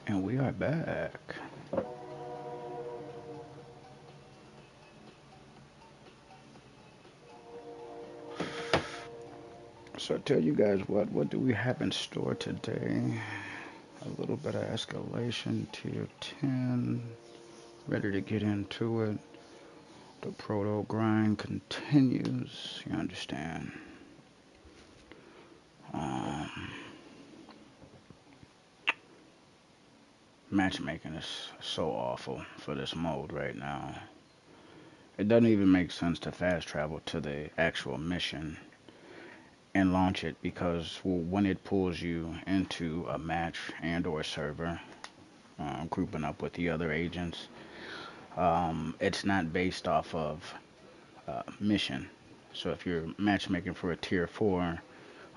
And we are back. So I tell you guys what do we have in store today? A little bit of escalation, tier 10. Ready to get into it. The proto grind continues. You understand? Um, Matchmaking is so awful for this mode right now. It doesn't even make sense to fast travel to the actual mission and launch it because when it pulls you into a match and or server, grouping up with the other agents, it's not based off of mission. So if you're matchmaking for a tier 4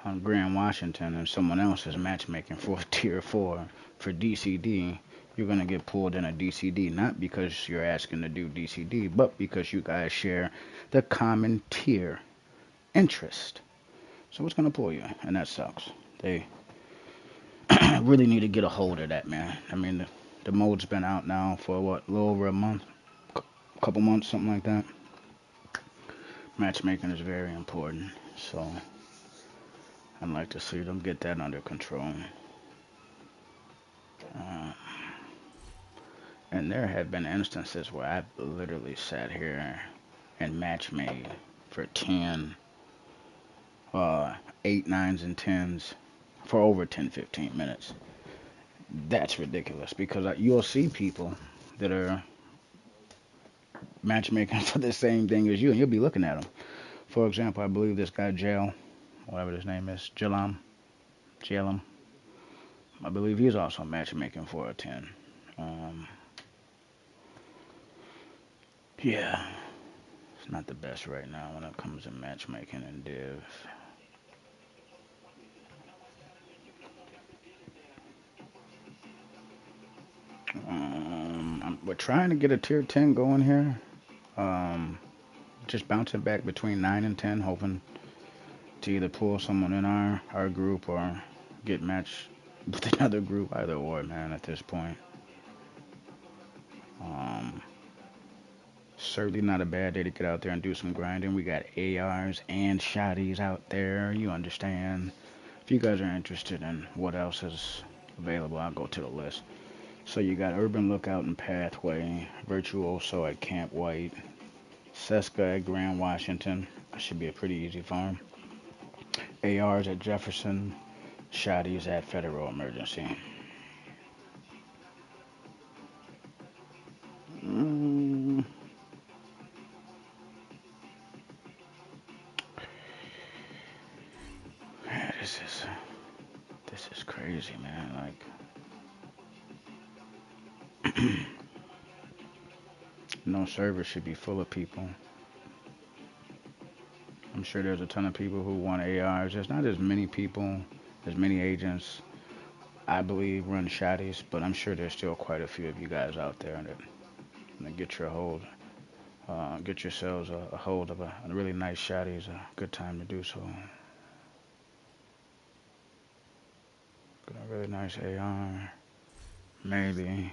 on Grand Washington and someone else is matchmaking for a tier 4 for DCD, you're going to get pulled in a DCD, not because you're asking to do DCD, but because you guys share the common tier interest. So it's going to pull you, and that sucks. They really need to get a hold of that, man. I mean, the mode's been out now for what, a little over a month, couple months, something like that. Matchmaking is very important, so I'd like to see them get that under control. Uh, and there have been instances where I've literally sat here and match made for 10, uh, 8, 9s, and 10s for over 10, 15 minutes. That's ridiculous because you'll see people that are matchmaking for the same thing as you, and you'll be looking at them. For example, I believe this guy Jail, whatever his name is, Jalam, I believe he's also matchmaking for a 10. Um, yeah, it's not the best right now when it comes to matchmaking and div. We're trying to get a tier 10 going here. Um, just bouncing back between 9 and 10, hoping to either pull someone in our group or get matched with another group, either or, man, at this point. Um, Certainly not a bad day to get out there and do some grinding. We got ARs and shotties out there, you understand. If you guys are interested in what else is available, I'll go to the list. So you got Urban Lookout and Pathway, Virtuoso at Camp White, Seska at Grand Washington. That should be a pretty easy farm. ARs at Jefferson, Shotties at Federal Emergency. Mm, man, this is crazy, man. Like No server should be full of people. I'm sure there's a ton of people who want ARs. There's not as many people, as many agents, I believe, run shotties, but I'm sure there's still quite a few of you guys out there that get your hold, get yourselves a hold of a really nice shotty is a good time to do so. Get a really nice AR, maybe.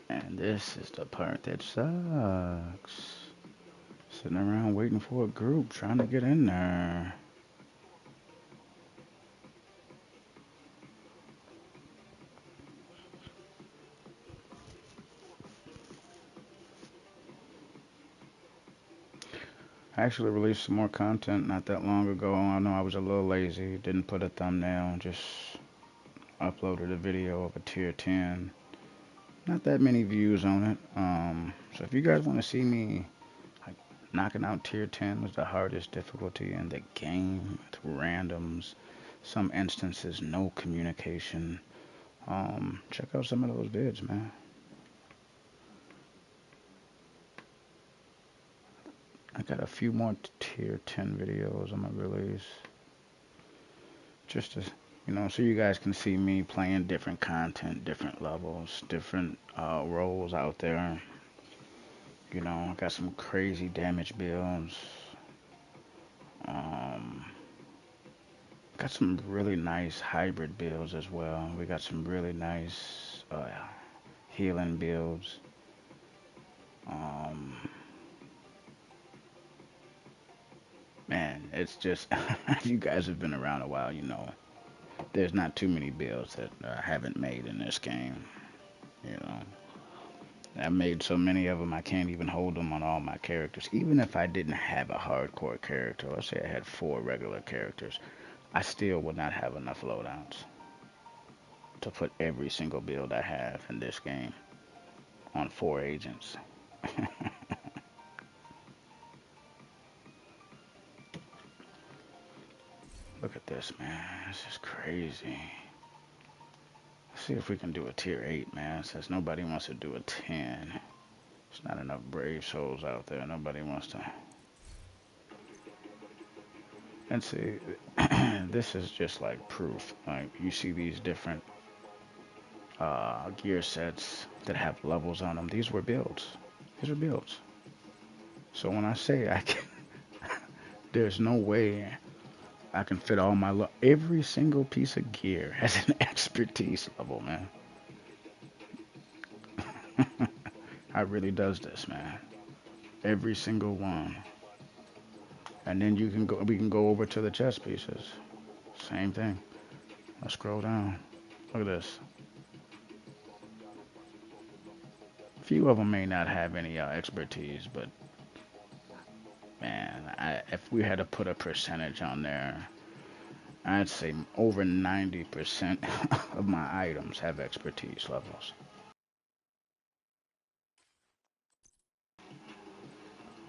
And this is the part that sucks. Sitting around waiting for a group, trying to get in there. I actually released some more content not that long ago. I know I was a little lazy, didn't put a thumbnail, just uploaded a video of a tier 10. Not that many views on it. So if you guys want to see me like knocking out tier 10 was the hardest difficulty in the game with randoms, some instances no communication. Check out some of those vids, man. I got a few more tier 10 videos I'm gonna release. Just to, so you guys can see me playing different content, different levels, different roles out there. I got some crazy damage builds. Um, got some really nice hybrid builds as well. We got some really nice healing builds. Um, man, it's just if you guys have been around a while, there's not too many builds that I haven't made in this game. You know, I made so many of them I can't even hold them on all my characters. Even if I didn't have a hardcore character, let's say I had 4 regular characters, I still would not have enough loadouts to put every single build I have in this game on 4 agents. Look at this, man. This is crazy. Let's see if we can do a tier 8, man, since nobody wants to do a 10. There's not enough brave souls out there. Nobody wants to. And see, this is just like proof. Like, you see these different gear sets that have levels on them. These were builds. These are builds. So when I say I can, there's no way I can fit all my every single piece of gear has an expertise level, man. I really does this, man. Every single one. And then we can go over to the chest pieces. Same thing. Let's scroll down. Look at this. Few of them may not have any expertise, but man, if we had to put a percentage on there, I'd say over 90% of my items have expertise levels.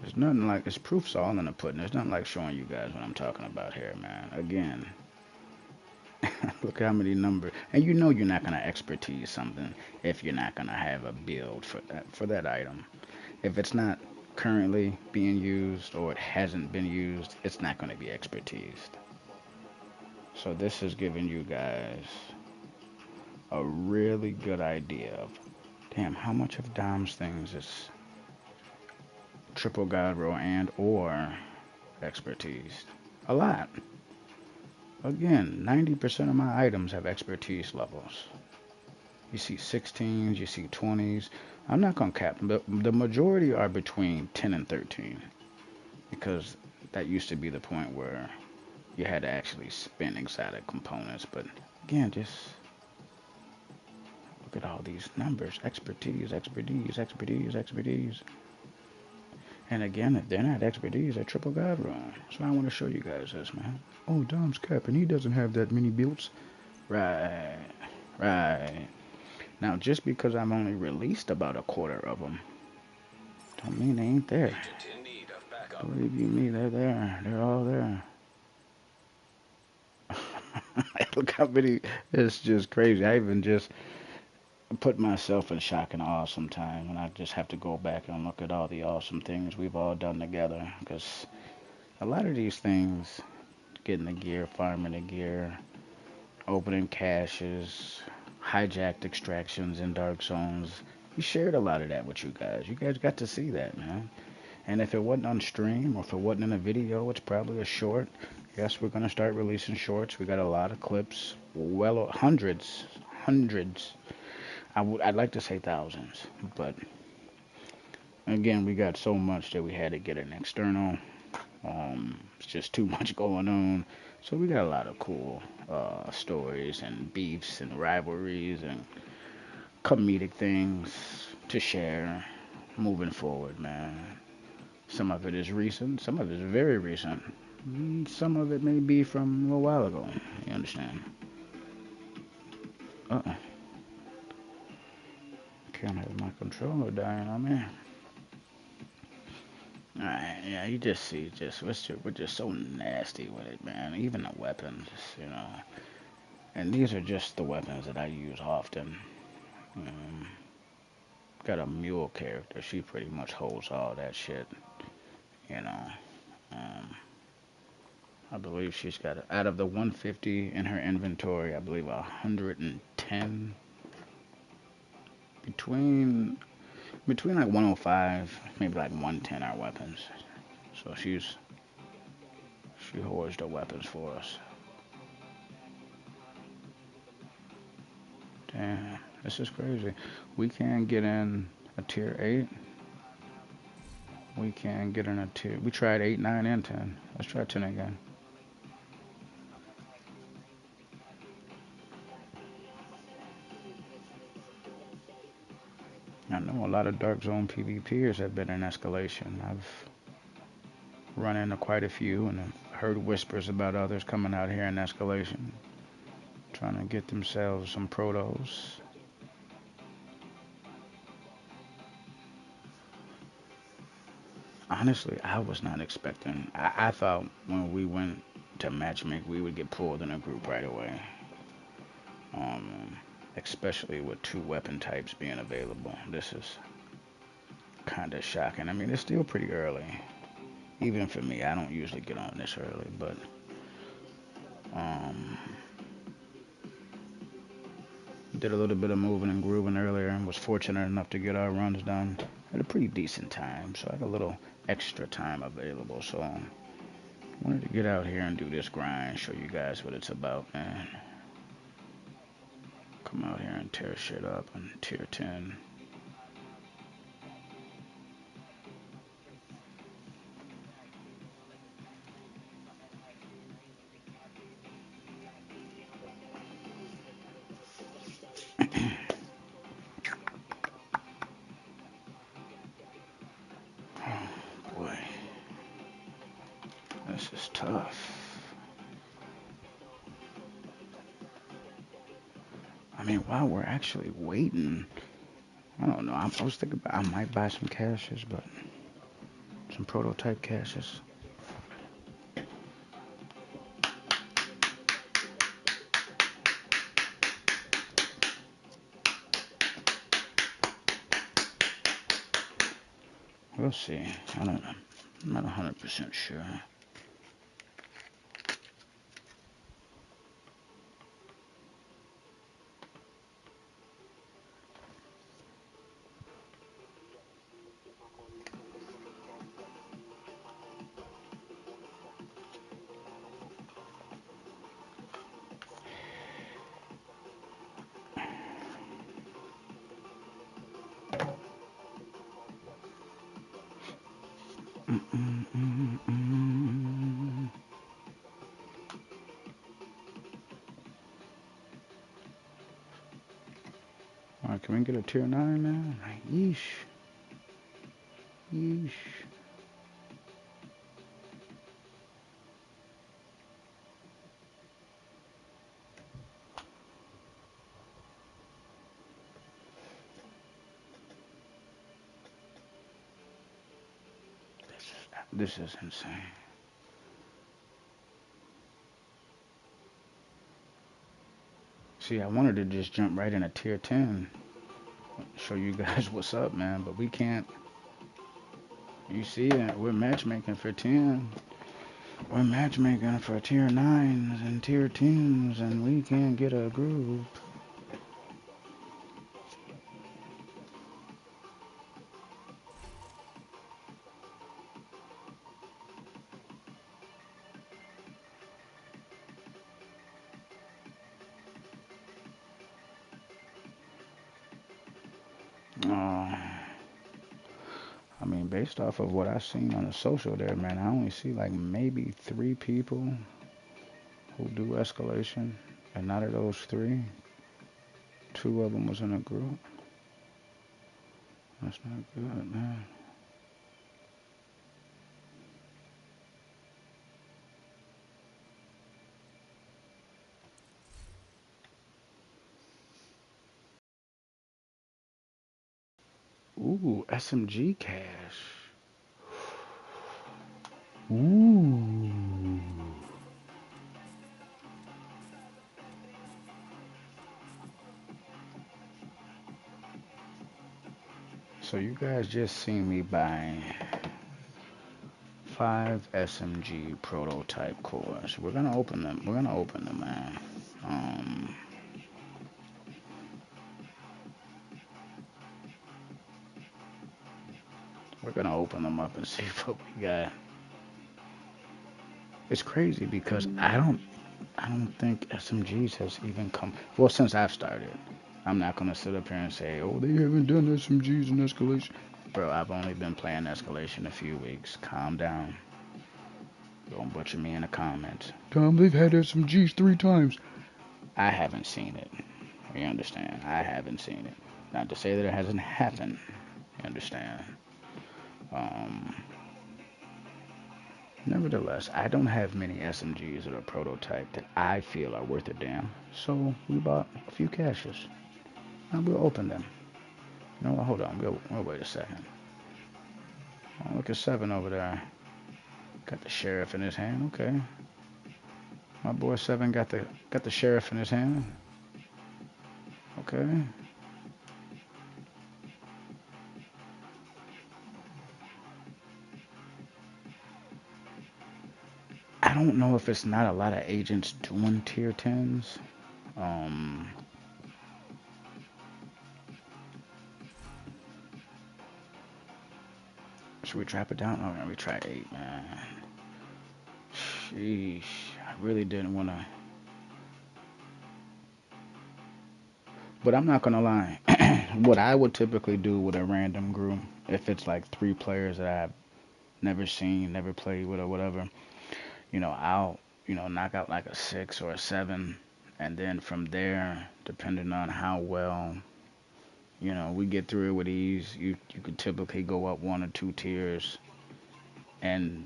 There's nothing like, it's proof's all in the pudding. There's nothing like showing you guys what I'm talking about here, man. Again, look how many numbers. And you're not going to expertise something if you're not going to have a build for that item. If it's not currently being used or it hasn't been used, it's not going to be expertised. So this is giving you guys a really good idea of, damn, how much of Dom's things is triple god roll and or expertise. A lot. Again, 90% of my items have expertise levels. You see 16s, you see 20s. I'm not going to cap them, but the majority are between 10 and 13 because that used to be the point where you had to actually spend exotic components. But again, just look at all these numbers. Expertise, expertise, expertise, expertise. And again, if they're not expertise, they're triple god roll. So I want to show you guys this, man. Oh, Dom's capping. He doesn't have that many builds. Right. Right. Now, just because I've only released about a quarter of them, don't mean they ain't there. Agent in need of backup. Believe you me, they're there. They're all there. Look how many. It's just crazy. I even just put myself in shock and awe sometimes, and I just have to go back and look at all the awesome things we've all done together. Because a lot of these things, getting the gear, farming the gear, opening caches, hijacked extractions in dark zones. We shared a lot of that with you guys. You guys got to see that, man. And if it wasn't on stream or if it wasn't in a video, it's probably a short. Yes, we're gonna start releasing shorts. We got a lot of clips, well, hundreds, hundreds. I'd like to say thousands, but again, we got so much that we had to get an external. It's just too much going on. So we got a lot of cool stories and beefs and rivalries and comedic things to share moving forward, man. Some of it is recent, some of it is very recent. Some of it may be from a little while ago. You understand? Uh-oh. Can't have my controller dying on me. Alright, yeah, you just see, we're just so nasty with it, man. Even the weapons, you know. And these are just the weapons that I use often. Um, got a mule character. She pretty much holds all that shit, you know. Um, I believe she's got, out of the 150 in her inventory, I believe 110 between like 105, maybe like 110 are weapons. So she hoards the weapons for us. Damn, this is crazy. We can get in a tier 8. We can get in a tier. We tried 8, 9, and 10. Let's try 10 again. I know a lot of Dark Zone PvPers have been in escalation. I've run into quite a few and have heard whispers about others coming out here in escalation, trying to get themselves some protos. Honestly, I was not expecting. I thought when we went to matchmake, we would get pulled in a group right away. Um, Especially with two weapon types being available. This is kind of shocking. I mean, it's still pretty early. Even for me, I don't usually get on this early, but um, did a little bit of moving and grooving earlier and was fortunate enough to get our runs done at a pretty decent time. So I had a little extra time available. So I wanted to get out here and do this grind, show you guys what it's about, man. Come out here and tear shit up in tier 10. Boy, this is tough. I mean, while we're actually waiting, I don't know. I was thinking about I might buy some caches, but some prototype caches. We'll see. I don't know. I'm not 100% sure. Mm-mm-mm-mm. Alright, can we get a tier 9 man? Yeesh. Yeesh. This is insane. See, I wanted to just jump right in a tier 10, show you guys what's up, man, but we can't. You see it, we're matchmaking for 10. We're matchmaking for tier 9s and tier 10s, and we can't get a group. Uh, I mean, based off of what I've seen on the social there, man, I only see like maybe 3 people who do escalation, and out of those 3, 2 of them was in a group. That's not good, man. Ooh, SMG cash. Ooh. So you guys just seen me buy 5 SMG prototype cores. We're gonna open them. We're gonna open them, man. Um, we're gonna open them up and see what we got. It's crazy because I don't think SMGs has even come. Well, since I've started, I'm not gonna sit up here and say, oh, they haven't done SMGs in escalation. Bro, I've only been playing escalation a few weeks. Calm down. Don't butcher me in the comments. Tom, they've had SMGs 3 times. I haven't seen it. You understand? I haven't seen it. Not to say that it hasn't happened. You understand? Um, Nevertheless, I don't have many SMGs that are prototype that I feel are worth a damn. So we bought a few caches. And we'll open them. You know what? Hold on. We'll wait a second. Oh, look at 7 over there. Got the sheriff in his hand. Okay. My boy 7 got the sheriff in his hand. Okay. I don't know if it's not a lot of agents doing tier 10s. Um, should we drop it down? Oh, no, we try 8, man. Sheesh. I really didn't want to. But I'm not going to lie. What I would typically do with a random group, if it's like 3 players that I've never seen, never played with, or whatever, I'll, knock out like a 6 or a 7. And then from there, depending on how well, we get through it with ease, you could typically go up 1 or 2 tiers. And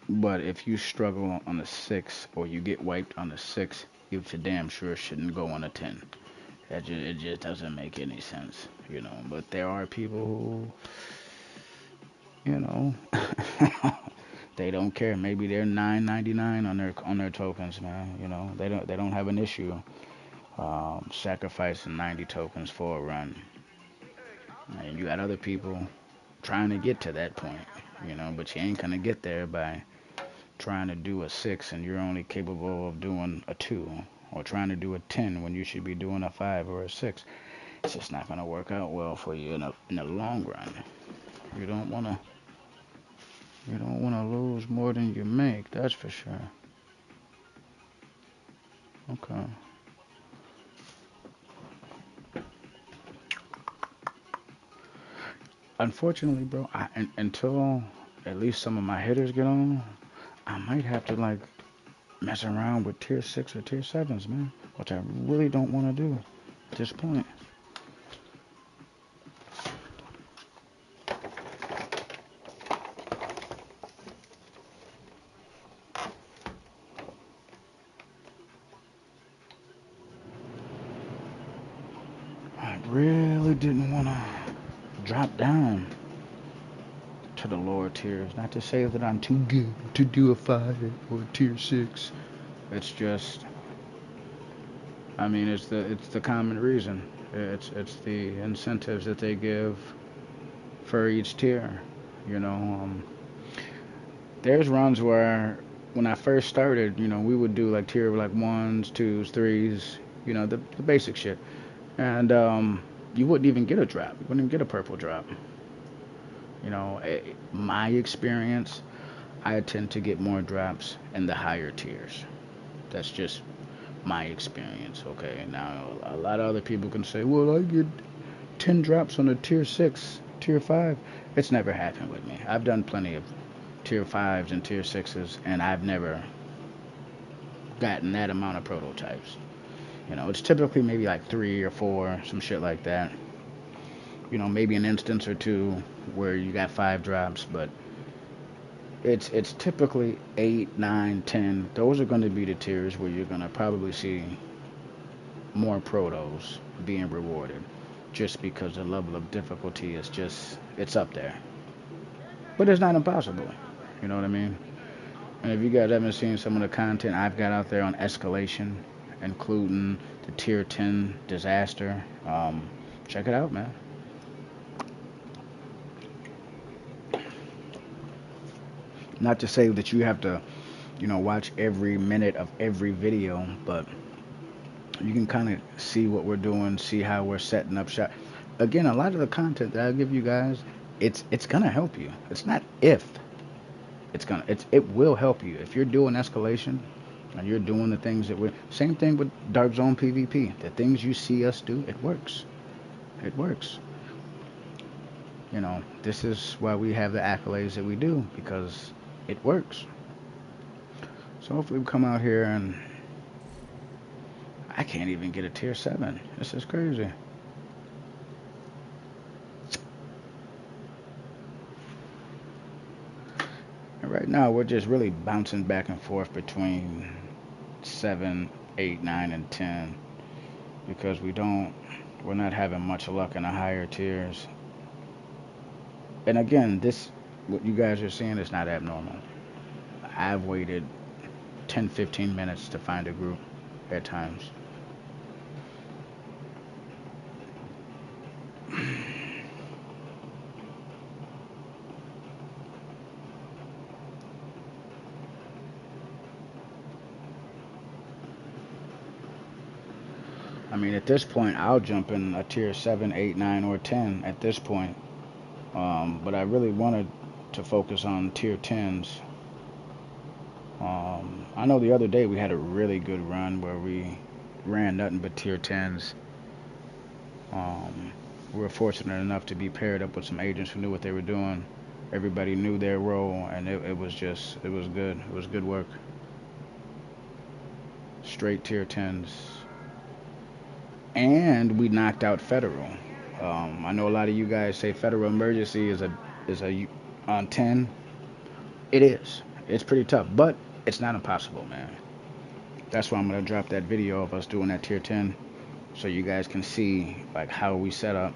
but if you struggle on the 6 or you get wiped on the 6, you for damn sure shouldn't go on a 10. It just doesn't make any sense. But there are people who, they don't care. Maybe they're 9.99 on their tokens, man. They don't have an issue sacrificing 90 tokens for a run. And you got other people trying to get to that point. But you ain't gonna get there by trying to do a 6 and you're only capable of doing a 2, or trying to do a 10 when you should be doing a 5 or a 6. It's just not gonna work out well for you in the long run. You don't wanna lose more than you make. That's for sure. Okay. Unfortunately, bro, until at least some of my hitters get on, I might have to like mess around with tier 6 or tier 7s, man, which I really don't want to do at this point. I really didn't want to drop down to the lower tiers. Not to say that I'm too good to do a 5 or a tier 6. It's just, I mean, it's the common reason. It's the incentives that they give for each tier. You know, there's runs where when I first started, we would do like tier like ones, twos, threes, the basic shit, and you wouldn't even get a drop. You wouldn't even get a purple drop. My experience, I tend to get more drops in the higher tiers. That's just my experience. Okay, now a lot of other people can say, well, I get 10 drops on a tier 6, tier 5. It's never happened with me. I've done plenty of tier 5s and tier 6s, and I've never gotten that amount of prototypes. It's typically maybe like 3 or 4, some shit like that. Maybe an instance or two where you got 5 drops, but it's typically 8, 9, 10. Those are going to be the tiers where you're going to probably see more protos being rewarded, just because the level of difficulty is just, it's up there. But it's not impossible. You know what I mean? And if you guys haven't seen some of the content I've got out there on escalation, including the tier 10 disaster, check it out, man. Not to say that you have to, watch every minute of every video, but you can kind of see what we're doing, see how we're setting up shop. Again, a lot of the content that I give you guys, it's gonna help you. It's not if. It will help you if you're doing escalation and you're doing the things that we're. Same thing with Dark Zone PvP. The things you see us do, it works. It works. This is why we have the accolades that we do, because it works. So hopefully we come out here and I can't even get a tier 7. This is crazy. And right now we're just really bouncing back and forth between 7, 8, 9, and 10 because we're not having much luck in the higher tiers. And again, what you guys are seeing is not abnormal. I've waited 10, 15 minutes to find a group at times. I mean, at this point, I'll jump in a tier 7, 8, 9, or 10 at this point. But I really wanted to focus on tier 10s. I know the other day we had a really good run where we ran nothing but tier 10s. We were fortunate enough to be paired up with some agents who knew what they were doing. Everybody knew their role, and it was good. It was good work. Straight tier 10s. And we knocked out Federal. I know a lot of you guys say Federal Emergency is a on 10. It is. It's pretty tough, but it's not impossible, man. That's why I'm gonna drop that video of us doing that tier 10, so you guys can see like how we set up.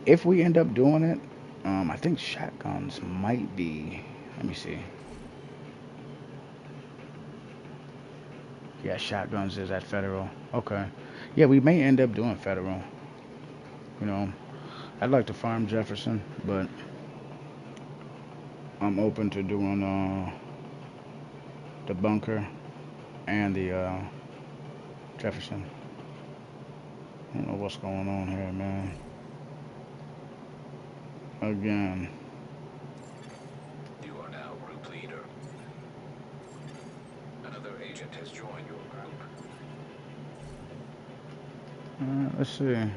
If we end up doing it, I think shotguns might be. Let me see. Yeah, shotguns is at Federal. Okay. Yeah, we may end up doing Federal. I'd like to farm Jefferson, but I'm open to doing the bunker and the Jefferson. I don't know what's going on here, man. Again. You are now group leader. Another agent has joined your group. Let's see.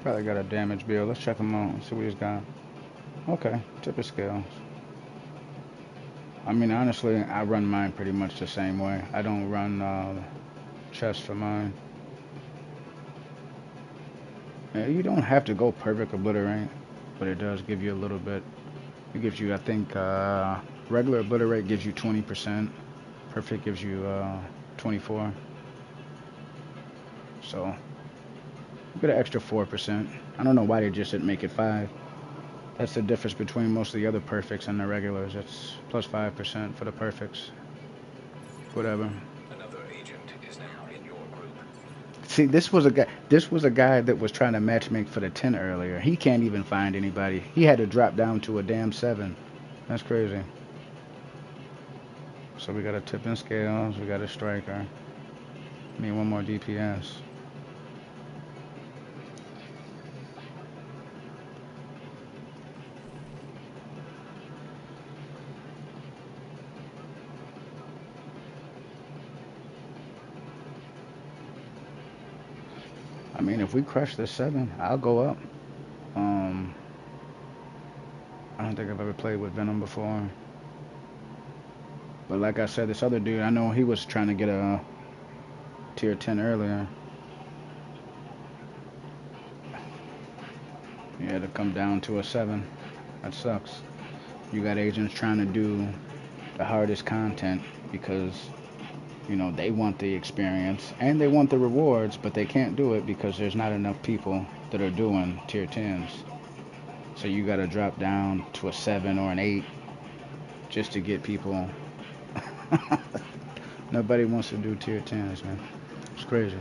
Probably got a damage bill. Let's check him out. See what he's got. Okay, tip of scales. I mean, honestly, I run mine pretty much the same way. I don't run chest for mine. Yeah, you don't have to go perfect obliterate, but it does give you a little bit. It gives you, I think, regular obliterate gives you 20%. Perfect gives you 24. So you get an extra 4%. I don't know why they just didn't make it 5. That's the difference between most of the other perfects and the regulars. It's plus 5% for the perfects. Whatever. Another agent is now in your group. See, this was a guy. This was a guy that was trying to matchmake for the 10 earlier. He can't even find anybody. He had to drop down to a damn 7. That's crazy. So we got a tip and scales. We got a striker. Need one more DPS. I mean, if we crush this 7, I'll go up. Um, I don't think I've ever played with Venom before. But like I said, this other dude, I know he was trying to get a tier 10 earlier. He had to come down to a 7. That sucks. You got agents trying to do the hardest content because, you know, they want the experience and they want the rewards, but they can't do it because there's not enough people that are doing tier 10s. So you got to drop down to a 7 or an 8 just to get people. Nobody wants to do tier 10s, man. It's crazy.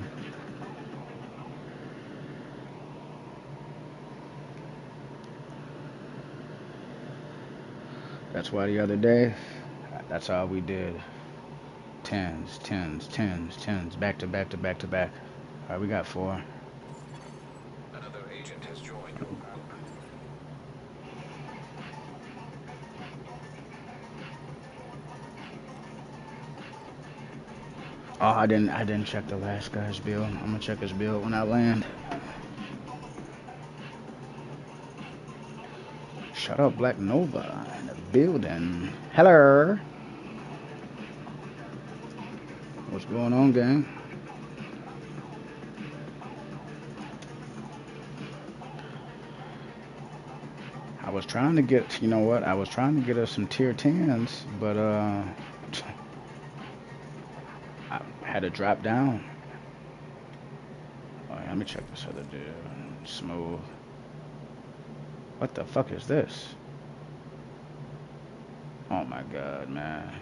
That's why the other day, that's all we did. 10s, 10s, 10s, 10s, back to back to back to back. All right, we got 4. Another agent has joined your group. Oh, I didn't check the last guy's build. I'm gonna check his build when I land. Shut up, Black Nova in the building. Hello. What's going on, gang? I was trying to get, you know what? I was trying to get us some tier 10s, but I had to drop down. All right, let me check this other dude. Smooth. What the fuck is this? Oh my god, man.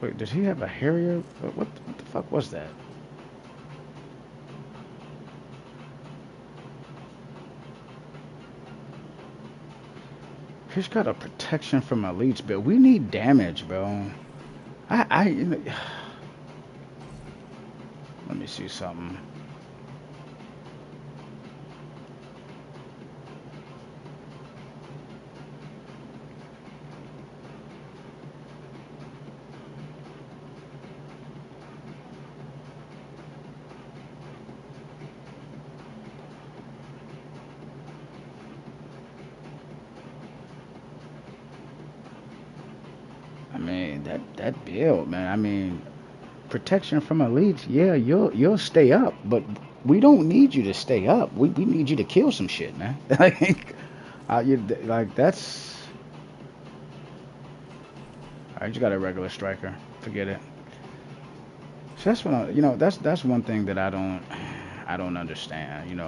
Wait, did he have a Harrier? What the fuck was that? He's got a protection from elites, but we need damage, bro. Let me see something. I mean, that build, man. I mean, protection from elites, yeah, you'll stay up, but we don't need you to stay up. We need you to kill some shit, man. Like that's. I just got a regular striker. Forget it. So that's what that's one thing that I don't understand.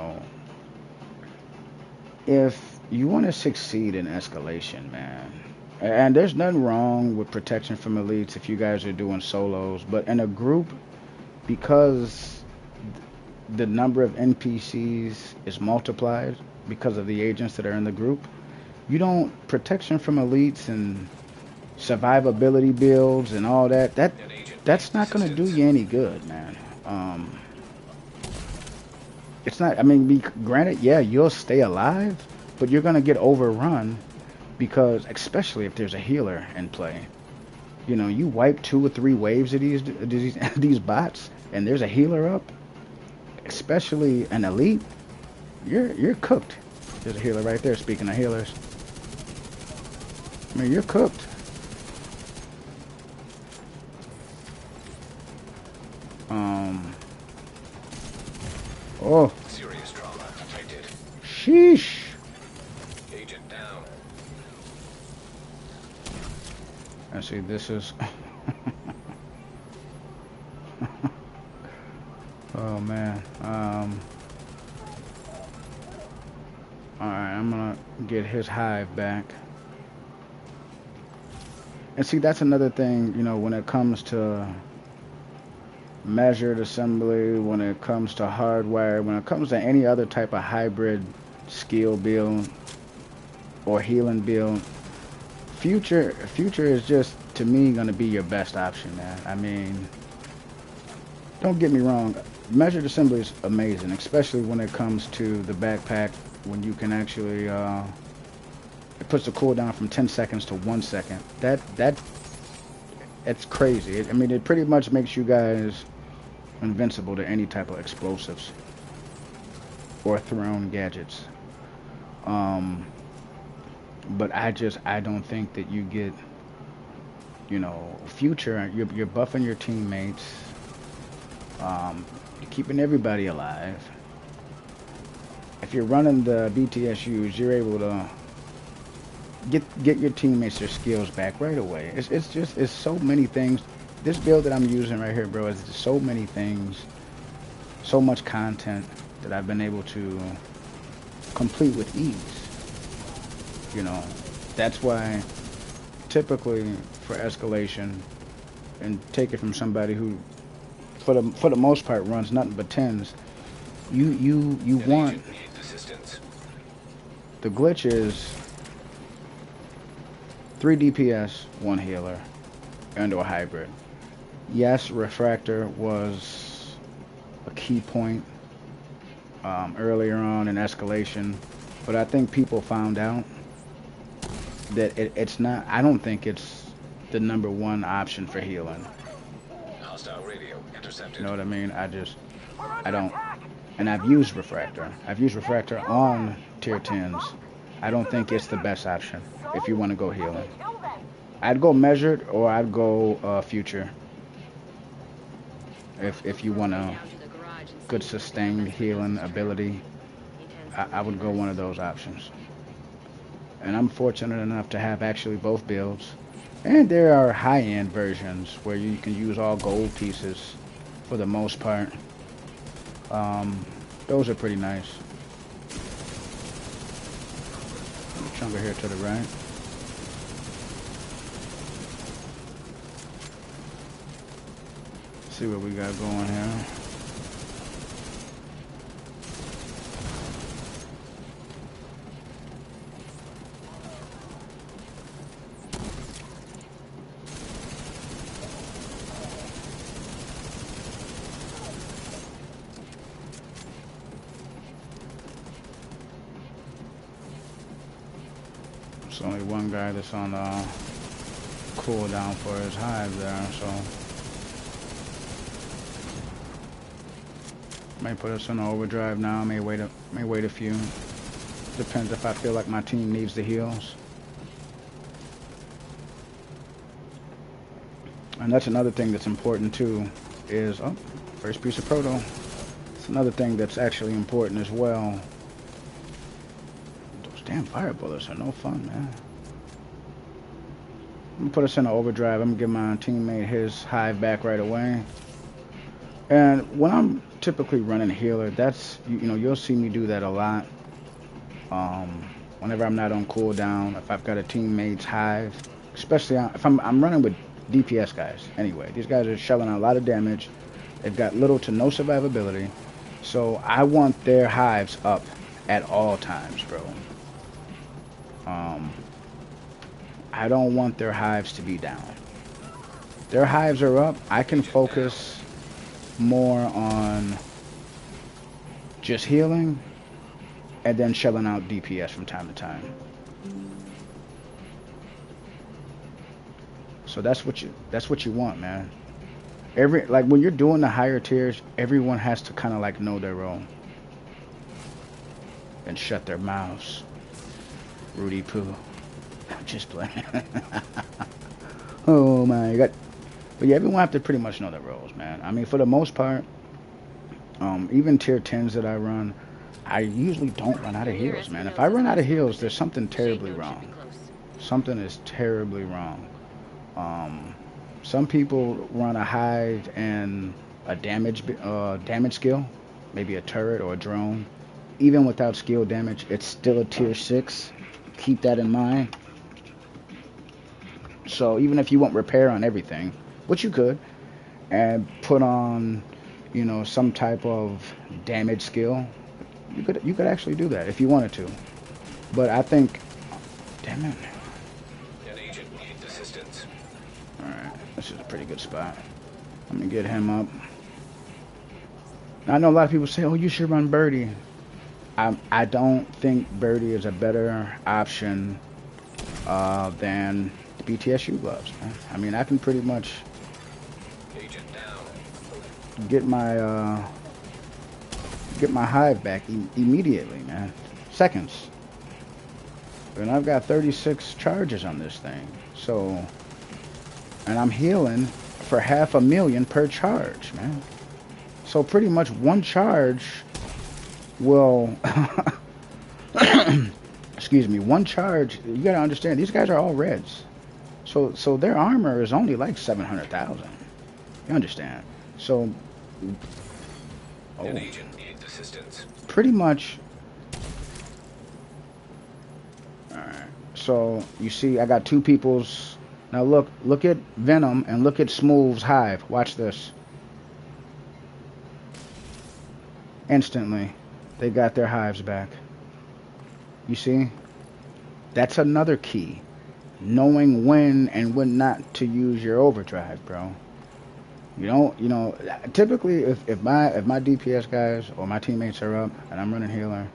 If you want to succeed in escalation, man, and there's nothing wrong with protection from elites if you guys are doing solos, but in a group, because the number of NPCs is multiplied because of the agents that are in the group, you don't protection from elites and survivability builds and all that. That's not gonna do you any good, man. It's not. I mean, granted, yeah, you'll stay alive, but you're gonna get overrun because, especially if there's a healer in play. You know, you wipe 2 or 3 waves of these bots, and there's a healer up, especially an elite. You're cooked. There's a healer right there. Speaking of healers, I mean, you're cooked. Oh, Serious trauma detected. sheesh. Agent down. I see. This is. Oh man. All right, I'm gonna get his hive back. And see, that's another thing. You know, when it comes to measured assembly, when it comes to hardware, when it comes to any other type of hybrid skill build or healing build, future is just to me gonna be your best option, man. I mean, don't get me wrong, measured assembly is amazing, especially when it comes to the backpack, when you can actually it puts the cooldown from 10 seconds to 1 second. That's crazy. I mean, it pretty much makes you guys invincible to any type of explosives or thrown gadgets. But I don't think that you get, you know, future. You're buffing your teammates. You're keeping everybody alive. If you're running the BTSUs, you're able to get your teammates their skills back right away. It's so many things. This build that I'm using right here, bro, is just so many things, so much content that I've been able to complete with ease. You know, that's why typically for escalation, and take it from somebody who, for the most part, runs nothing but tens. You An want agent needs assistance. the glitch is 3 DPS, 1 healer, and or hybrid. Yes, refractor was a key point earlier on in escalation, but I think people found out that it's not. I don't think it's the #1 option for healing. Hostile radio You intercepted. know what I mean? I don't. And I've used refractor. I've used refractor on tier 10s. I don't think it's the best option if you want to go healing. I'd go measured or I'd go future if you want a good sustained healing ability. I would go one of those options. And I'm fortunate enough to have actually both builds. And there are high-end versions where you can use all gold pieces for the most part. Those are pretty nice. Chunker here to the right. See what we got going here. There's only one guy that's on cooldown for his hive there, so may put us in overdrive now. May wait a few. Depends if I feel like my team needs the heals. And that's another thing that's important too. Is first piece of proto. It's another thing that's actually important as well. Those damn fire bullets are no fun, man. I'm gonna put us in an overdrive. I'm gonna give my teammate his hive back right away. And when I'm typically running healer, that's you know you'll see me do that a lot. Whenever I'm not on cooldown, if I've got a teammate's hive, especially if I'm running with DPS guys. Anyway, these guys are shelling out a lot of damage. They've got little to no survivability, so I want their hives up at all times, bro. I don't want their hives to be down. Their hives are up. I can focus more on just healing and then shelling out DPS from time to time. So that's what you want, man. Every like when you're doing the higher tiers, everyone has to kind of like know their role and shut their mouths. Rudy Poo. I'm just playing. Oh my god. But yeah, everyone have to pretty much know their roles, man. I mean, for the most part, even tier 10s that I run, I usually don't run out of heals, man. If I run out of heals, there's something terribly wrong. Something is terribly wrong. Um, some people run a hide and a damage skill, maybe a turret or a drone. Even without skill damage, it's still a tier 6. Keep that in mind. So even if you want repair on everything, which you could, and put on, some type of damage skill, you could actually do that if you wanted to. But I think, damn it. An agent needs assistance. All right, this is a pretty good spot. Let me get him up. Now, I know a lot of people say, "Oh, you should run Birdie." I don't think Birdie is a better option than the BTSU gloves, man. I mean, I can pretty much get my hive back immediately, man. Seconds. And I've got 36 charges on this thing. So, and I'm healing for 500,000 per charge, man. So pretty much one charge will excuse me, one charge, you gotta understand, these guys are all reds. So their armor is only like 700,000. You understand? So, An agent needs assistance. pretty much. Alright, so you see I got two people's. Now look at Venom and look at Smooth's hive. Watch this. Instantly, they got their hives back. You see? That's another key. Knowing when and when not to use your overdrive, bro. Typically if my DPS guys or my teammates are up and I'm running healer,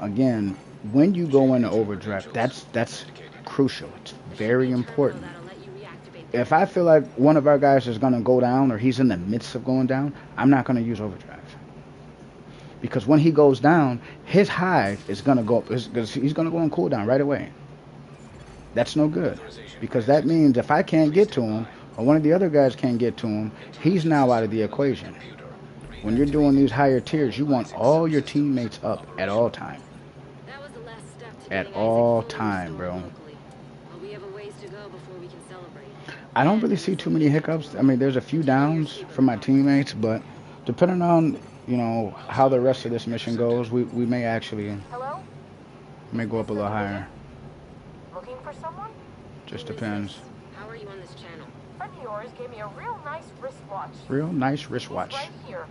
again, when you go into overdrive, that's crucial. It's very important. If I feel like one of our guys is gonna go down or he's in the midst of going down, I'm not gonna use overdrive. Because when he goes down, his hive is gonna go up. He's gonna go on cooldown right away. That's no good. Because that means if I can't get to him, or one of the other guys can't get to him, he's now out of the equation. When you're doing these higher tiers, you want all your teammates up at all time. At all time, bro. I don't really see too many hiccups. I mean, there's a few downs for my teammates, but depending on how the rest of this mission goes, we may actually go up a little higher. Looking for someone? Just depends. How are you on this channel? Friend of yours gave me a real nice wristwatch. Real nice wristwatch. He's right here.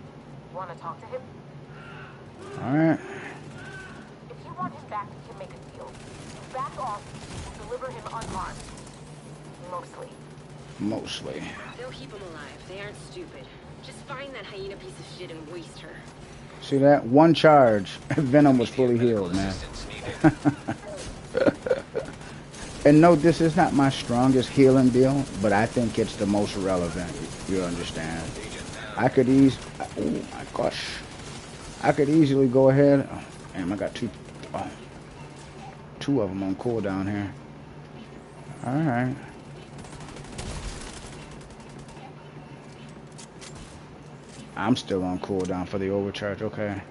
Want to talk to him? All right. If you want him back, we can make a deal. You back off and deliver him unharmed. Mostly. They'll keep him alive. They aren't stupid. Just find that hyena piece of shit and waste her. See that? One charge. Venom was fully healed, man. And no, this is not my strongest healing build, but I think it's the most relevant. You understand? I could oh my gosh. I could easily go ahead. Oh, damn, I got two of them on cooldown here. Alright. I'm still on cooldown for the overcharge, okay.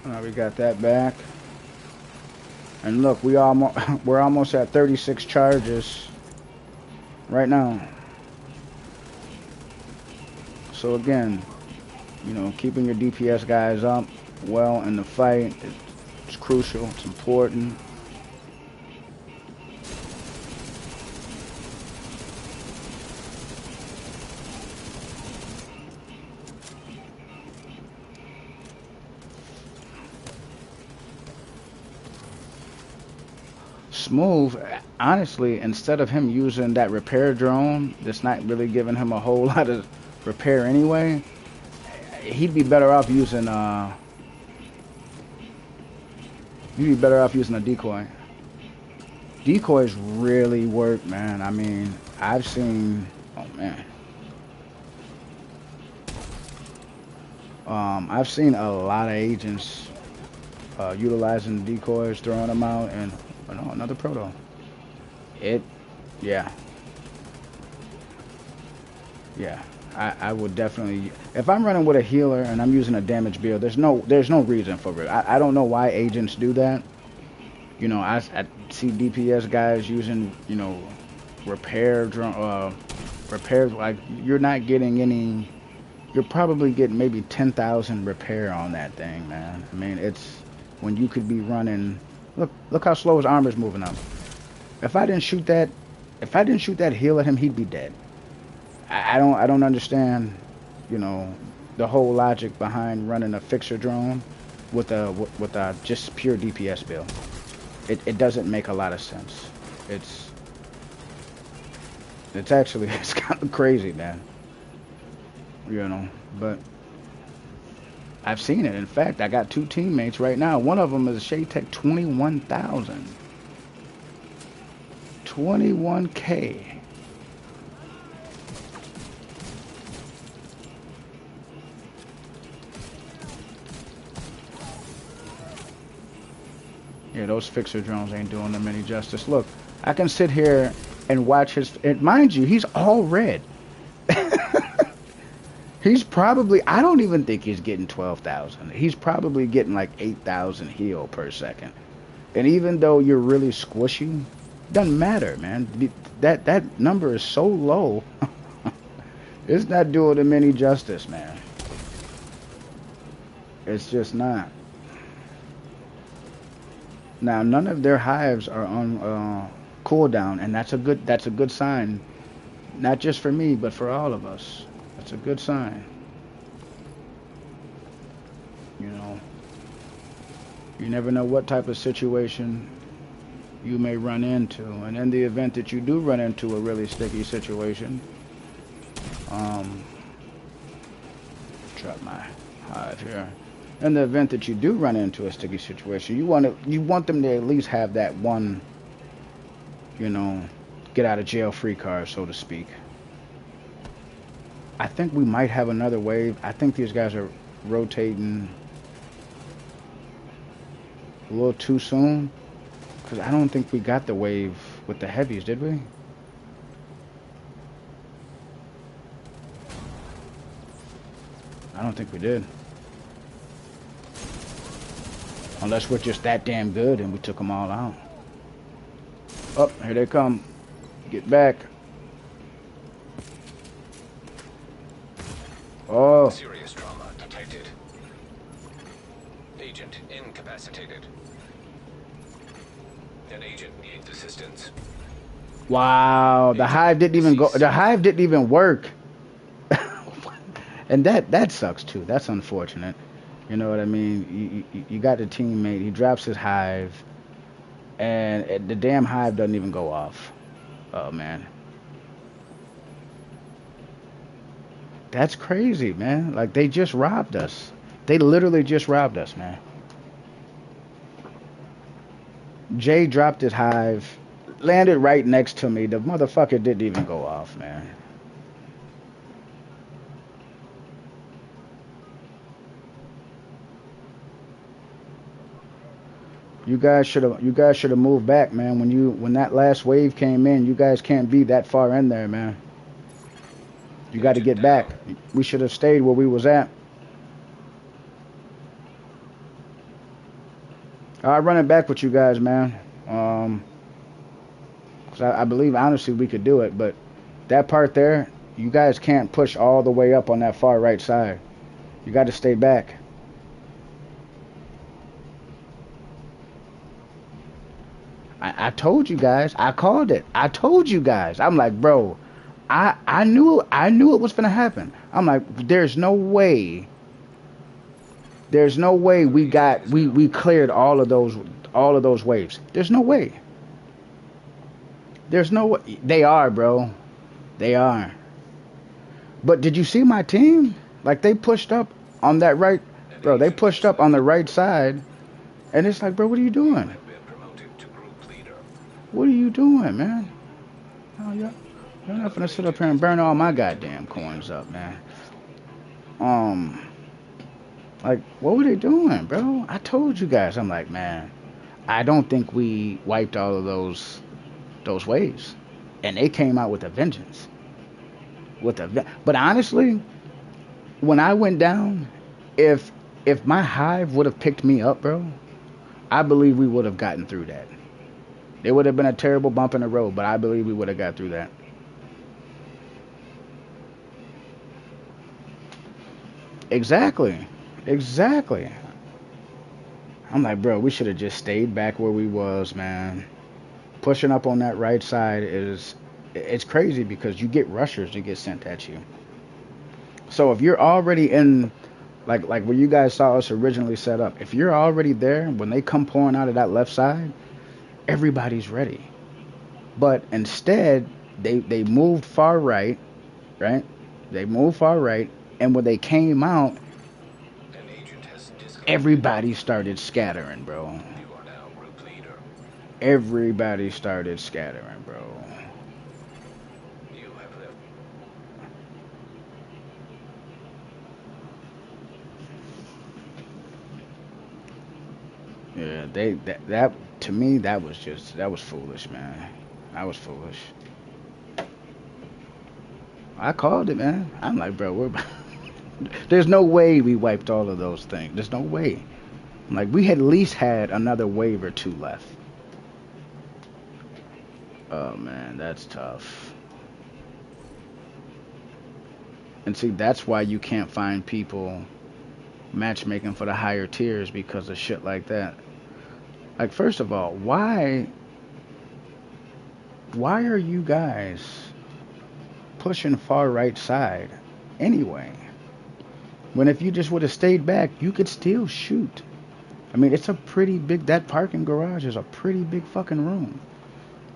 Alright, we got that back. And look, we're almost at 36 charges right now. So again, keeping your DPS guys up well in the fight is crucial, it's important. Smooth, honestly, instead of him using that repair drone that's not really giving him a whole lot of repair anyway, he'd be better off using You'd be better off using a decoy. Decoys really work, man. I mean, I've seen. Oh man. I've seen a lot of agents utilizing decoys, throwing them out, and oh no, another proto. It, yeah, yeah. I would definitely, if I'm running with a healer and I'm using a damage build, there's no reason for it. I don't know why agents do that. You know, I see DPS guys using, you know, repairs, like you're not getting any. You're probably getting maybe 10,000 repair on that thing, man. I mean, it's when you could be running. Look how slow his armor's moving up. If I didn't shoot that, if I didn't shoot that heal at him, he'd be dead. I don't understand, you know, the whole logic behind running a fixer drone with a just pure DPS build. It doesn't make a lot of sense. It's actually it's kind of crazy, man. You know, but I've seen it. In fact, I got two teammates right now. One of them is a Shade Tech 21,000. 21K. Yeah, those fixer drones ain't doing them any justice. Look, I can sit here and watch his. And mind you, he's all red. He's probably. I don't even think he's getting 12,000. He's probably getting like 8,000 heal per second. And even though you're really squishy, doesn't matter, man. That number is so low. It's not doing him any justice, man. It's just not. Now, none of their hives are on cooldown, and that's a good sign. Not just for me, but for all of us. That's a good sign. You know, you never know what type of situation you may run into, and in the event that you do run into a really sticky situation, drop my hive here. In the event that you do run into a sticky situation, you want them to at least have that one, you know, get out of jail free card, so to speak. I think we might have another wave. I think these guys are rotating a little too soon, because I don't think we got the wave with the heavies, did we? I don't think we did. Unless we're just that damn good and we took them all out. Oh, here they come. Get back. Oh. Serious trauma detected. Agent incapacitated. An agent needs assistance. Wow, the hive didn't even go. The hive didn't even work. And that sucks too. That's unfortunate. You know what I mean? You got the teammate. He drops his hive, and the damn hive doesn't even go off. Oh man, that's crazy, man. Like they just robbed us. They literally just robbed us, man. Jay dropped his hive, landed right next to me. The motherfucker didn't even go off, man. You guys should have moved back, man. When that last wave came in, you guys can't be that far in there, man. You got to get back. We should have stayed where we was at. I'll run it back with you guys, man. 'Cause I believe honestly we could do it, but that part there, you guys can't push all the way up on that far right side. You got to stay back. I told you guys. I called it. I told you guys. I'm like, bro, I knew it was gonna happen. I'm like, there's no way. There's no way we cleared all of those waves. There's no way. There's no way. They are, bro. They are. But did you see my team? Like they pushed up on that right, bro. They pushed up on the right side. And it's like, bro, what are you You doing? have been promoted to group leader. What are you doing, man? Oh, you're not Another gonna sit up agent here and has been burn all my promoted to goddamn group leader. coins up, man. Um, like, what were they doing, bro? I told you guys, I'm like, man, I don't think we wiped all of those waves, and they came out with a vengeance. But honestly, when I went down, if if my hive would have picked me up, bro, I believe we would have gotten through that. It would have been a terrible bump in the road, but I believe we would have got through that. Exactly. Exactly. I'm like, bro, we should have just stayed back where we was, man. Pushing up on that right side is it's crazy because you get rushers that get sent at you. So if you're already in like where you guys saw us originally set up, if you're already there when they come pouring out of that left side, everybody's ready. But instead, they moved far right, right? They moved far right, and when they came out, An agent has disconnected. everybody started scattering, bro. You are now group leader. Everybody started scattering, bro. You have left. Yeah, that to me that was foolish, man. That was foolish. I called it, man. I'm like, bro, there's no way we wiped all of those things. There's no way. Like we had at least had another wave or two left. Oh man, that's tough. And see, that's why you can't find people matchmaking for the higher tiers because of shit like that. Like, first of all, why are you guys pushing far right side anyway? When if you just would have stayed back, you could still shoot. I mean, it's a pretty big. That parking garage is a pretty big fucking room.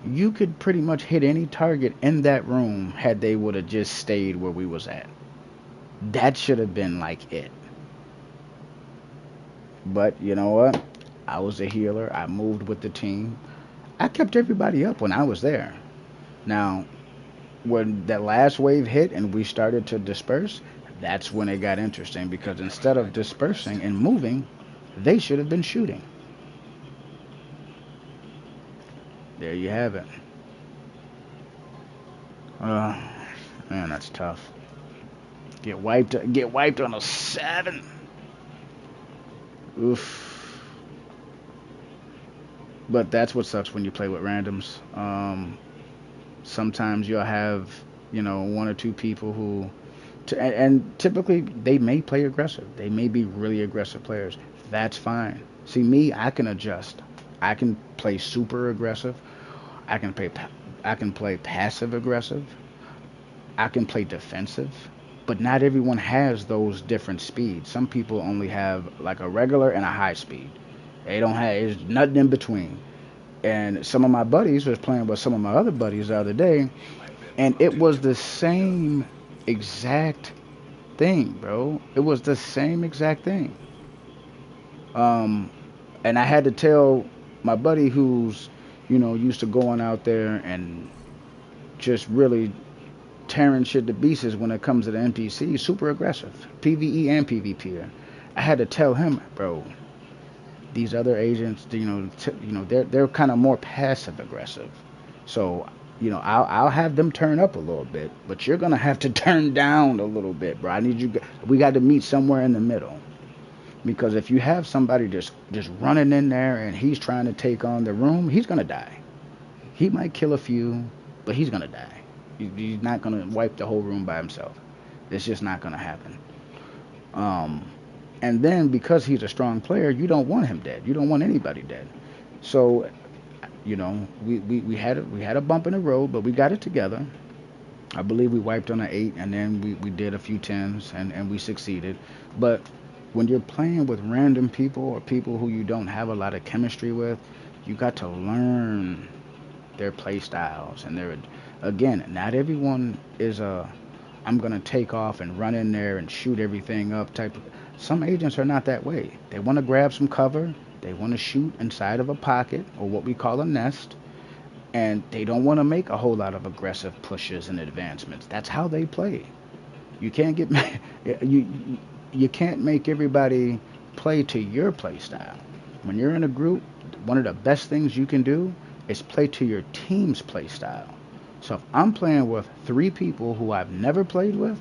You could pretty much hit any target in that room had they would have just stayed where we was at. That should have been like it. But you know what? I was a healer. I moved with the team. I kept everybody up when I was there. Now, when that last wave hit and we started to disperse, that's when it got interesting You because never instead of granted request. dispersing and moving, they should have been shooting. There you have it. Uh, man, that's tough. Get wiped on a 7. Oof. But that's what sucks when you play with randoms. Sometimes you'll have, one or two people who, and typically they may play aggressive. They may be really aggressive players. That's fine. See me, I can adjust. I can play super aggressive. I can play, I can play passive aggressive. I can play defensive. But not everyone has those different speeds. Some people only have like a regular and a high speed. They don't have, it's nothing in between. And some of my buddies was playing with some of my other buddies the other day, You have been and it promoted was to the group leader. same exact thing, bro. It was the same exact thing. Um, and I had to tell my buddy who's, used to going out there and just really tearing shit to pieces when it comes to the NPC, super aggressive, PVE and PvP. I had to tell him, bro, these other agents, they're kind of more passive aggressive. So, I'll have them turn up a little bit, but you're gonna have to turn down a little bit, bro. I need you. We got to meet somewhere in the middle because if you have somebody just running in there and he's trying to take on the room, he's gonna die. He might kill a few, but he's gonna die. He's not gonna wipe the whole room by himself. It's just not gonna happen. Um, and then because he's a strong player, you don't want him dead. You don't want anybody dead. So, we had a bump in the road, but we got it together. I believe we wiped on an 8, and then we did a few 10s, and we succeeded. But when you're playing with random people or people who you don't have a lot of chemistry with, you got to learn their play styles and their again, not everyone is a I'm gonna take off and run in there and shoot everything up type of some agents are not that way. They want to grab some cover They want to shoot inside of a pocket or what we call a nest, and they don't want to make a whole lot of aggressive pushes and advancements. That's how they play. You can't get you you can't make everybody play to your play style. When you're in a group, one of the best things you can do is play to your team's play style. So if I'm playing with three people who I've never played with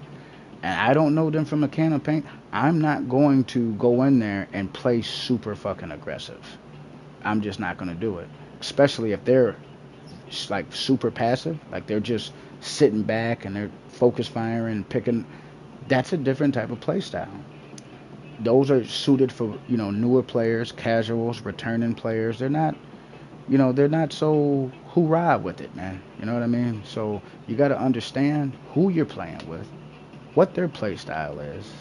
and I don't know them from a can of paint, I'm not going to go in there and play super fucking aggressive. I'm just not going to do it. Especially if they're like super passive, like they're just sitting back and they're focus firing and picking. That's a different type of play style. Those are suited for newer players, casuals, returning players. They're not so hoorah with it, man. You know what I mean? So you got to understand who you're playing with, what their play style is,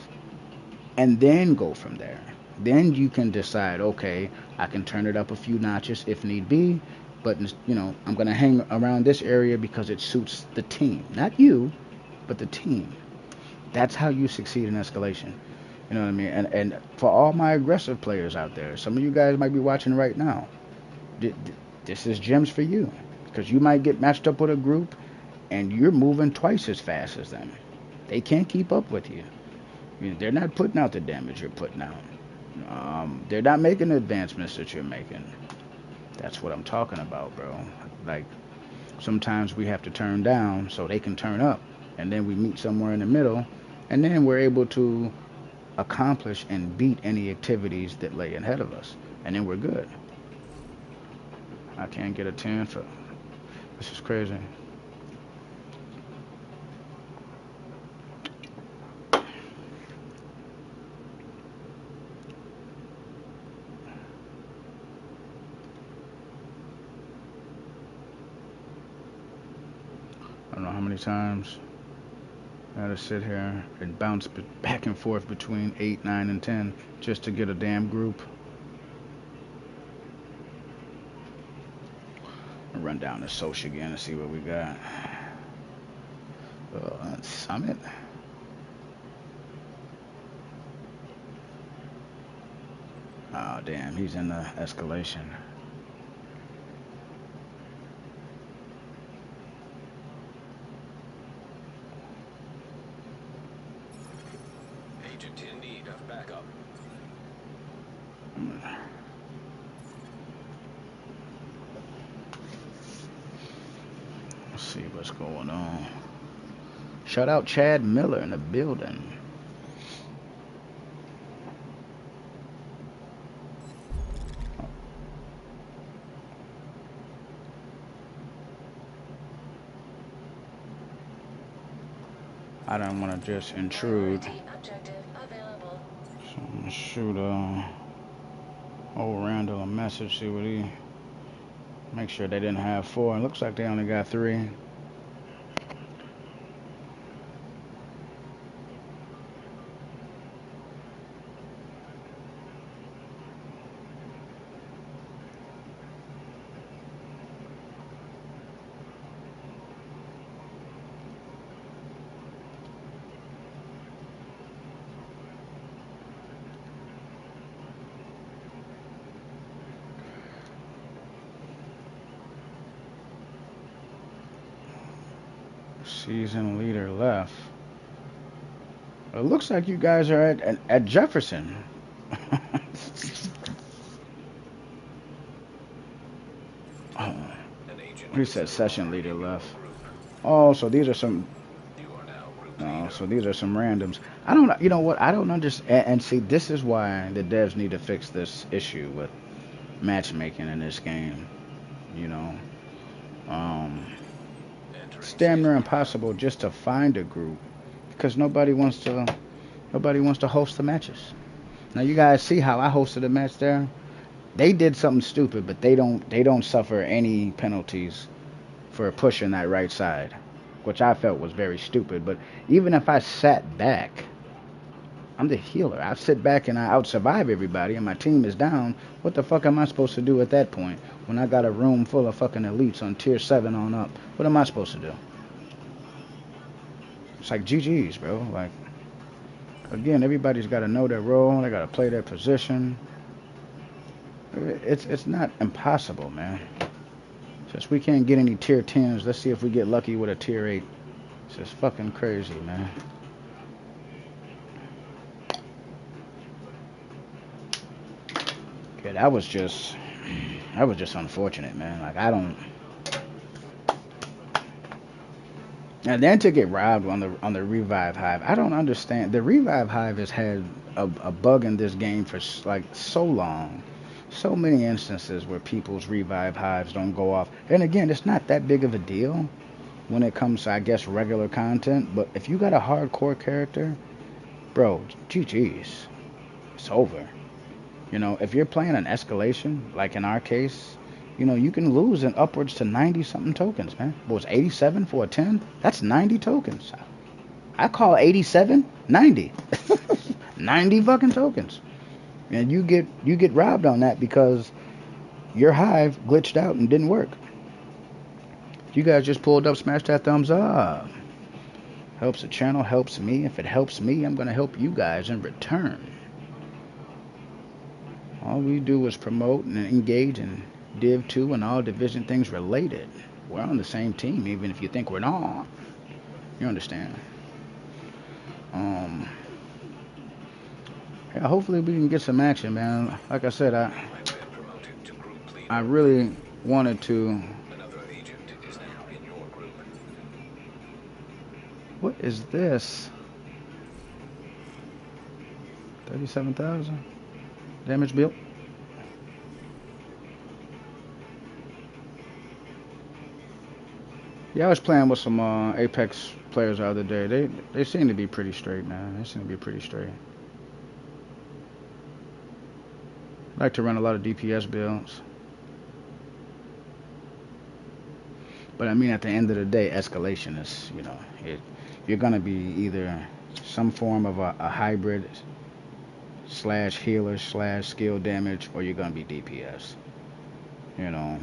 and then go from there. Then you can decide, okay, I can turn it up a few notches if need be, but I'm going to hang around this area because it suits the team, not you, but the team. That's how you succeed in escalation. You know what I mean? And for all my aggressive players out there, some of you guys might be watching right now. This is gems for you because you might get matched up with a group and you're moving twice as fast as them. They can't keep up with you. They're not putting out the damage you're putting out. They're not making the advancements that you're making. That's what I'm talking about, bro. Like, sometimes we have to turn down so they can turn up. And then we meet somewhere in the middle. And then we're able to accomplish and beat any activities that lay ahead of us. And then we're good. I can't get a 10 for... This is crazy. I don't know how many times I had to sit here and bounce back and forth between 8, 9, and 10 just to get a damn group. I'll run down the social again and see what we got. Summit. Oh, damn, he's in the escalation. Agent in need of backup. Let's see what's going on. Shout out Chad Miller in the building. I don't want to just intrude. So I'm gonna shoot old Randall a message, see what he. Make sure they didn't have 4. It looks like they only got 3. Season leader left. It looks like you guys are at Jefferson. Oh, he said session leader left. Oh, so these are some. Oh, so these are some randoms. I don't. You know what? I don't understand. And see, this is why the devs need to fix this issue with matchmaking in this game. You know, it's damn near impossible just to find a group because nobody wants to host the matches. Now you guys see how I hosted a match there. They did something stupid, but they don't suffer any penalties for pushing that right side, which I felt was very stupid. But even if I sat back, I'm the healer. I sit back and I out-survive everybody, and my team is down. What the fuck am I supposed to do at that point when I got a room full of fucking elites on tier 7 on up? What am I supposed to do? It's like GG's, bro. Like, again, everybody's got to know their role. They got to play their position. It's not impossible, man. Since we can't get any tier 10s, let's see if we get lucky with a tier 8. It's just fucking crazy, man. Yeah, that was just unfortunate, man. Like I don't. And then to get robbed on the revive hive, I don't understand. The revive hive has had a bug in this game for like so long, so many instances where people's revive hives don't go off. And again, it's not that big of a deal when it comes to I guess regular content. But if you got a hardcore character, bro, GG's, it's over. If you're playing an escalation, like in our case, you can lose in upwards to 90 something tokens, man. What was 87 for a 10? That's 90 tokens. I call 87 90. 90 fucking tokens. And you get robbed on that because your hive glitched out and didn't work. You guys just pulled up, smash that thumbs up. Helps the channel, helps me. If it helps me, I'm going to help you guys in return. All we do is promote and engage in Div 2 and all division things related. We're on the same team, even if you think we're not. You understand? Um, yeah, hopefully we can get some action, man. Like I said, You have been promoted to group I leader. really wanted to. Another agent is now in your group. What is this? 37,000 damage built. Yeah, I was playing with some Apex players the other day. They seem to be pretty straight, man. They seem to be pretty straight. I like to run a lot of DPS builds. But I mean, at the end of the day, escalation is, you're going to be either some form of a hybrid slash healer slash skill damage, or you're going to be DPS, you know.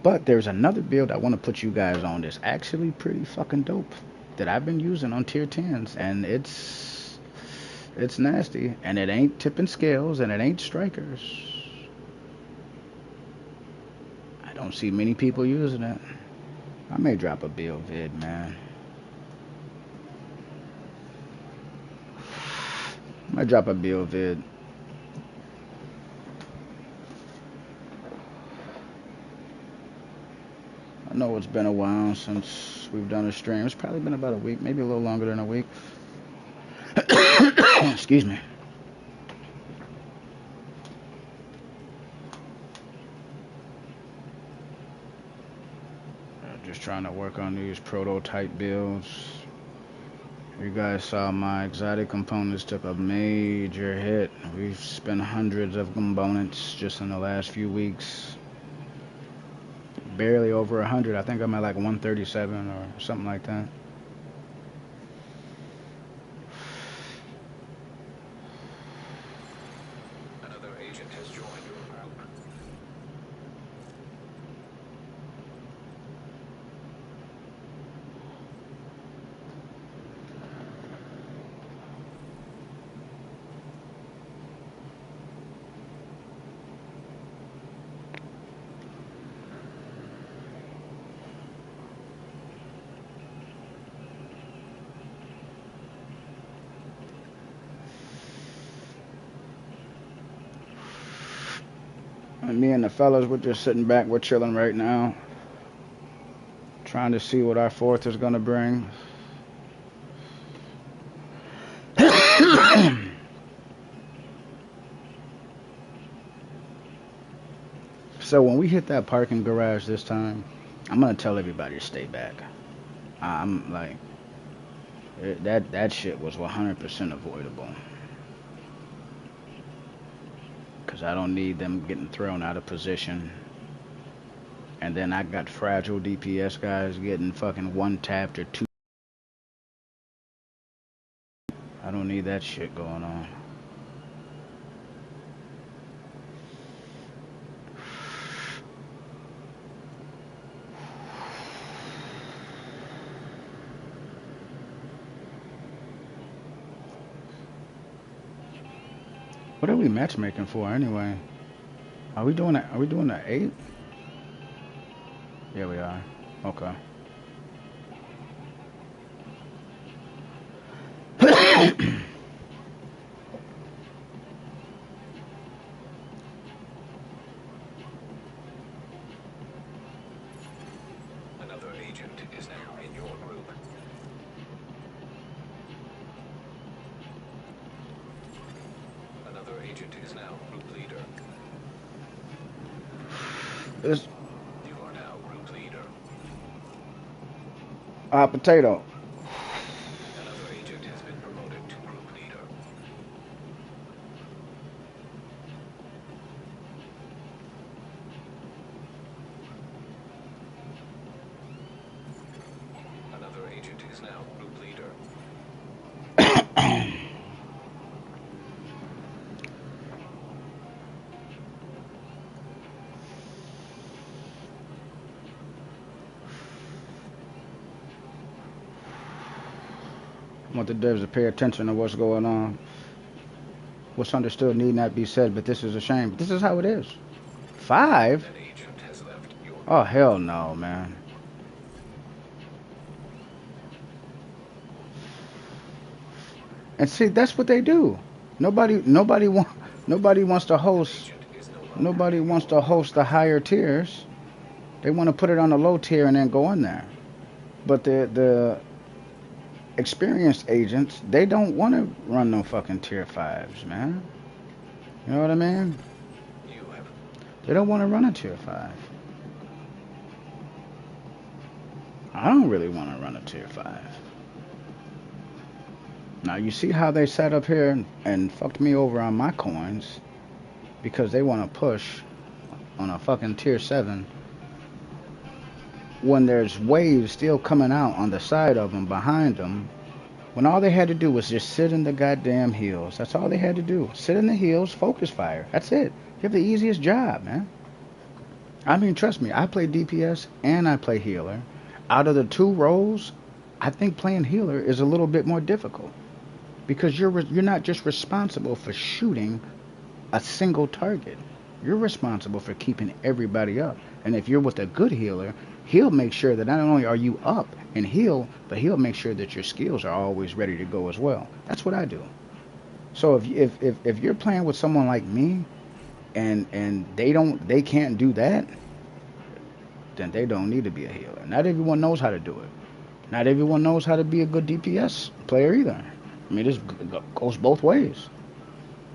But there's another build I want to put you guys on that's actually pretty fucking dope that I've been using on tier 10s, and it's nasty, and it ain't tipping scales, and it ain't strikers. I don't see many people using it. I may drop a build vid, man. I might drop a build vid. I know it's been a while since we've done a stream. It's probably been about a week, maybe a little longer than a week. Excuse me. Just trying to work on these prototype builds. You guys saw my exotic components took a major hit. We've spent hundreds of components just in the last few weeks. Barely over 100. I think I'm at like 137 or something like that. Another agent has joined your group. And me and the fellas, we're just sitting back, we're chilling right now. Trying to see what our fourth is gonna bring. So when we hit that parking garage this time, I'm gonna tell everybody to stay back. I'm like, that shit was 100% avoidable. Cause I don't need them getting thrown out of position. And then I got fragile DPS guys getting fucking one tapped or two. I don't need that shit going on. What are we matchmaking for anyway? Are we doing Are we doing the 8? Yeah, we are. Okay. Another agent is now in your group. Another agent is now group leader. It's You are now group leader. potato. Another agent has been promoted to group leader. Another agent is now group leader. I want the devs to pay attention to what's going on. What's understood need not be said, but this is a shame. This is how it is. 5? An agent has left your Oh, group. hell no, man. And see, that's what they do. Nobody wants to host. Agent is no longer Nobody in wants your to group. host the higher tiers. They want to put it on the low tier and then go in there. But the experienced agents, they don't want to run no fucking tier 5s, man. You know what I mean? You have They don't want to run a tier 5. I don't really want to run a tier 5. Now, you see how they sat up here and fucked me over on my coins because they want to push on a fucking tier 7 when there's waves still coming out on the side of them, behind them, when all they had to do was just sit in the goddamn hills. That's all they had to do. Sit in the hills, focus fire. That's it. You have the easiest job, man. I mean, trust me, I play DPS and I play healer. Out of the two roles, I think playing healer is a little bit more difficult because you're not just responsible for shooting a single target. You're responsible for keeping everybody up. And if you're with a good healer, he'll make sure that not only are you up and heal, but he'll make sure that your skills are always ready to go as well. That's what I do. So if you're playing with someone like me and they can't do that, then they don't need to be a healer. Not everyone knows how to do it. Not everyone knows how to be a good DPS player either. I mean, this goes both ways.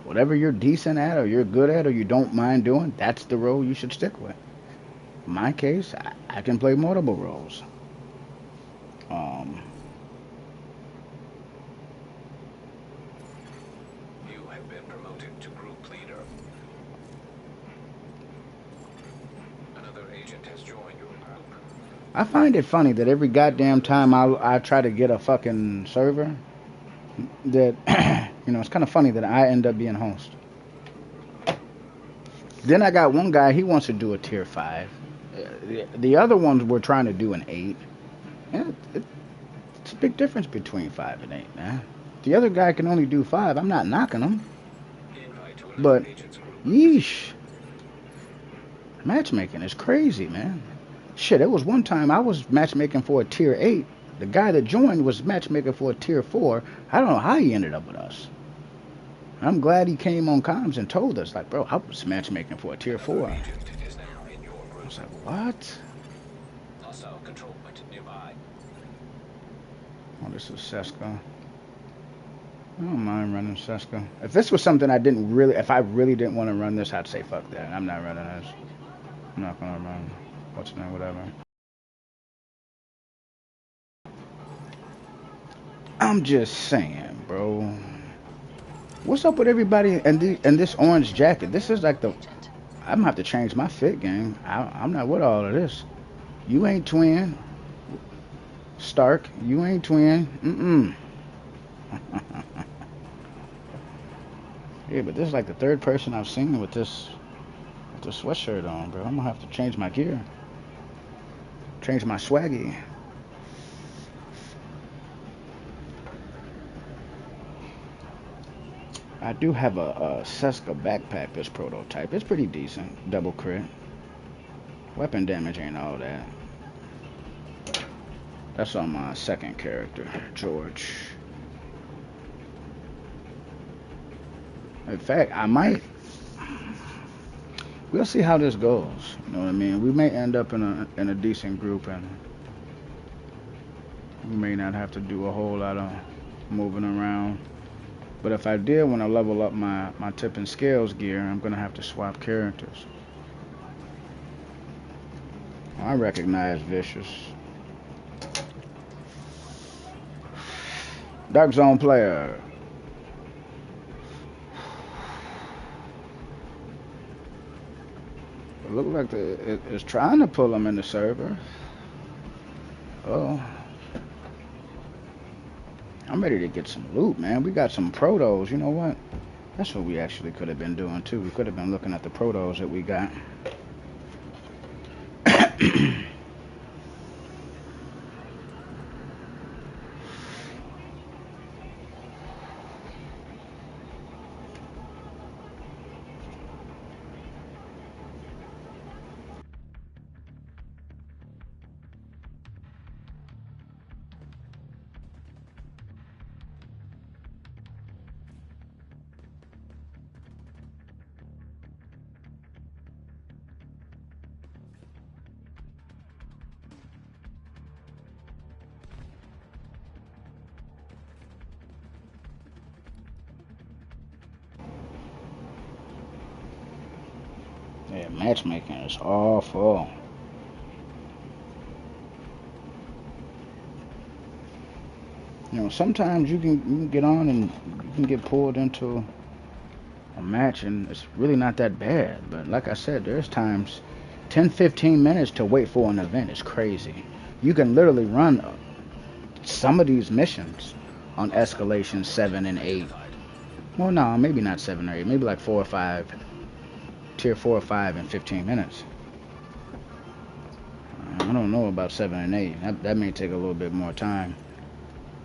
Whatever you're decent at or you're good at or you don't mind doing, that's the role you should stick with. In my case, I can play multiple roles. Um, You have been promoted to group leader. Another agent has joined your group. I find it funny that every goddamn time I try to get a fucking server, that it's kind of funny that I end up being host. Then I got one guy, he wants to do a tier 5. The other ones were trying to do an 8. And it's a big difference between 5 and 8, man. The other guy can only do 5. I'm not knocking him. Invite to another But, agent's group. yeesh. Matchmaking is crazy, man. Shit, it was one time I was matchmaking for a tier 8. The guy that joined was matchmaking for a tier 4. I don't know how he ended up with us. I'm glad he came on comms and told us, like, bro, I was matchmaking for a tier 4. Another agent is now in your I group. was like, what? Hostile control point nearby. Oh, this is Seska. I don't mind running Seska. If this was something if I really didn't want to run this, I'd say fuck that. I'm not running this. I'm not gonna run. What's the name? Whatever. I'm just saying, bro. What's up with everybody and this orange jacket? This is like I'm gonna have to change my fit game. I'm not with all of this. You ain't twin. Stark, you ain't twin. Yeah, but this is like the third person I've seen with this sweatshirt on, bro. I'm gonna have to change my gear. Change my swaggy. I do have a Seska backpack, this prototype. It's pretty decent. Double crit. Weapon damage ain't all that. That's on my second character, George. In fact, I might. We'll see how this goes. You know what I mean? We may end up in a decent group, and we may not have to do a whole lot of moving around. But if I did want to level up my tip and scales gear, I'm gonna have to swap characters. I recognize Vicious. Dark Zone player. It looked like it's trying to pull him in the server. Oh. I'm ready to get some loot, man. We got some protos. You know what? That's what we actually could have been doing, too. We could have been looking at the protos that we got. Yeah, matchmaking is awful. You know, sometimes you can get on and you can get pulled into a match and it's really not that bad. But like I said, there's times 10, 15 minutes to wait for an event is crazy. You can literally run some of these missions on escalation 7 and 8. Well, no, maybe not 7 or 8. Maybe like 4 or 5. Tier 4 or 5 in 15 minutes. I don't know about 7 and 8. That may take a little bit more time,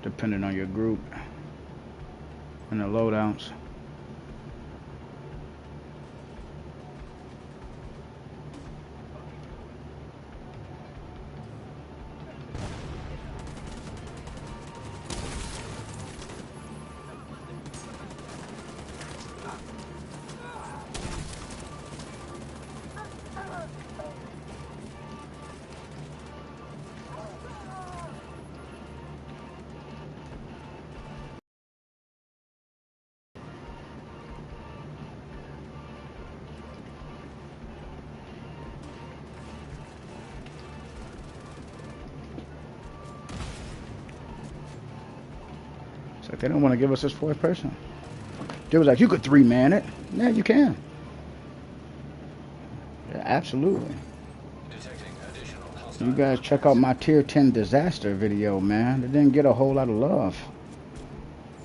depending on your group and the loadouts. It's like they don't want to give us this fourth person. They was like, you could 3-man it. Yeah, you can. Yeah, absolutely. You guys check out my tier 10 disaster video, man. It didn't get a whole lot of love.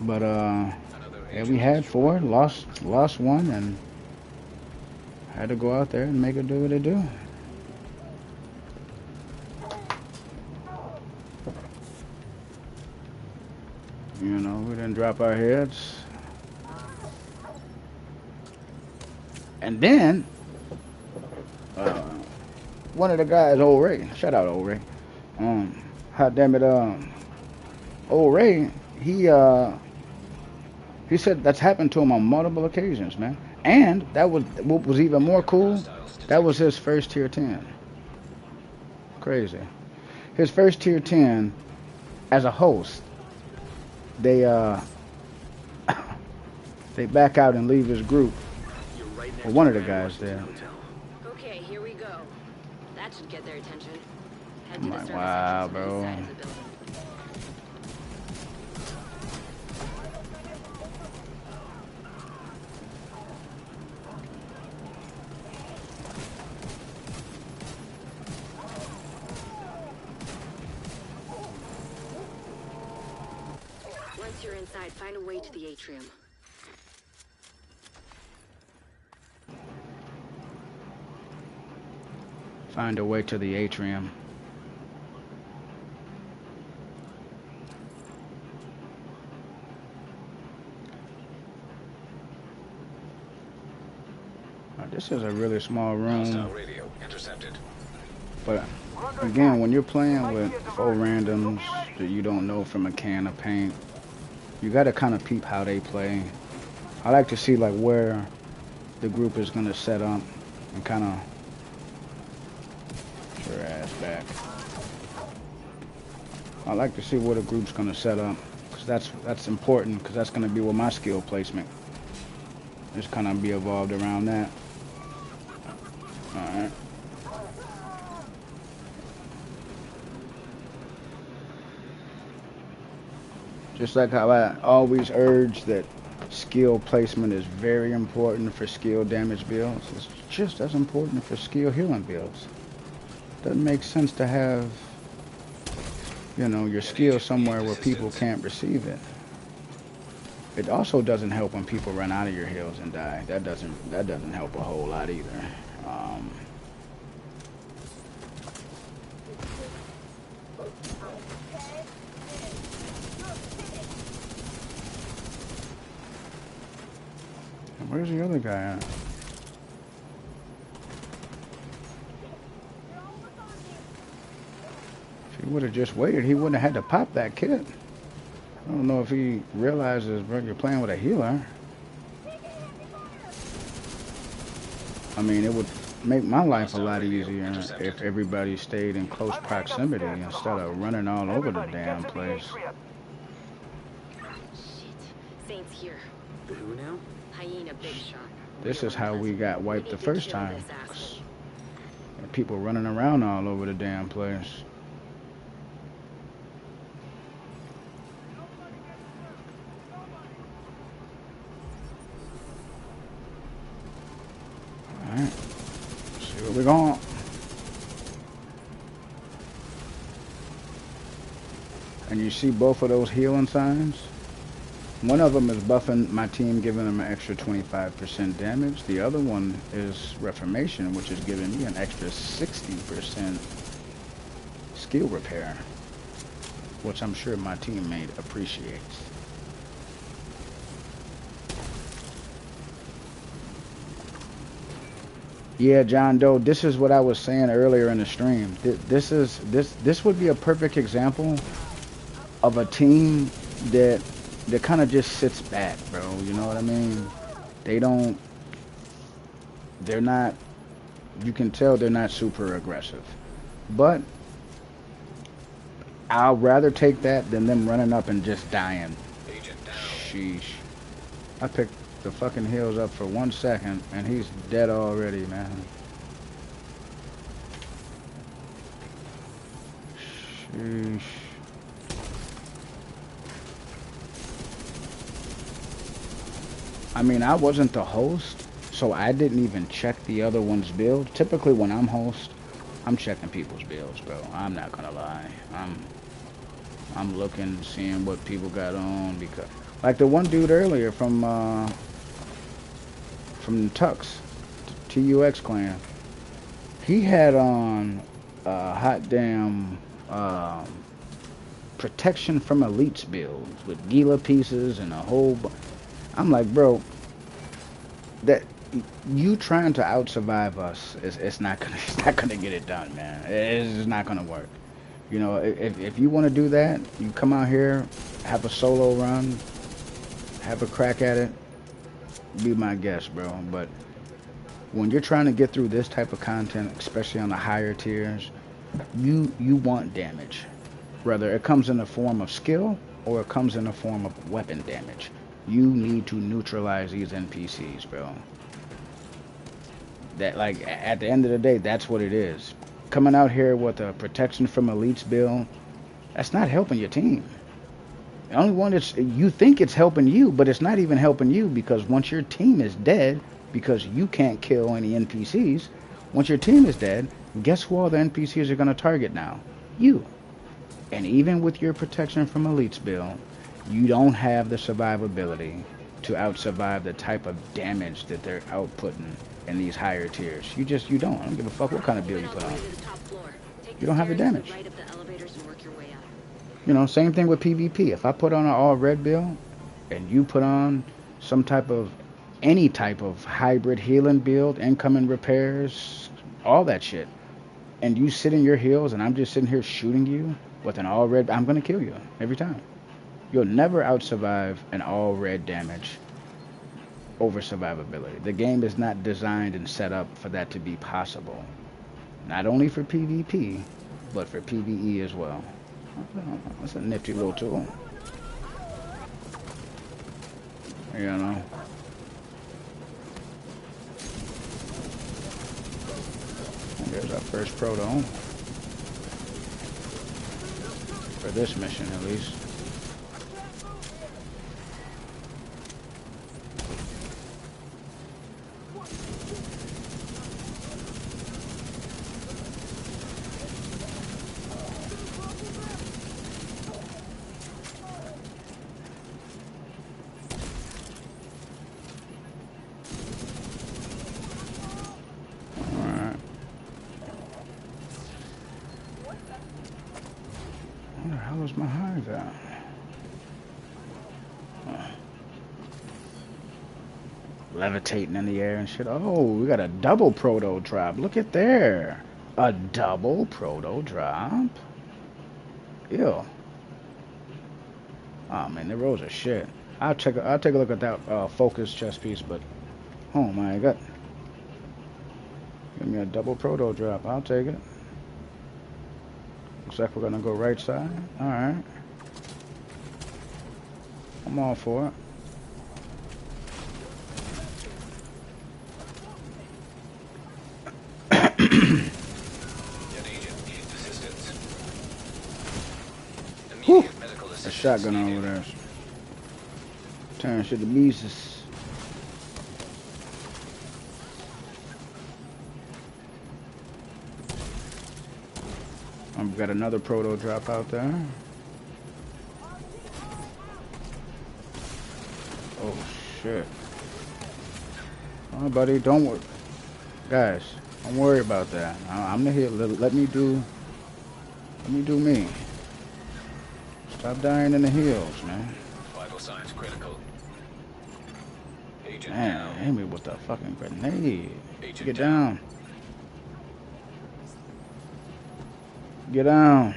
But yeah, we had 4, lost 1, and had to go out there and make it do what it do. You know, we didn't drop our heads. And then, one of the guys, Old Ray, shout out Old Ray. Hot damn it, Old Ray, he said that's happened to him on multiple occasions, man. And that was what was even more cool. That was his first tier 10. Crazy. His first tier 10 as a host. They they back out and leave his group. Well, one of the guys there. Okay, here we go. That should get their attention. Head to I'm the like, service wow, entrance on the bro. east side of the building. Once you're inside, find a way to the atrium. Find a way to the atrium. This is a really small Hostile room, radio intercepted. but We're under again, attack. when you're There playing might with be a four diversion, so randoms be ready. that you don't know from a can of paint, you gotta kind of peep how they play. I like to see like where the group is gonna set up and kind of your ass back. I like to see where the group's gonna set up because that's important because that's gonna be where my skill placement is kind of be evolved around that. All right. Just like how I always urge that skill placement is very important for skill damage builds, it's just as important for skill healing builds. Doesn't make sense to have, your An skill agent needing somewhere where people assistance. can't receive it. It also doesn't help when people run out of your heals and die. That doesn't help a whole lot either. Um, where's the other guy at? If he would have just waited, he wouldn't have had to pop that kit. I don't know if he realizes, bro, you're playing with a healer. I mean, it would make my life a Hostile lot radio easier if intercepted. everybody stayed in close I'm heading proximity upstairs to the instead of hospital. running all over the Everybody, damn get to the place. atrium. Shit. Saint's here. Who now? Hyena big shot. This Real is how we unpleasant. got We wiped need the to first kill time. this asshole. And people running around all over the damn place. Alright. See where we're going. And you see both of those healing signs? One of them is buffing my team, giving them an extra 25% damage. The other one is Reformation, which is giving me an extra 60% skill repair, which I'm sure my teammate appreciates. Yeah, John Doe, this is what I was saying earlier in the stream. This would be a perfect example of a team that kind of just sits back, bro. You know what I mean? They don't. They're not. You can tell they're not super aggressive. But I'll rather take that than them running up and just dying. Agent down. Sheesh. I picked the fucking heels up for 1 second and he's dead already, man. Sheesh. I mean, I wasn't the host, so I didn't even check the other one's build. Typically when I'm host, I'm checking people's builds, bro. I'm not gonna lie. I'm looking, seeing what people got on, because like the one dude earlier from Tux, TUX clan, he had on hot damn protection from elites builds with Gila pieces and a whole. I'm like, bro, that you trying to out survive us it's not gonna it's not gonna get it done, man. It's just not gonna work. You know, if you want to do that, you come out here, have a solo run, have a crack at it, be my guest, bro. But when you're trying to get through this type of content, especially on the higher tiers, you want damage. Whether it comes in the form of skill or it comes in the form of weapon damage. You need to neutralize these NPCs, bro. That, like, at the end of the day, that's what it is. Coming out here with a protection from elites build, that's not helping your team. The only one that's, you think it's helping you, but it's not even helping you, because once your team is dead, because you can't kill any NPCs, once your team is dead, guess who all the NPCs are going to target now? You. And even with your protection from elites build, you don't have the survivability to out-survive the type of damage that they're outputting in these higher tiers. You don't. I don't give a fuck what kind of build you put on. You don't have the damage. You know, same thing with PvP. If I put on an all red build and you put on some type of any type of hybrid healing build, incoming repairs, all that shit. And you sit in your heels and I'm just sitting here shooting you with an all red, I'm gonna kill you every time. You'll never out survive an all red damage over survivability. The game is not designed and set up for that to be possible. Not only for PvP, but for PvE as well. That's a nifty little tool. You know. And there's our first proto. For this mission, at least. Where the hell is my hive at? Levitating in the air and shit. Oh, we got a double proto drop. Look at there. A double proto drop. Ew. Oh man, the rolls are shit. I'll take a look at that focus chest piece, but oh my god. Give me a double proto drop. I'll take it. Looks like we're gonna go right side. Alright. I'm all for it. Whew. A shotgun over there. Turn shit to pieces. I've got another proto drop out there. Oh shit. Oh buddy, don't worry. Guys, don't worry about that. I'm the healer. Let me do me. Stop dying in the heels, man. Vital signs critical. Agent Man, down. hit me with the fucking grenade. Agent Get down. Get down.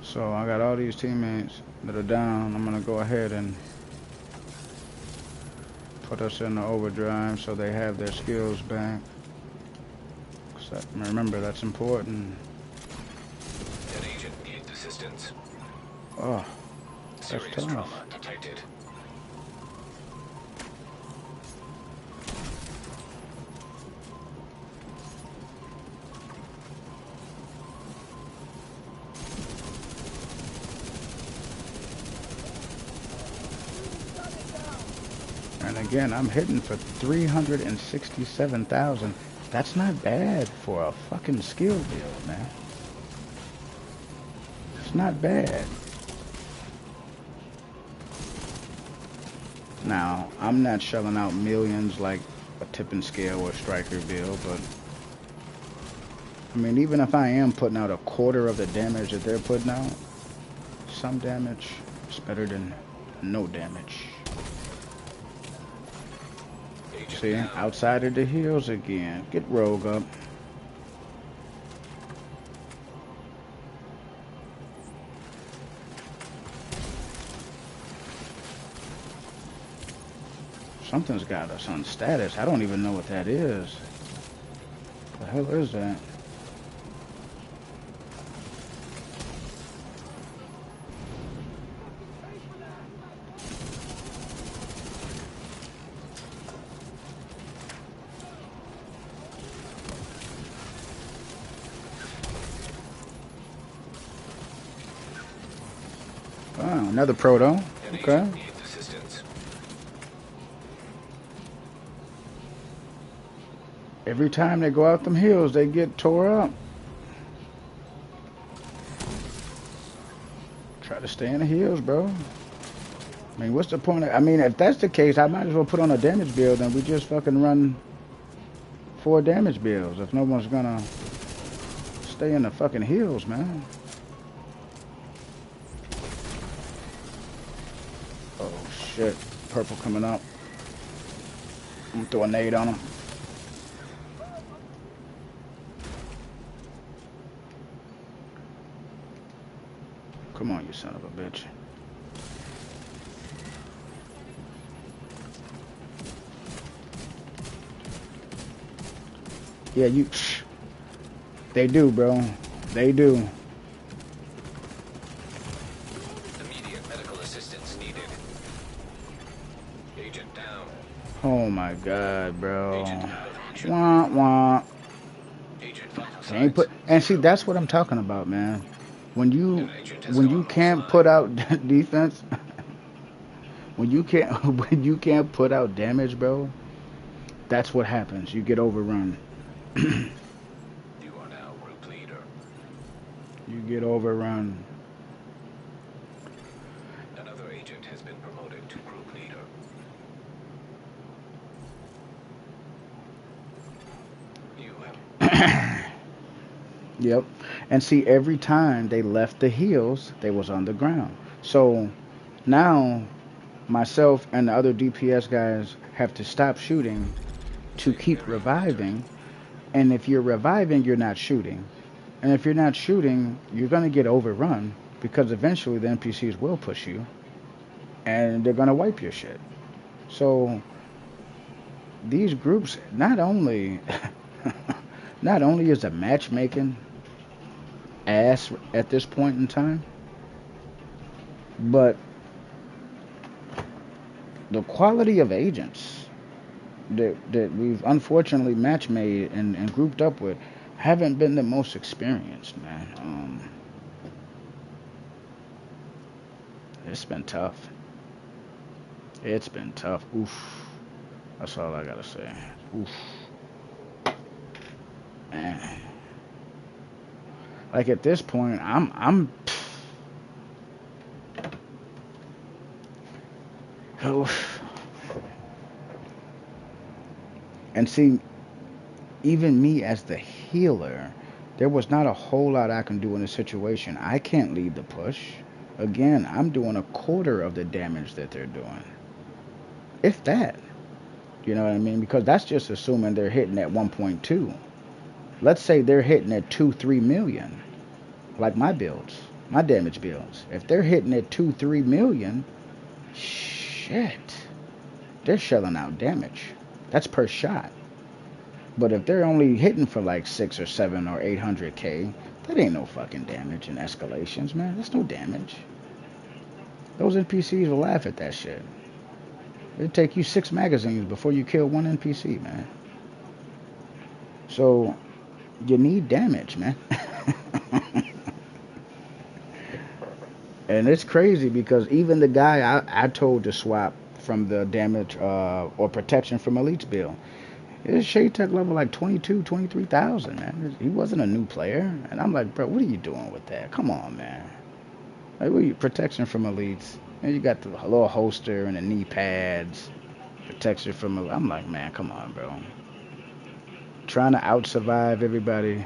So I got all these teammates that are down. I'm gonna go ahead and put us in the overdrive so they have their skills back. Remember, that's important. An agent needs assistance. Oh, that's Serious tough. trauma detected. And again, I'm hitting for 367,000. That's not bad for a fucking skill build, man. It's not bad. Now, I'm not shelling out millions like a tipping scale or striker build, but I mean, even if I am putting out a quarter of the damage that they're putting out, some damage is better than no damage. See, outside of the hills again. Get Rogue up. Something's got us on status. I don't even know what that is. The hell is that? Oh, another proto. Okay. Every time they go out them hills, they get tore up. Try to stay in the hills, bro. I mean, what's the point? I mean, if that's the case, I might as well put on a damage build and we just fucking run 4 damage builds if no one's gonna stay in the fucking hills, man. shit. Purple coming up. I'm gonna throw a nade on him. Come on, you son of a bitch. Yeah, you... They do, bro. They do. Immediate medical assistance needed. Agent down. Oh my god, bro. Agent out of action. Wah, wah. Agent vital They ain't signs put... And see, 0. that's what I'm talking about, man. When An you... agent has When you gone can't offline. put out defense... When you can't... When you can't put out damage, bro... That's what happens. You get overrun. You are now group leader. You get overrun. Another agent has been promoted to group leader. You have Yep. And see, every time they left the hills, they was on the ground. So now myself and the other DPS guys have to stop shooting to keep secondary entered. reviving. And if you're reviving, you're not shooting. And if you're not shooting, you're going to get overrun because eventually the NPCs will push you and they're going to wipe your shit. So these groups not only not only is the matchmaking ass at this point in time, but the quality of agents that we've unfortunately match made and grouped up with haven't been the most experienced, man. It's been tough. It's been tough. Oof. That's all I gotta say. Oof. Man. Like at this point, I'm. Oof. And see, even me as the healer, there was not a whole lot I can do in this situation. I can't lead the push. Again, I'm doing a quarter of the damage that they're doing. If that. You know what I mean? Because that's just assuming they're hitting at 1.2. Let's say they're hitting at 2-3 million. Like my builds. My damage builds. If they're hitting at 2-3 million, shit. They're shelling out damage. That's per shot. But if they're only hitting for like 6 or 7 or 800k, that ain't no fucking damage in escalations, man. That's no damage. Those NPCs will laugh at that shit. It'll take you 6 magazines before you kill one NPC, man. So, you need damage, man. And it's crazy because even the guy I told to swap from the damage or protection from Elite's build, his shade tech level like 22, 23,000, man. He wasn't a new player. And I'm like, bro, what are you doing with that? Come on, man. Like, what are you, protection from Elites? And you got the little holster and the knee pads. Protection from Elite. I'm like, man, come on, bro. Trying to out-survive everybody.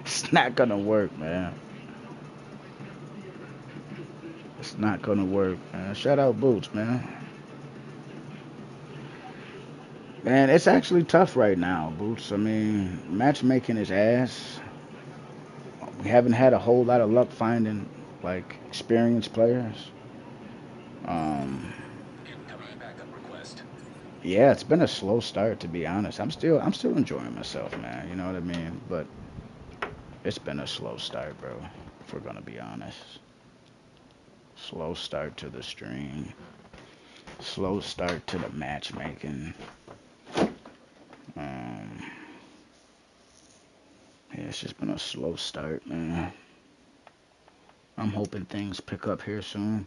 It's not gonna work, man. It's not gonna work, man. Shout out Boots, man. Man, it's actually tough right now, Boots. I mean, matchmaking is ass. We haven't had a whole lot of luck finding like experienced players. Um, Incoming backup request. yeah, it's been a slow start to be honest. I'm still enjoying myself, man. You know what I mean? But it's been a slow start, bro. If we're gonna be honest. Slow start to the stream. Slow start to the matchmaking. Um, yeah, it's just been a slow start, man. I'm hoping things pick up here soon.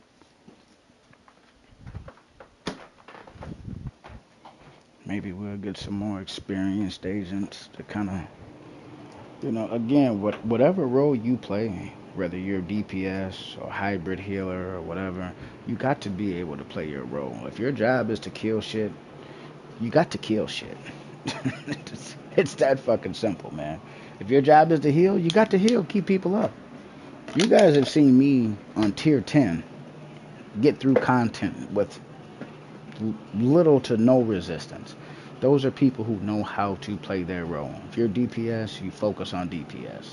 Maybe we'll get some more experienced agents to kind of, again, whatever role you play, whether you're DPS or hybrid healer or whatever, you got to be able to play your role. If your job is to kill shit, you got to kill shit. It's that fucking simple, man. If your job is to heal, you got to heal, keep people up. You guys have seen me on tier 10 get through content with little to no resistance. Those are people who know how to play their role. If you're DPS, you focus on DPS.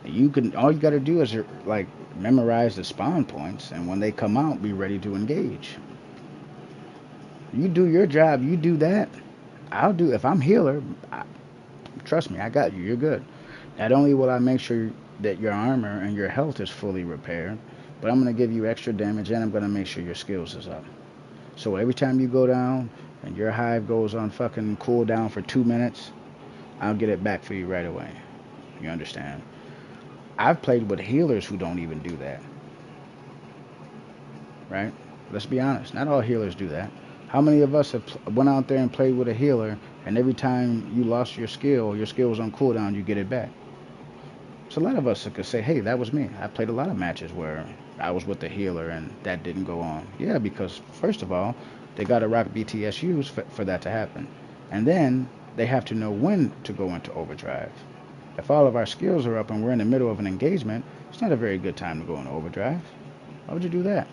You can all you got to do is like memorize the spawn points, and when they come out, be ready to engage. You do your job. You do that. I'll do. If I'm healer, trust me, I got you. You're good. Not only will I make sure that your armor and your health is fully repaired, but I'm gonna give you extra damage, and I'm gonna make sure your skills is up. So every time you go down and your hive goes on fucking cooldown for 2 minutes, I'll get it back for you right away. You understand? I've played with healers who don't even do that, right? Let's be honest. Not all healers do that. How many of us have went out there and played with a healer, and every time you lost your skill was on cooldown, you get it back? So a lot of us could say, hey, that was me. I played a lot of matches where I was with the healer and that didn't go on. Yeah, because first of all, they got to rock BTSUs for that to happen. And then they have to know when to go into overdrive. If all of our skills are up and we're in the middle of an engagement, it's not a very good time to go into overdrive. Why would you do that?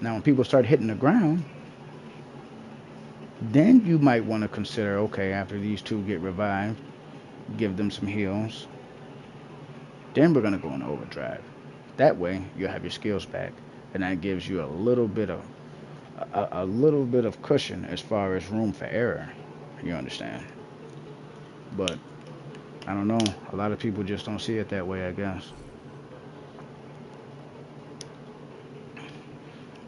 Now, when people start hitting the ground, then you might want to consider, okay, after these two get revived, give them some heals. Then we're going to go into overdrive. That way, you'll have your skills back, and that gives you a little bit of cushion as far as room for error. You understand? But I don't know. A lot of people just don't see it that way, I guess.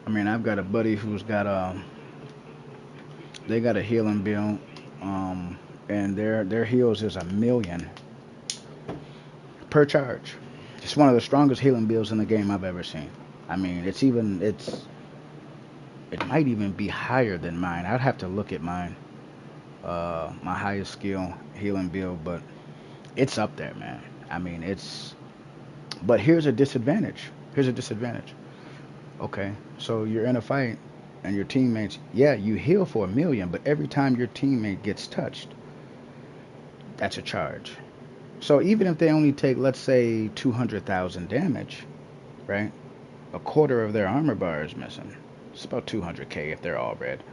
I mean, I've got a buddy who's got they got a healing build, and their heals is 1 million per charge. It's one of the strongest healing builds in the game I've ever seen. I mean, it might even be higher than mine. I'd have to look at mine, my highest skill healing build, but it's up there, man. I mean, it's. But here's a disadvantage. Here's a disadvantage. Okay, so you're in a fight, and your teammates, yeah, you heal for 1 million, but every time your teammate gets touched, that's a charge. So even if they only take, let's say, 200,000 damage, right? A quarter of their armor bar is missing. It's about 200k if they're all red.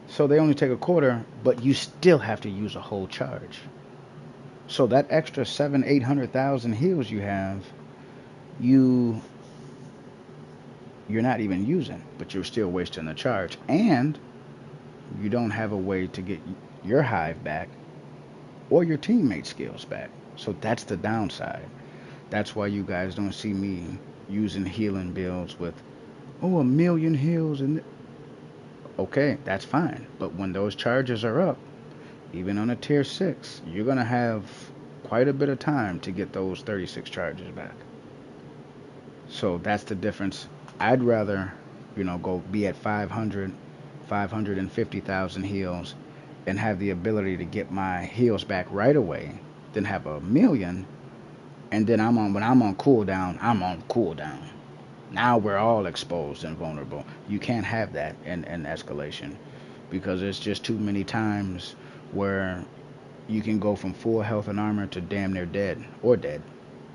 So they only take a quarter, but you still have to use a whole charge. So that extra 800,000 heals you have, you you're not even using, but you're still wasting the charge, and you don't have a way to get your hive back or your teammate skills back. So that's the downside. That's why you guys don't see me using healing builds with 1 million heals and okay, that's fine. But when those charges are up, even on a tier 6, you're gonna have quite a bit of time to get those 36 charges back. So that's the difference. I'd rather, go be at 500, 550,000 heals and have the ability to get my heals back right away than have 1 million and then when I'm on cooldown, I'm on cooldown. Now we're all exposed and vulnerable. You can't have that in escalation because there's just too many times where you can go from full health and armor to damn near dead or dead.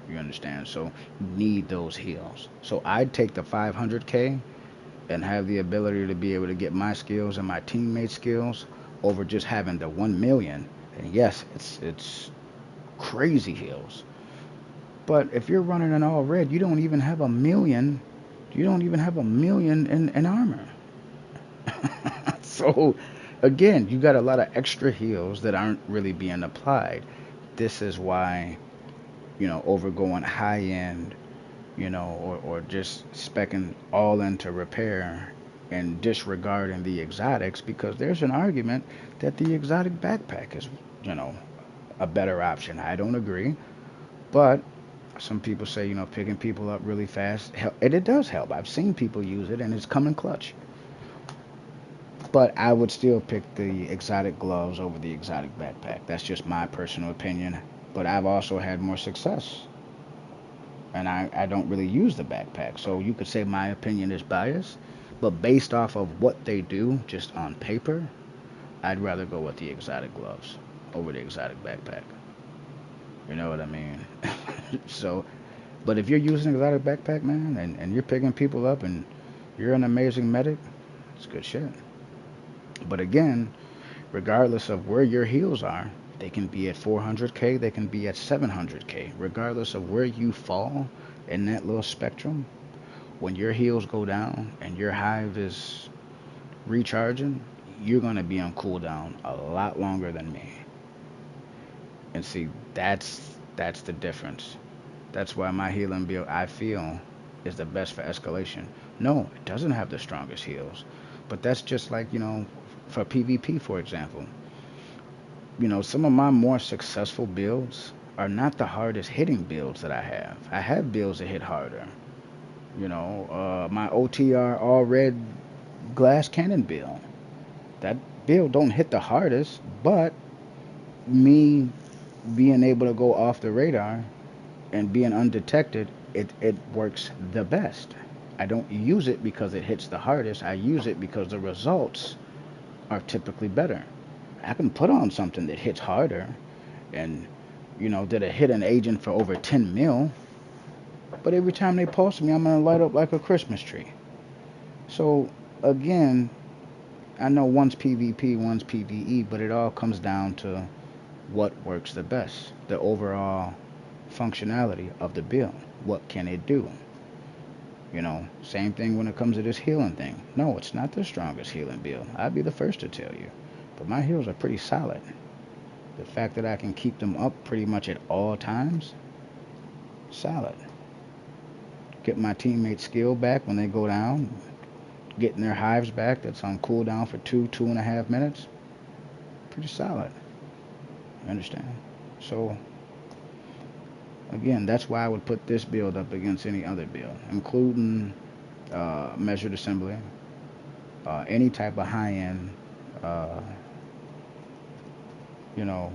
You understand? So you need those heals. So I'd take the 500k and have the ability to be able to get my skills and my teammates' skills over just having the 1 million. And yes, it's crazy heals. But if you're running an all red, you don't even have 1 million. You don't even have 1 million in armor. So again, you got a lot of extra heals that aren't really being applied. This is why, over going high end, or just specking all into repair and disregarding the exotics because there's an argument that the exotic backpack is, you know, a better option. I don't agree, but some people say, picking people up really fast, and it does help. I've seen people use it, and it's coming clutch. But I would still pick the exotic gloves over the exotic backpack. That's just my personal opinion. But I've also had more success. And I don't really use the backpack. So you could say my opinion is biased. But based off of what they do, just on paper, I'd rather go with the exotic gloves over the exotic backpack. You know what I mean? So, but if you're using exotic backpack, man, and you're picking people up and You're an amazing medic. It's good shit. But again, regardless of where your heals are, they can be at 400k, they can be at 700k. Regardless of where you fall in that little spectrum, when your heals go down and your hive is recharging, you're going to be on cooldown a lot longer than me. And see, that's the difference. That's why my healing build, I feel, is the best for escalation. No, it doesn't have the strongest heals. But that's just like, for PvP, for example. Some of my more successful builds are not the hardest hitting builds that I have. I have builds that hit harder. My OTR all red glass cannon build. That build don't hit the hardest, but me being able to go off the radar and being undetected, it works the best. I don't use it because it hits the hardest. I use it because the results are typically better. I can put on something that hits harder and, that hit an agent for over 10 mil, but every time they pulse me, I'm going to light up like a Christmas tree. So, again, I know one's PvP, one's PvE, but it all comes down to what works the best, the overall functionality of the build. What can it do? Same thing when it comes to this healing thing. No, it's not the strongest healing build. I'd be the first to tell you. But my heals are pretty solid. The fact that I can keep them up pretty much at all times, solid. Get my teammates' skill back when they go down, getting their hives back that's on cooldown for 2.5 minutes, pretty solid. You understand? So, again, that's why I would put this build up against any other build, including measured assembly, any type of high-end, uh, you know,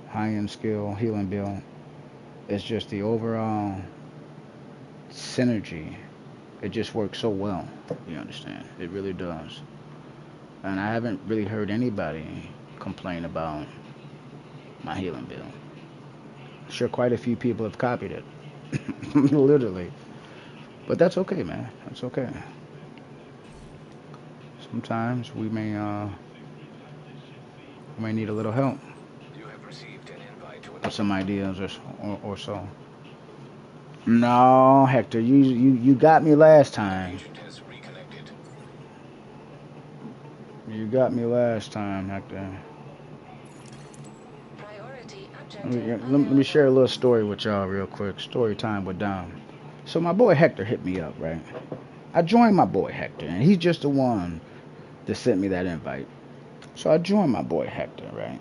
high-end skill healing build. It's just the overall synergy. It just works so well. You understand? It really does. And I haven't really heard anybody complain about my healing build. Sure, quite a few people have copied it. Literally. But that's okay, man. That's okay. Sometimes we may need a little help You have received an invite to with some ideas or so. No, Hector, you got me last time. agent has reconnected. You got me last time, Hector. Priority Let me share a little story with y'all real quick. Story time with Dom. So my boy Hector hit me up, right? I joined my boy Hector, and he's just the one that sent me that invite. So I joined my boy Hector, right?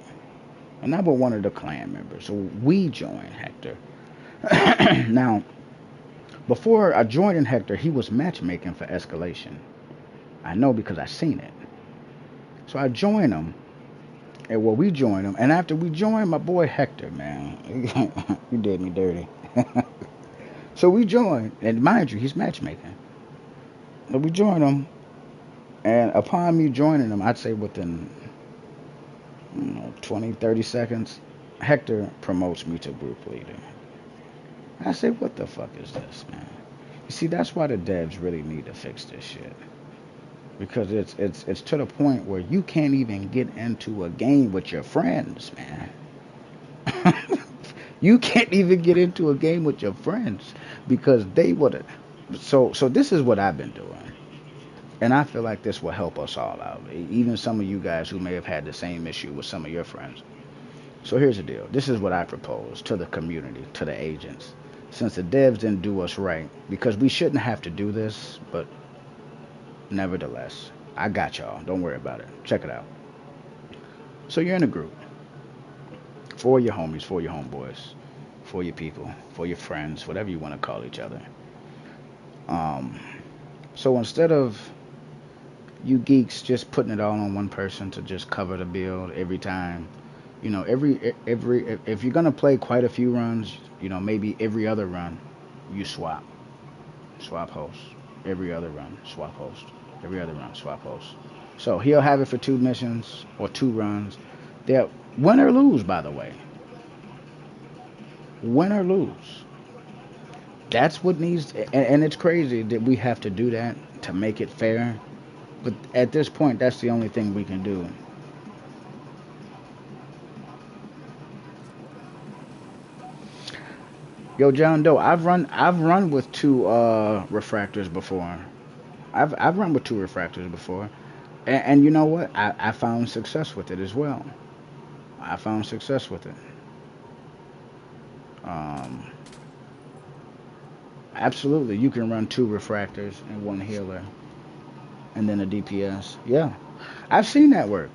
And I'm with one of the clan members. So we joined Hector. Now, before I joined in Hector, he was matchmaking for escalation. I know because I seen it. So I joined him. And well, we joined him. And after we joined my boy Hector, man, he did me dirty. So we joined. And mind you, he's matchmaking. So we joined him. And upon me joining him, I'd say within 20, 30 seconds, Hector promotes me to group leader. I say, what the fuck is this, man? You see, that's why the devs really need to fix this shit. Because it's to the point where you can't even get into a game with your friends, man. You can't even get into a game with your friends because they would have. So this is what I've been doing. And I feel like this will help us all out. Even some of you guys who may have had the same issue with some of your friends. So here's the deal. This is what I propose to the community, to the agents. Since the devs didn't do us right, because we shouldn't have to do this, but nevertheless, I got y'all. Don't worry about it. Check it out. So you're in a group. For your homies, for your homeboys, for your people, for your friends, whatever you want to call each other. Um, so instead of you geeks just putting it all on one person to just cover the build every time, every if you're gonna play quite a few runs, maybe every other run, you swap host. Every other run, swap host. Every other run, swap host. So he'll have it for 2 missions or 2 runs. They'll win or lose, by the way. Win or lose. That's what needs, and it's crazy that we have to do that to make it fair. But at this point, that's the only thing we can do. Yo, John Doe, I've run with two refractors before. I've run with two refractors before, and you know what? I found success with it as well. I found success with it. Um, Absolutely, you can run two refractors and one healer, and then a DPS. Yeah, I've seen that work.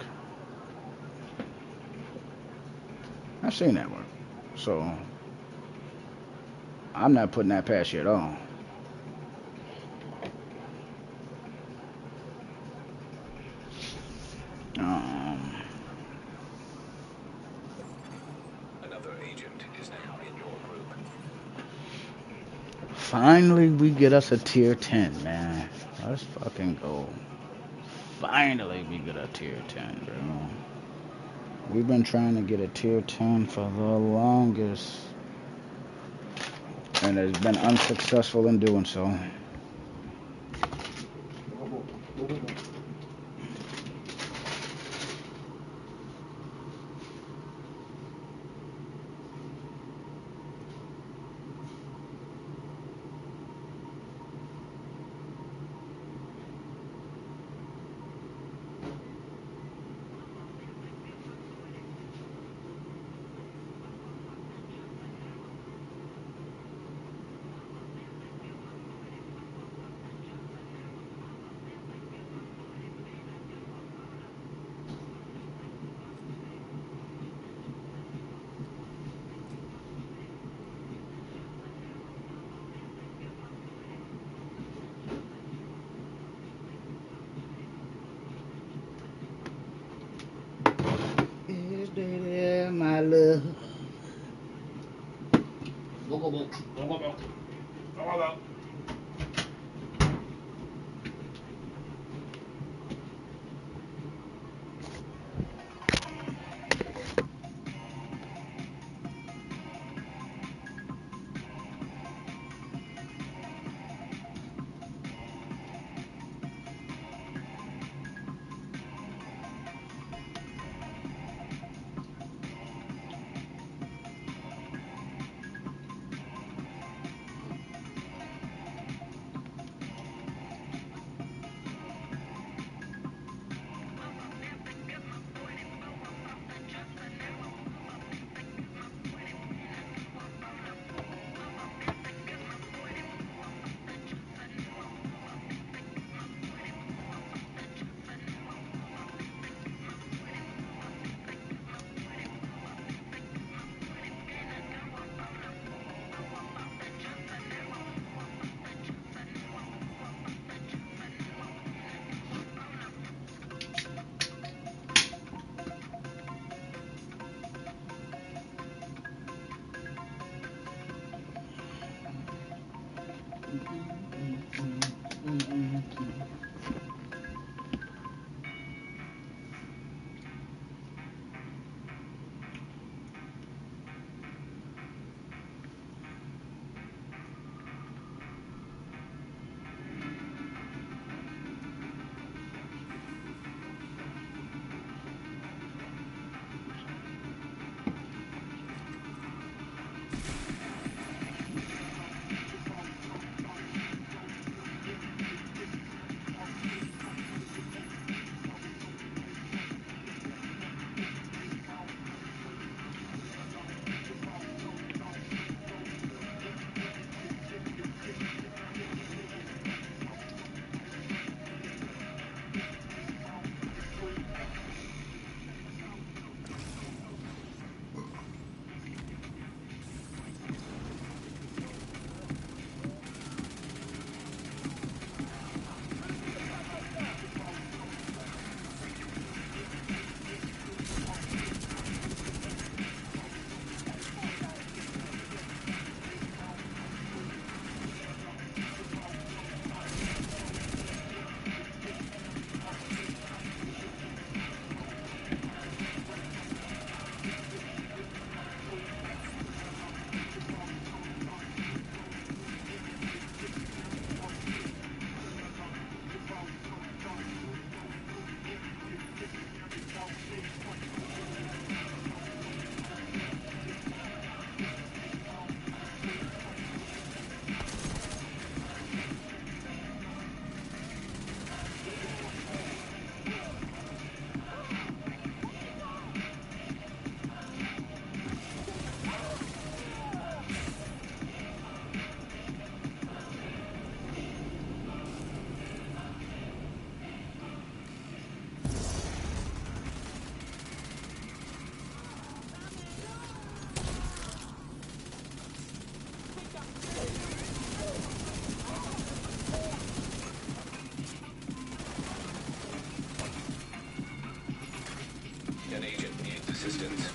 I've seen that work. So I'm not putting that past you at all. Um, Another agent is now in your group. Finally, we get us a tier 10, man. Let's fucking go. Finally, we get a tier 10, bro. We've been trying to get a tier 10 for the longest, and has been unsuccessful in doing so. Is there, my love? agent needs assistance.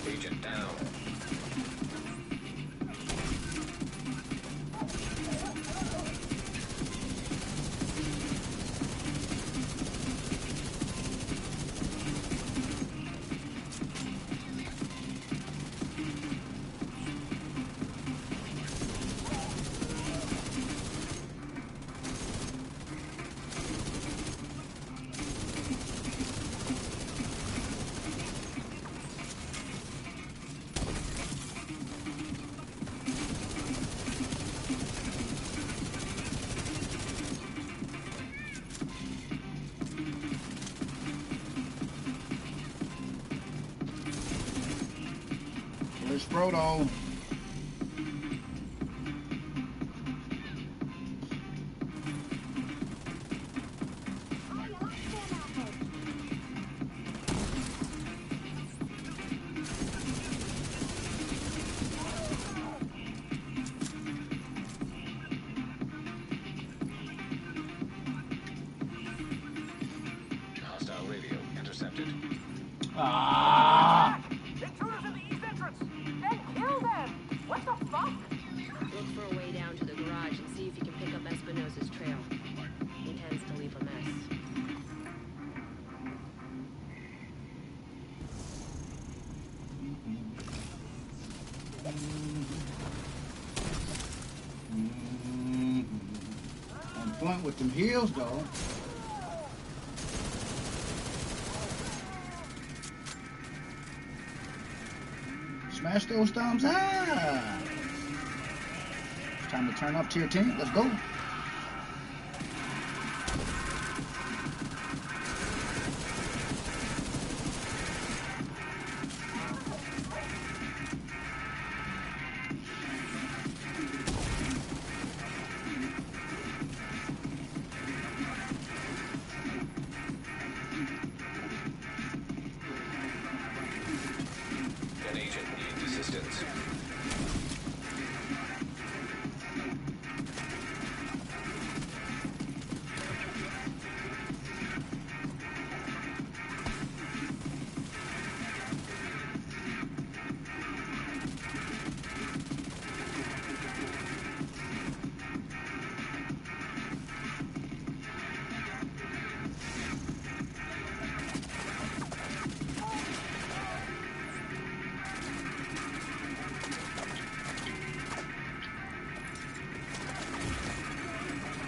Agent down. Where's Frodo? Hostile radio intercepted. Ah! Intruders in the east entrance! Then kill them! What the fuck? Look for a way down to the garage and see if you can pick up Espinosa's trail. He tends to leave a mess. On point with them heels, though. Smash those thumbs up. It's time to turn up tier 10. Let's go. An agent needs assistance.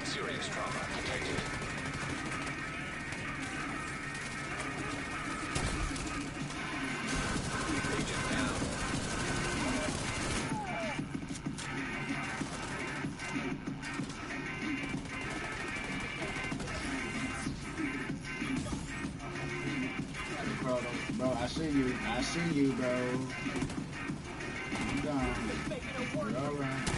Serious trauma detected. Agent down. Bro, I see you. I see you, bro. I'm done. You're all right.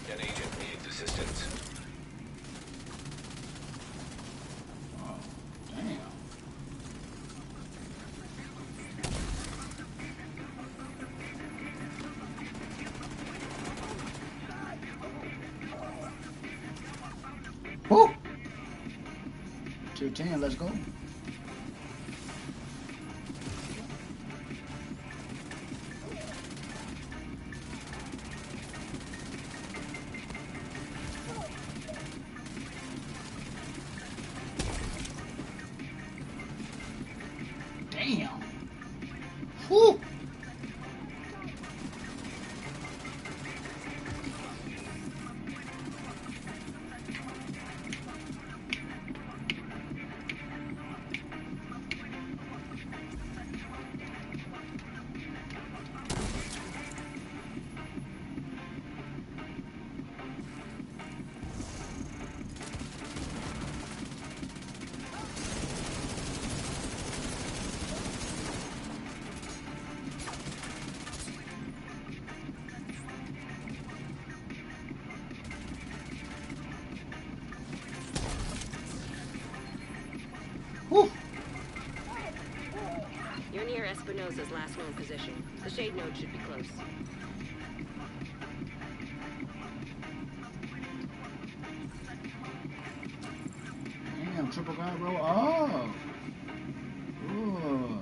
An agent needs assistance. Oh, damn. Woo! Tier 10, let's go. Damn. Whew. You're near Espinosa's last known position. The shade node should be close. Damn, triple guy roll. Oh. Ooh.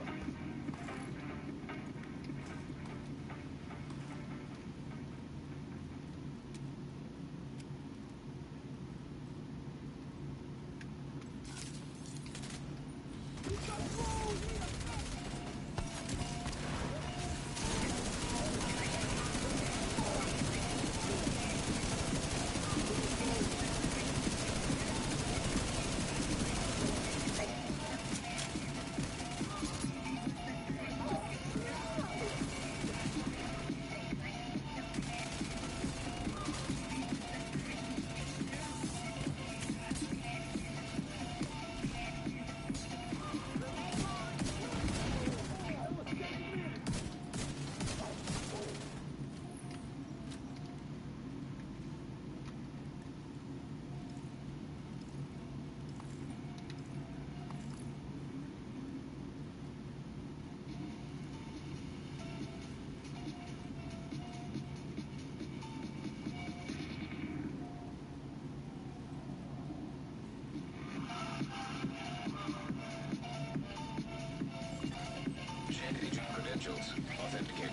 Check agent credentials. Authenticate.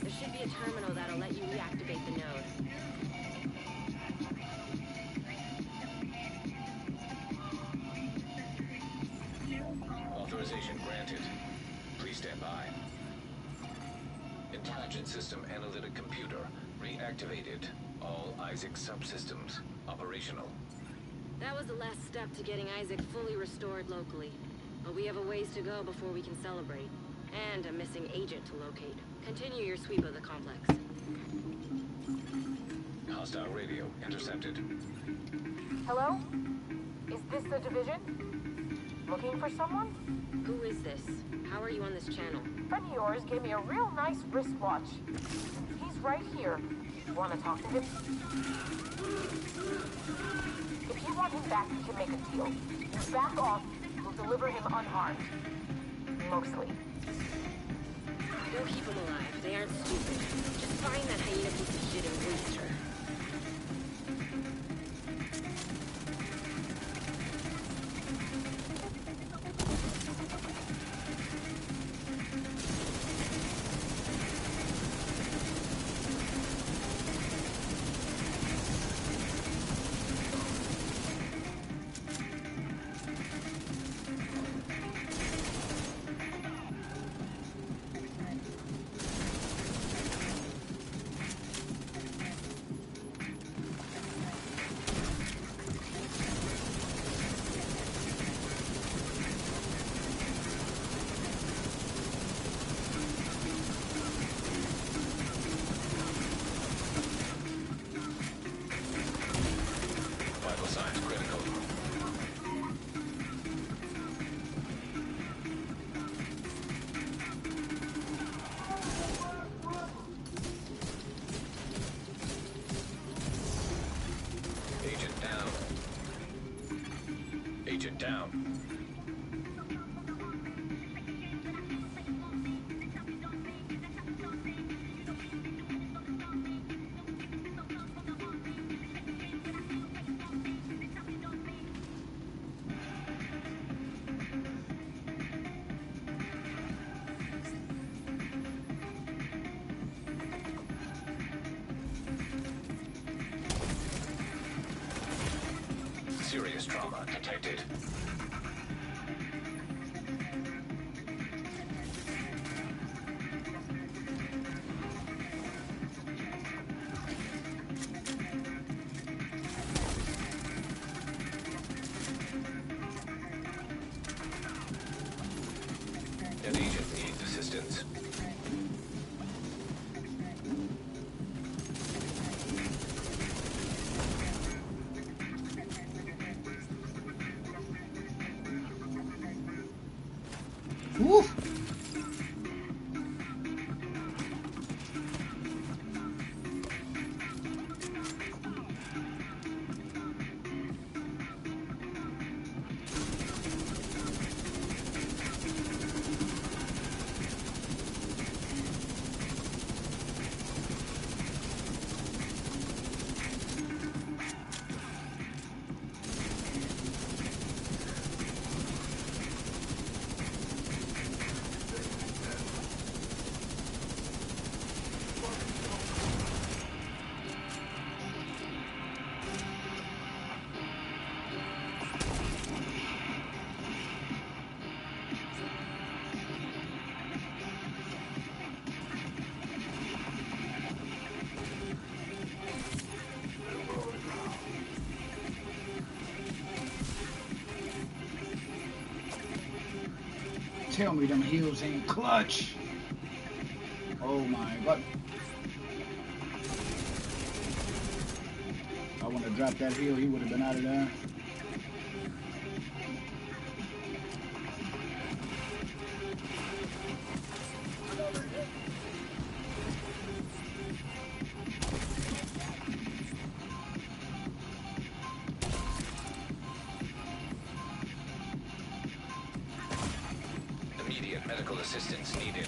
There should be a terminal that'll let you reactivate the node. Authorization granted. Please stand by. Intelligent System Analytic Computer reactivated. All Isaac subsystems operational. That was the last step to getting Isaac fully restored locally. But we have a ways to go before we can celebrate. And a missing agent to locate. Continue your sweep of the complex. Hostile radio intercepted. Hello? Is this the division? Looking for someone? Who is this? How are you on this channel? Friend of yours gave me a real nice wristwatch. He's right here. Want to talk to him? If you want him back, we can make a deal. You back off, we'll deliver him unharmed. Mostly. Don't keep them alive. They aren't stupid. Just find that hyena piece of shit and waste her. Vital signs critical. Agent down. Agent down. Serious trauma detected. An agent needs assistance. Woof. tell me them heels ain't clutch. Oh my god. If I would have dropped that heel, he would have been out of there. Immediate medical assistance needed.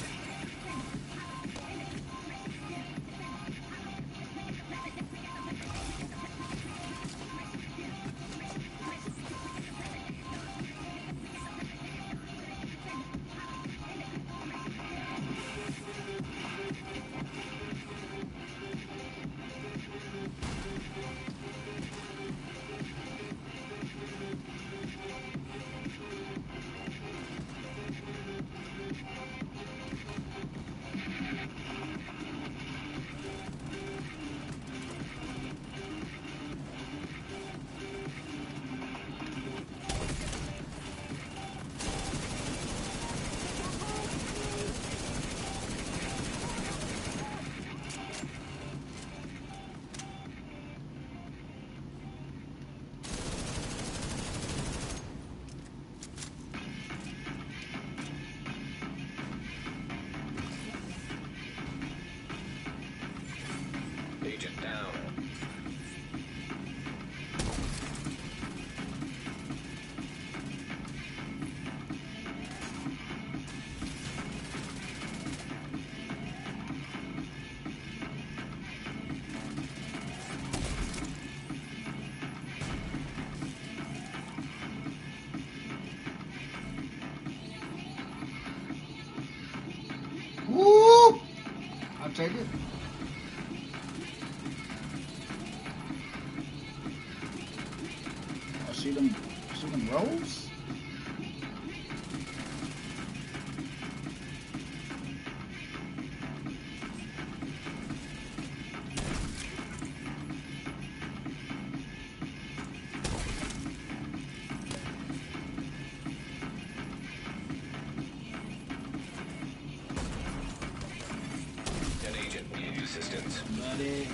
Agent down. Woo! I'll take it. I see them rolls. An agent needing assistance. Buddy.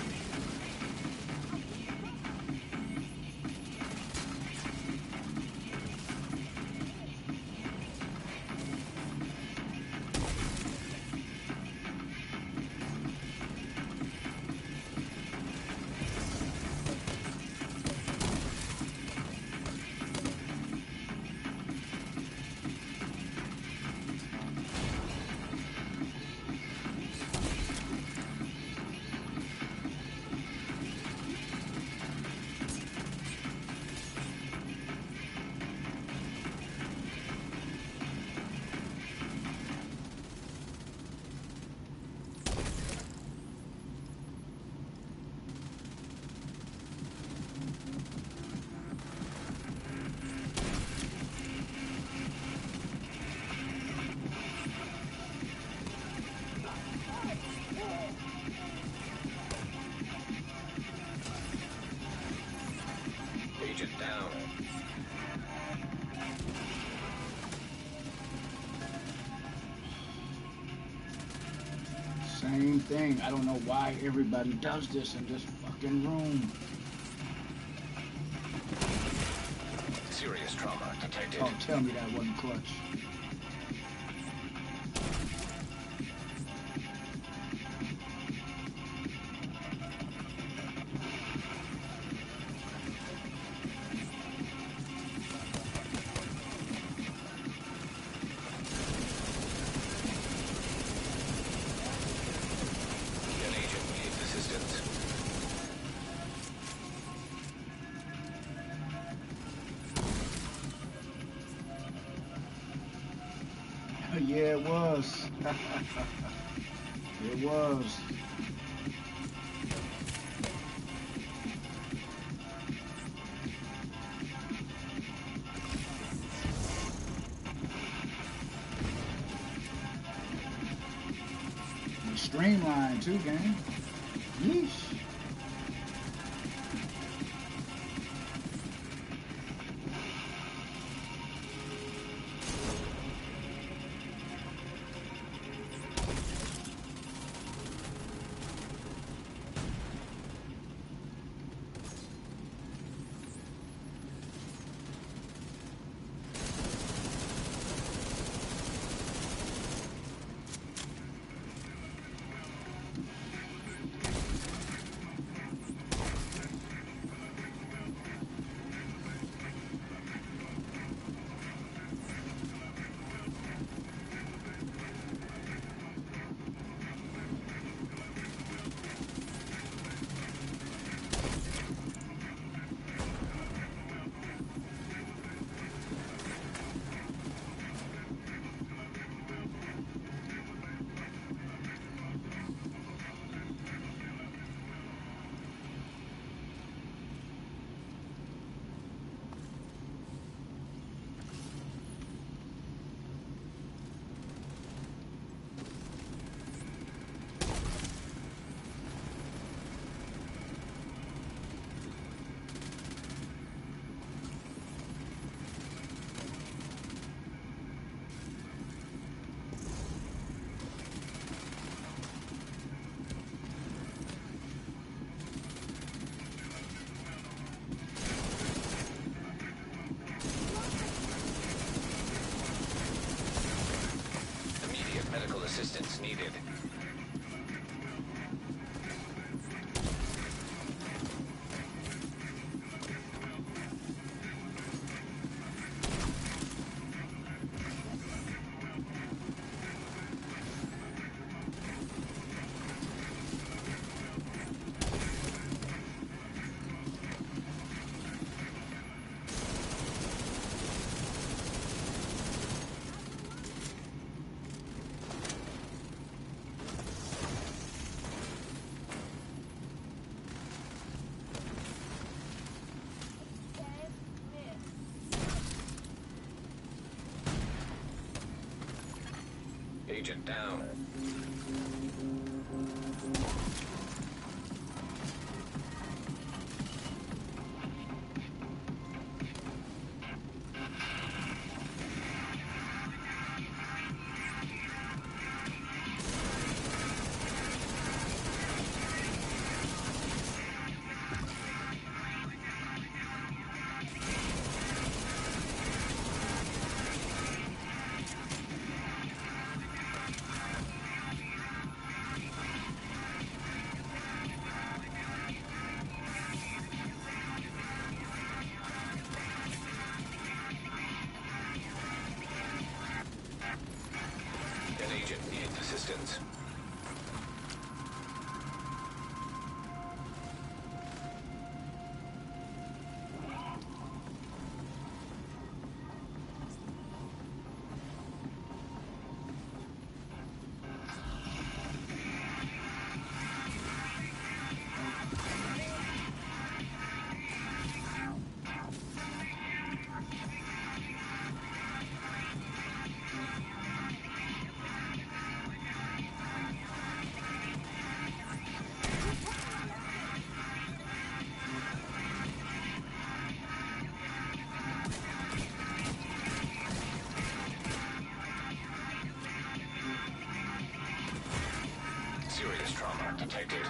Agent down. Same thing. I don't know why everybody does this in this fucking room. Serious trauma detected. Oh, tell me that wasn't clutch. An agent needs assistance. Yeah, it was. It was. Streamlined too, gang. Yeesh. Assistance needed. Agent down. An agent needs assistance. Serious trauma detected.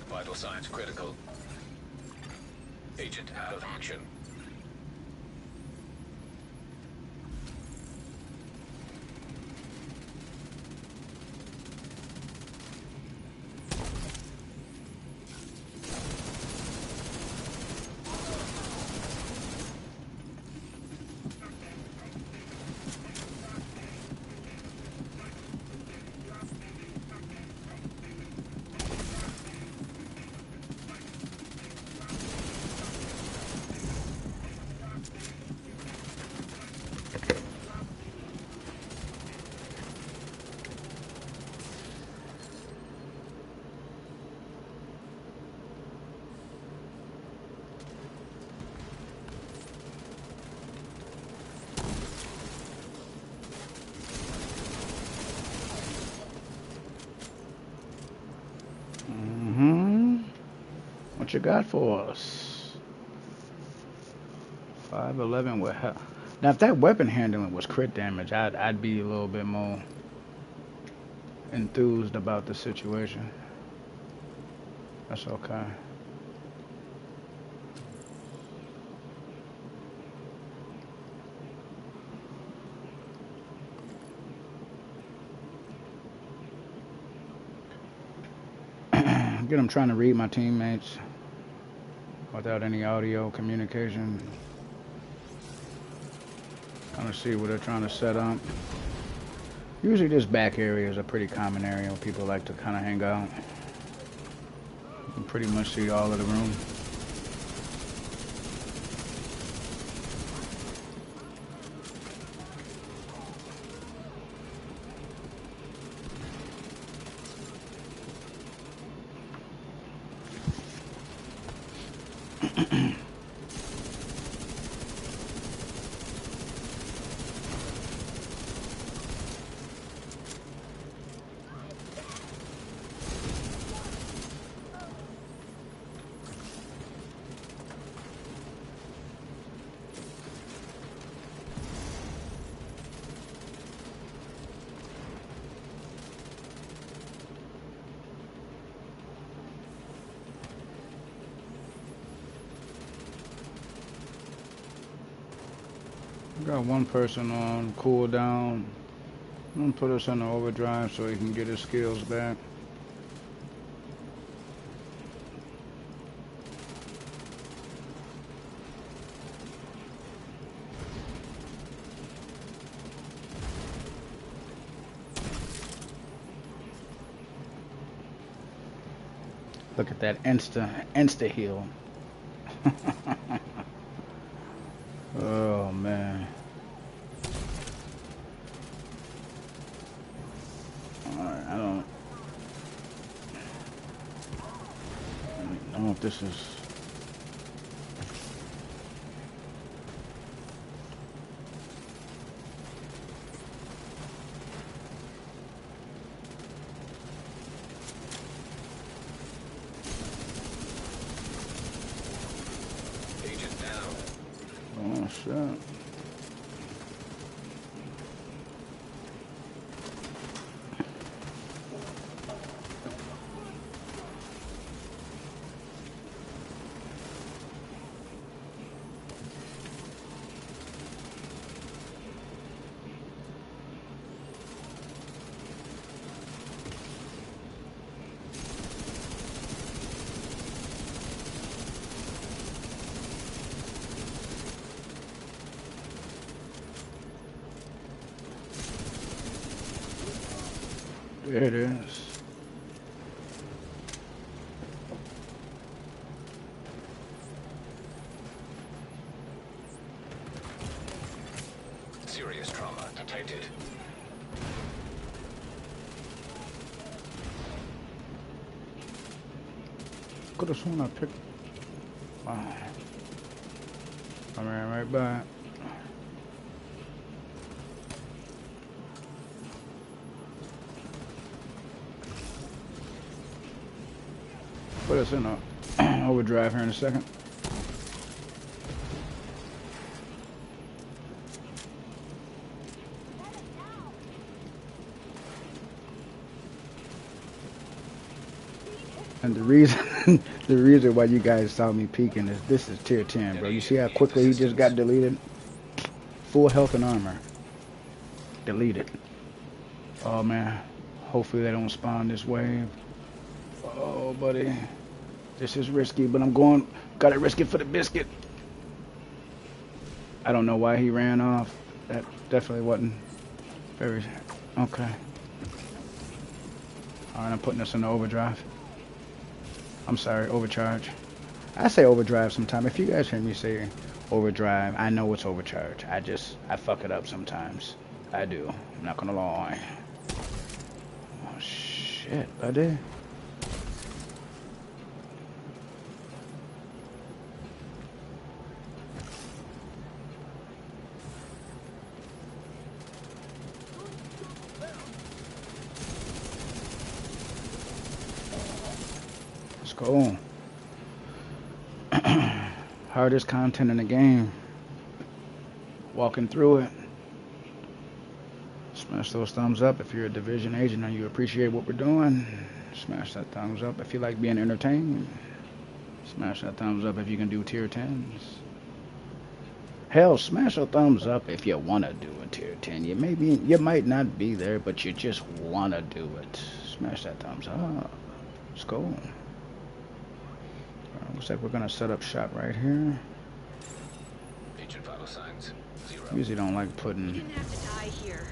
Vital signs critical. Agent out of action. What you got for us? 511 with hell. Now, if that weapon handling was crit damage, I'd be a little bit more enthused about the situation. That's okay. Again, I'm trying to read my teammates without any audio communication. Kind of see what they're trying to set up. Usually this back area is a pretty common area where people like to kind of hang out. You can pretty much see all of the room. Got one person on cooldown. I'm gonna put us on the overdrive so he can get his skills back. Look at that insta heal. Oh man. Alright, I don't know if this is Agent down. oh shit. There it is. Serious trauma detected. Could have sworn I picked. Wow. I ran right back. Put us in a overdrive here in a second. And the reason the reason why you guys saw me peeking is this is tier 10, bro. You see how quickly he just got deleted? Full health and armor. Deleted. Oh man. Hopefully they don't spawn this wave. Oh buddy. This is risky, but I'm going gotta risk it for the biscuit. I don't know why he ran off. That definitely wasn't very okay. Alright, I'm putting this in the overdrive. I'm sorry, overcharge. I say overdrive sometime. If you guys hear me say overdrive, I know it's overcharge. I fuck it up sometimes. I do. I'm not gonna lie. Oh shit, buddy. Let's go. Hardest content in the game. Walking through it. Smash those thumbs up if you're a Division agent and you appreciate what we're doing. Smash that thumbs up if you like being entertained. Smash that thumbs up if you can do tier 10s. Hell, smash a thumbs up if you want to do a tier 10. You might not be there, but you just want to do it. Smash that thumbs up. Let's go. Looks like we're going to set up shop right here. Agent vital signs 0. Usually don't like putting... You didn't have to die here.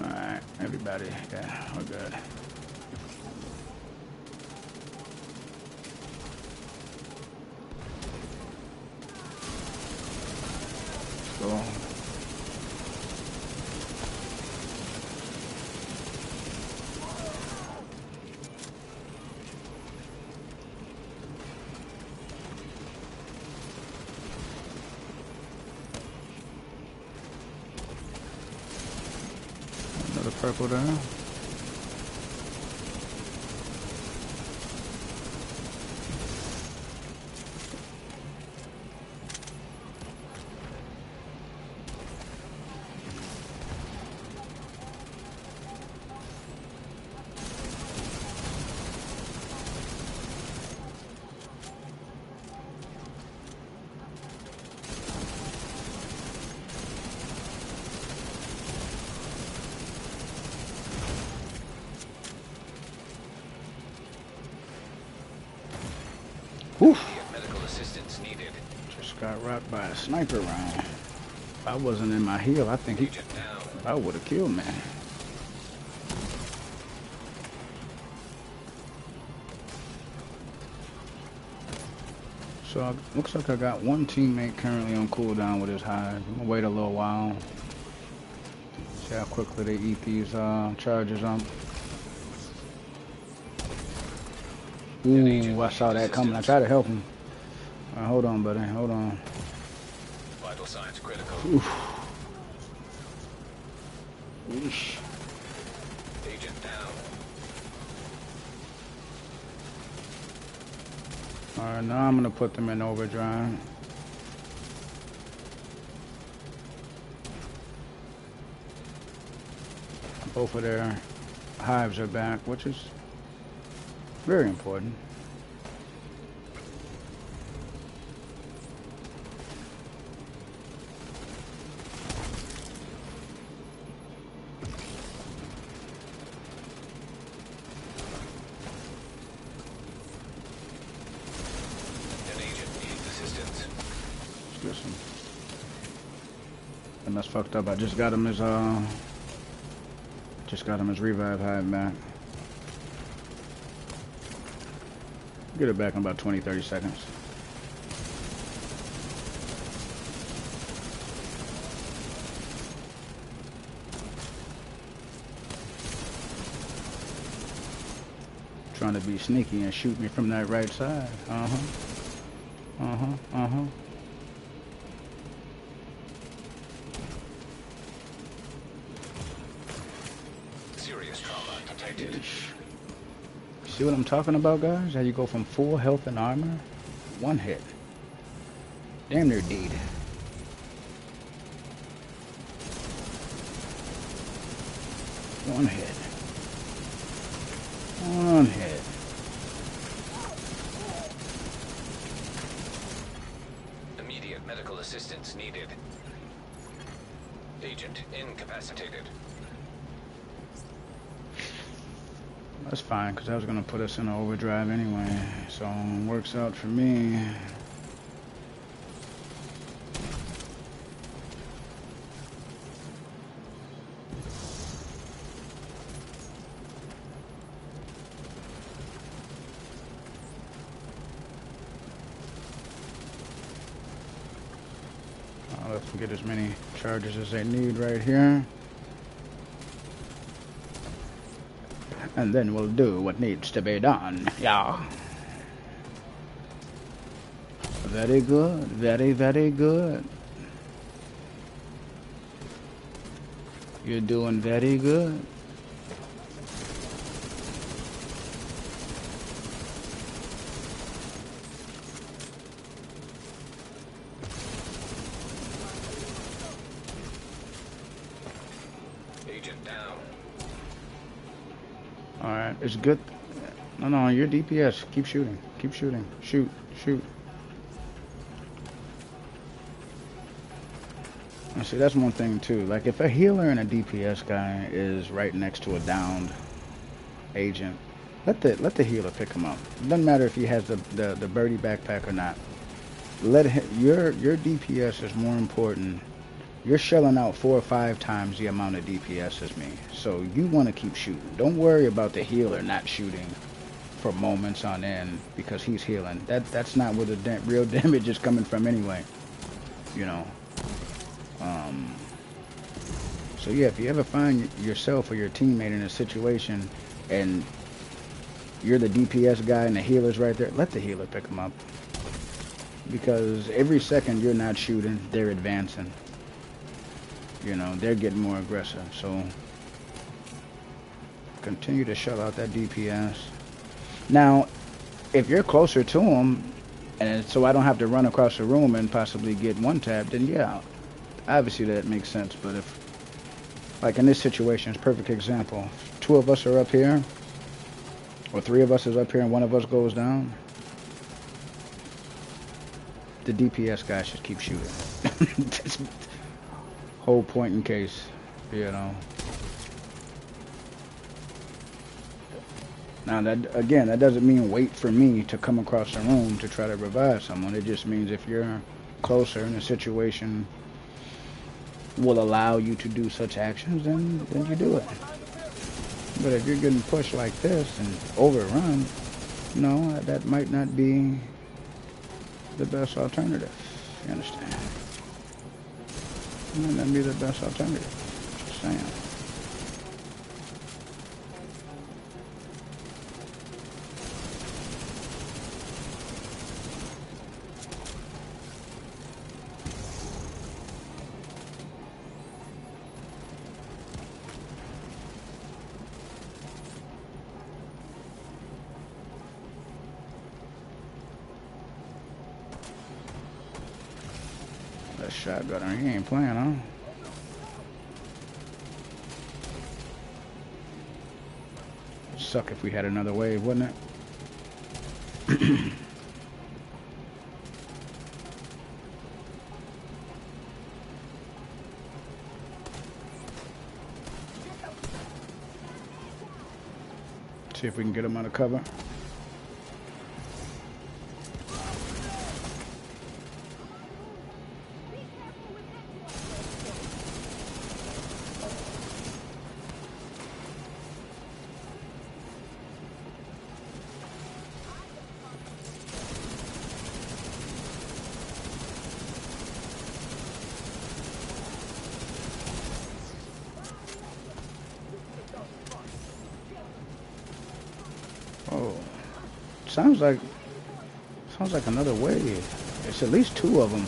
Alright, everybody. Yeah, we're good. Go. Another purple there. Whew. Immediate medical assistance needed. Just got rocked by a sniper round. If I wasn't in my heal, I think he Agent down. I would have killed me. So it looks like I got one teammate currently on cooldown with his hive. I'm gonna wait a little while. See how quickly they eat these charges up. Ooh, I saw that coming. I tried to help him. All right, hold on, buddy. Hold on. Vital signs critical. Oof. Eesh. Agent down. All right, now I'm gonna put them in overdrive. Both of their hives are back, which is very important. An agent needs assistance. Listen. And that's fucked up. I just got him his revive hive back. Get it back in about 20-30 seconds. Trying to be sneaky and shoot me from that right side. Serious trauma detected. See what I'm talking about, guys? How you go from full health and armor, one hit. Damn near deed. One hit. One hit. Immediate medical assistance needed. Agent incapacitated. That's fine, because I was going to put us in overdrive anyway. So it works out for me. I'll let them get as many charges as they need right here. And then we'll do what needs to be done. Yeah. Very good. Very, very good. You're doing very good. Agent down. Alright, it's good. No, you're DPS. Keep shooting. Keep shooting. Shoot. Shoot. And see, that's one thing too. Like, if a healer and a DPS guy is right next to a downed agent, let the healer pick him up. It doesn't matter if he has the birdie backpack or not. Let him, your DPS is more important. You're shelling out 4 or 5 times the amount of DPS as me. So you want to keep shooting. Don't worry about the healer not shooting for moments on end because he's healing. That's not where the real damage is coming from anyway. You know. So yeah, if you ever find yourself or your teammate in a situation and you're the DPS guy and the healer's right there, let the healer pick him up. Because every second you're not shooting, they're advancing. You know, they're getting more aggressive. So continue to shell out that DPS. Now, if you're closer to them, and so I don't have to run across the room and possibly get one tap, then yeah, obviously that makes sense. But if, like in this situation, it's a perfect example. 2 of us are up here, or 3 of us is up here and 1 of us goes down, the DPS guy should keep shooting. That's whole point in case, you know. Now that again, that doesn't mean wait for me to come across the room to try to revive someone. It just means if you're closer and the situation will allow you to do such actions, then you do it. But if you're getting pushed like this and overrun, no, that might not be the best alternative. You understand? It might not be the best alternative. Just saying. That shotgunner, he ain't playing, huh? It'd suck if we had another wave, wouldn't it? See if we can get him under cover. Oh, sounds like another wave. It's at least two of them.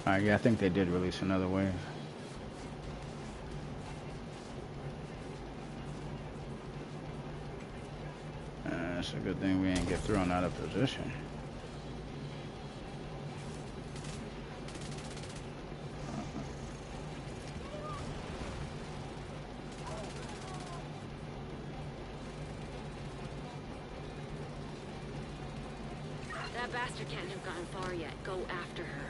All right, yeah, I think they did release another wave. It's a good thing we ain't get thrown out of position. That bastard can't have gone far yet. Go after her.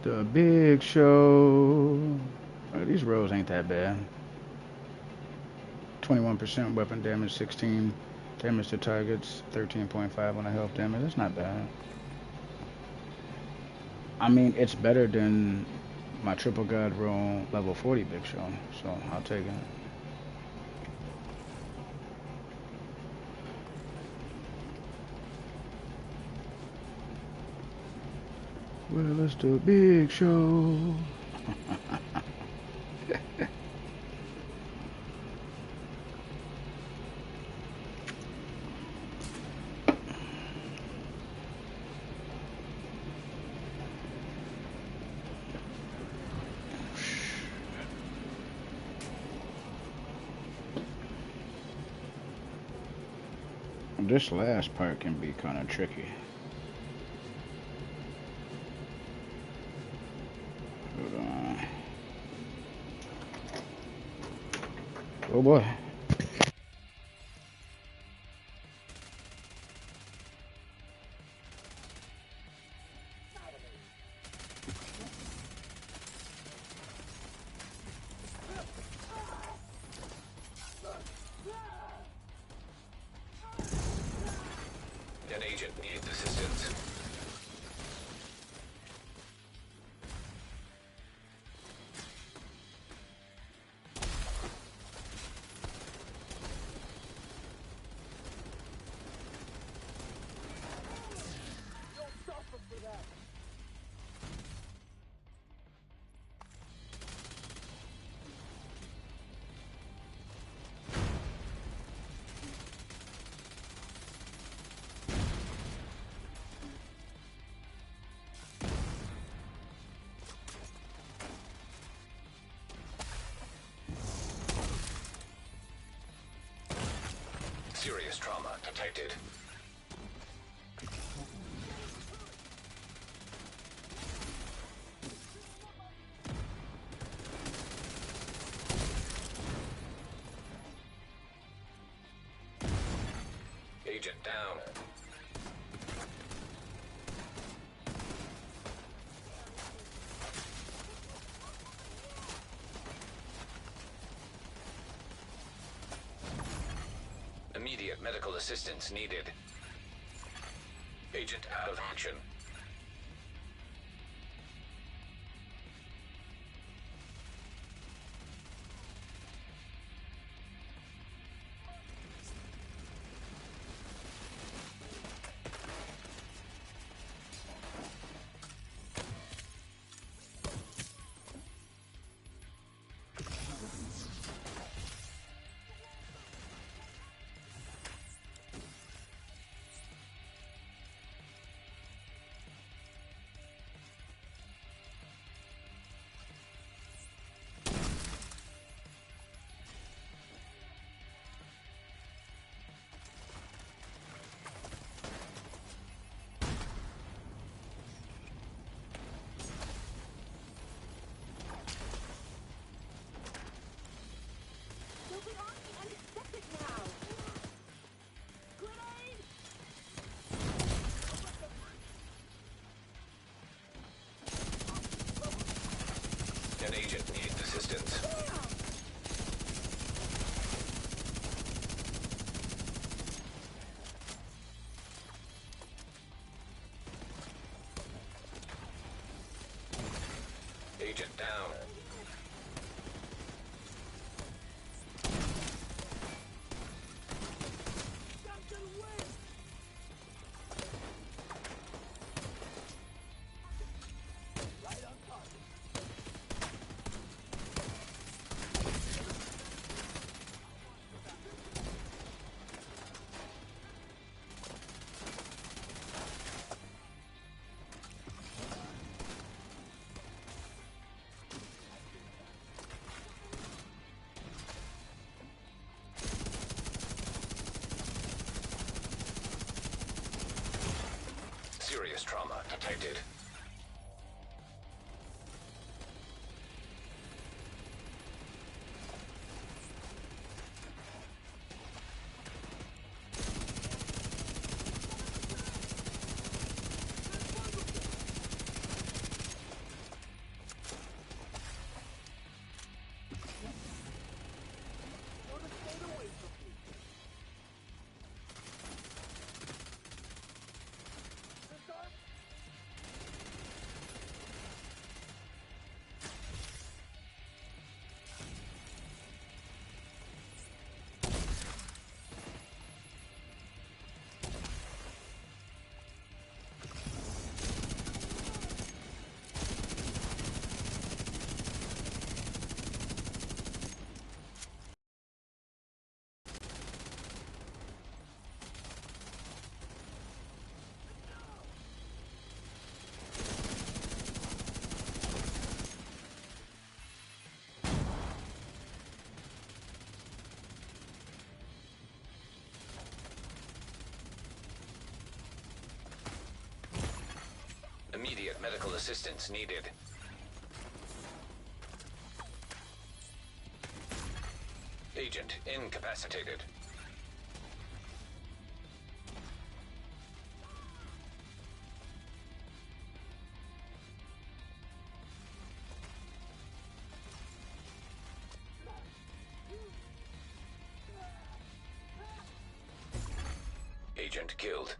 The big show. Oh, these rolls ain't that bad. 21% weapon damage, 16 damage to targets, 13.5 on the health damage. That's not bad. I mean, it's better than my triple god roll level 40 big show, so I'll take it. Well, it's the big show. This last part can be kind of tricky. Hold on. Oh boy. An agent needs assistance. Serious trauma detected. Agent down. Immediate medical assistance needed. Agent out of action. An agent needs assistance. Agent down. Serious trauma detected. Immediate medical assistance needed. Agent incapacitated. Agent killed.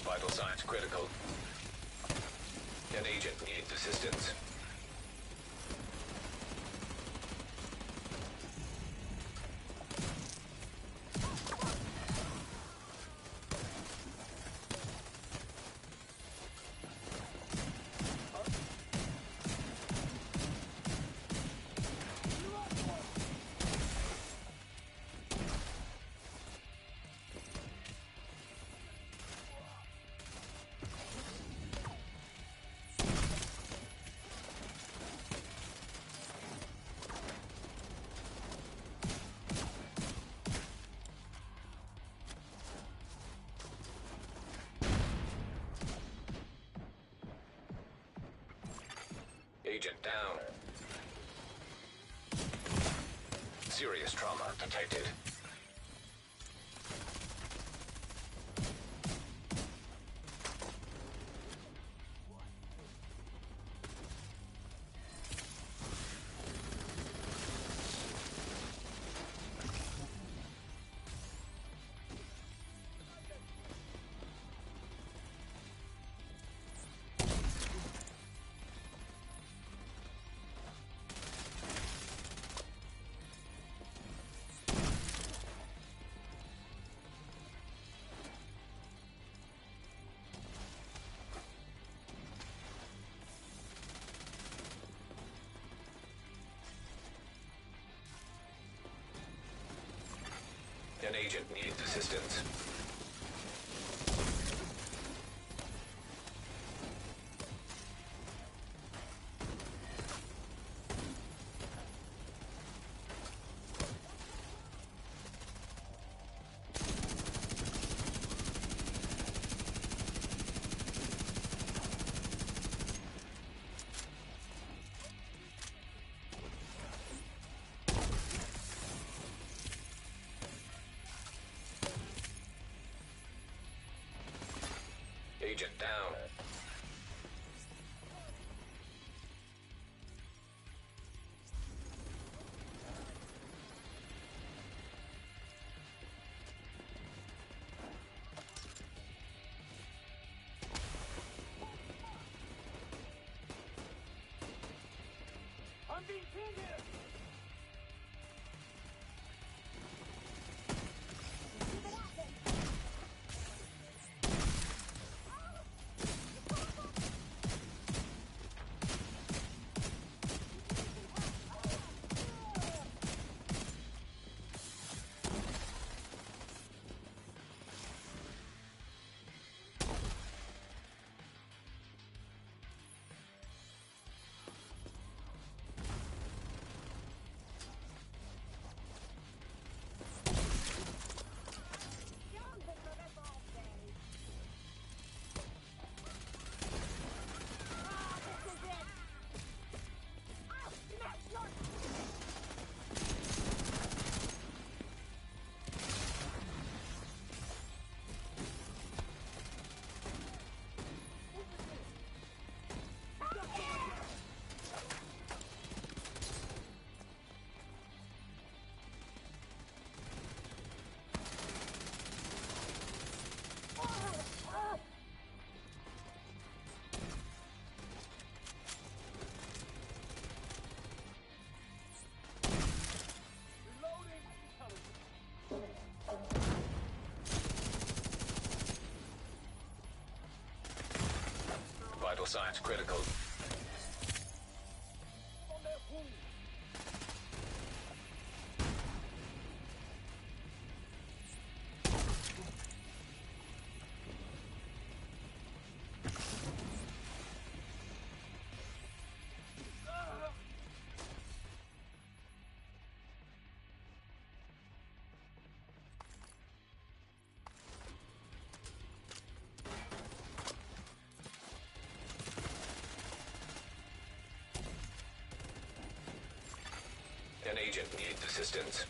Vital signs critical. An agent needs assistance. down. Serious trauma detected. An agent needs assistance. Agent down. I'm being pinned here! Vital signs critical. An agent needs assistance.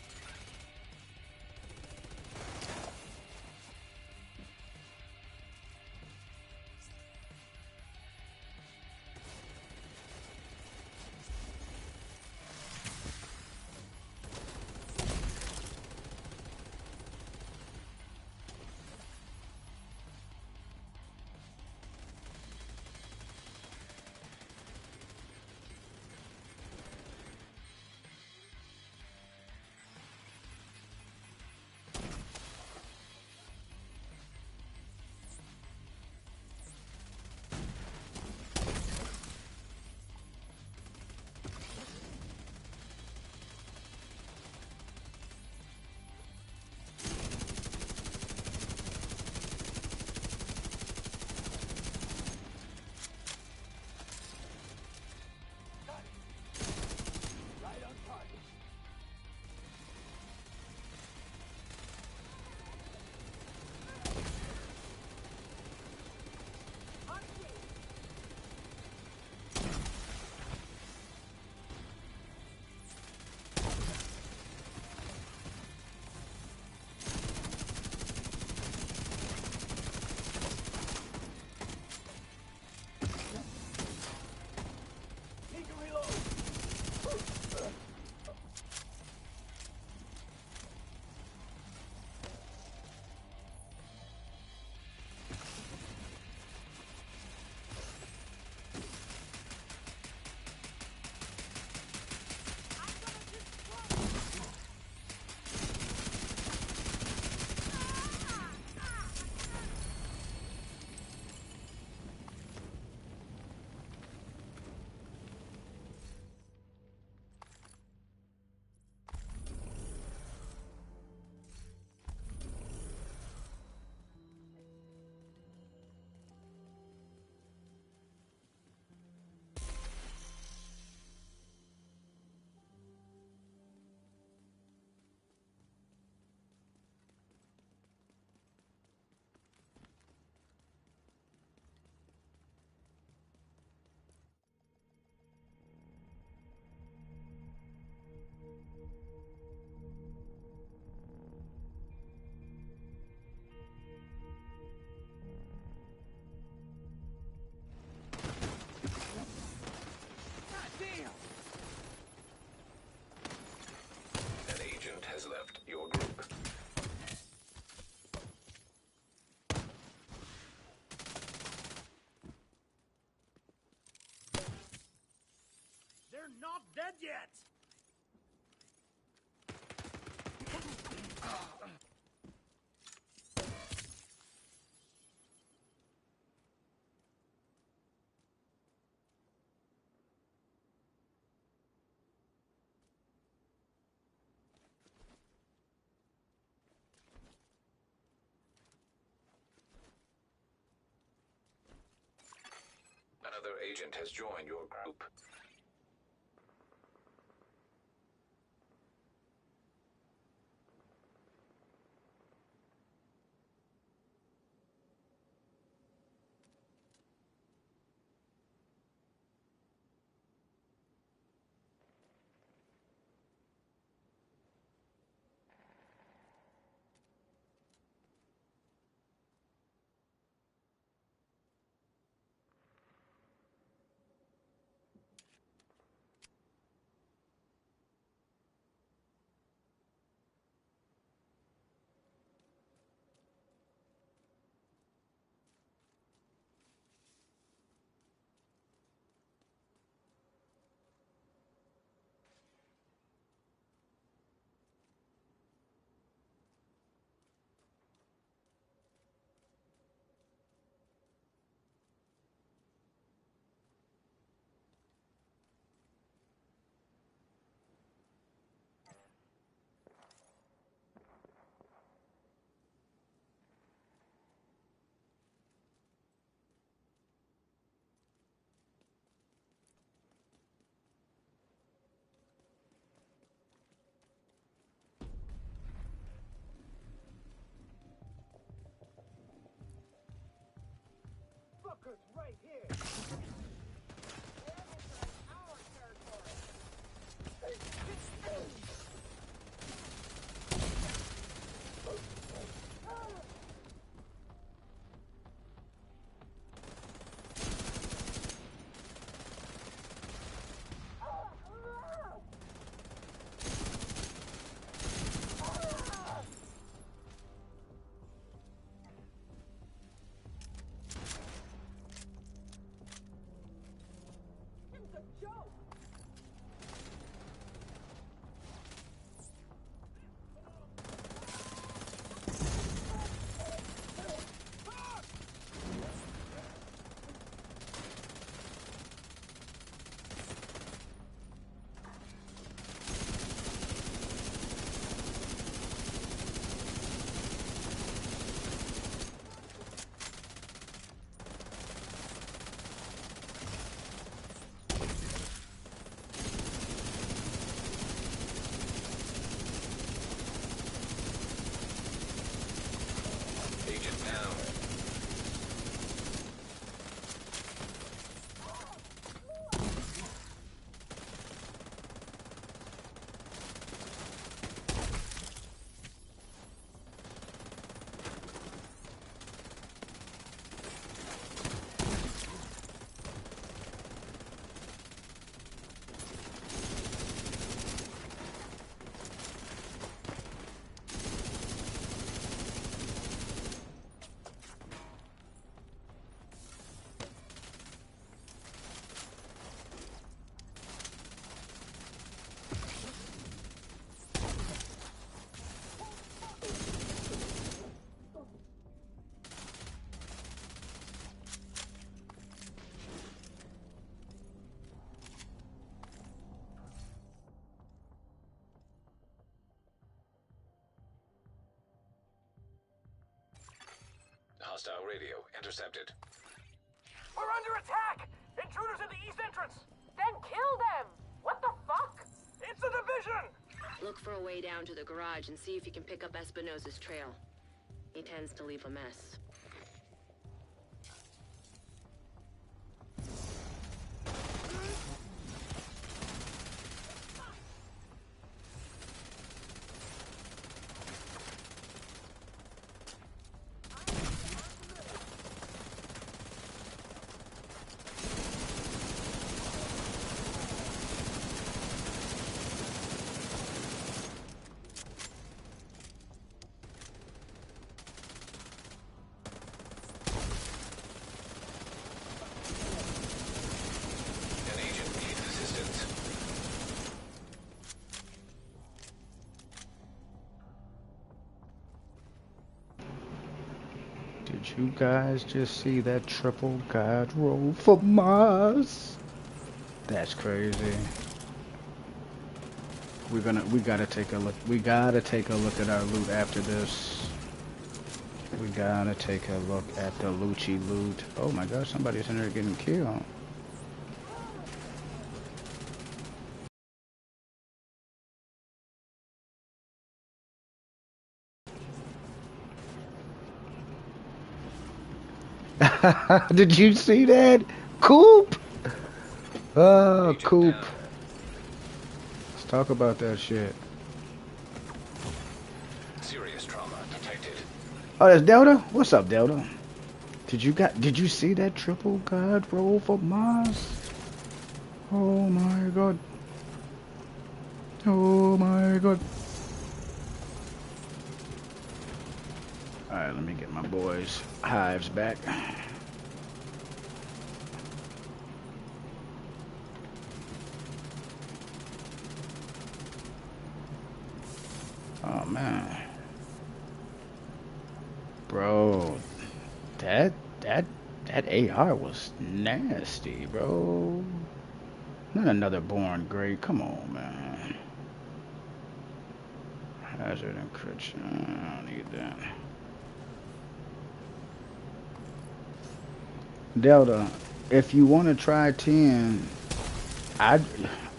not dead yet! Another agent has joined your group. Fuckers right here! They're entering our territory. It's a joke! Agent down. Hostile radio intercepted. We're under attack! Intruders in the east entrance! Then kill them! What the fuck? It's a division! Look for a way down to the garage and see if you can pick up Espinosa's trail. He tends to leave a mess. You guys just see that triple god roll for Mars? That's crazy. We gotta take a look. We gotta take a look at our loot after this. We gotta take a look at the Lucci loot. Oh my god, somebody's in there getting killed. Did you see that? Coop! Oh, Agent Coop. down. Let's talk about that shit. Serious trauma detected. Oh, that's Delta? What's up, Delta? Did you see that triple god roll for Mars? Oh my god. Oh my god. Alright, let me get my boys' hives back. Oh man. Bro, that AR was nasty, bro. Not another born great. Come on, man. Hazard encryption. I don't need that. Delta, if you want to try 10, I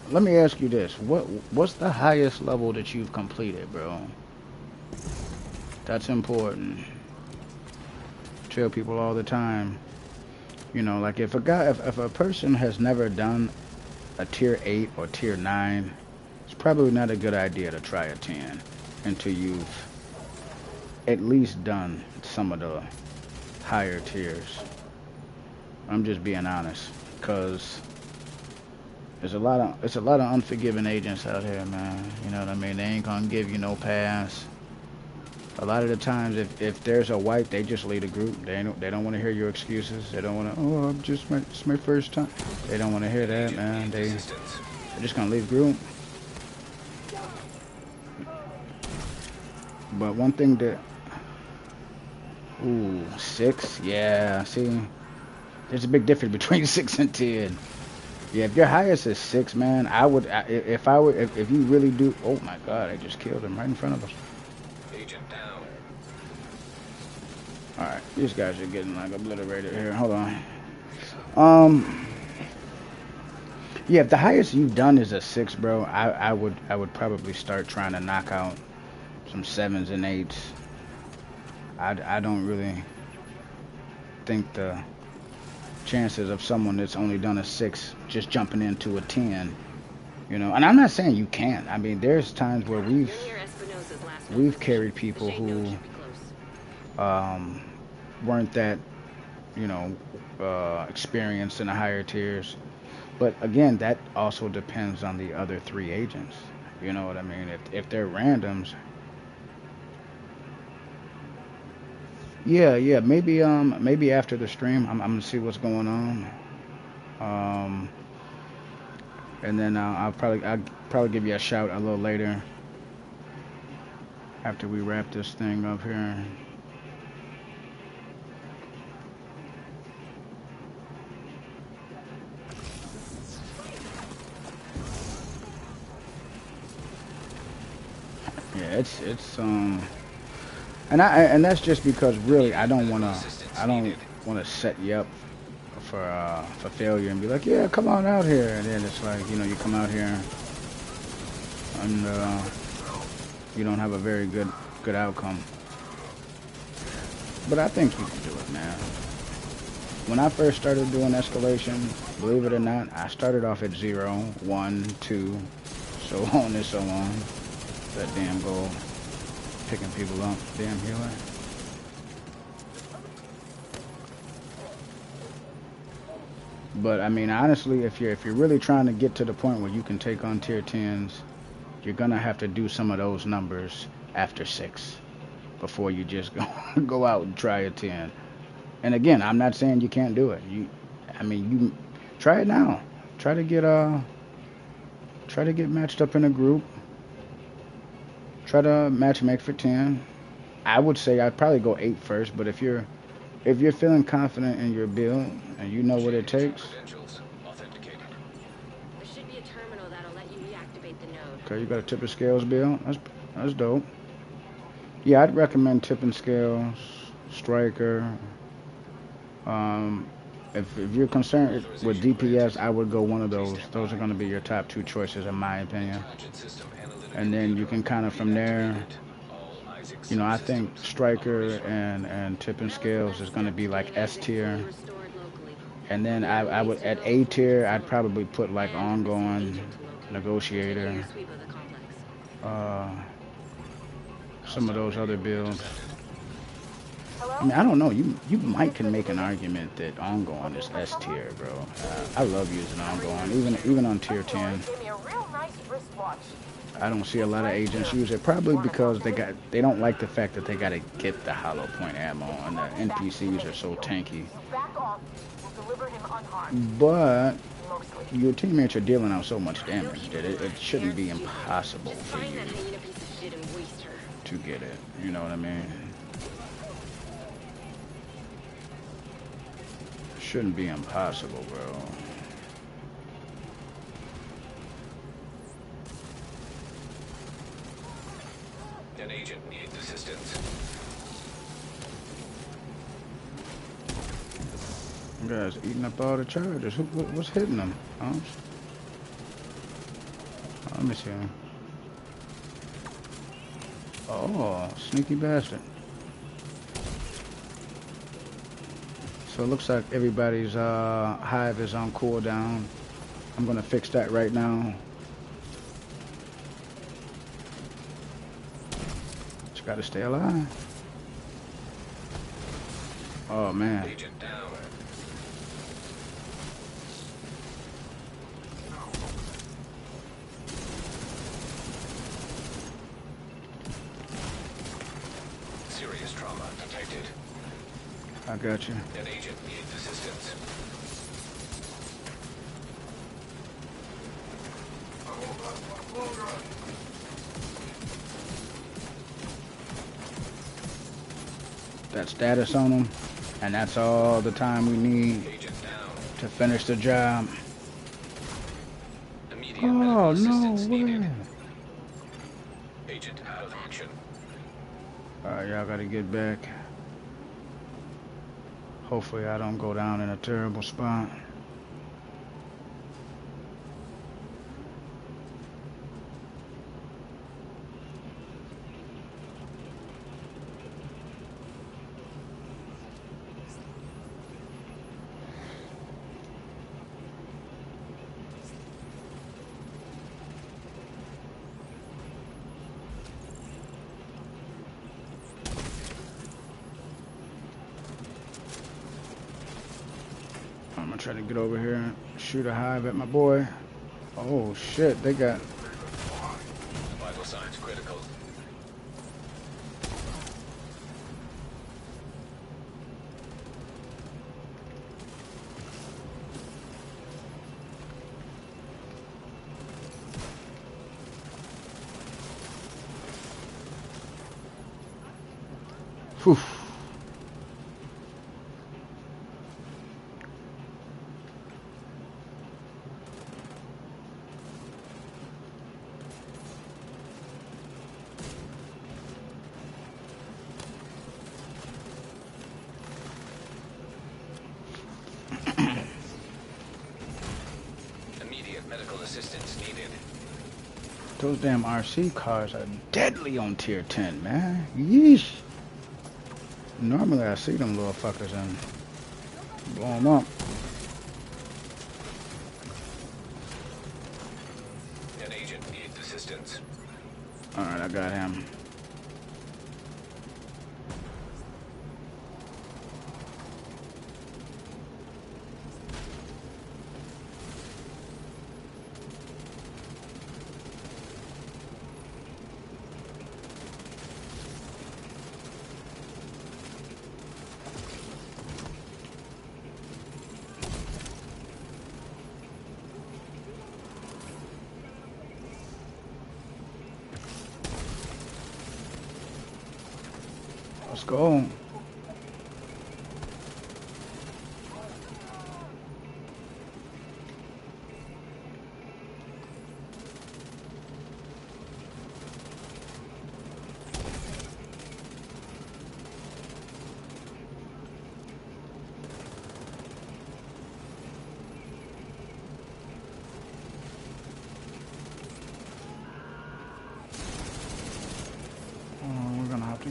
let me ask you this: what's the highest level that you've completed, bro? That's important. Tell people all the time. You know, like if a person has never done a tier 8 or tier 9, it's probably not a good idea to try a 10 until you've at least done some of the higher tiers. I'm just being honest, cause it's a lot of unforgiving agents out here, man. You know what I mean? They ain't gonna give you no pass. A lot of the times, if there's a wipe, they just leave the group. They don't want to hear your excuses. They don't want to. Oh, it's my first time. They don't want to hear that, man. They're just gonna leave the group. But one thing that, ooh, 6, yeah. See, there's a big difference between 6 and 10. Yeah, if your highest is 6, man, if you really do. Oh my God, I just killed him right in front of us. Agent down. Alright, these guys are getting like obliterated here. Hold on. Yeah, if the highest you've done is a 6, bro, I would probably start trying to knock out some 7s and 8s. I don't really think the chances of someone that's only done a 6 just jumping into a 10, you know. And I'm not saying you can't. I mean, there's times where we've carried people who weren't that, you know, experienced in the higher tiers. But again, that also depends on the other 3 agents. You know what I mean? If they're randoms, yeah, maybe after the stream, I'm gonna see what's going on. Um, and then I'll probably give you a shout a little later after we wrap this thing up here. Yeah, it's and that's just because really I don't wanna set you up for failure and be like, yeah, come on out here, and then it's like, you know, you come out here and you don't have a very good outcome. But I think you can do it, man. When I first started doing escalation, believe it or not, I started off at 0, 1, 2, so on and so on. That damn goal, picking people up, damn healer. But I mean, honestly, if you're really trying to get to the point where you can take on tier 10s, you're gonna have to do some of those numbers after 6 before you just go out and try a 10. And again, I'm not saying you can't do it. I mean, you try it now. Try to get matched up in a group. Try to match make for 10. I would say I'd probably go 8 first, but if if you're feeling confident in your build and you know what it Agent takes, credentials authenticated. There should be a terminal that'll let you reactivate the node. okay, you got a tip and scales build. That's dope. Yeah, I'd recommend tip and scales, striker. Um, if you're concerned with Authorization DPS, granted. I would go one of Please those. stand Those are by. going to be your top two choices, in my opinion. Intelligent system analytic And then you computer can kind of from there, reactivated. All Isaac I think subsystems striker operational. and tip and That was the scales is last going to step be to like getting S Isaac fully tier. restored locally. And then We have a I ways would to at go A before we can tier, I'd celebrate. probably put like And a missing ongoing agent to locate. Continue negotiator, your sweep of the complex. uh, some of Hostile those other radio builds. intercepted. I Hello? mean, I don't know. You Is might this can really make an moving? argument that ongoing Looking is for S someone? tier, bro. I love using Covering ongoing, on this even channel. on A tier droid 10. gave me a real nice wristwatch. I don't see a This lot of right agents here. use it, probably Wanna because talk to me? they don't like the fact that they gotta get the hollow point ammo, If you and the want me back, we can NPCs make are a so deal. tanky. You back off, we'll deliver him unharmed. But Mostly. your teammates are dealing out so much They'll damage keep that him it alive. They shouldn't aren't be stupid. impossible Just for find you that hyena piece of shit and waste her. to get it. You know what I mean? Shouldn't be impossible, bro. An agent needs assistance. You guys eating up all the charges. What's hitting them? Oh, let me see. Oh, sneaky bastard. So it looks like everybody's hive is on cooldown. I'm gonna fix that right now. Just gotta stay alive. Oh man. Agent down. Serious trauma detected. I got you. An agent needs assistance. That status on them, and that's all the time we need Agent down. to finish the job. Immediate medical Oh, no assistance needed. way. Agent out of action. Alright, y'all gotta get back. Hopefully I don't go down in a terrible spot. I'm gonna try to get over here and shoot a hive at my boy. Oh shit, they got... Vital signs critical. Whew. Immediate medical assistance needed. Those damn RC cars are deadly on tier 10, man. Yeesh. Normally I see them little fuckers and blow them up. An agent needs assistance. Alright, I got him. Let's go.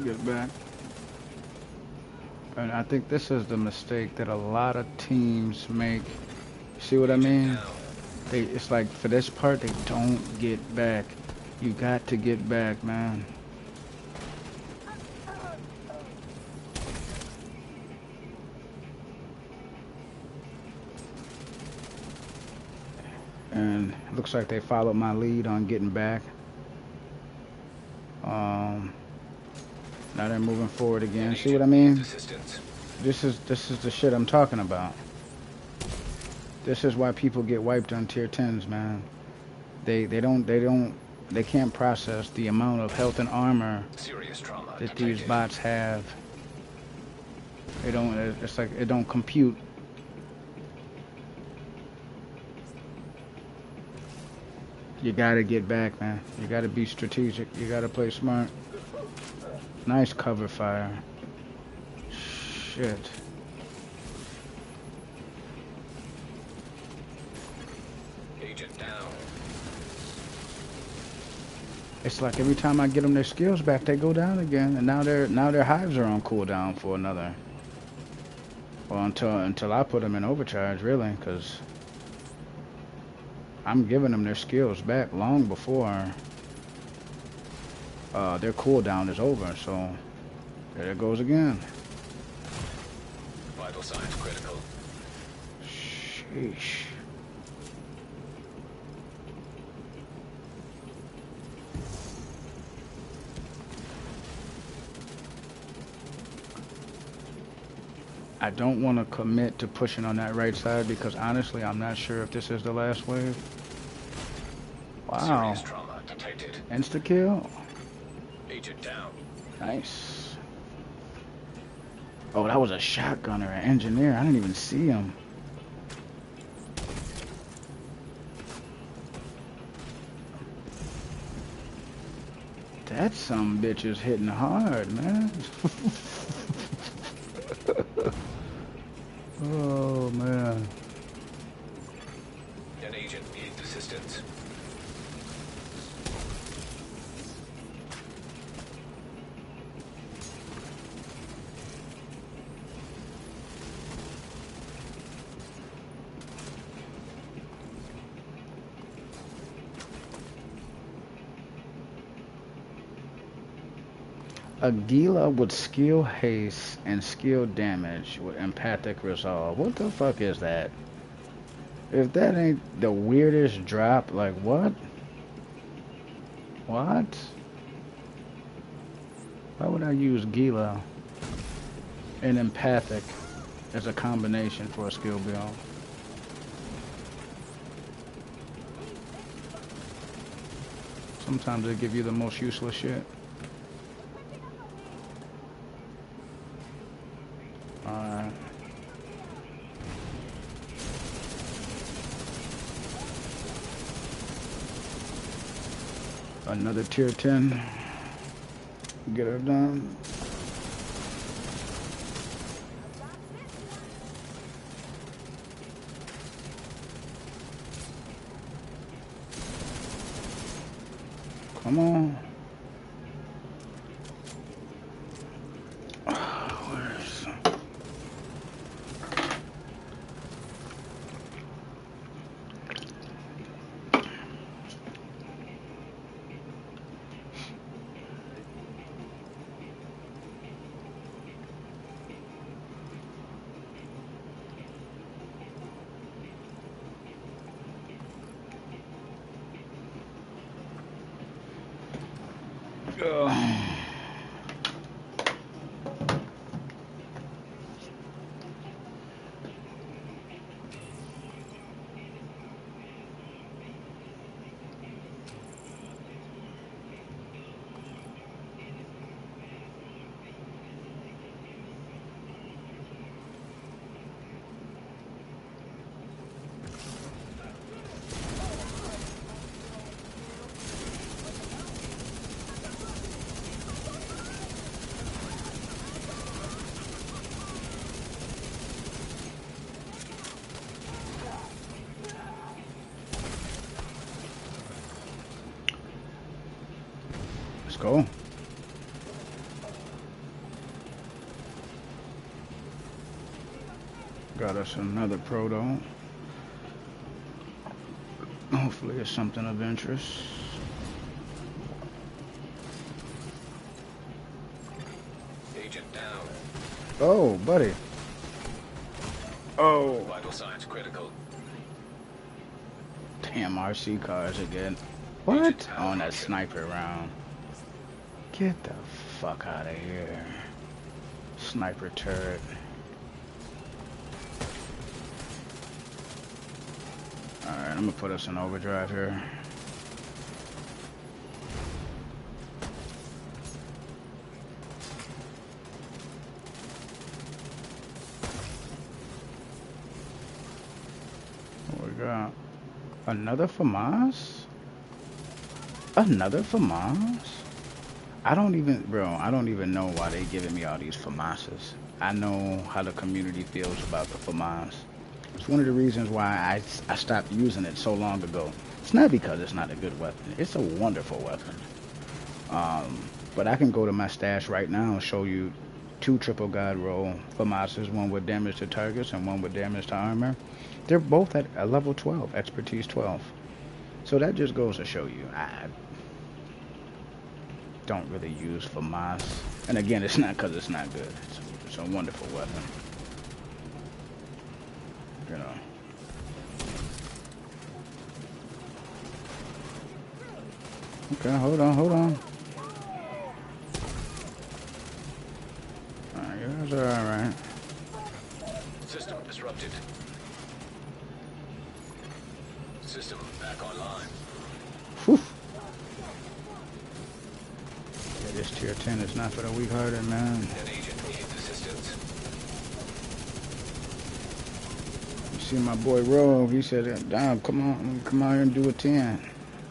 Get back. And I think this is the mistake that a lot of teams make. See what I mean? It's like for this part, they don't get back. You got to get back, man. And it looks like they followed my lead on getting back. Now they're moving forward again. See what I mean? This is the shit I'm talking about. This is why people get wiped on tier 10s, man. They can't process the amount of health and armor that these bots have. They don't. It's like it don't compute. You gotta get back, man. You gotta be strategic. You gotta play smart. Nice cover fire. Shit. Agent down. It's like every time I get them their skills back, they go down again, and now their hives are on cooldown for another. Well, until I put them in overcharge, really, because I'm giving them their skills back long before their cooldown is over. So there it goes again. Vital signs critical. Sheesh. I don't want to commit to pushing on that right side because honestly, I'm not sure if this is the last wave. Wow. Serious trauma detected. Insta kill. Agent down. Nice. Oh, that was a shotgunner, an engineer. I didn't even see him. That some bitch is hitting hard, man. Oh, man. An agent needs assistance. A Gila with skill haste and skill damage with empathic resolve. What the fuck is that? If that ain't the weirdest drop, like what? What? Why would I use Gila and empathic as a combination for a skill build? Sometimes they give you the most useless shit. Alright. Another tier 10. Get her done. Come on. Where's... Let's go. got us another proto. Hopefully it's something of interest. Agent down. Oh, buddy. Oh. Vital signs critical. Damn RC cars again. What? On that sniper round. Get the fuck out of here. Sniper turret. Alright, I'm gonna put us in overdrive here. What we got? Another FAMAS? Another FAMAS? I don't even know why they giving me all these FAMASes. I know how the community feels about the FAMAS. It's one of the reasons why I stopped using it so long ago. It's not because it's not a good weapon. It's a wonderful weapon. But I can go to my stash right now and show you 2 triple god roll FAMASes, one with damage to targets and one with damage to armor. They're both at a level 12, expertise 12. So that just goes to show you, I don't really use FAMAS. And again, it's not because it's not good. It's a wonderful weapon. You know. Okay, hold on. Alright, you guys are alright. System disrupted. System back online. Whew. Yeah, this tier 10 is not for the weak-hearted, man. An agent needs assistance. You see my boy Rogue, he said, Dom, come out here and do a 10.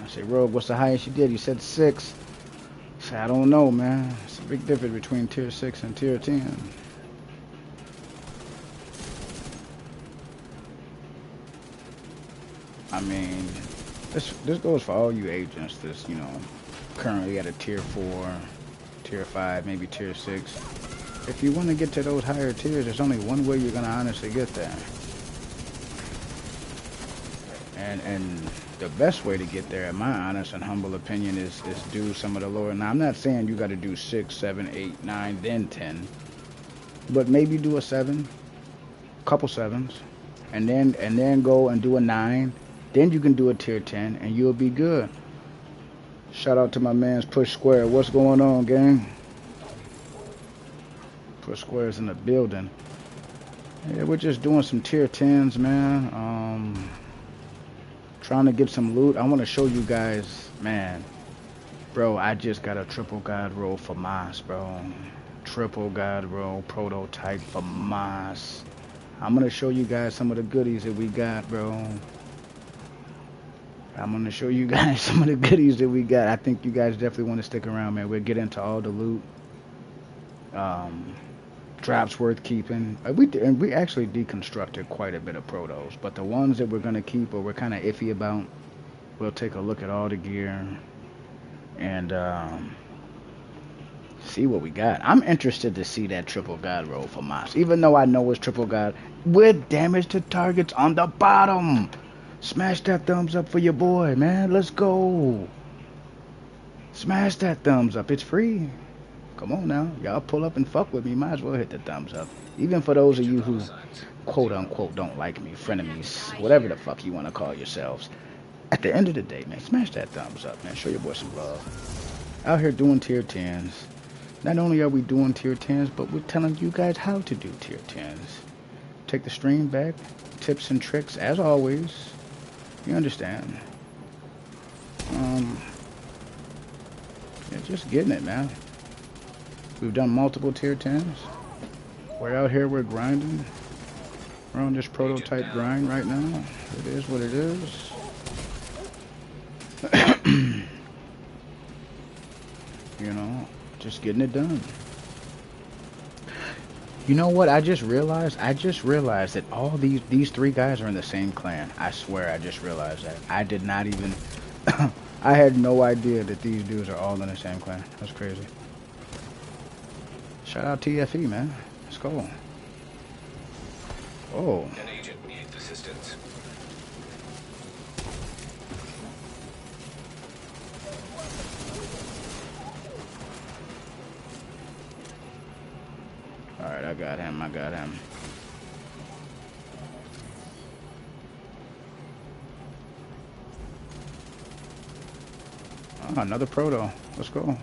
I said, Rogue, what's the highest you did? He said 6. I said, I don't know, man. It's a big difference between tier 6 and tier 10. I mean, this goes for all you agents that's, you know, currently at a tier 4, tier 5, maybe tier 6. If you want to get to those higher tiers, there's only one way you're going to honestly get there. And the best way to get there, in my honest and humble opinion, is do some of the lower. Now, I'm not saying you got to do 6, 7, 8, 9, then 10. But maybe do a 7, couple 7s, and then go and do a 9. Then you can do a tier 10, and you'll be good. Shout out to my man's Push Square. What's going on, gang? Push Square's in the building. Yeah, we're just doing some tier 10s, man. Trying to get some loot. I want to show you guys, man. Bro, I just got a triple god roll for Mas, bro. Triple god roll prototype for Mas. I'm going to show you guys some of the goodies that we got, bro. I'm going to show you guys some of the goodies that we got. I think you guys definitely want to stick around, man. We'll get into all the loot. Drops worth keeping. We actually deconstructed quite a bit of protos, but the ones that we're going to keep or we're kind of iffy about, we'll take a look at all the gear and see what we got. I'm interested to see that triple god roll for Mas, even though I know it's triple god with damage to targets on the bottom. Smash that thumbs up for your boy, man. Let's go. Smash that thumbs up. It's free. Come on now. Y'all pull up and fuck with me. Might as well hit the thumbs up. Even for those of you who, quote unquote, don't like me, frenemies, whatever the fuck you want to call yourselves. At the end of the day, man, smash that thumbs up, man. Show your boy some love. Out here doing tier 10s. Not only are we doing tier 10s, but we're telling you guys how to do tier 10s. Take the stream back. Tips and tricks, as always. You understand. Yeah, just getting it, man. We've done multiple tier 10s. We're out here, we're grinding. We're on this prototype grind right now. It is what it is. You know, just getting it done. You know what? I just realized that all these 3 guys are in the same clan. I swear, I just realized that. I did not even... I had no idea that these dudes are all in the same clan. That's crazy. Shout out TFE, man. Let's go. Oh. An agent needs assistance. Alright, I got him. I got him. Oh, another proto. Let's go.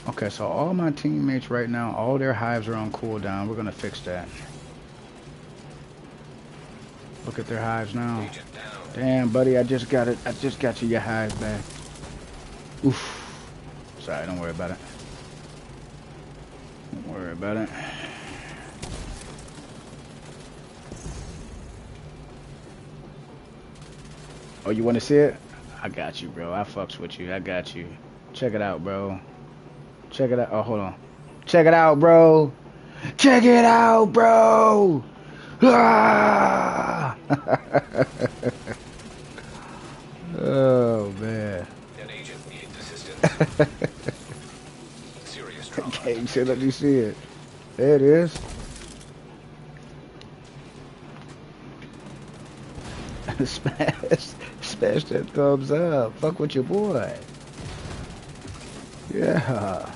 Okay, so all my teammates right now, all their hives are on cooldown. We're gonna fix that. Look at their hives now. Agent down. Damn, buddy, I just got it. I just got you your hive back. Oof. Sorry, don't worry about it. Don't worry about it. Oh, you want to see it? I got you, bro. I fucks with you. I got you. Check it out, bro. Check it out. Oh, hold on. Check it out, bro. Check it out, bro. Ah! Oh, man. An agent needs assistance. Serious trauma. Okay, so let me see it. There it is. Smash that thumbs up. Fuck with your boy. Yeah.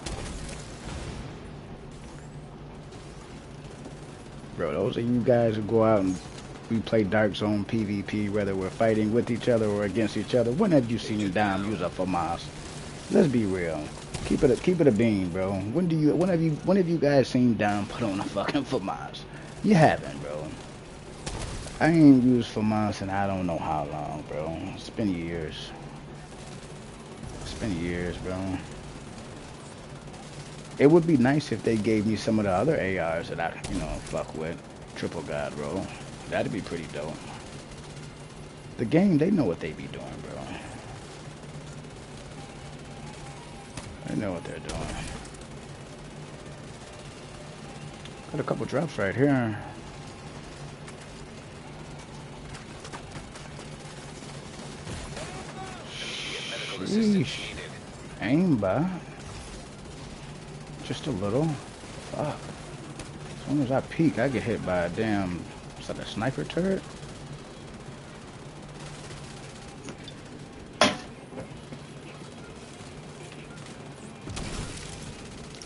Bro, those of you guys who go out and we play Dark Zone PvP, whether we're fighting with each other or against each other, when have you seen Dom use a FAMAS? Let's be real. Keep it a bean, bro. When have you guys seen Dom put on a fucking FAMAS? You haven't, bro. I ain't used FAMAS in I don't know how long, bro. It's been years. It's been years, bro. It would be nice if they gave me some of the other ARs that I, fuck with. Triple God roll. That'd be pretty dope. The game, they know what they be doing, bro. They know what they're doing. Got a couple drops right here. Sheesh. Aimbot. Just a little. Fuck. As soon as I peek, I get hit by a damn... Is that a sniper turret?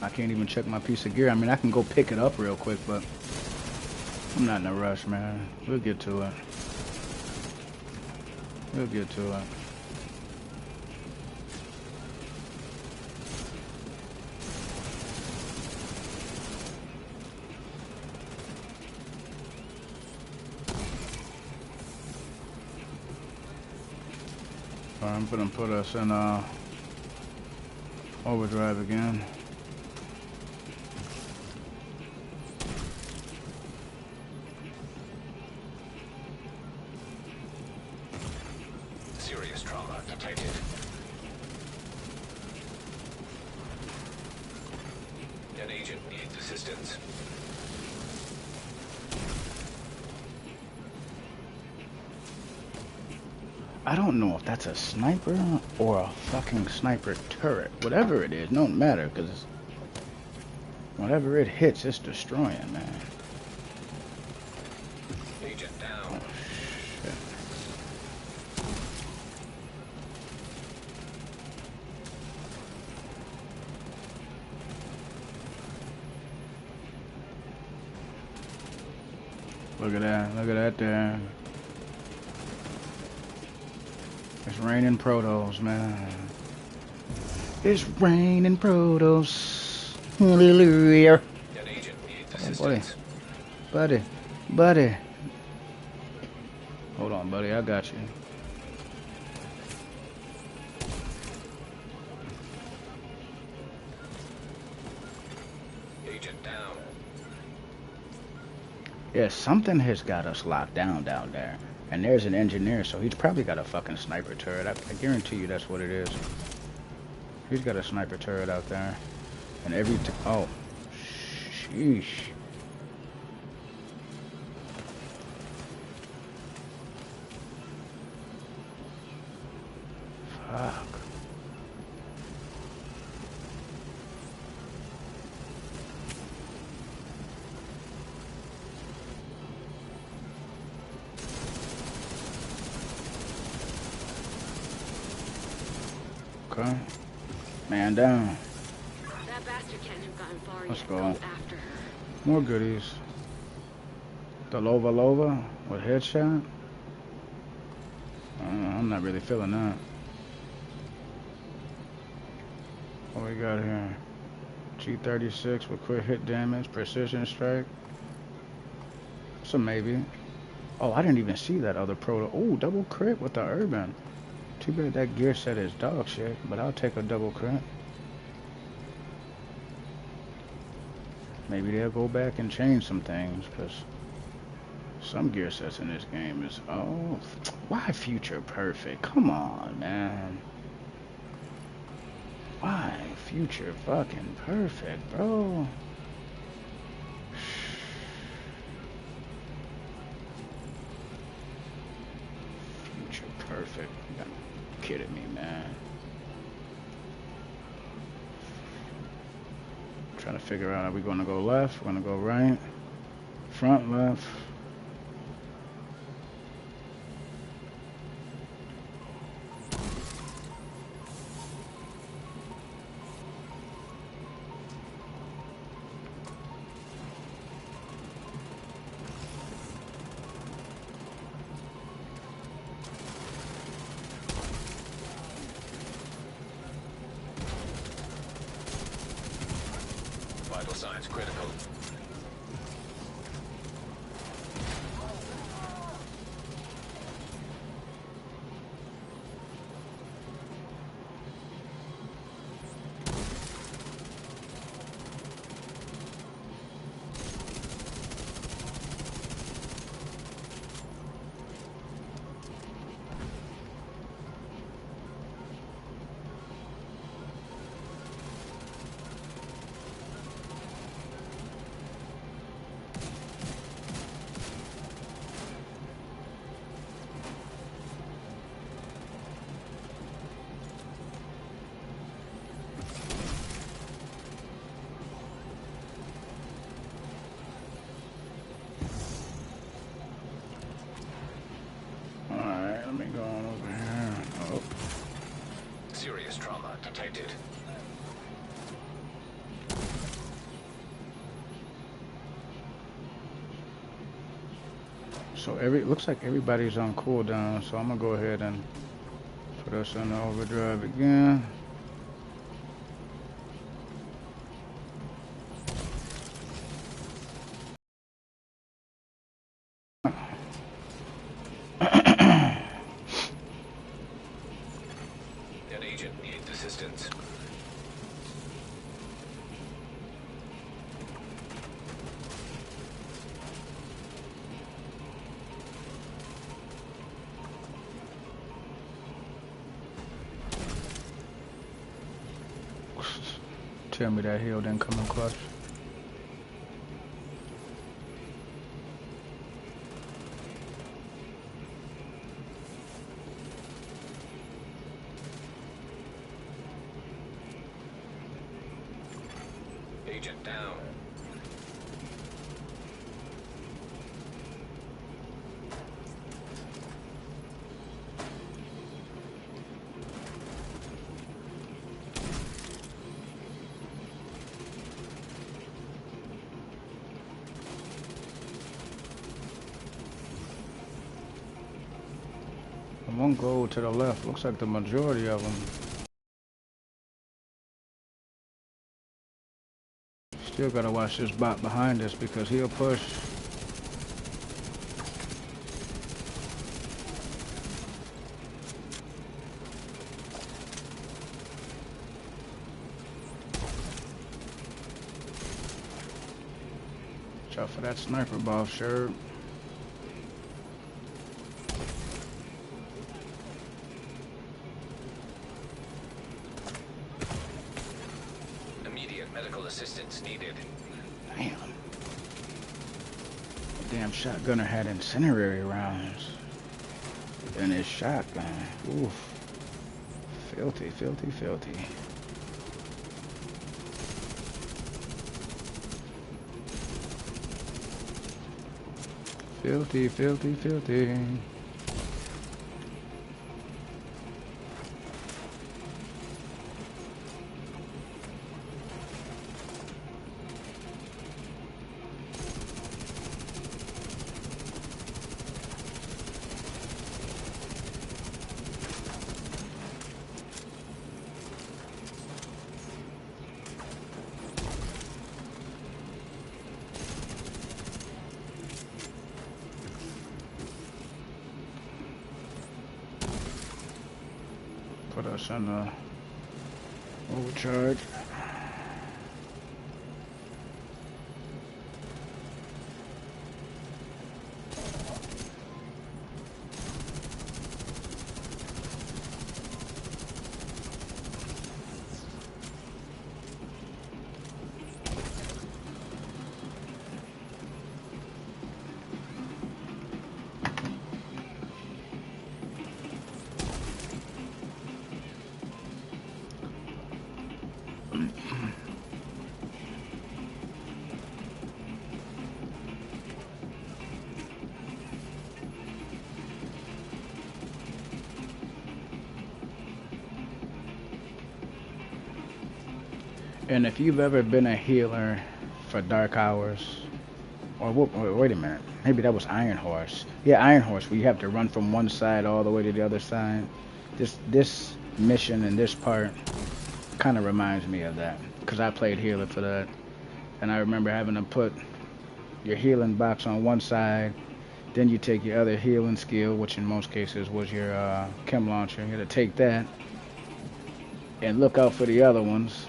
I can't even check my piece of gear. I mean, I can go pick it up real quick, but... I'm not in a rush, man. We'll get to it. We'll get to it. I'm gonna put us in overdrive again. Serious trauma detected. An agent needs assistance. I don't know if that's a sniper or a fucking sniper turret. Whatever it is, don't matter, because whatever it hits, it's destroying, man. Agent down. Oh, shit. Look at that there. It's raining protos, man. It's raining protos. Hallelujah. An agent needs Oh, buddy. assistance. Buddy. Hold on, buddy. I got you. Agent down. Yeah, something has got us locked down there. And there's an engineer, so he's probably got a fucking sniper turret. I guarantee you that's what it is. He's got a sniper turret out there. And oh. Sheesh. Fuck. Okay. Man down. That bastard can't have gotten far Let's yet. go. Go after her. More goodies. The Lova with headshot. I'm not really feeling that. What we got here? G36 with quick hit damage, precision strike. So maybe. Oh, I didn't even see that other proto. Oh, double crit with the urban. Too bad that gear set is dog shit, but I'll take a double crit. Maybe they'll go back and change some things, because some gear sets in this game is, oh, why future perfect? Come on, man. Why future fucking perfect, bro? Future perfect. You kidding me, man. Trying to figure out, are we going to go left? We're going to go right? Front, left. Vital signs critical. Alright, let me go on over here. Oh. Serious trauma detected. So looks like everybody's on cooldown, so I'm gonna go ahead and put us in the overdrive again. An agent needs assistance. Tell me that heal didn't come in clutch. Agent down. One goal to the left. Looks like the majority of them. Still gotta watch this bot behind us because he'll push. Watch out for that sniper ball, sure. Immediate medical assistance needed. Damn. The damn shotgunner had incendiary rounds in his shotgun. Oof. Filthy, filthy, filthy. Filthy, filthy, filthy. put us in the overcharge. And if you've ever been a healer for Dark Hours, or wait a minute, maybe that was Iron Horse. Yeah, Iron Horse, where you have to run from one side all the way to the other side. This mission and this part kind of reminds me of that, because I played healer for that, and I remember having to put your healing box on one side, then you take your other healing skill, which in most cases was your chem launcher. You had to take that and look out for the other ones.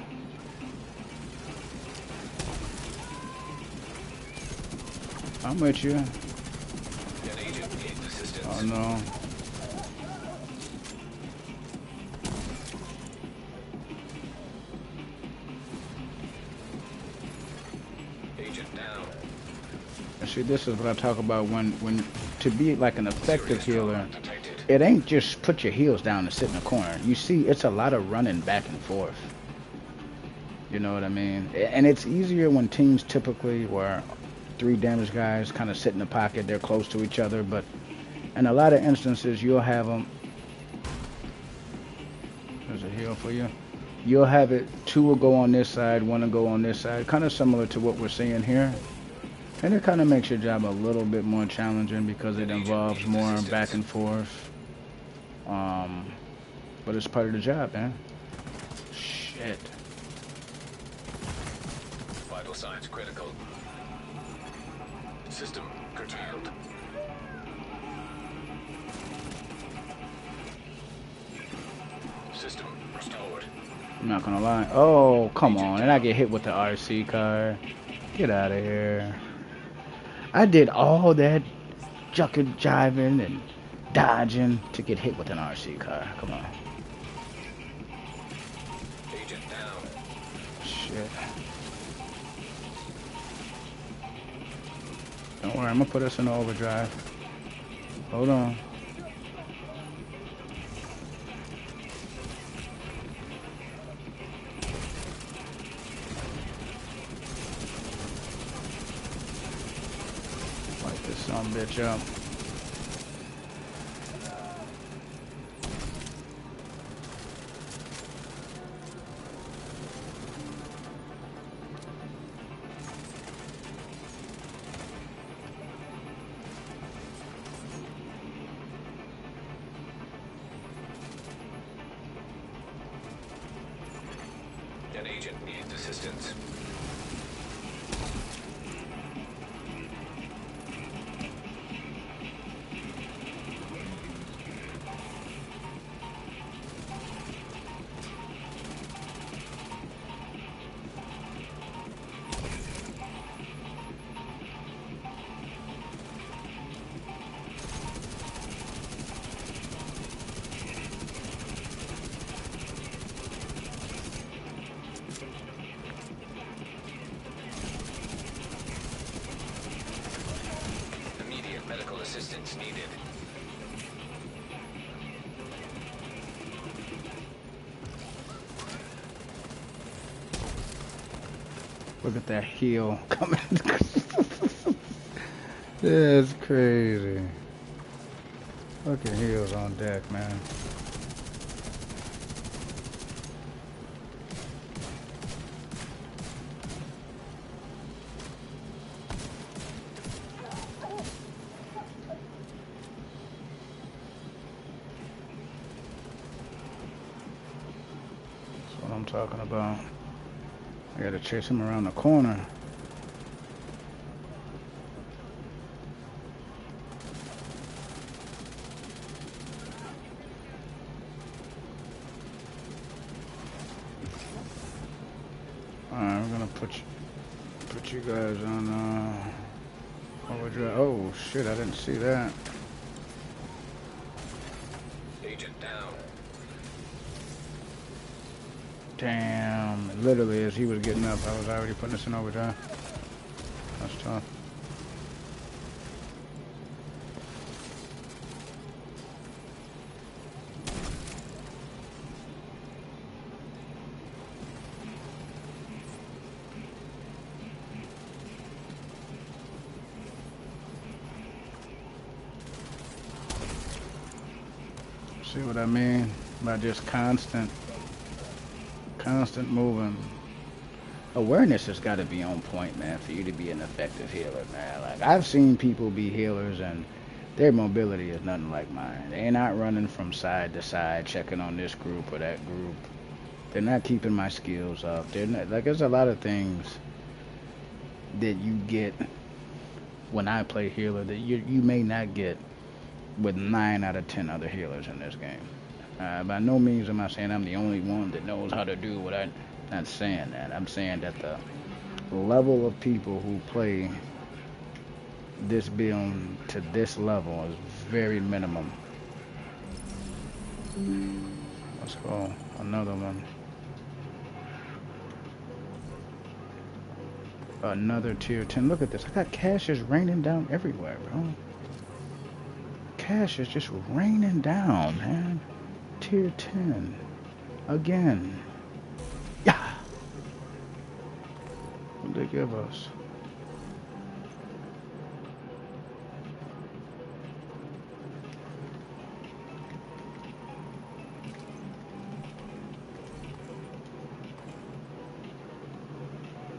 I'm with you. An agent needs assistance. Oh no. Agent down. And see, this is what I talk about when to be like an effective Serious healer, trauma detected. it ain't just put your heels down and sit in a corner. You see, it's a lot of running back and forth. You know what I mean? And it's easier when teams typically where 3 damage guys kind of sit in the pocket, they're close to each other, but in a lot of instances you'll have them. There's a heal for you. You'll have it, 2 will go on this side, 1 will go on this side, kind of similar to what we're seeing here. And it kind of makes your job a little bit more challenging because it involves more back and forth. But it's part of the job, man. Shit. Vital signs critical. System curtailed. System restored. I'm not gonna lie. Oh, come on. And I get hit with the RC car. Get out of here. I did all that jucking, jiving, and dodging to get hit with an RC car. Come on. Agent down. Shit. Don't worry, I'm gonna put us in overdrive. Hold on. Light this son of a bitch up. An agent needs assistance. Immediate medical assistance needed. Look at that heel coming. That's crazy. Fucking heels on deck, man. That's what I'm talking about. I gotta chase him around the corner. Put you guys on overdrive. Oh shit, I didn't see that. Agent down. Damn. Literally as he was getting up, I was already putting this in overdrive. That's tough. See what I mean? By just constant moving. Awareness has got to be on point, man, for you to be an effective healer, man. Like, I've seen people be healers and their mobility is nothing like mine. They're not running from side to side, checking on this group or that group. They're not keeping my skills up. They're not, like, there's a lot of things that you get when I play healer that you may not get with 9 out of 10 other healers in this game. By no means am I saying I'm the only one that knows how to do what I'm not saying that. I'm saying that the level of people who play this build to this level is very minimum. Let's go. Another one. Another tier 10. Look at this. I got cash just raining down everywhere, bro. Cash is just raining down, man. Tier 10. Again. Yeah. What did they give us?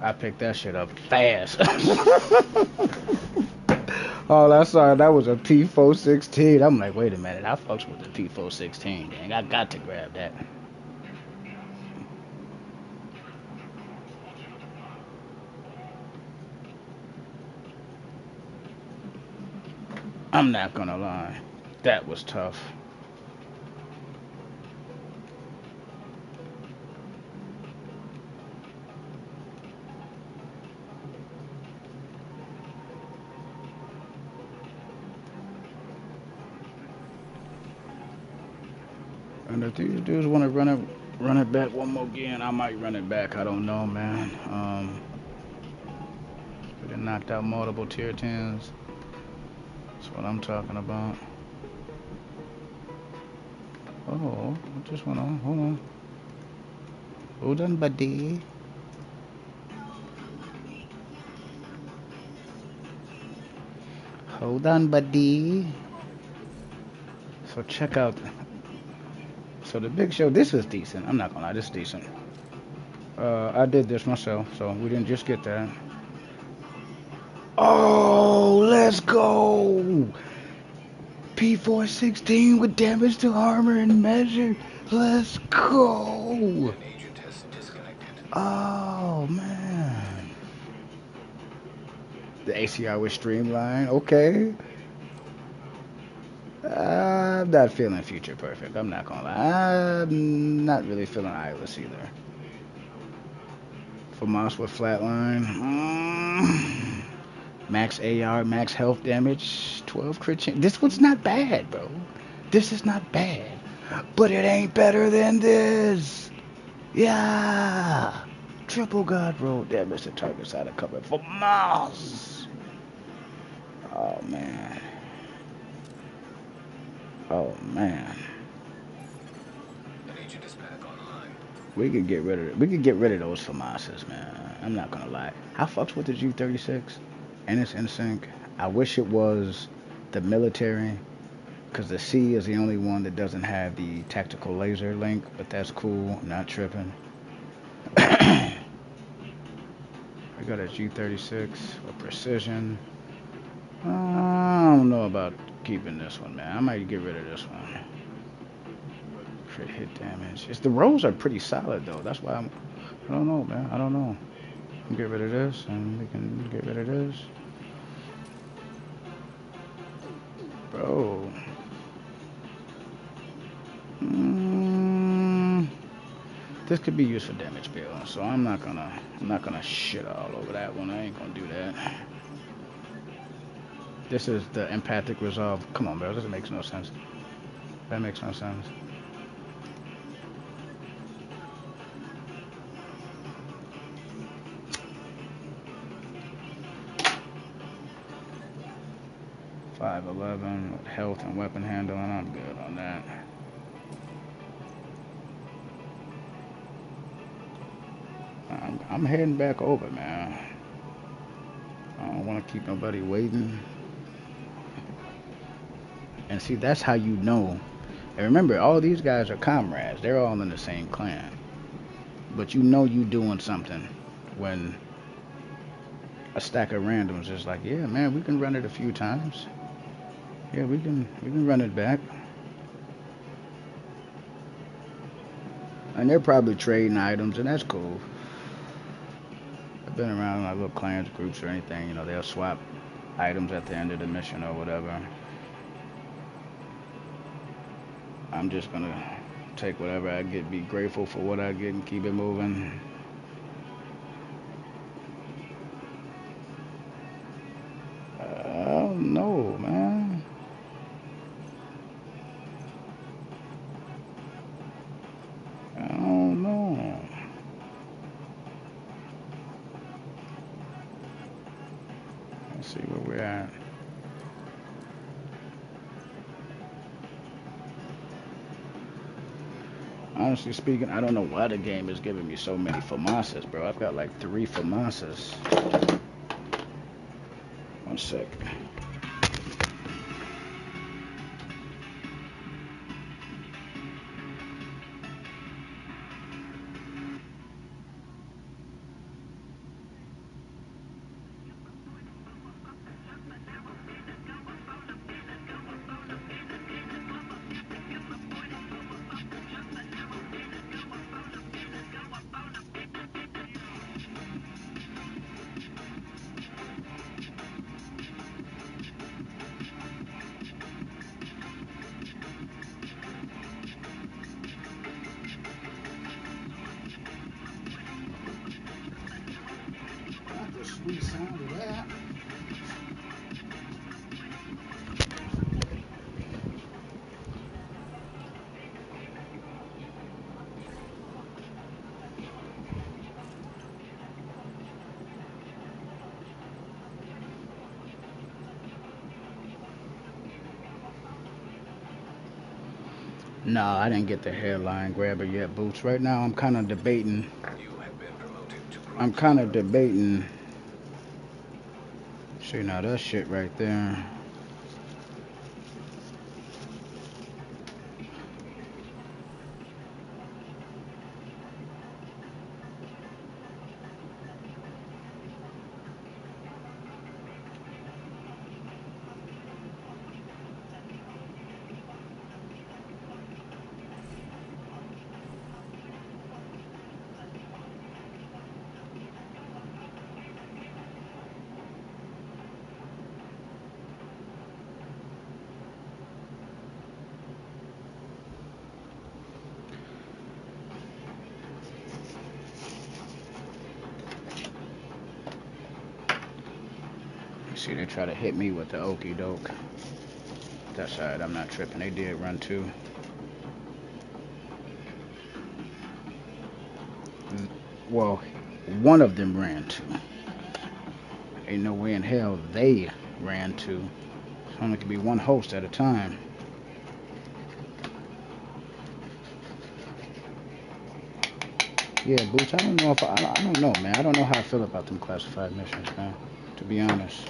I picked that shit up fast. Oh, I saw that was a P416. I'm like, wait a minute, I fucks with the P416. Dang, I got to grab that. I'm not gonna lie, that was tough. And if these dudes want to run it back one more again, I might run it back. I don't know, man. We done knocked out multiple tier 10s. That's what I'm talking about. Oh, just went on. Hold on. Hold on, buddy. Hold on, buddy. So check out. So the big show, this is decent. I'm not gonna lie, this is decent. I did this myself, so we didn't just get that. Oh, let's go! P416 with damage to armor and measure. Let's go! An agent has disconnected. Oh, man. The ACR was streamlined. Okay. I'm not feeling future perfect. I'm not gonna lie. I'm not really feeling eyeless either. Famas with flatline. Max AR, max health damage, 12 crit chance. This one's not bad, bro. This is not bad. But it ain't better than this. Yeah. Triple God roll damage to targets out of cover for Mouse. Oh, man. Oh, man. An agent is back online. We could get rid of it. We could get rid of those FAMASas, man. I'm not gonna lie. I fucks with the G36 and it's in sync. I wish it was the military, because the C is the only one that doesn't have the tactical laser link, but that's cool. I'm not tripping. I got a G36 with precision. I don't know about keeping this one, man. I might get rid of this one. Crit hit damage. The rolls are pretty solid, though. That's why I don't know, man. I don't know. Get rid of this, and we can get rid of this. Bro. this could be used for damage bill, so I'm not gonna shit all over that one. I ain't gonna do that. This is the empathic resolve. Come on, bro. This makes no sense. That makes no sense. .511 with health and weapon handling. I'm good on that. I'm heading back over, man. I don't want to keep nobody waiting. And see, that's how you know. And remember, all these guys are comrades. They're all in the same clan. But you know you doing something when a stack of randoms is like, yeah, man, we can run it a few times. Yeah, we can run it back. And they're probably trading items, and that's cool. I've been around like little clans, groups, or anything. You know, they'll swap items at the end of the mission or whatever. I'm just gonna take whatever I get, be grateful for what I get, and keep it moving. I don't know, man. I don't know. Let's see where we're at. Honestly speaking, I don't know why the game is giving me so many FAMASas, bro. I've got like 3 FAMASas. One sec. Not the sweet sound of that. No, I didn't get the hairline grabber yet, Boots. Right now, I'm kind of debating. You have been promoted to group I'm kind of leader. debating. See, now that shit right there. See, they try to hit me with the okey doke. That's alright, I'm not tripping. They did run 2. Well, one of them ran 2. Ain't no way in hell they ran 2. Only could be one host at a time. Yeah, Boots, I don't know if I don't know, man. I don't know how I feel about them classified missions, man. To be honest.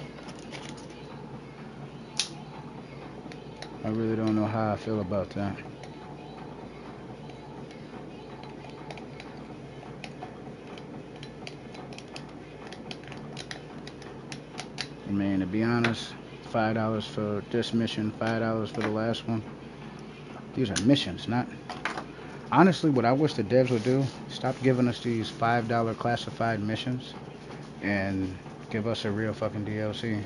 I really don't know how I feel about that. I mean, to be honest, $5 for this mission, $5 for the last one. These are missions, not... Honestly, what I wish the devs would do, stop giving us these $5 classified missions and give us a real fucking DLC.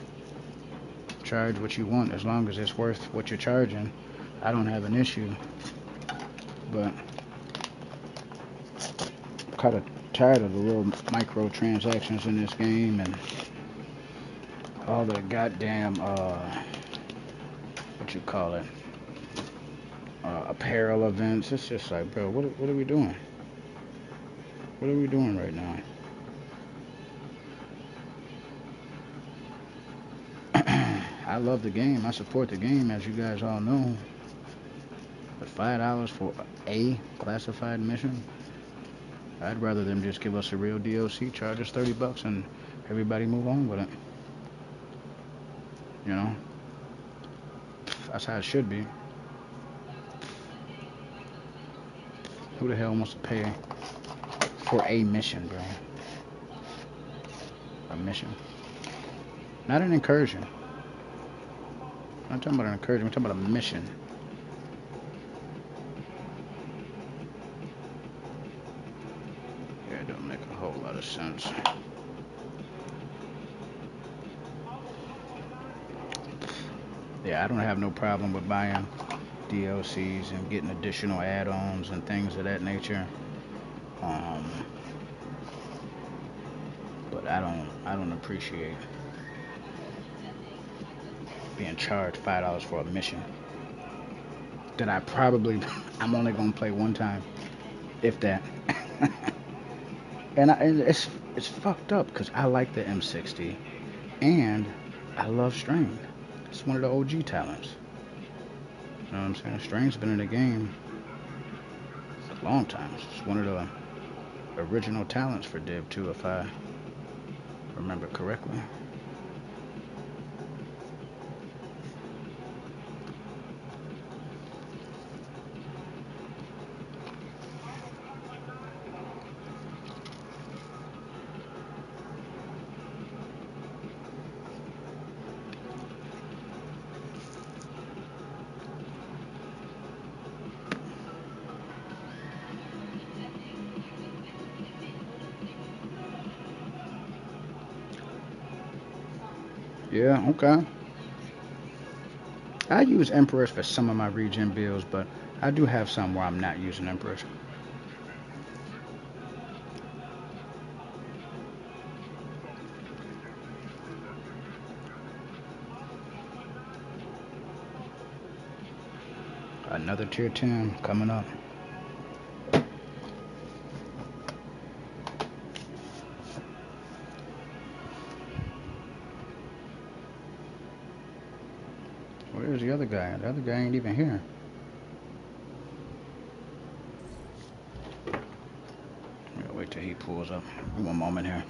Charge what you want as long as it's worth what you're charging. I don't have an issue. But kind of tired of the little microtransactions in this game and all the goddamn what you call it, apparel events. It's just like, bro, what are we doing? What are we doing right now? I love the game. I support the game, as you guys all know. But $5 for a classified mission? I'd rather them just give us a real DLC, charge us $30, and everybody move on with it. You know, that's how it should be. Who the hell wants to pay for a mission, bro? A mission, not an incursion. I'm not talking about an incursion. I'm talking about a mission. Yeah, it don't make a whole lot of sense. Yeah, I don't have no problem with buying DLCs and getting additional add-ons and things of that nature. Um, but I don't appreciate being charged $5 for a mission that I'm only gonna play one time, if that. And it's fucked up because I like the M60 and I love Strain. It's one of the OG talents. You know what I'm saying? Strain's been in the game a long time. It's one of the original talents for Div 2, if I remember correctly. Yeah, okay. I use Empress for some of my regen builds, but I do have some where I'm not using Empress. Another tier 10 coming up. Where's the other guy? The other guy ain't even here. Wait till he pulls up. One moment here.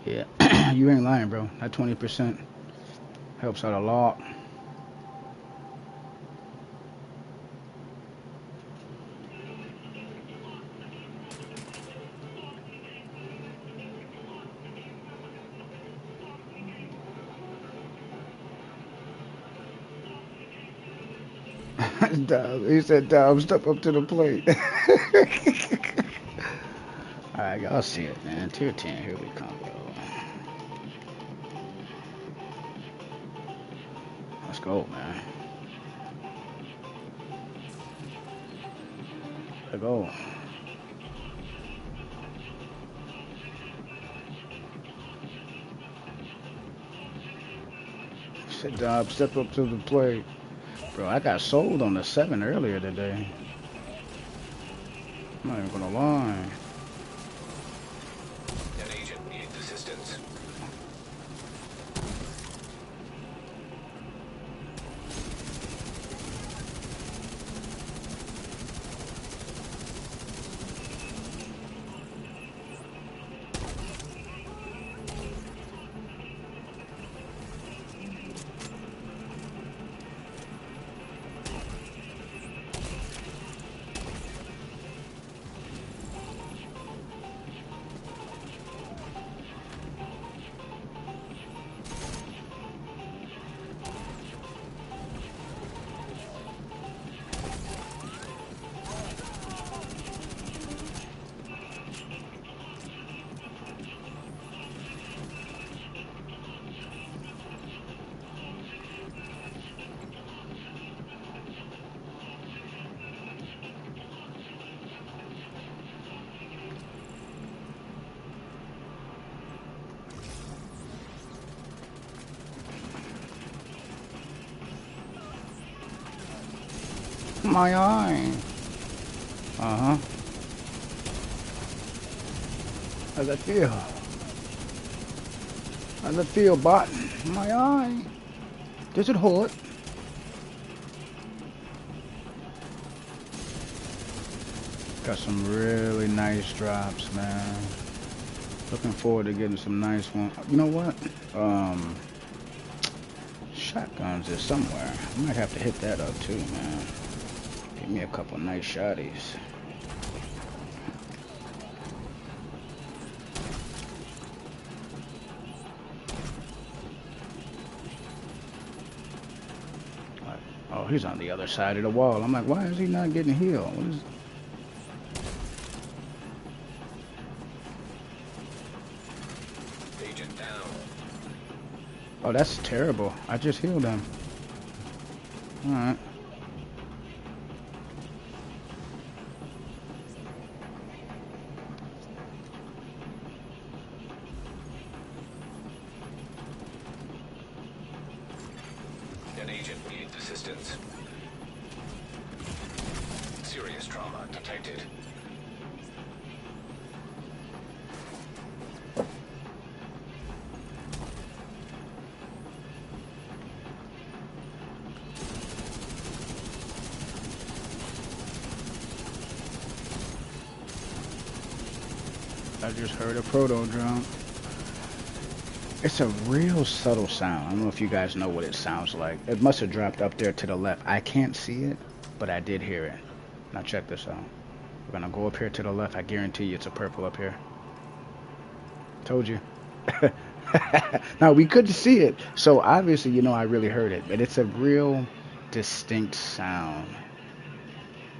Yeah, you ain't lying, bro. That 20% helps out a lot. Dub, he said, Dub, step up to the plate. Alright, y'all see it, man. Tier 10, here we come, yo. Let's go, man. Let's go. Said, Dub, step up to the plate. Bro, I got sold on the 7 earlier today. I'm not even gonna lie. An agent needs assistance. My eye. Uh-huh. How's that feel? How's that feel, bot? My eye. Does it hurt? Got some really nice drops, man. Looking forward to getting some nice ones. You know what? Shotguns is somewhere. I might have to hit that up too, man. Give me a couple nice shotties. Oh, he's on the other side of the wall. I'm like, why is he not getting healed? What is... Agent down. Oh, that's terrible. I just healed him. Alright. An agent needs assistance. Serious trauma detected. I just heard a proto drone. It's a real subtle sound. I don't know if you guys know what it sounds like. It must have dropped up there to the left. I can't see it, but I did hear it. Now check this out. We're gonna go up here to the left. I guarantee you it's a purple up here. Told you. Now we couldn't see it, so obviously you know I really heard it. But it's a real distinct sound.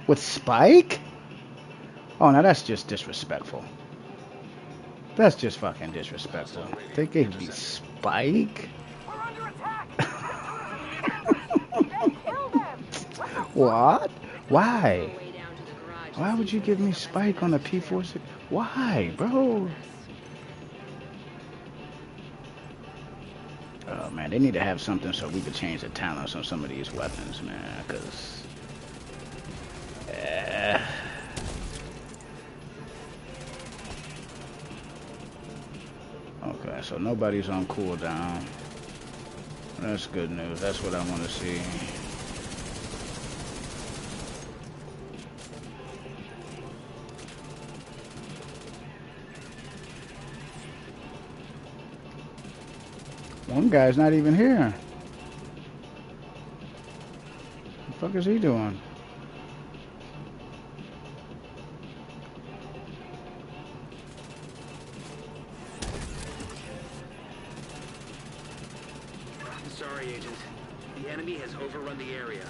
With Spike? Oh, now that's just disrespectful. That's just fucking disrespectful. They gave me Spike? We're under attack! Then kill them! What? Why? Way down to the garage. Why would you give me Spike on a P46? Why, bro? Oh, man, they need to have something so we could change the talents on some of these weapons, man, because... Okay, so nobody's on cooldown. That's good news. That's what I want to see. One guy's not even here. What the fuck is he doing? Sorry, Agent. The enemy has overrun the area.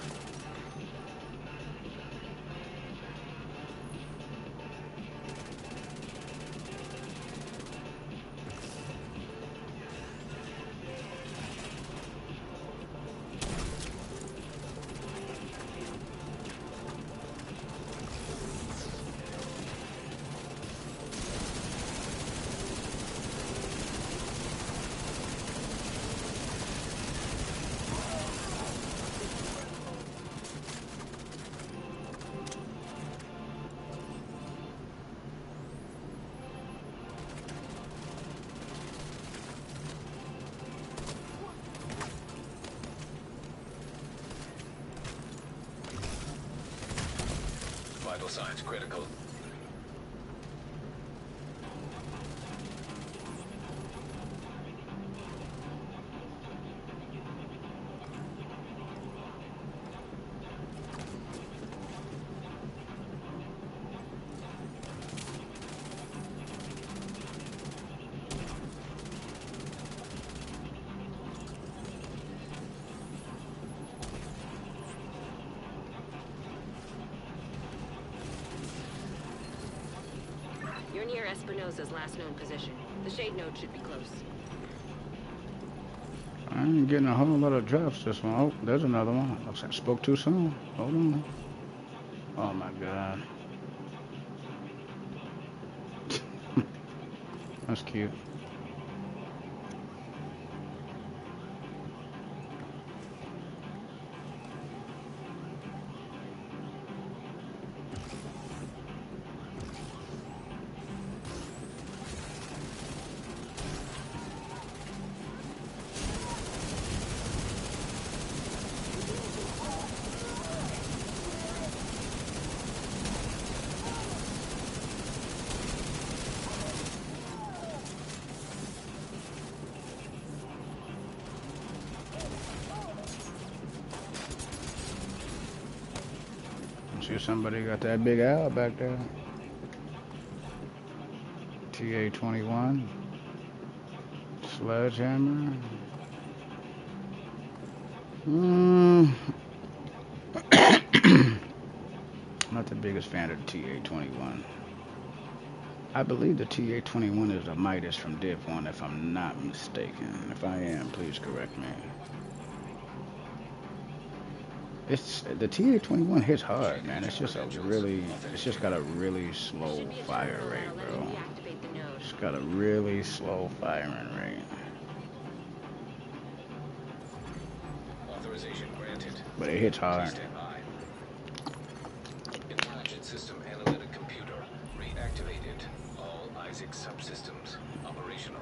signs critical. You're near Espinosa's last known position. The shade node should be close. I ain't getting a whole lot of drops this one. Oh, there's another one. Looks like I spoke too soon. Hold on. Oh my god. That's cute. See somebody got that big owl back there. TA-21. Sledgehammer. Not the biggest fan of the TA-21. I believe the TA-21 is a Midas from Div 1, if I'm not mistaken. If I am, please correct me. It's the TA-21 hits hard, man. It's just got a really slow fire rate, bro. It's got a really slow firing rate. Authorization granted. But it hits hard. Stand by. Intelligent system analytic computer reactivated. All Isaac subsystems operational.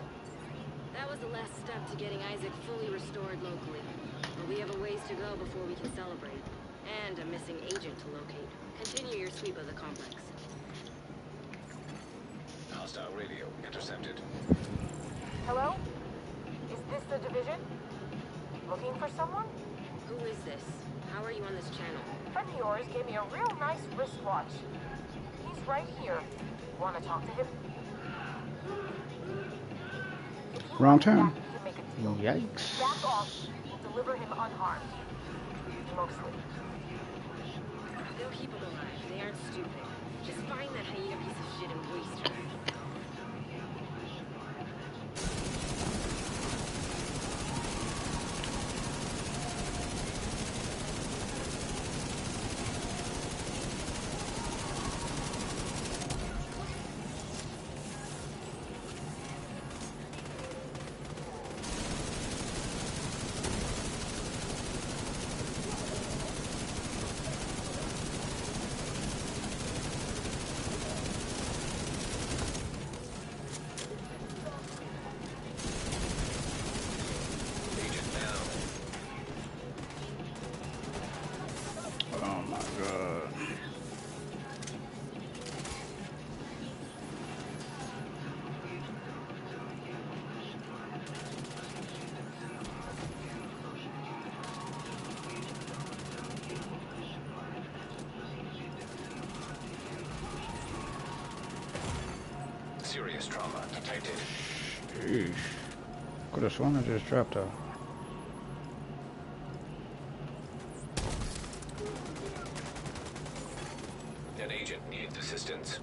That was the last step to getting Isaac fully restored locally. But we have a ways to go before we can celebrate. And a missing agent to locate. Continue your sweep of the complex. Hostile radio intercepted. Hello? Is this the division? Looking for someone? Who is this? How are you on this channel? A friend of yours gave me a real nice wristwatch. He's right here. Want to talk to him? Wrong turn. Back, you can make a deal. Yikes. Back off. We'll deliver him unharmed. Mostly. They'll keep him alive. They aren't stupid. Just find that hyena piece of shit and waste her. Oh my god. Serious trauma detected. Sheesh. Could have sworn I just dropped off. An agent needs assistance.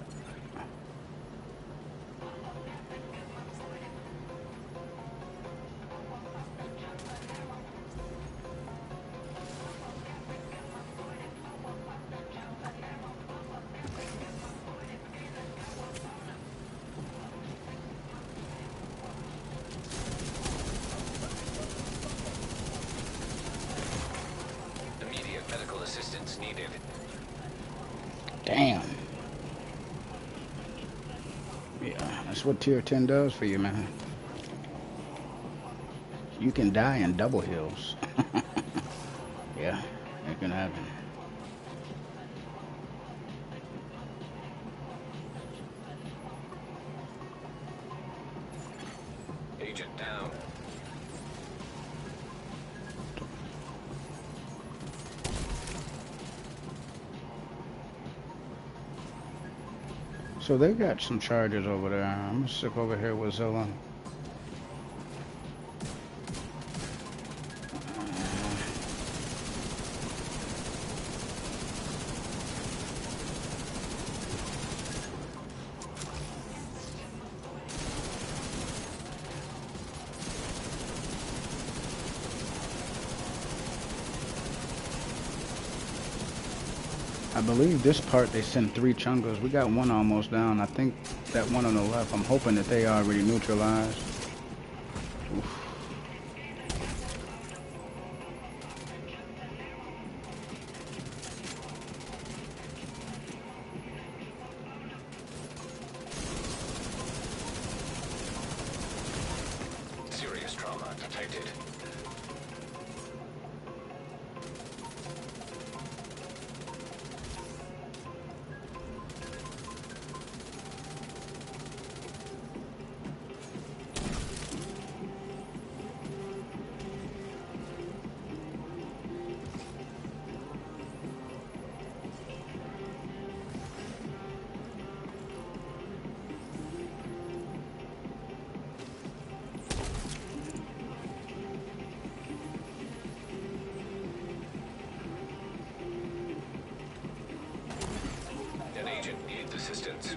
Immediate medical assistance needed. Damn. Yeah, that's what tier 10 does for you, man. You can die in double hills. Yeah, it can happen. So they got some charges over there. I'm gonna stick over here with Zilla. I believe this part they sent 3 chungas. We got one almost down. I think that one on the left, I'm hoping that they already neutralized. Oof. Serious trauma detected. An agent needs assistance.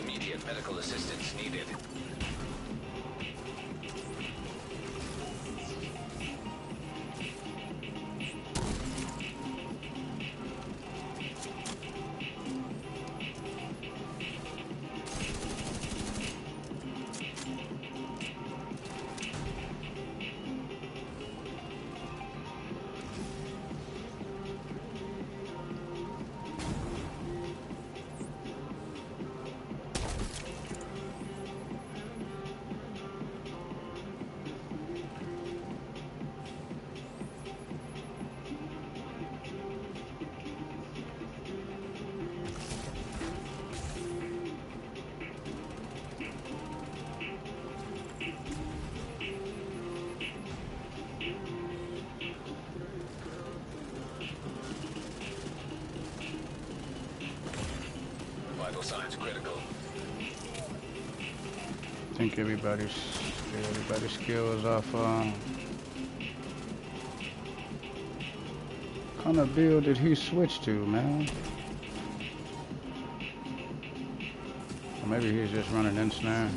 Immediate medical assistance needed. Vital signs critical. I think everybody's skills off. What kind of build did he switch to, man? Or maybe he's just running ensnare.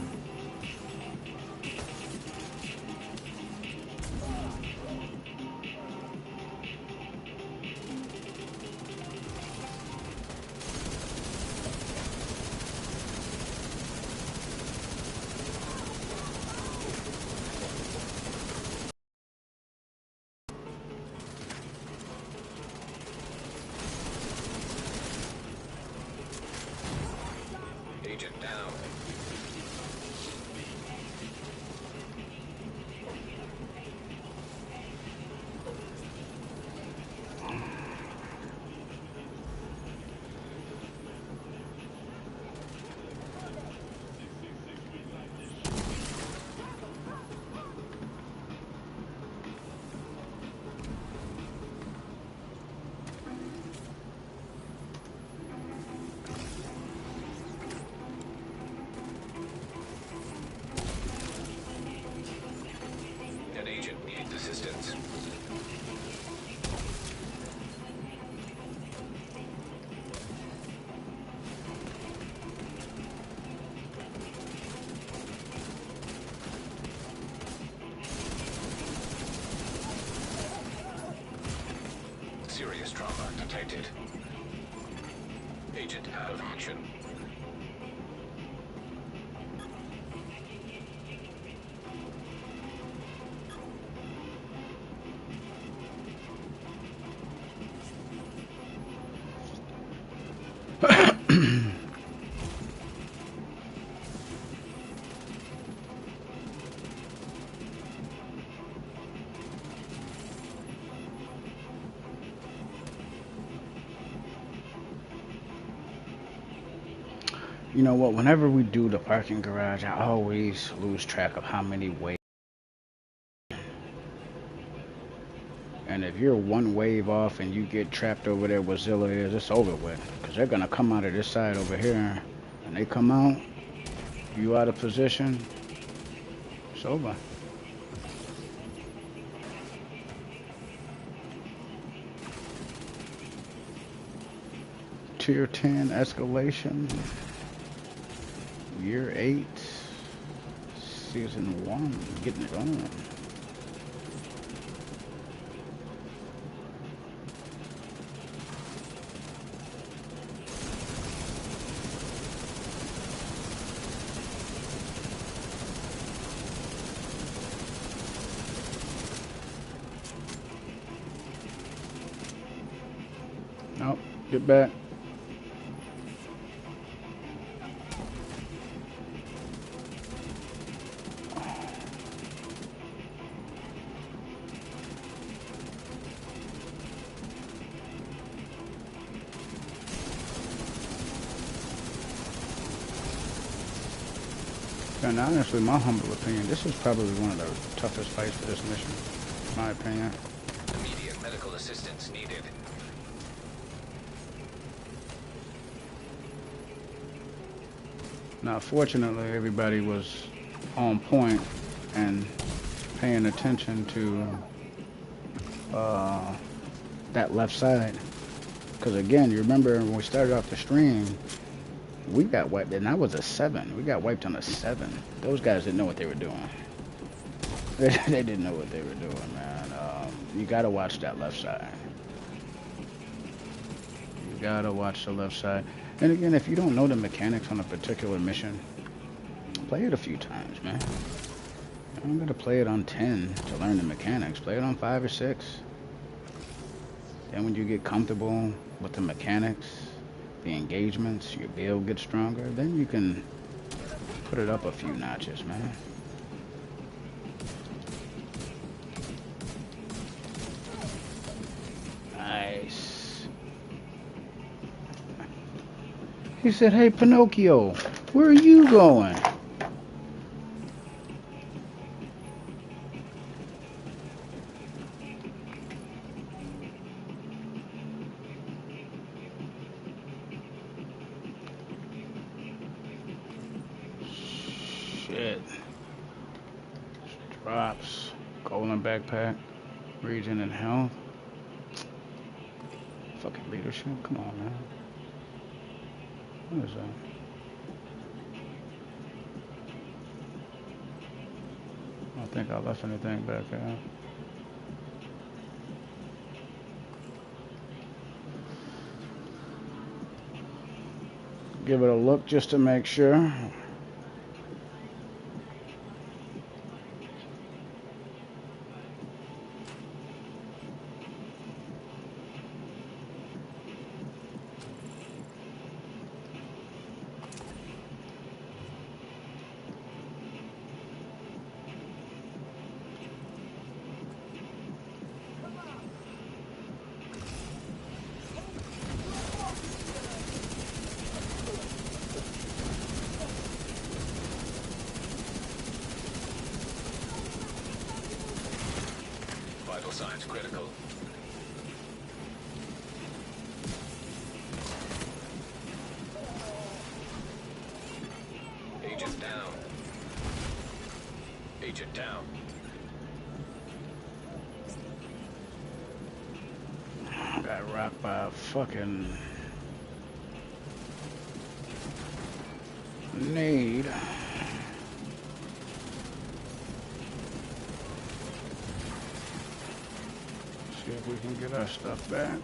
Agent down. An agent needs assistance. Serious trauma detected. Agent out of action. You know what? Whenever we do the parking garage, I always lose track of how many waves. And if you're one wave off and you get trapped over there where Zilla is, it's over with. Because they're going to come out of this side over here. And they come out, you out of position, it's over. Tier 10 escalation. Year 8. Season 1. Getting it on. Nope. Get back. And honestly, my humble opinion, this is probably one of the toughest fights for this mission, in my opinion. Immediate medical assistance needed. Now, fortunately, everybody was on point and paying attention to that left side. Because again, you remember when we started off the stream, we got wiped, and that was a 7. We got wiped on a 7. Those guys didn't know what they were doing. They didn't know what they were doing, man. You gotta watch that left side. You gotta watch the left side. And again, if you don't know the mechanics on a particular mission, play it a few times, man. You don't gotta play it on 10 to learn the mechanics. Play it on 5 or 6. Then when you get comfortable with the mechanics, the engagements, your build gets stronger, then you can put it up a few notches, man. Nice. He said, hey, Pinocchio, where are you going? Shit. Drops. Golden backpack. Region and health. Fucking leadership. Come on, man. What is that? I don't think I left anything back there. Give it a look just to make sure. Vital signs critical. Agent down. Agent down. Got rocked by a fucking nade. See if we can get our stuff back.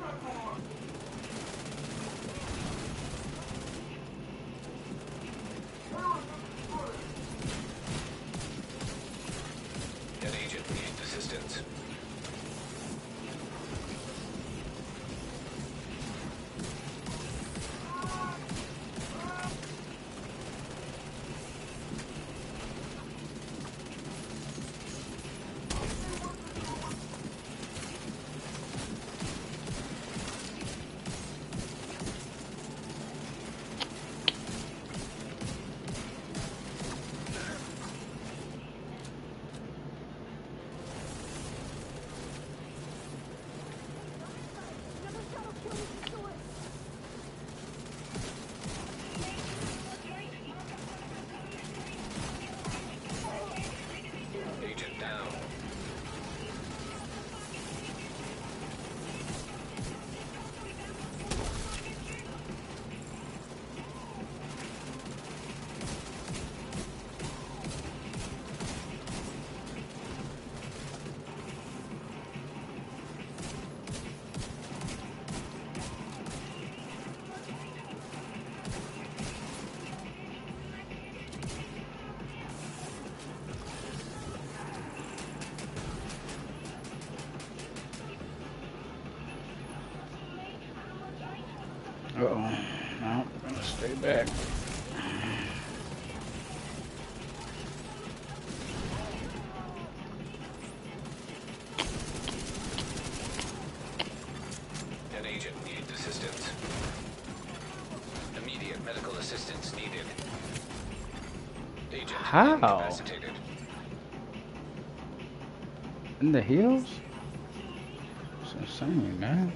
An agent needs assistance. Uh-oh. No, let's stay back. An agent needs assistance. Immediate medical assistance needed. Agent How? incapacitated. In the hills? It's insane, man.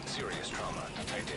Serious trauma detected.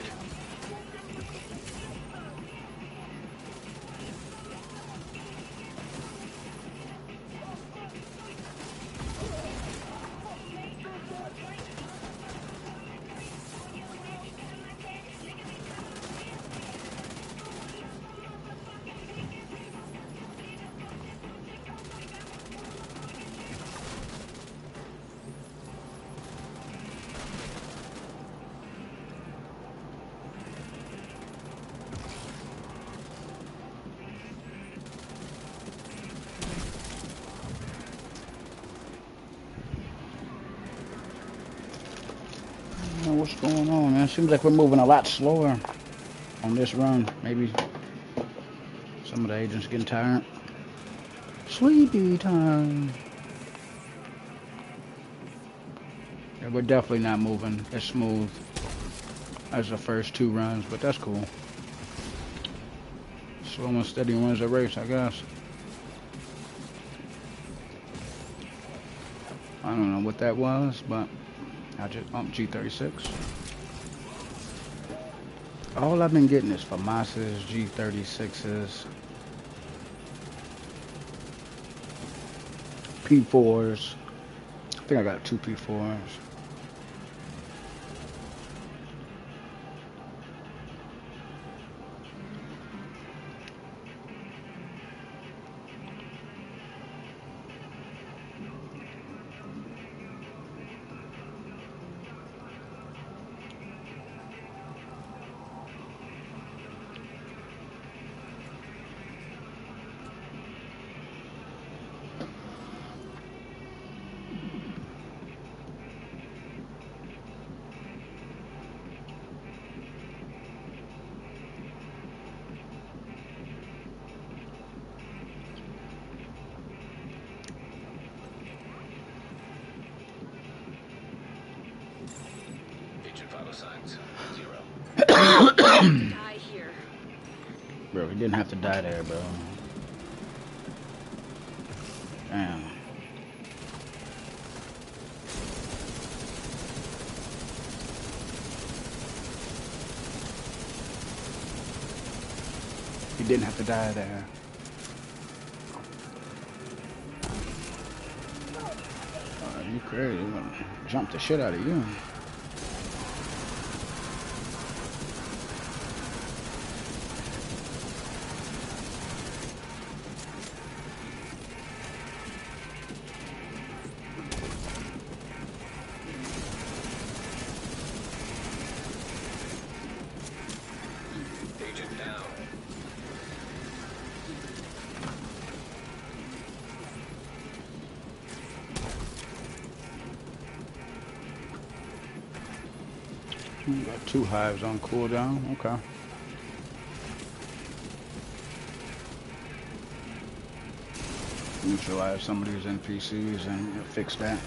I don't know what's going on, man. Seems like we're moving a lot slower on this run. Maybe some of the agents getting tired. Sleepy time. Yeah, we're definitely not moving as smooth as the first two runs, but that's cool. Slow and steady wins a race, I guess. I don't know what that was, but I just bumped G36. All I've been getting is FAMASas, G36s, P4s. I think I got 2 P4s. Agent vital signs 0. Die here. Bro, he didn't have to die there, bro. Damn. He didn't have to die there. You crazy. I'm gonna jump the shit out of you. Agent down. Got 2 hives on cooldown. Okay. Neutralize some of these NPCs and fix that.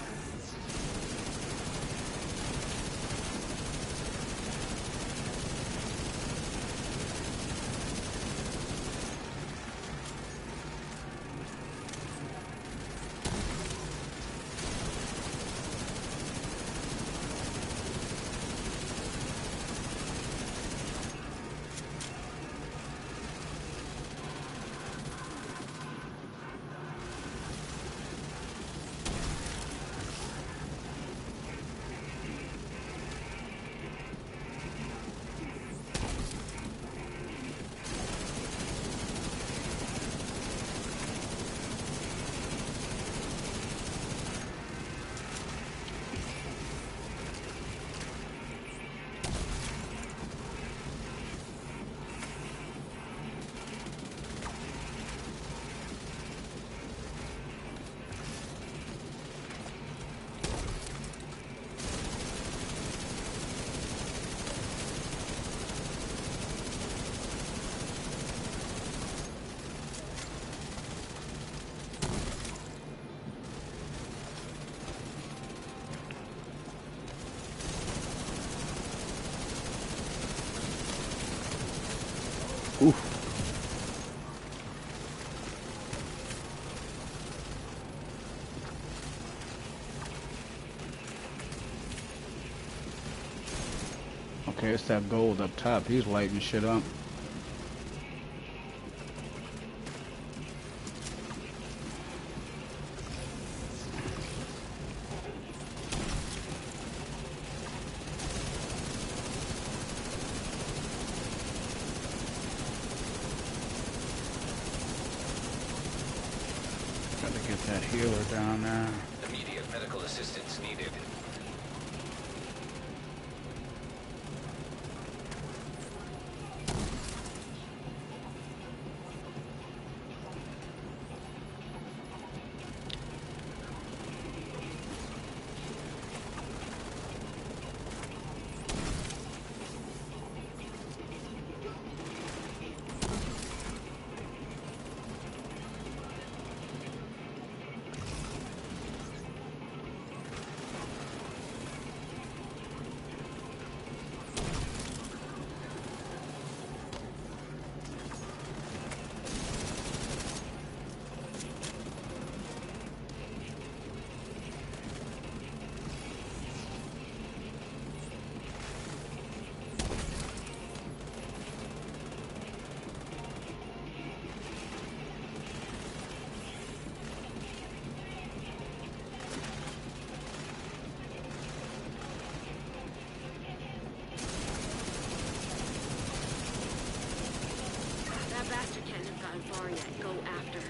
Oof. Okay, it's that gold up top. He's lighting shit up. Gotta get that healer down there. Immediate medical assistance needed. That bastard can't have gotten far yet. Go after her.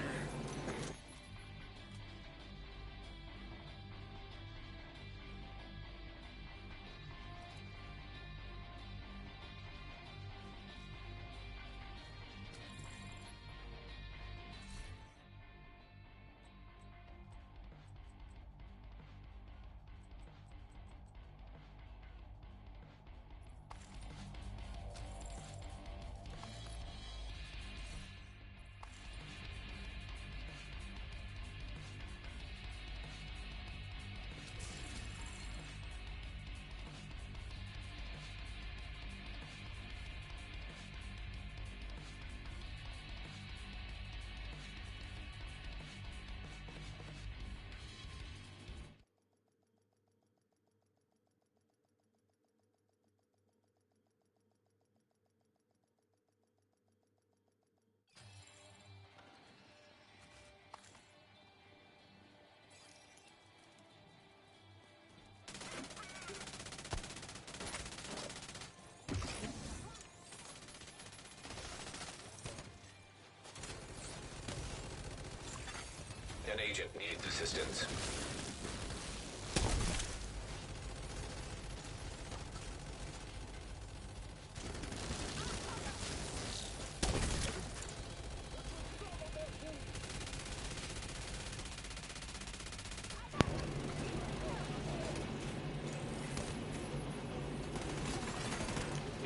An agent needs assistance.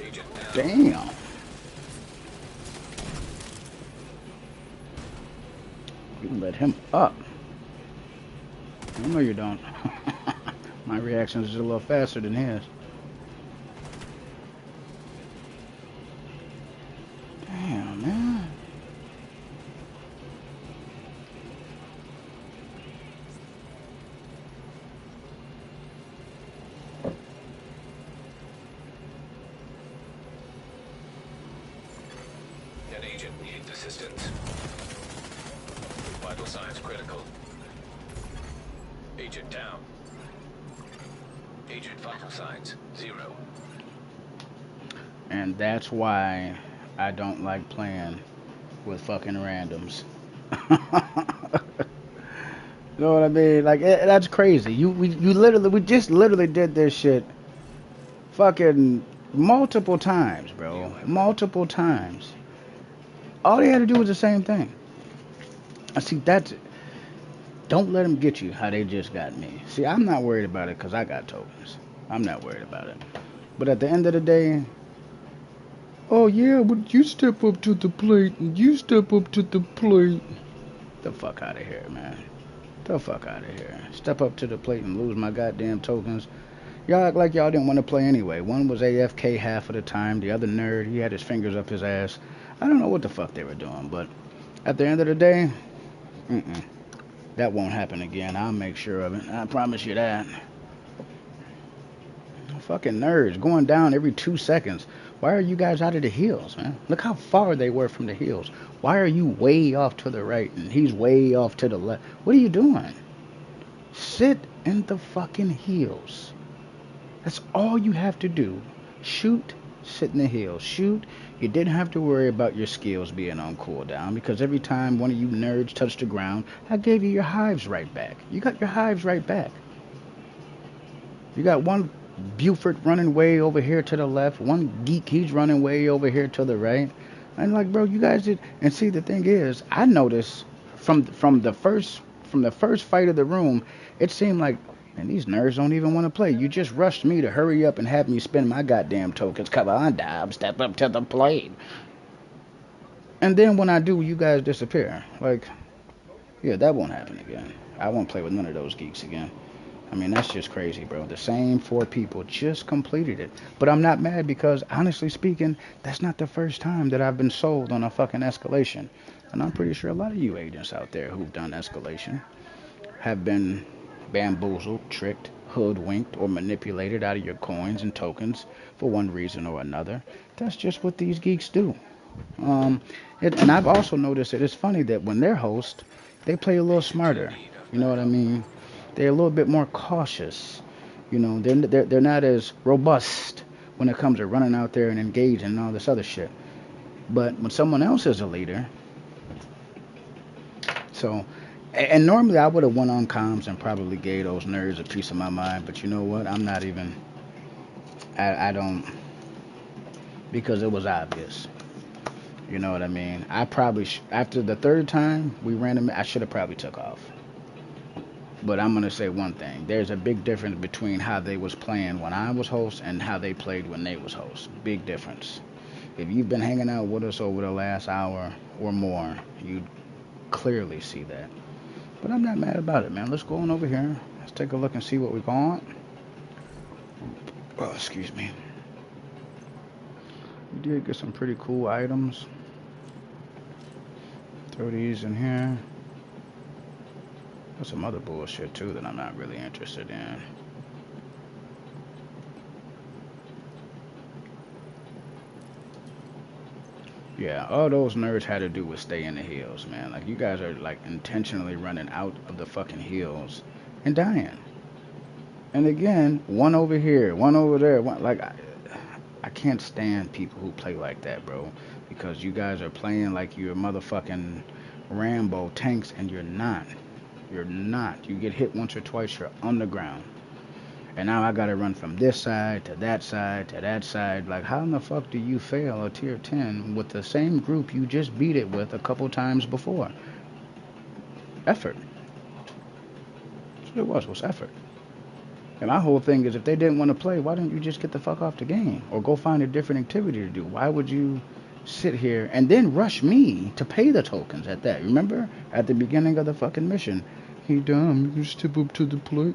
Agent down. Damn. You let him up. No, you don't. My reaction is just a little faster than his. Damn, man. An agent needs assistance. Vital signs critical. Agent down. Agent vital signs 0. And that's why I don't like playing with fucking randoms. You know what I mean? Like that's crazy. We just literally did this shit fucking multiple times, bro. Multiple times. All they had to do was the same thing. I see that's don't let them get you how they just got me. See, I'm not worried about it because I got tokens. I'm not worried about it. But at the end of the day, oh yeah, but you step up to the plate and you step up to the plate. The fuck out of here, man. The fuck out of here. Step up to the plate and lose my goddamn tokens. Y'all act like y'all didn't want to play anyway. One was AFK half of the time. The other nerd, he had his fingers up his ass. I don't know what the fuck they were doing, but at the end of the day, mm-mm, that won't happen again. I'll make sure of it. I promise you that. Fucking nerds going down every 2 seconds. Why are you guys out of the hills, man? Look how far they were from the hills. Why are you way off to the right and he's way off to the left? What are you doing? Sit in the fucking hills. That's all you have to do. Shoot, sit in the hills. Shoot. You didn't have to worry about your skills being on cooldown because every time one of you nerds touched the ground, I gave you your hives right back. You got your hives right back. You got one Buford running way over here to the left. One geek, he's running way over here to the right. And like, bro, you guys did. And see, the thing is, I noticed from the first fight of the room, it seemed like, man, these nerds don't even want to play. You just rushed me to hurry up and have me spend my goddamn tokens. Come on, Dob, step up to the plate. And then when I do, you guys disappear. Like, yeah, that won't happen again. I won't play with none of those geeks again. I mean, that's just crazy, bro. The same four people just completed it. But I'm not mad because, honestly speaking, that's not the first time that I've been sold on a fucking escalation. And I'm pretty sure a lot of you agents out there who've done escalation have been bamboozled, tricked, hoodwinked, or manipulated out of your coins and tokens for one reason or another. That's just what these geeks do. Um, and I've also noticed that it's funny that when they're hosts, they play a little Engines in smarter. need of You know what I maintenance. mean? They're a little bit more cautious. You know, they're not as robust when it comes to running out there and engaging and all this other shit. But when someone else is a leader, so and normally I would have went on comms and probably gave those nerds a piece of my mind. But you know what? I'm not even. I don't because it was obvious. You know what I mean? I probably after the third time we ran them, I should have probably took off. But I'm gonna say one thing: there's a big difference between how they was playing when I was host and how they played when they was host. Big difference. If you've been hanging out with us over the last hour or more, you clearly see that. But I'm not mad about it, man. Let's go on over here. Let's take a look and see what we got. Oh, excuse me. We did get some pretty cool items. Throw these in here. There's some other bullshit too that I'm not really interested in. Yeah, all those nerds had to do was stay in the hills, man. Like you guys are like intentionally running out of the fucking hills and dying. And again, one over here, one over there. One, like I can't stand people who play like that, bro. Because you guys are playing like you're motherfucking Rambo tanks, and you're not. You're not. You get hit once or twice, you're on the ground. And now I gotta run from this side to that side to that side. Like, how in the fuck do you fail a tier 10 with the same group you just beat it with a couple times before? Effort. That's what it was effort. And my whole thing is if they didn't want to play, why didn't you just get the fuck off the game? Or go find a different activity to do? Why would you sit here and then rush me to pay the tokens at that? Remember? At the beginning of the fucking mission. Hey, Dom, you step up to the plate.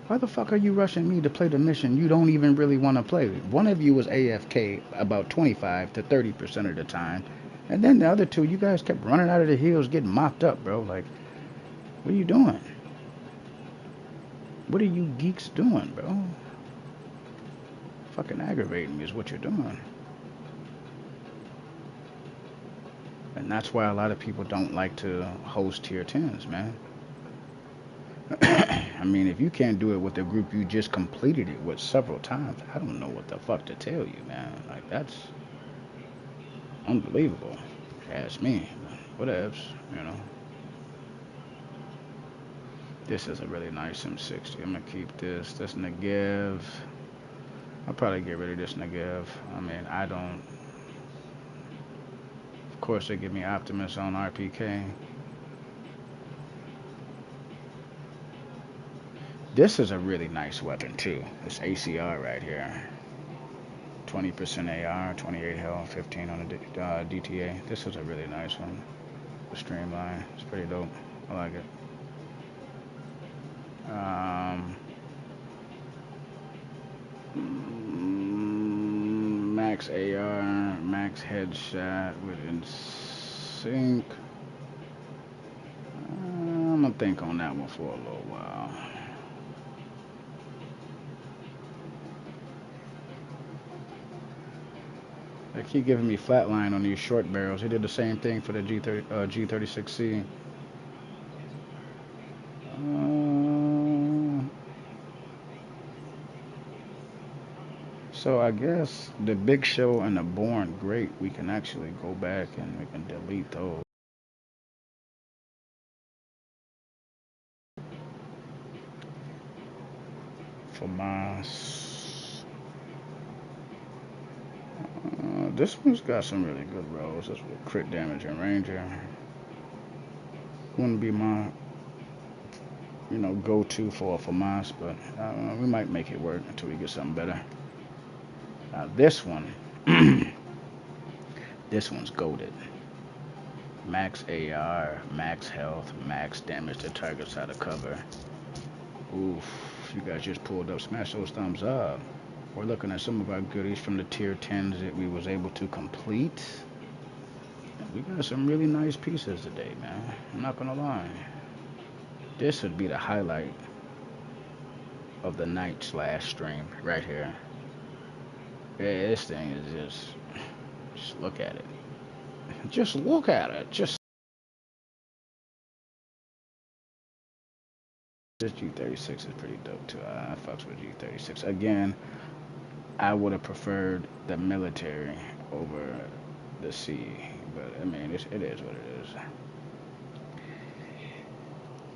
Why the fuck are you rushing me to play the mission you don't even really want to play? One of you was AFK about 25 to 30% of the time. And then the other two, you guys kept running out of the hills getting mopped up, bro. Like, what are you doing? What are you geeks doing, bro? Fucking aggravating me is what you're doing. And that's why a lot of people don't like to host tier 10s, man. I mean, if you can't do it with the group you just completed it with several times, I don't know what the fuck to tell you, man. Like, that's unbelievable. Ask me. Whatevs, you know. This is a really nice M60. I'm gonna keep this. This Negev. I'll probably get rid of this Negev. I mean, I don't. Of course, they give me Optimus on RPK. This is a really nice weapon too. This ACR right here. 20% AR, 28 health, 15 on the DTA. This is a really nice one. The streamline. It's pretty dope. I like it. Um, Max AR, max headshot with in sync. I'm gonna think on that one for a little while. They keep giving me flatline on these short barrels. He did the same thing for the G36C. Uh, so I guess the Big Show and the Born Great, we can actually go back and we can delete those. For my, this one's got some really good rolls. This with crit damage and ranger. Wouldn't be my, go-to for FAMAS, but we might make it work until we get something better. Now this one, this one's goaded. Max AR, max health, max damage to targets out of cover. Oof, you guys just pulled up. Smash those thumbs up. We're looking at some of our goodies from the tier 10s that we was able to complete. We got some really nice pieces today, man. I'm not gonna lie. This would be the highlight of the night/stream right here. Yeah, this thing is just look at it. Just look at it. Just this G36 is pretty dope too. I fucks with G36. Again, I would have preferred the military over the sea, but I mean, it is what it is.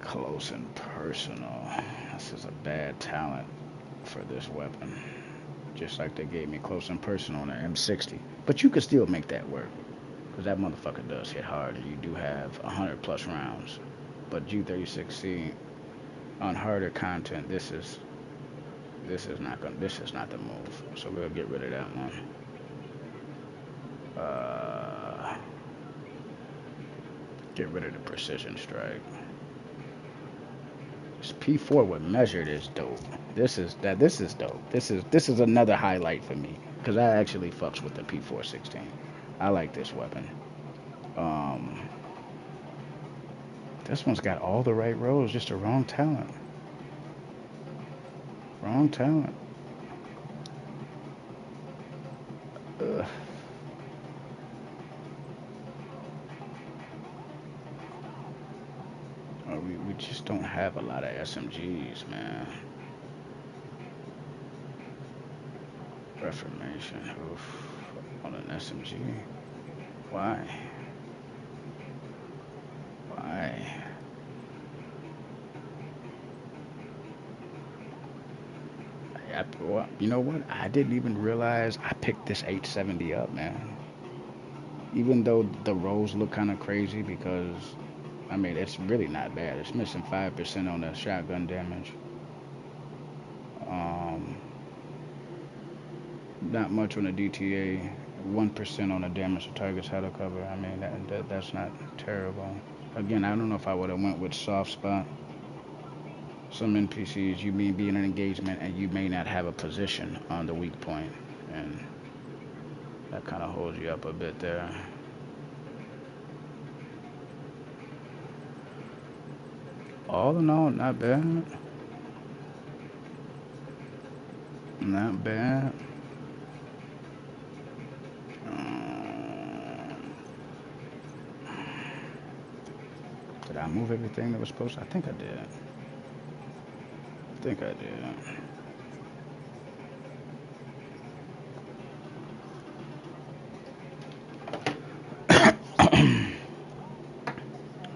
Close and personal. This is a bad talent for this weapon. Just like they gave me close and personal on the M60. But you could still make that work. Because that motherfucker does hit hard and you do have 100 plus rounds. But G36C on harder content, this is not the move. So we'll get rid of that one. Get rid of the precision strike. This P4 with measured is dope. This is dope. This is another highlight for me because I actually fucks with the P416. I like this weapon. This one's got all the right rolls, just the wrong talent. Wrong talent. Ugh. We just don't have a lot of SMGs, man. Reformation. Oof. On an SMG. Why? Why? You know what? I didn't even realize I picked this 870 up, man. Even though the rolls look kind of crazy because, I mean, it's really not bad. It's missing 5% on the shotgun damage. Not much on the DTA. 1% on the damage to targets how to cover. I mean, that's not terrible. Again, I don't know if I would have went with soft spot. Some NPCs, you may be in an engagement and you may not have a position on the weak point, and that kind of holds you up a bit there. All in all, not bad. Not bad. Did I move everything that was supposed to? I think I did.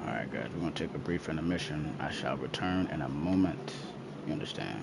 Alright guys, we're going to take a brief intermission. I shall return in a moment. You understand?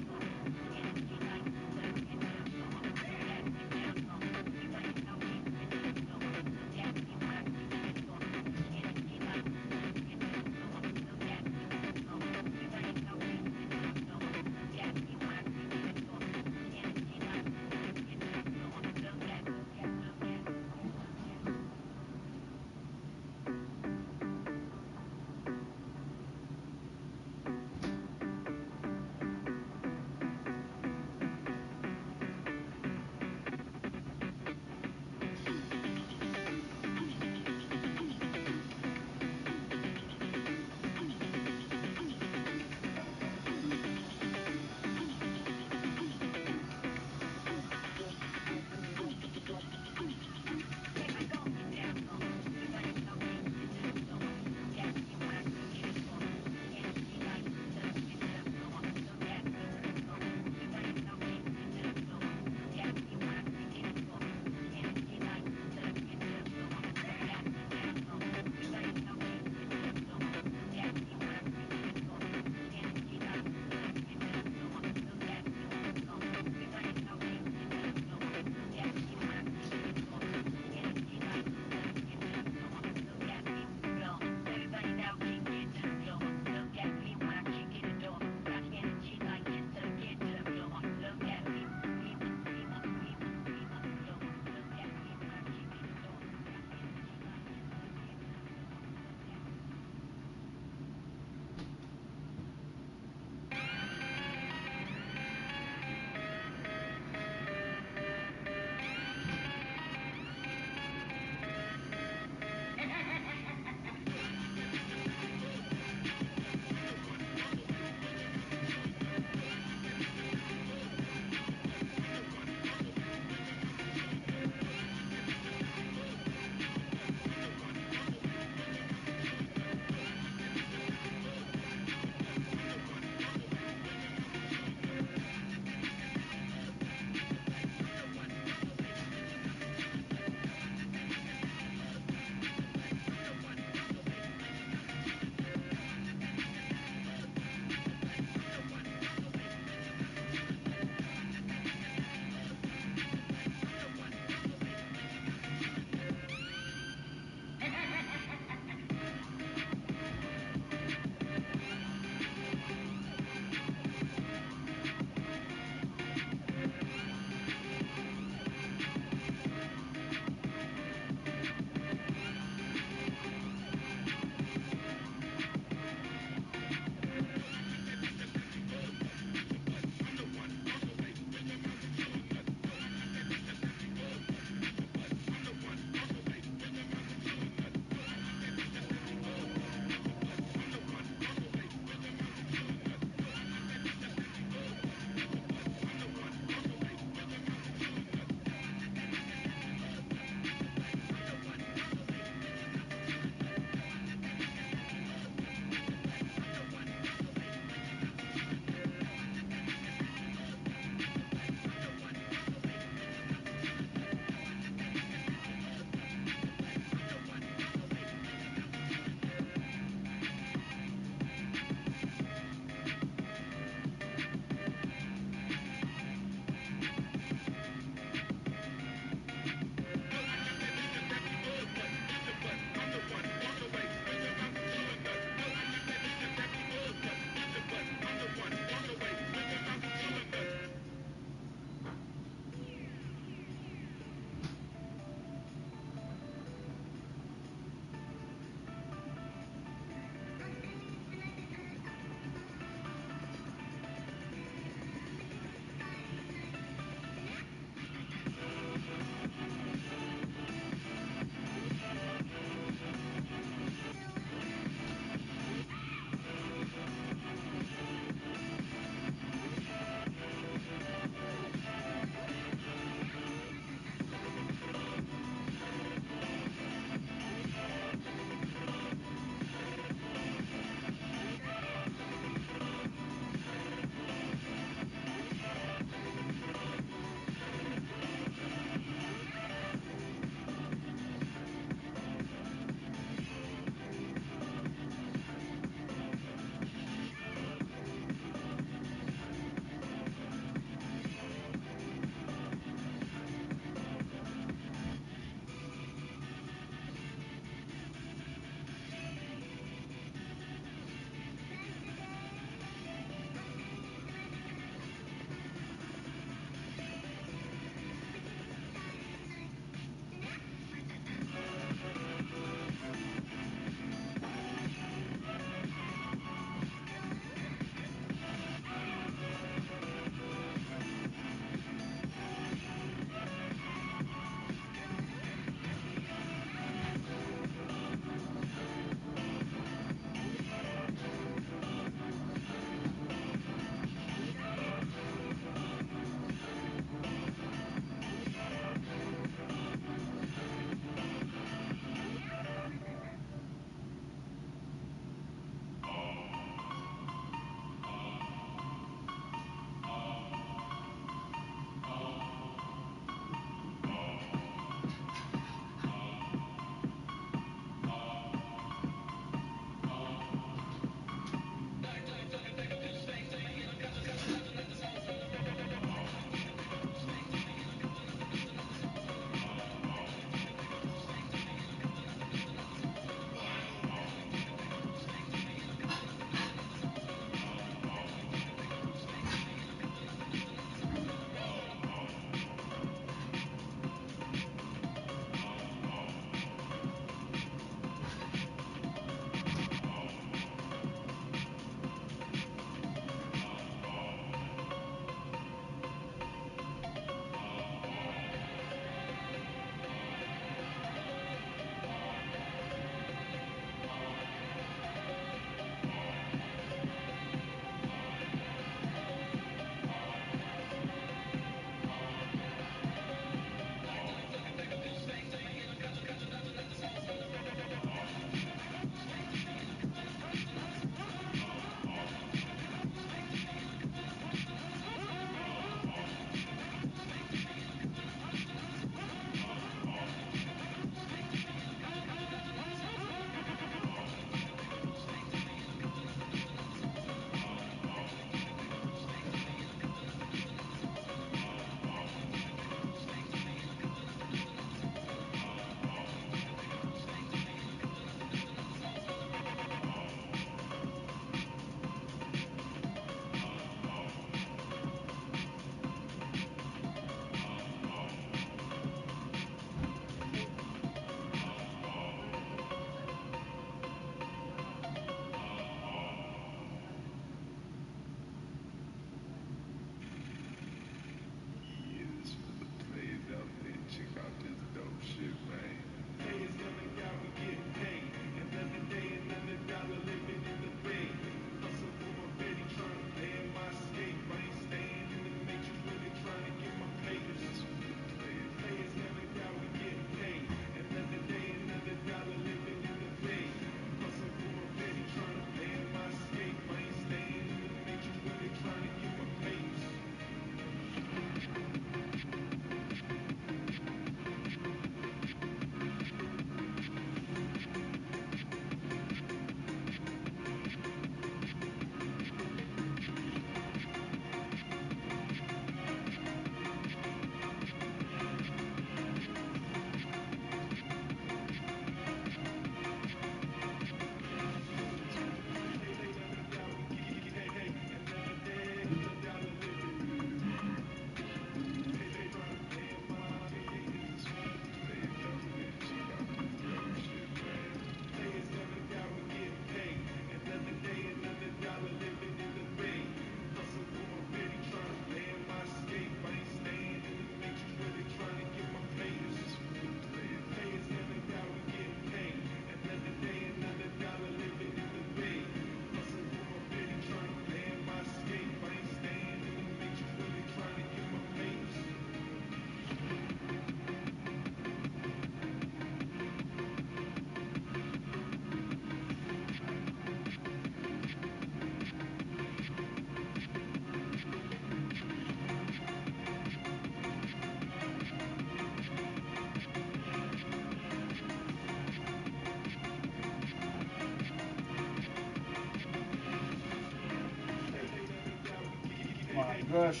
Gosh.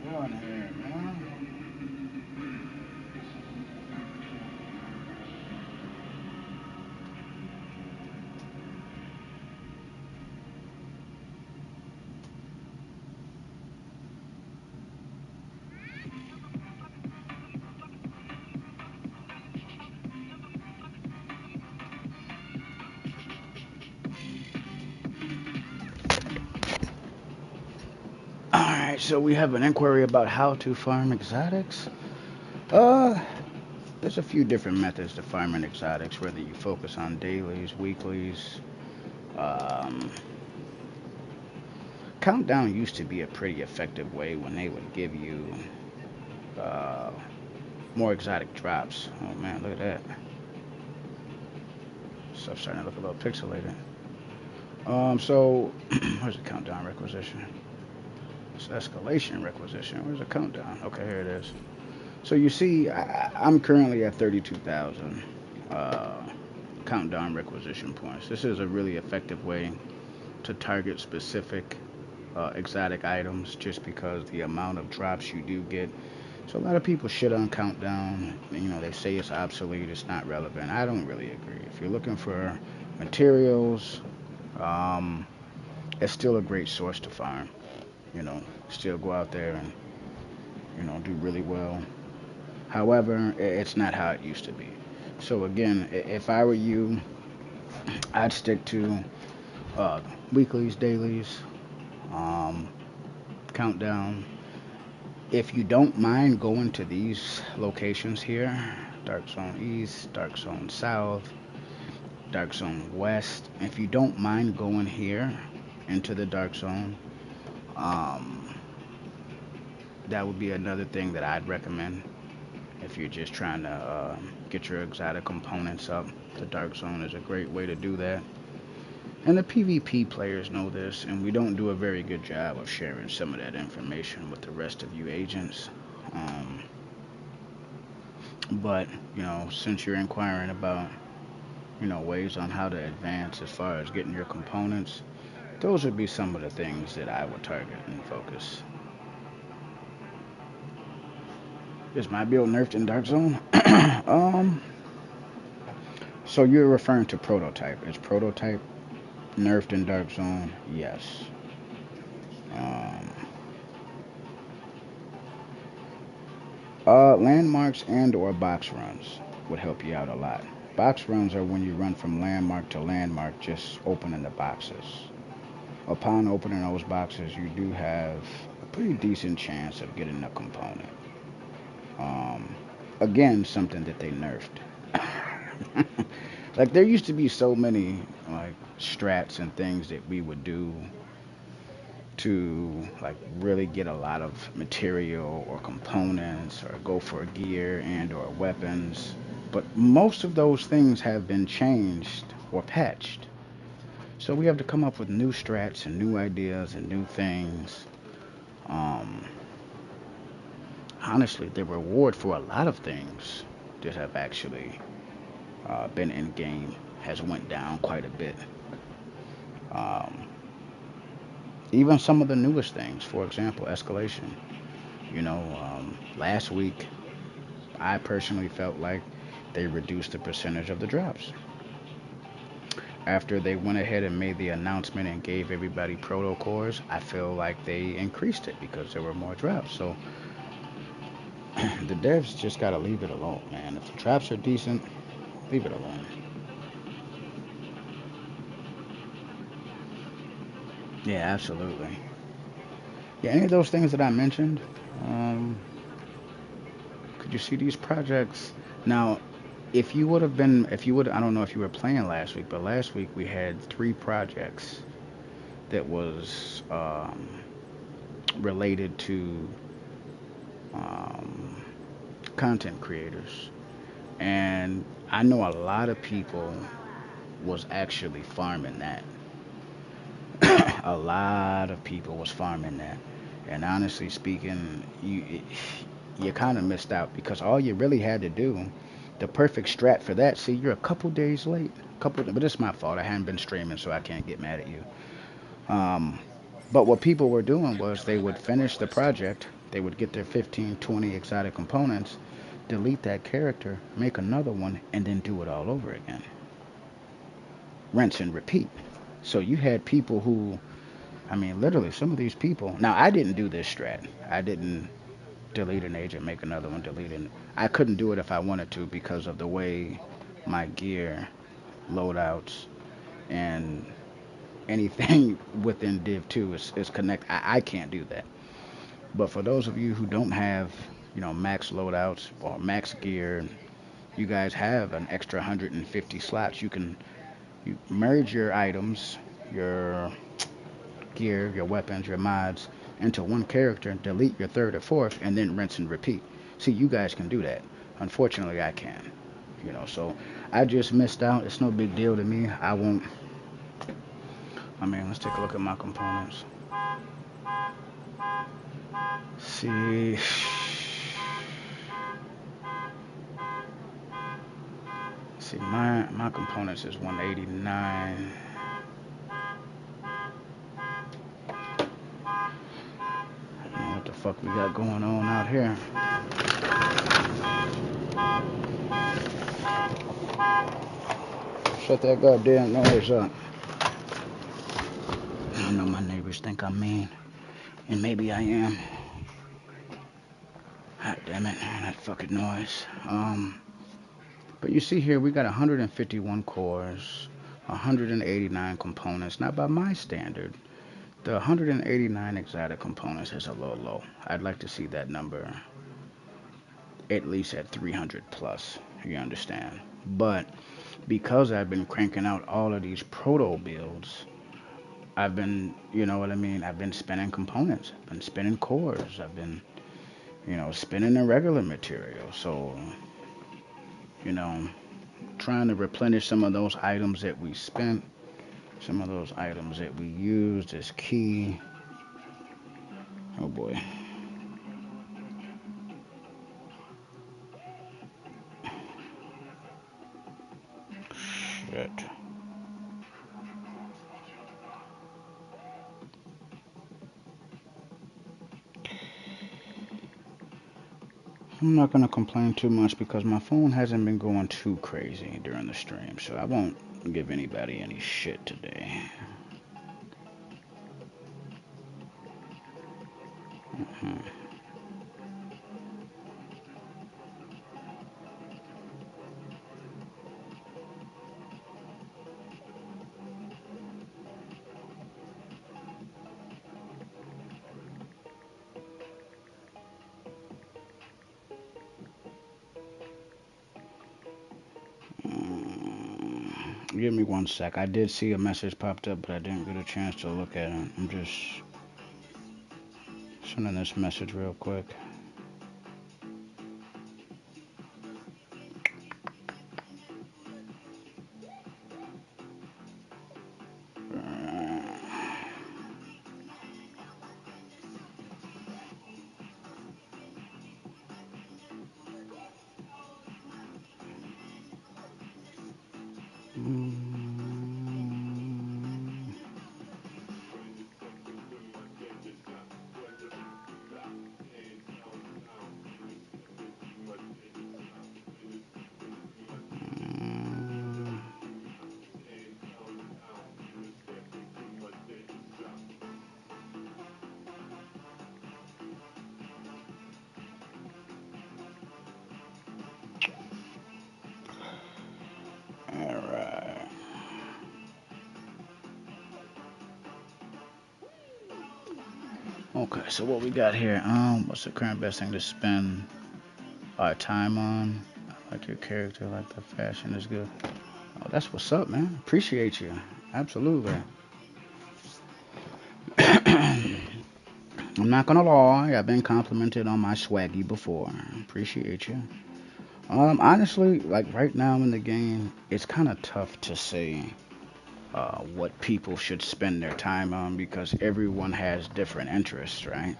Go on here, man. Alright, so we have an inquiry about how to farm exotics. Uh, there's a few different methods to farming exotics, whether you focus on dailies, weeklies. Um, Countdown used to be a pretty effective way when they would give you uh, more exotic drops. Oh man, look at that. Stuff's starting to look a little pixelated. So where's the countdown requisition? It's escalation requisition. Where's the countdown? Okay, here it is. So you see, I'm currently at 32,000 uh, countdown requisition points. This is a really effective way to target specific exotic items just because the amount of drops you do get. So a lot of people shit on countdown. You know, they say it's obsolete, it's not relevant. I don't really agree. If you're looking for materials, um, it's still a great source to farm. You know, still go out there and do really well. However, it's not how it used to be. So again, if I were you, I'd stick to uh, weeklies, dailies, um, countdown. If you don't mind going to these locations here, Dark Zone East, Dark Zone South, Dark Zone West, if you don't mind going here into the Dark Zone, um, that would be another thing that I'd recommend if you're just trying to get your exotic components up. The Dark Zone is a great way to do that. And the PvP players know this, and we don't do a very good job of sharing some of that information with the rest of you agents. Um, but, since you're inquiring about, ways on how to advance as far as getting your components, those would be some of the things that I would target and focus. Is my build nerfed in Dark Zone? um, so you're referring to Prototype. Is Prototype nerfed in Dark Zone? Yes. Um, Landmarks and or box runs would help you out a lot. Box runs are when you run from landmark to landmark, just opening the boxes. Upon opening those boxes, you do have a pretty decent chance of getting a component. Um, Again, something that they nerfed. Like there used to be so many like strats and things that we would do to like really get a lot of material or components or go for gear and or weapons, but most of those things have been changed or patched, so we have to come up with new strats and new ideas and new things. um Honestly, the reward for a lot of things that have actually been in game has went down quite a bit. um Even some of the newest things, for example, escalation. Last week, I personally felt like they reduced the percentage of the drops. After they went ahead and made the announcement and gave everybody proto cores, I feel like they increased it because there were more drops. So the devs just gotta leave it alone, man. If the drops are decent, leave it alone. Yeah, absolutely. Yeah, any of those things that I mentioned, um, could you see these projects? Now, if you would, I don't know if you were playing last week, but last week we had three projects that was related to um, content creators, and I know a lot of people was actually farming that. A lot of people was farming that, and honestly speaking, you kind of missed out because all you really had to do, the perfect strat for that. See, you're a couple days late. But it's my fault. I hadn't been streaming, so I can't get mad at you. Um, but what people were doing was they would finish the project, they would get their 15, 20 exotic components, delete that character, make another one, and then do it all over again. Rinse and repeat. So you had people who, I mean, literally, some of these people. Now, I didn't do this strat. I didn't delete an agent, make another one, delete it. I couldn't do it if I wanted to because of the way my gear loadouts and anything within Div 2 is connected. I can't do that. But for those of you who don't have, max loadouts or max gear, you guys have an extra 150 slots. You merge your items, your gear, your weapons, your mods into one character, delete your third or fourth, and then rinse and repeat. See, you guys can do that. Unfortunately, I can't. So I just missed out. It's no big deal to me. I won't. I mean, let's take a look at my components. See. See, my components is 189. I don't know what the fuck we got going on out here. Shut that goddamn noise up. I know my neighbors think I'm mean, and maybe I am. God damn it, that fucking noise. But you see here, we got 151 cores, 189 components. Now, by my standard, the 189 exotic components is a little low. I'd like to see that number at least at 300 plus. You understand? But because I've been cranking out all of these proto builds, I've been, you know what I mean? I've been spinning components, I've been spinning cores, I've been, spinning the regular material. So, you know, trying to replenish some of those items that we spent, some of those items that we used is key. Oh boy. Shit. I'm not gonna complain too much because my phone hasn't been going too crazy during the stream, so I won't give anybody any shit today. Mhm. Give me one sec. I did see a message popped up, but I didn't get a chance to look at it. I'm just sending this message real quick. Alright. Okay, so what we got here? What's the current best thing to spend our time on? I like your character, like the fashion is good. Oh, that's what's up, man. Appreciate you. Absolutely. I'm not gonna lie, I've been complimented on my swaggy before. Appreciate you. Honestly, like right now in the game, it's kind of tough to say what people should spend their time on because everyone has different interests, right?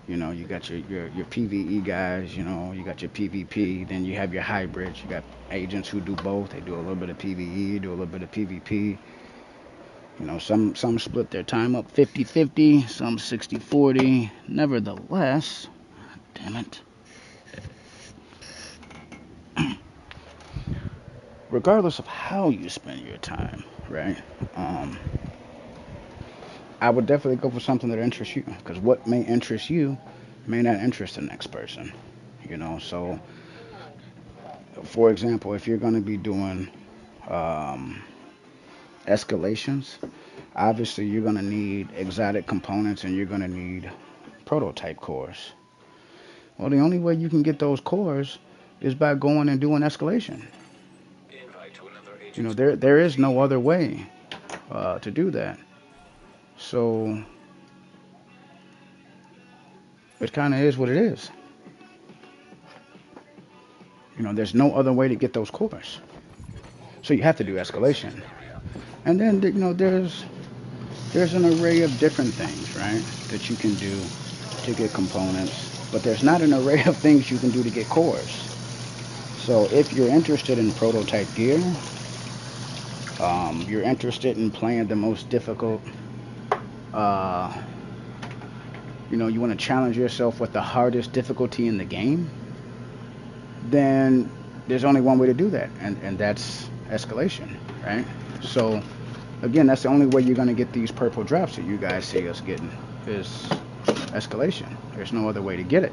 You know, you got your PvE guys, you know, you got your PvP, then you have your hybrids. You got agents who do both. They do a little bit of PvE, do a little bit of PvP. You know, some split their time up 50-50, some 60-40. Nevertheless, damn it. Regardless of how you spend your time, right? Um, I would definitely go for something that interests you, because what may interest you may not interest the next person. You know, so for example, if you're going to be doing um, escalations, obviously you're going to need exotic components and you're going to need prototype cores. Well, the only way you can get those cores is by going and doing escalation. Invite to another You know, agent's there group is no received. other way to do that. So it kind of is what it is. You know, there's no other way to get those cores. So you have to do Entering safe escalation. area. And then you know there's an array of different things, right, that you can do to get components, but there's not an array of things you can do to get cores. So if you're interested in prototype gear, you're interested in playing the most difficult, uh, you know, you want to challenge yourself with the hardest difficulty in the game, then there's only one way to do that, and that's escalation, right? So again, that's the only way you're going to get these purple drops that you guys see us getting is escalation. There's no other way to get it.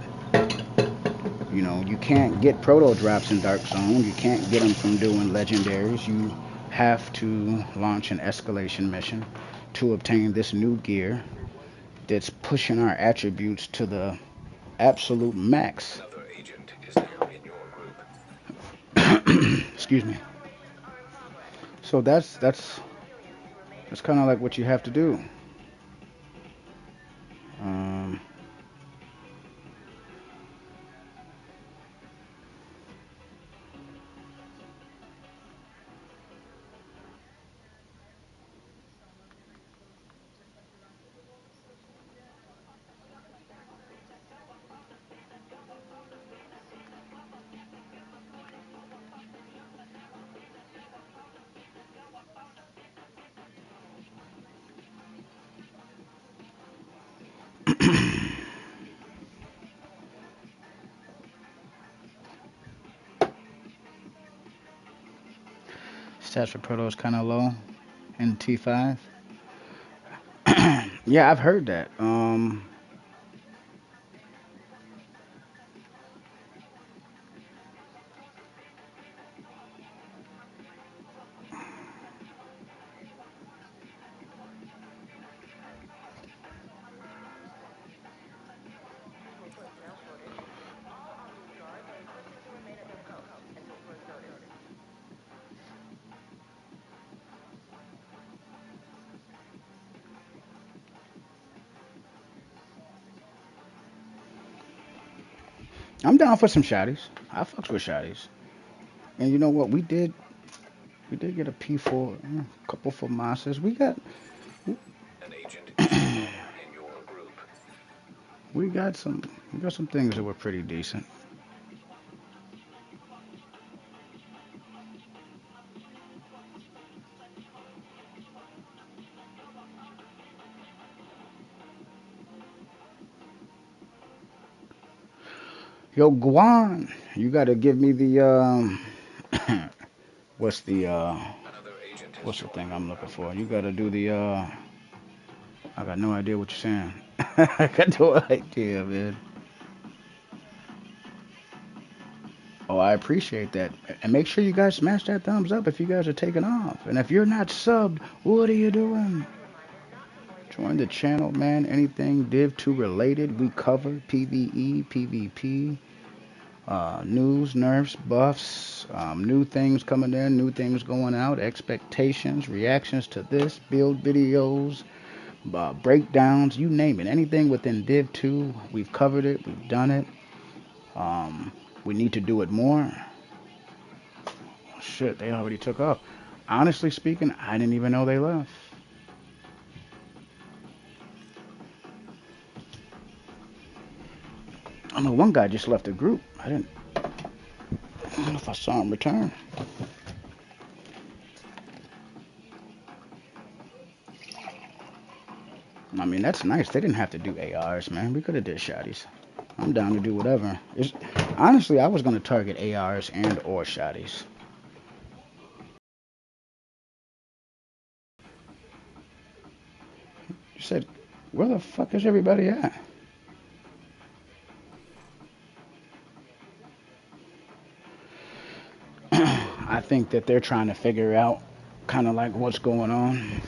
You know, you can't get proto drops in Dark Zone. You can't get them from doing legendaries. You have to launch an escalation mission to obtain this new gear that's pushing our attributes to the absolute max. Another agent is now in your group. Excuse me. So that's kind of like what you have to do. Um, stats for proto is kind of low in T5. Yeah, I've heard that. I'm down for some shotties. I fucks with shotties. And you know what? We did get a P4, a couple for Masas. An agent is now in your group. We got some we got some things that were pretty decent. Yo, Guan, you got to give me the what's the Another agent has what's the joined thing your I'm looking for? You battlefield. got to do the I got no idea what you're saying. I got no idea, man. Oh, I appreciate that. And make sure you guys smash that thumbs up if you guys are taking off. And if you're not subbed, what are you doing? Join the channel, man. Anything Div 2 related, we cover PvE, PvP, news, nerfs, buffs, new things coming in, new things going out, expectations, reactions to this, build videos, breakdowns, you name it. Anything within Div 2, we've covered it, we've done it. Um, we need to do it more. Shit, they already took off. Honestly speaking, I didn't even know they left. I know one guy just left the group. I don't know if I saw him return. I mean, that's nice. They didn't have to do ARs, man. We could have did shotties. I'm down to do whatever. Honestly, I was gonna target ARs and or shotties. You said, where the fuck is everybody at? I think that they're trying to figure out kind of like what's going on.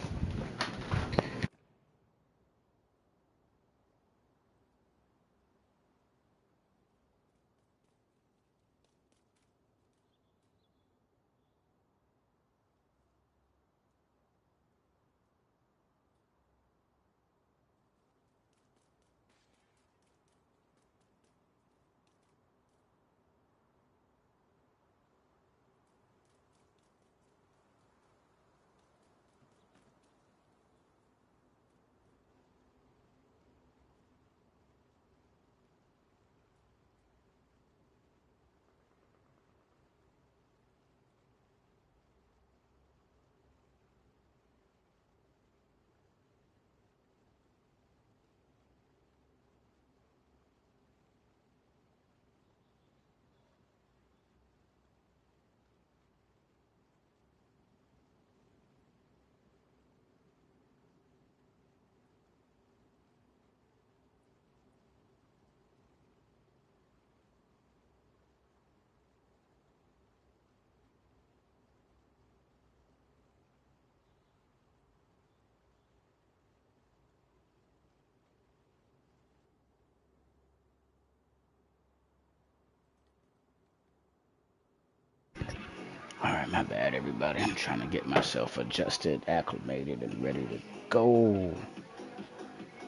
All right, my bad, everybody. I'm trying to get myself adjusted, acclimated, and ready to go.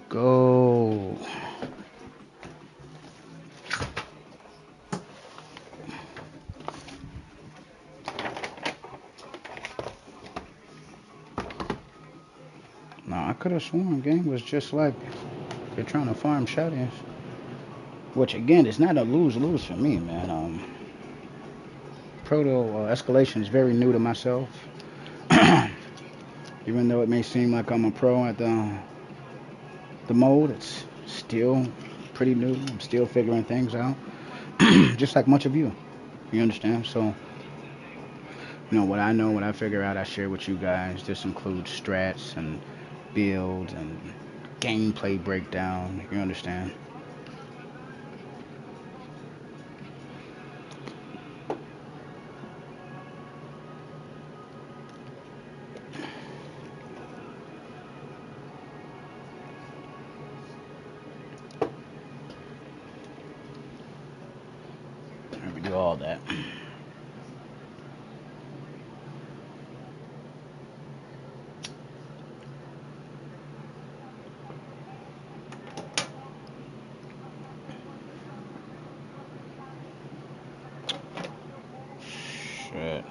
Go. Now, I could have sworn game was just like they're trying to farm shut-ins. Which, again, is not a lose-lose for me, man. Proto escalation is very new to myself. Even though it may seem like I'm a pro at the mode, it's still pretty new. I'm still figuring things out. Just like much of you. You understand? So, what I know, what I figure out, I share with you guys. This includes strats and builds and gameplay breakdown. You understand? We do all that. Shit.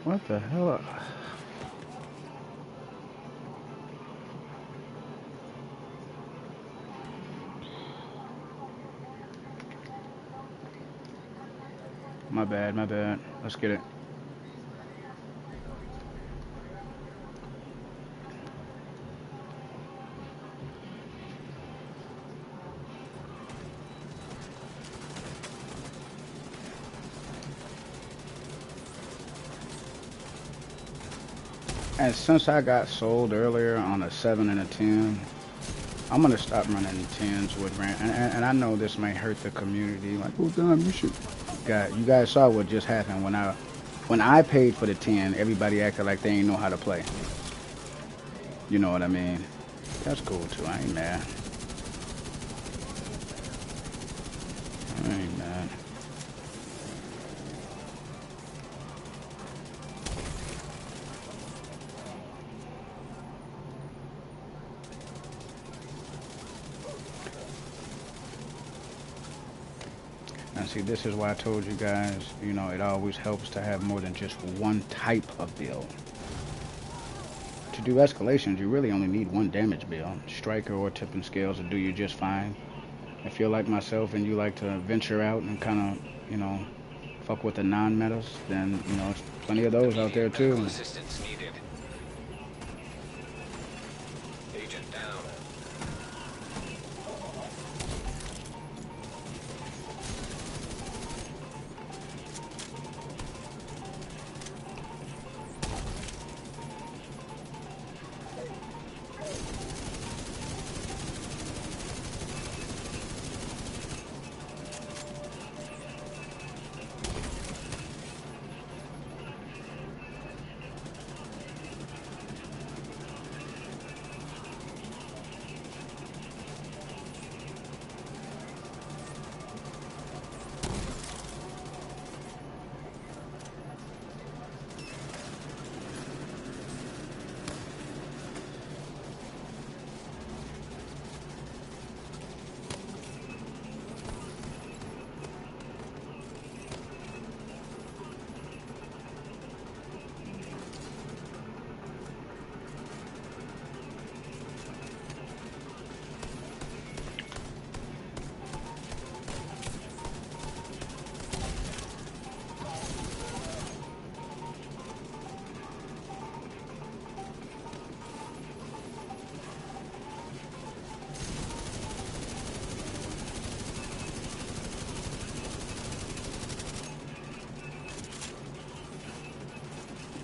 What the hell? My bad, my bad. Let's get it. And since I got sold earlier on a 7 and a 10, I'm gonna stop running 10s with rant. And I know this may hurt the community. Like, oh damn, you should. You guys saw what just happened when I paid for the 10. Everybody acted like they ain't know how to play. You know what I mean? That's cool too. I ain't mad. I ain't mad. And see, this is why I told you guys, you know, it always helps to have more than just one type of build. To do escalations, you really only need one damage build. Striker or tipping scales will do you just fine. If you're like myself and you like to venture out and kind of, you know, fuck with the non-metas, then, you know, there's plenty of those out there Immediate medical too. assistance needed. Agent down.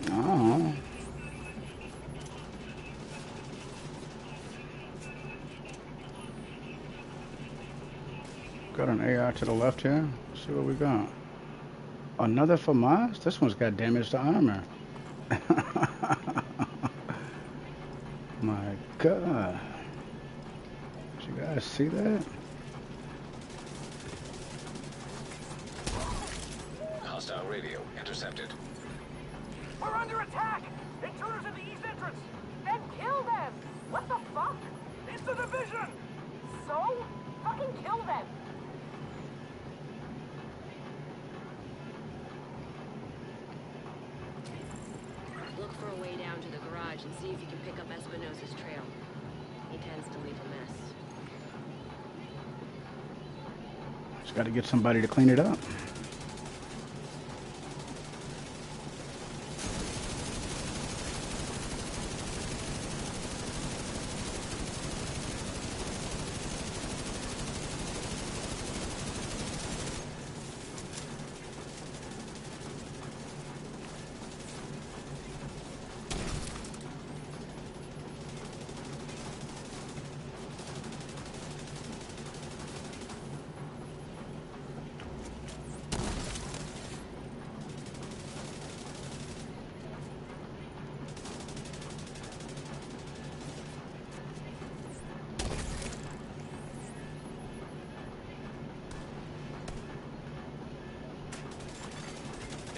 Oh, got an AI to the left here. Let's see what we got. Another for Mars? This one's got damage to armor. My God. Did you guys see that? Hostile radio intercepted. We're under attack! Intruders in the east entrance! Then kill them! What the fuck? It's the division! So? Fucking kill them! Look for a way down to the garage and see if you can pick up Espinosa's trail. He tends to leave a mess. Just got to get somebody to clean it up.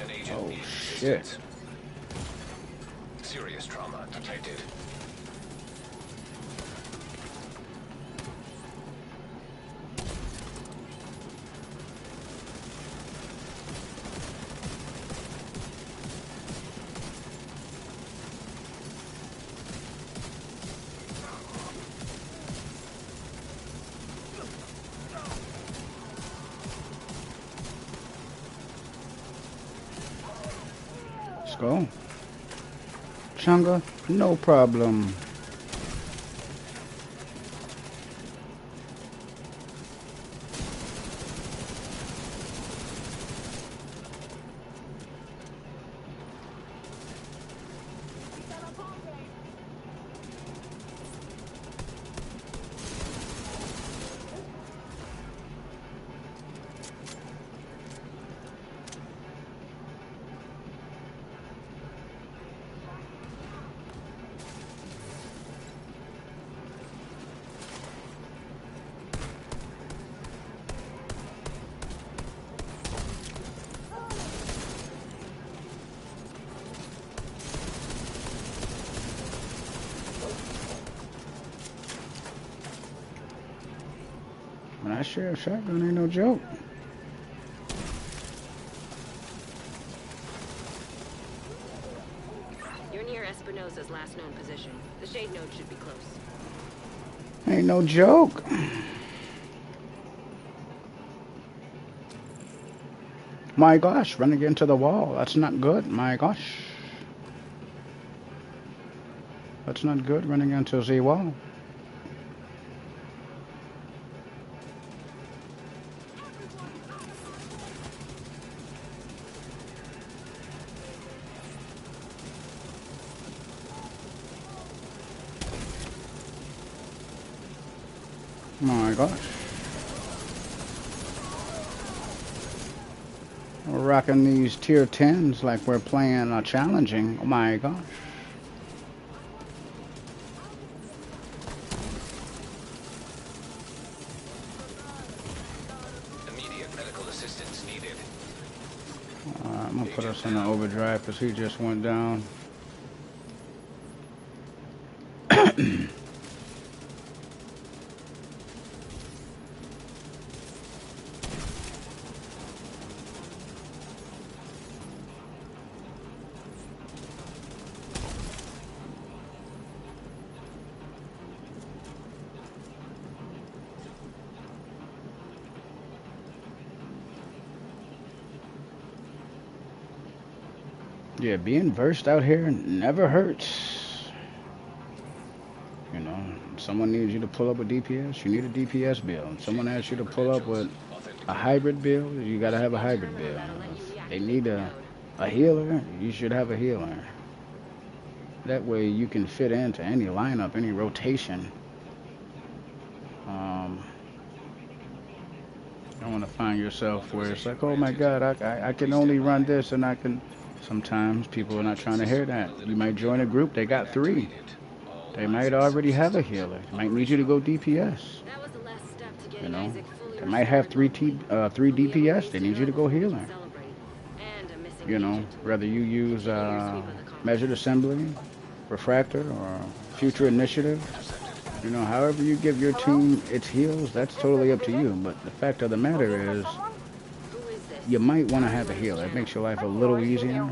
An agent Oh, needs shit. assistance. Serious trauma detected. Let's go. Chunga, no problem. When I share a shotgun, ain't no joke. Espinosa's last known position. The shade node should be close. Ain't no joke. My gosh, running into the wall. That's not good. My gosh. That's not good, running into the wall. My gosh. We're rocking these tier 10s like we're playing challenging. Oh my gosh. Immediate medical assistance needed. I'm gonna put us in an overdrive because he just went down. Yeah, being versed out here never hurts. You know, someone needs you to pull up a DPS, you need a DPS build. Someone asks you to pull up with a hybrid build, you gotta have a hybrid build. If they need a healer, you should have a healer. That way you can fit into any lineup, any rotation. You don't want to find yourself where it's like, oh my god, I can only run this and I can... Sometimes people are not trying to hear that. You might join a group, they got 3. They might already have a healer. They might need you to go DPS. You know, they might have 3 DPS, they need you to go healer. You know, whether you use measured assembly, refractor, or future initiative. You know, however you give your team its heals, that's totally up to you. But the fact of the matter is, you might want to have a healer. It makes your life a little easier.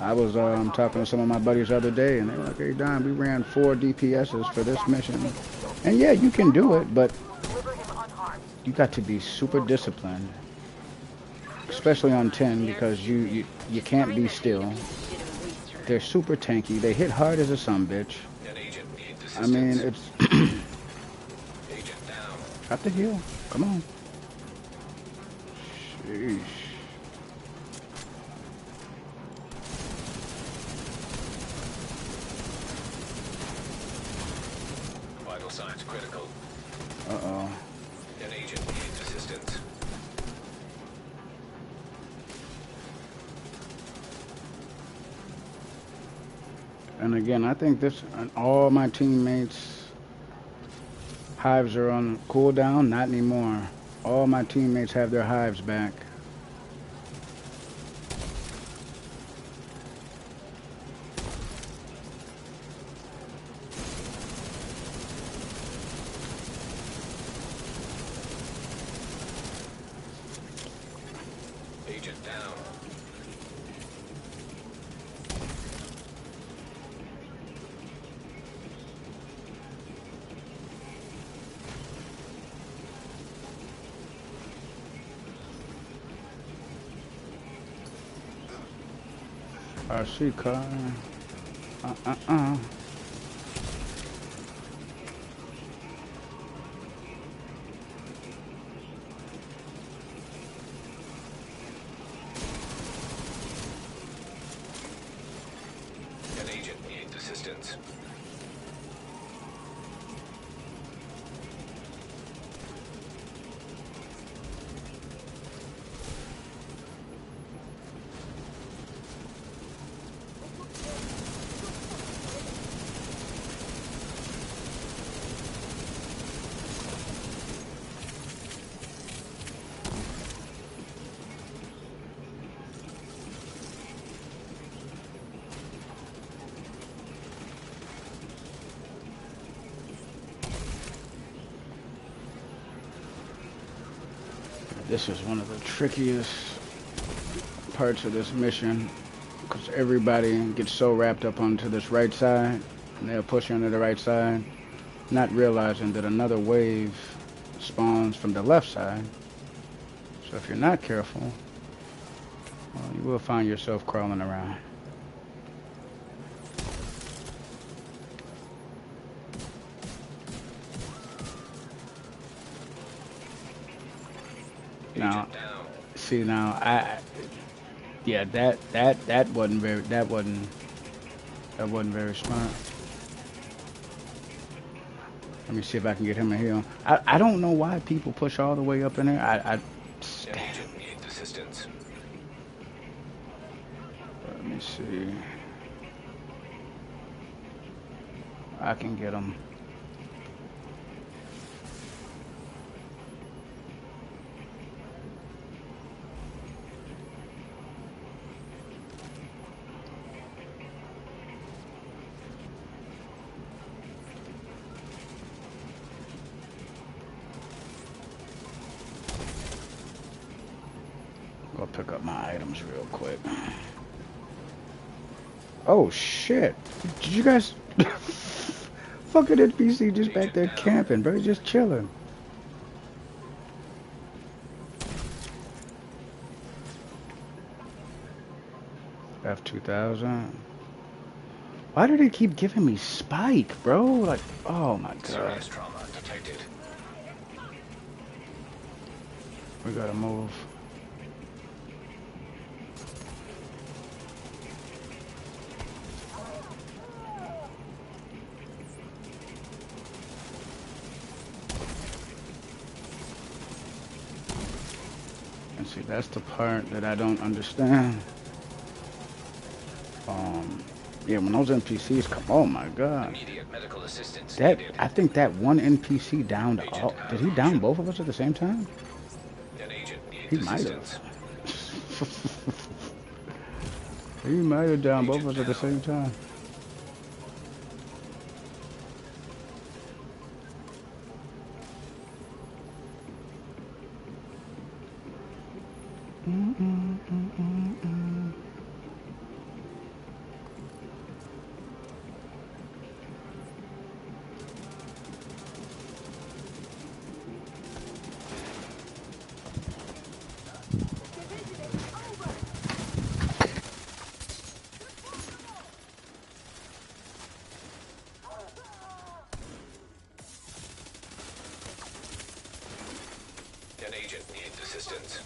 I was talking to some of my buddies the other day, and they were like, hey, Don, we ran 4 DPSs for this mission. And yeah, you can do it, but you got to be super disciplined. Especially on 10, because you can't be still. They're super tanky. They hit hard as a sumbitch. I mean, it's... Got the heal. Come on. Sheesh. Vital signs critical. Uh-oh. An agent needs assistance. And again, I think this, all my teammates' hives are on cooldown. Not anymore. All my teammates have their hives back. Agent down. RC car. An agent needs assistance. This is one of the trickiest parts of this mission. Because everybody gets so wrapped up onto this right side, and they'll push you onto the right side, not realizing that another wave spawns from the left side. So if you're not careful, well, you will find yourself crawling around. Now, Agent down. see now, yeah, that wasn't very smart. Let me see if I can get him a heal. I don't know why people push all the way up in there. An agent needs assistance. Let me see. I can get him. Go pick up my items real quick. Oh shit! Did you guys? Fucking NPC just back there camping, bro. Just chilling. F2000. Why do they keep giving me spike, bro? Like, oh my god. Serious trauma detected. We gotta move. And see, that's the part that I don't understand. Yeah, when those NPCs come, oh my god. Immediate medical assistance That, needed. I think that one NPC downed Agent all. out Did of he down option. both of us at the same time? An agent needs He might assistance. have. He might have downed both of us at the same time. An agent needs assistance.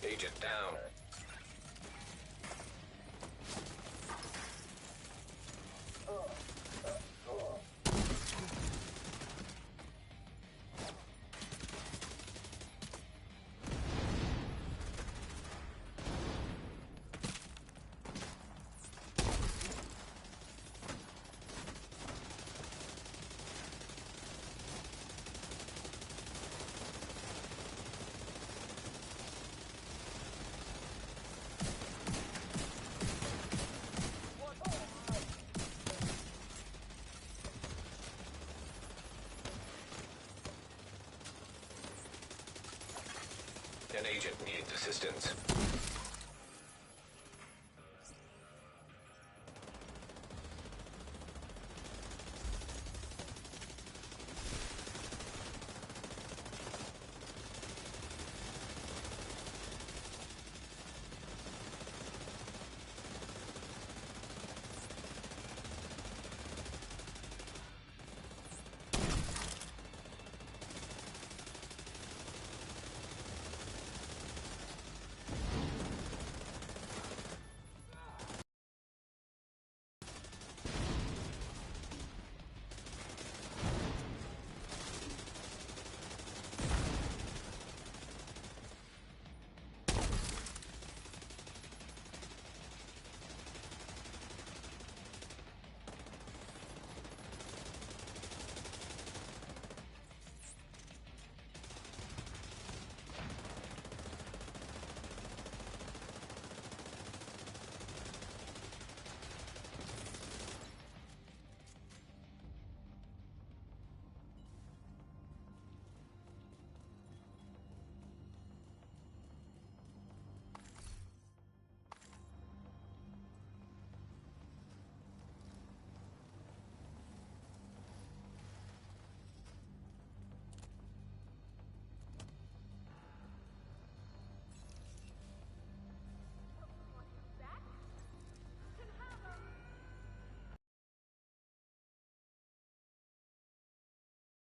Agent down. An agent needs assistance.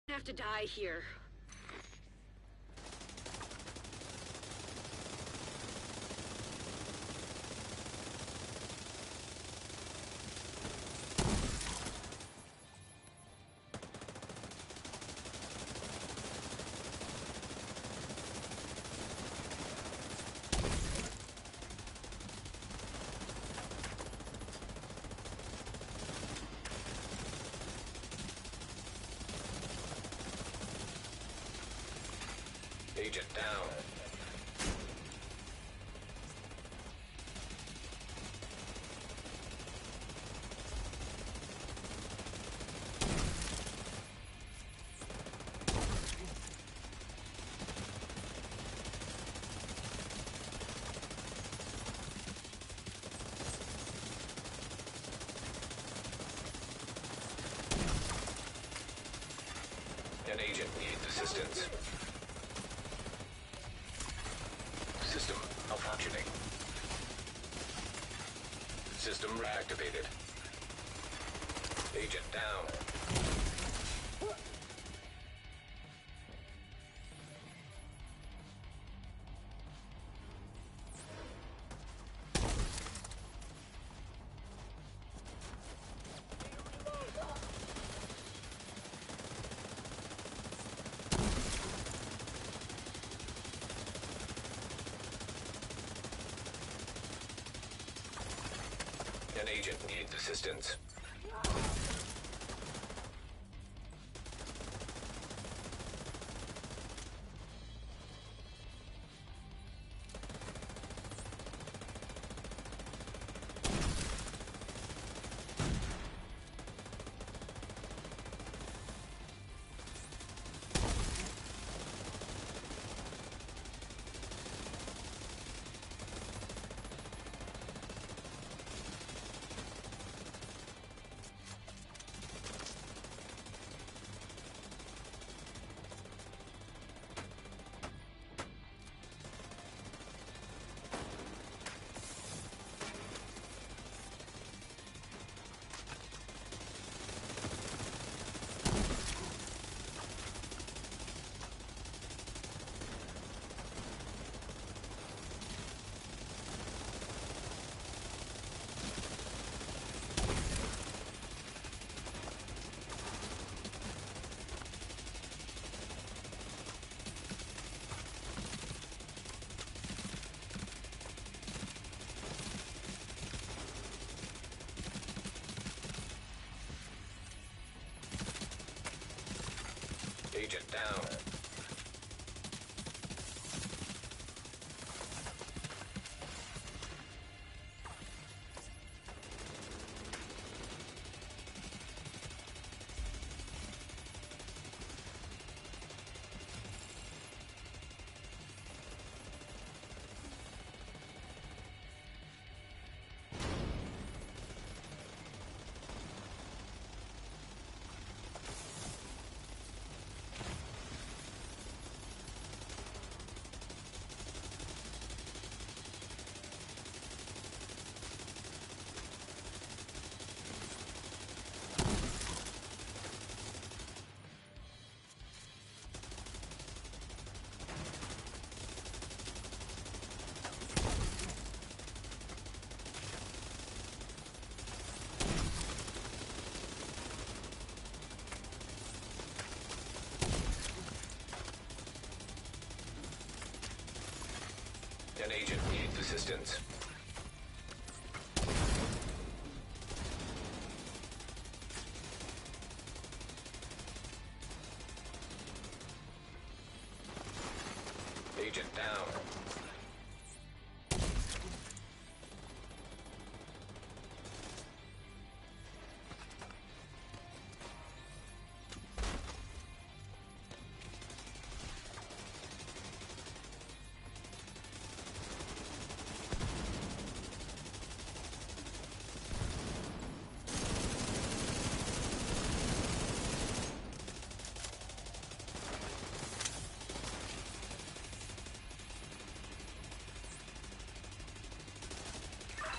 Have to die here. Agent down. An agent needs assistance. System malfunctioning. System reactivated. Agent down. An agent needs assistance. Agent down. agent needs assistance. Agent down.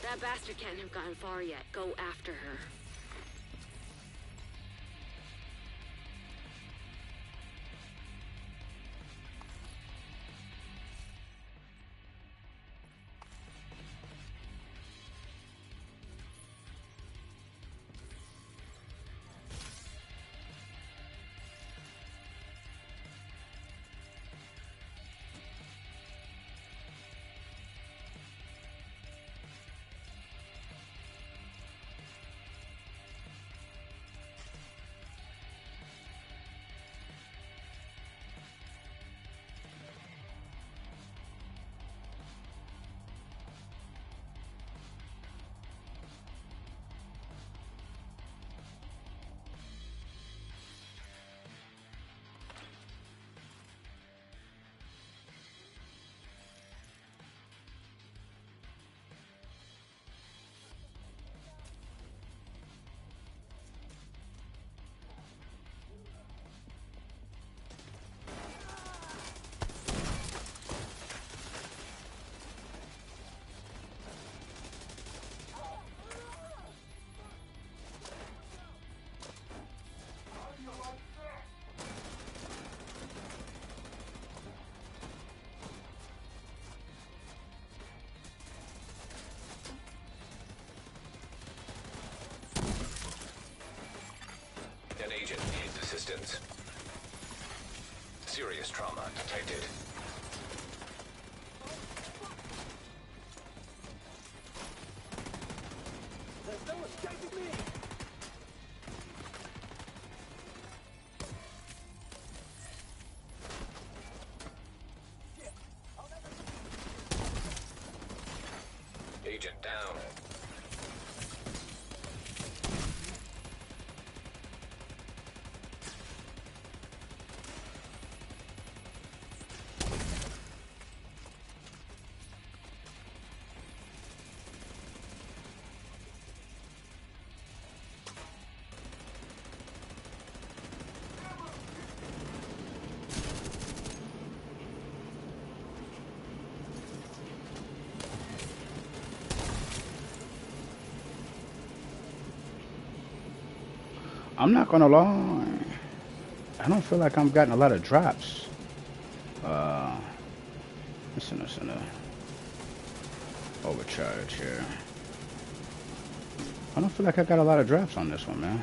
That bastard can't have gotten far yet. Go after her. An agent needs assistance. Serious trauma detected. There's no escaping me! Agent down. I'm not gonna lie. I don't feel like I'm getting a lot of drops. Listen, overcharge here. I don't feel like I got a lot of drops on this one, man.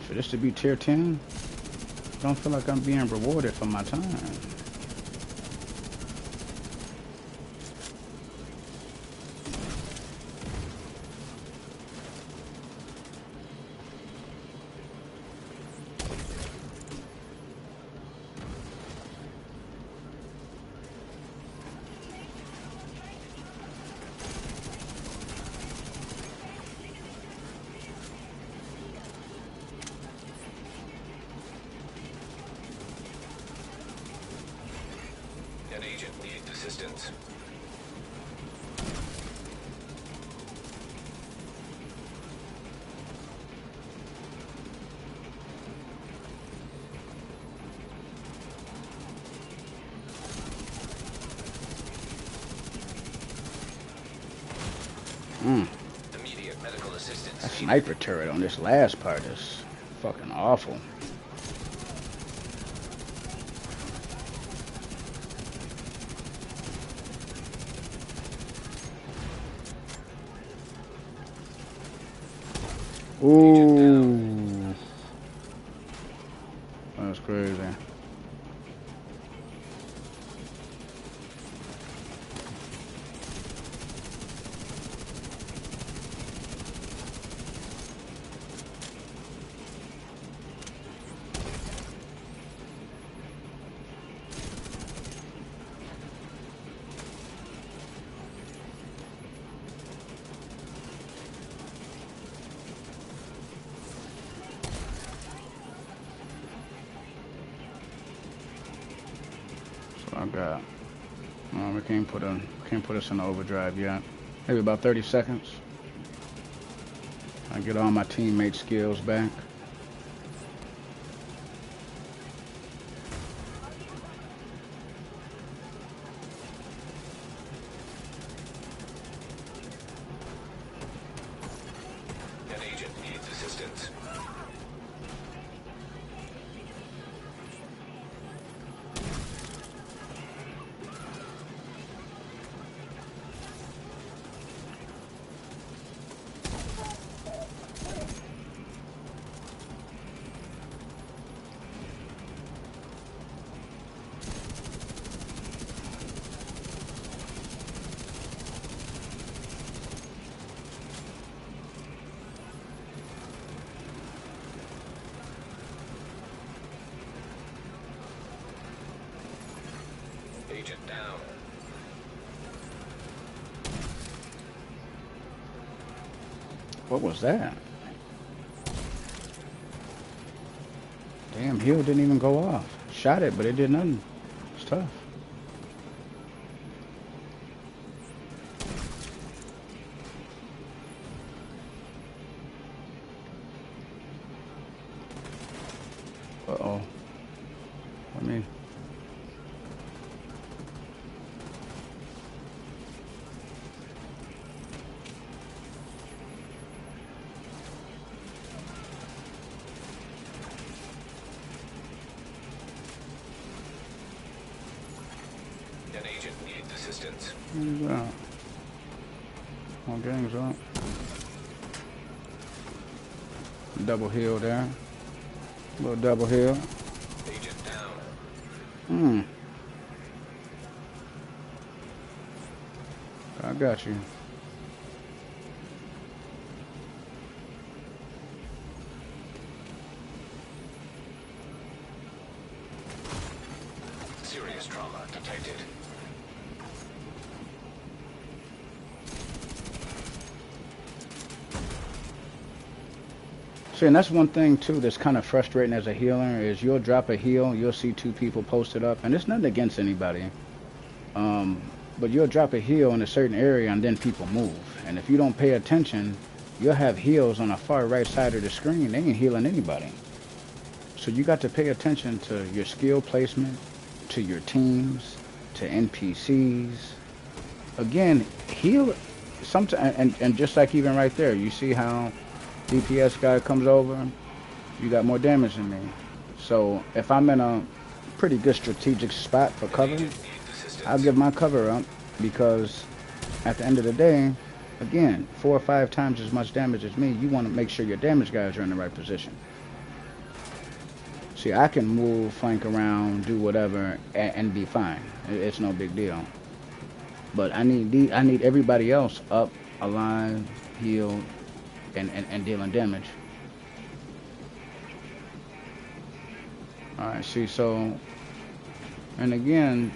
For this to be tier 10, I don't feel like I'm being rewarded for my time. An agent needs assistance. Immediate medical assistance. That sniper turret on this last part is fucking awful. Ooh, that's crazy. I got. We can't put us in overdrive yet. Maybe about 30 seconds. I get all my teammate skills back. An agent needs assistance. Agent down. What was that? Damn, heal didn't even go off. Shot it, but it did nothing. It's tough. Uh-oh. I mean... An agent needs assistance. Who's that? All gangs up. Double heal there. Little double heal. Agent down. I got you. Serious trauma detected. See, and that's one thing too that's kind of frustrating as a healer is you'll drop a heal, you'll see two people posted up, and it's nothing against anybody. But you'll drop a heal in a certain area and then people move. And if you don't pay attention, you'll have heals on the far right side of the screen. They ain't healing anybody. So you got to pay attention to your skill placement, to your teams, to NPCs. Again, heal sometimes, and just like even right there, you see how DPS guy comes over, you got more damage than me. So if I'm in a pretty good strategic spot for cover, I'll give my cover up because at the end of the day, again, 4 or 5 times as much damage as me, you want to make sure your damage guys are in the right position. See, I can move, flank around, do whatever, and be fine. It's no big deal. But I need everybody else up, alive, healed, and dealing damage. Alright, see, so, and again,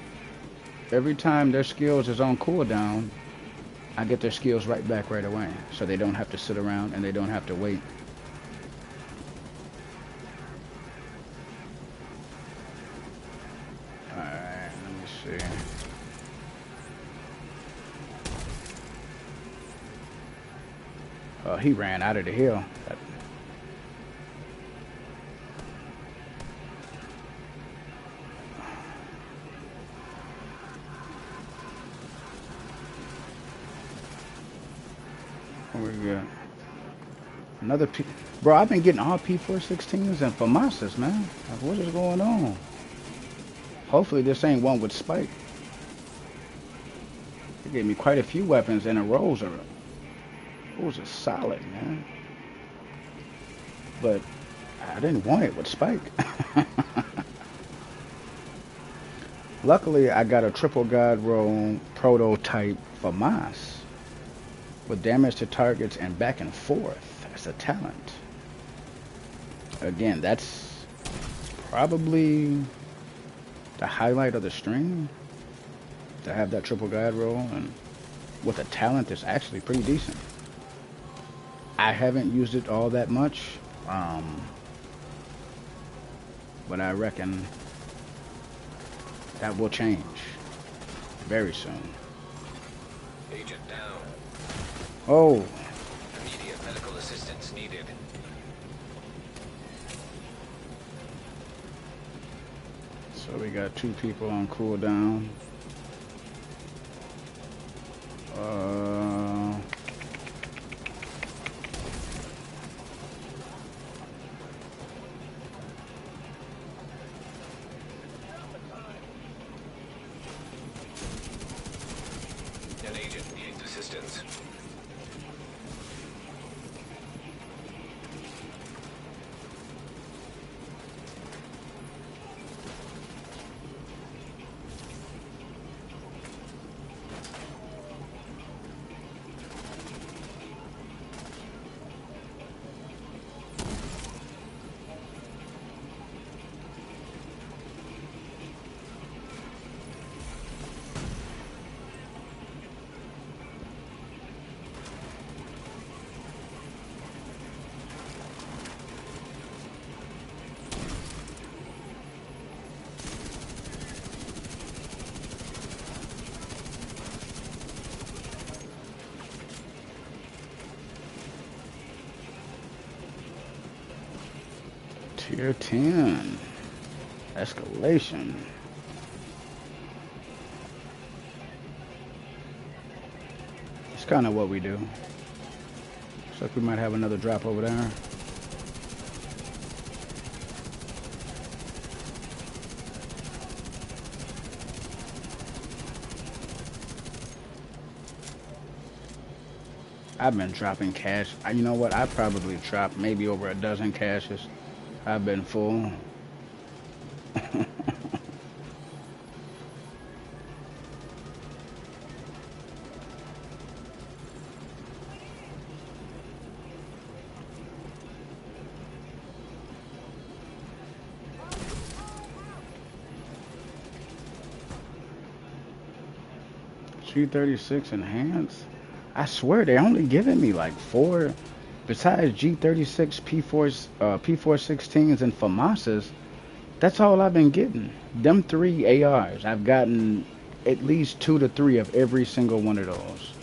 every time their skills is on cooldown, I get their skills right back right away. So they don't have to sit around and they don't have to wait. Alright, let me see. Oh, he ran out of the hill. What we got? Another P. Bro, I've been getting all P416s and FAMASas, man. Like, what is going on? Hopefully this ain't one with Spike. They gave me quite a few weapons and a Rosa. Those are solid, man. But I didn't want it with Spike. Luckily, I got a triple god roll prototype FAMAS with damage to targets and back and forth as a talent. Again, that's probably the highlight of the stream, to have that triple god roll and with a talent that's actually pretty decent. I haven't used it all that much, but I reckon That will change very soon. Agent down. Oh, Immediate medical assistance needed. so we got two people on cooldown. Uh, An agent needs assistance. tier 10. Escalation. It's kind of what we do. Looks like we might have another drop over there. I've been dropping cash. You know what? I probably dropped maybe over a dozen caches. I've been full. 336 enhanced. I swear they only giving me like four. Besides G36 P416s and FAMASas, that's all I've been getting. Them three ARs. I've gotten at least 2 to 3 of every single one of those.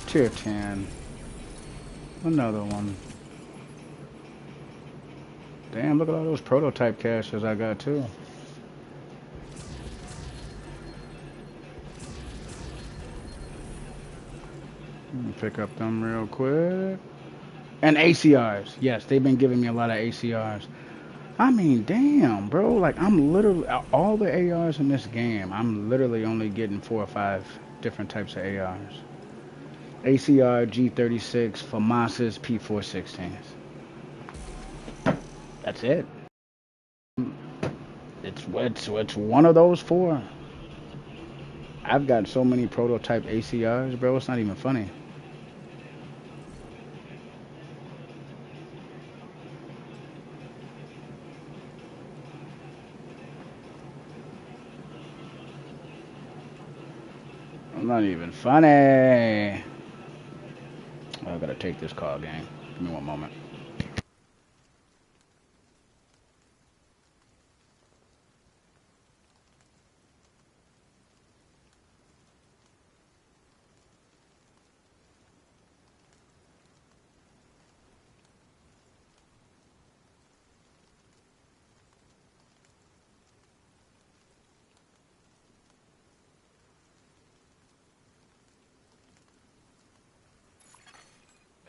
Tier 10. Another one. Damn, look at all those prototype caches I got too. Let me pick up them real quick. And ACRs. Yes, they've been giving me a lot of ACRs. I mean, damn, bro. Like, I'm literally, all the ARs in this game, I'm literally only getting 4 or 5 different types of ARs. ACR, G36, FAMASas, P416s. That's it. It's one of those four. I've got so many prototype ACRs, bro. It's not even funny. It's not even funny. Oh, I gotta take this call, gang. Give me one moment.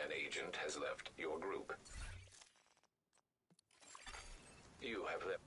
An agent has left your group. You have left.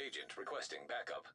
Agent requesting backup.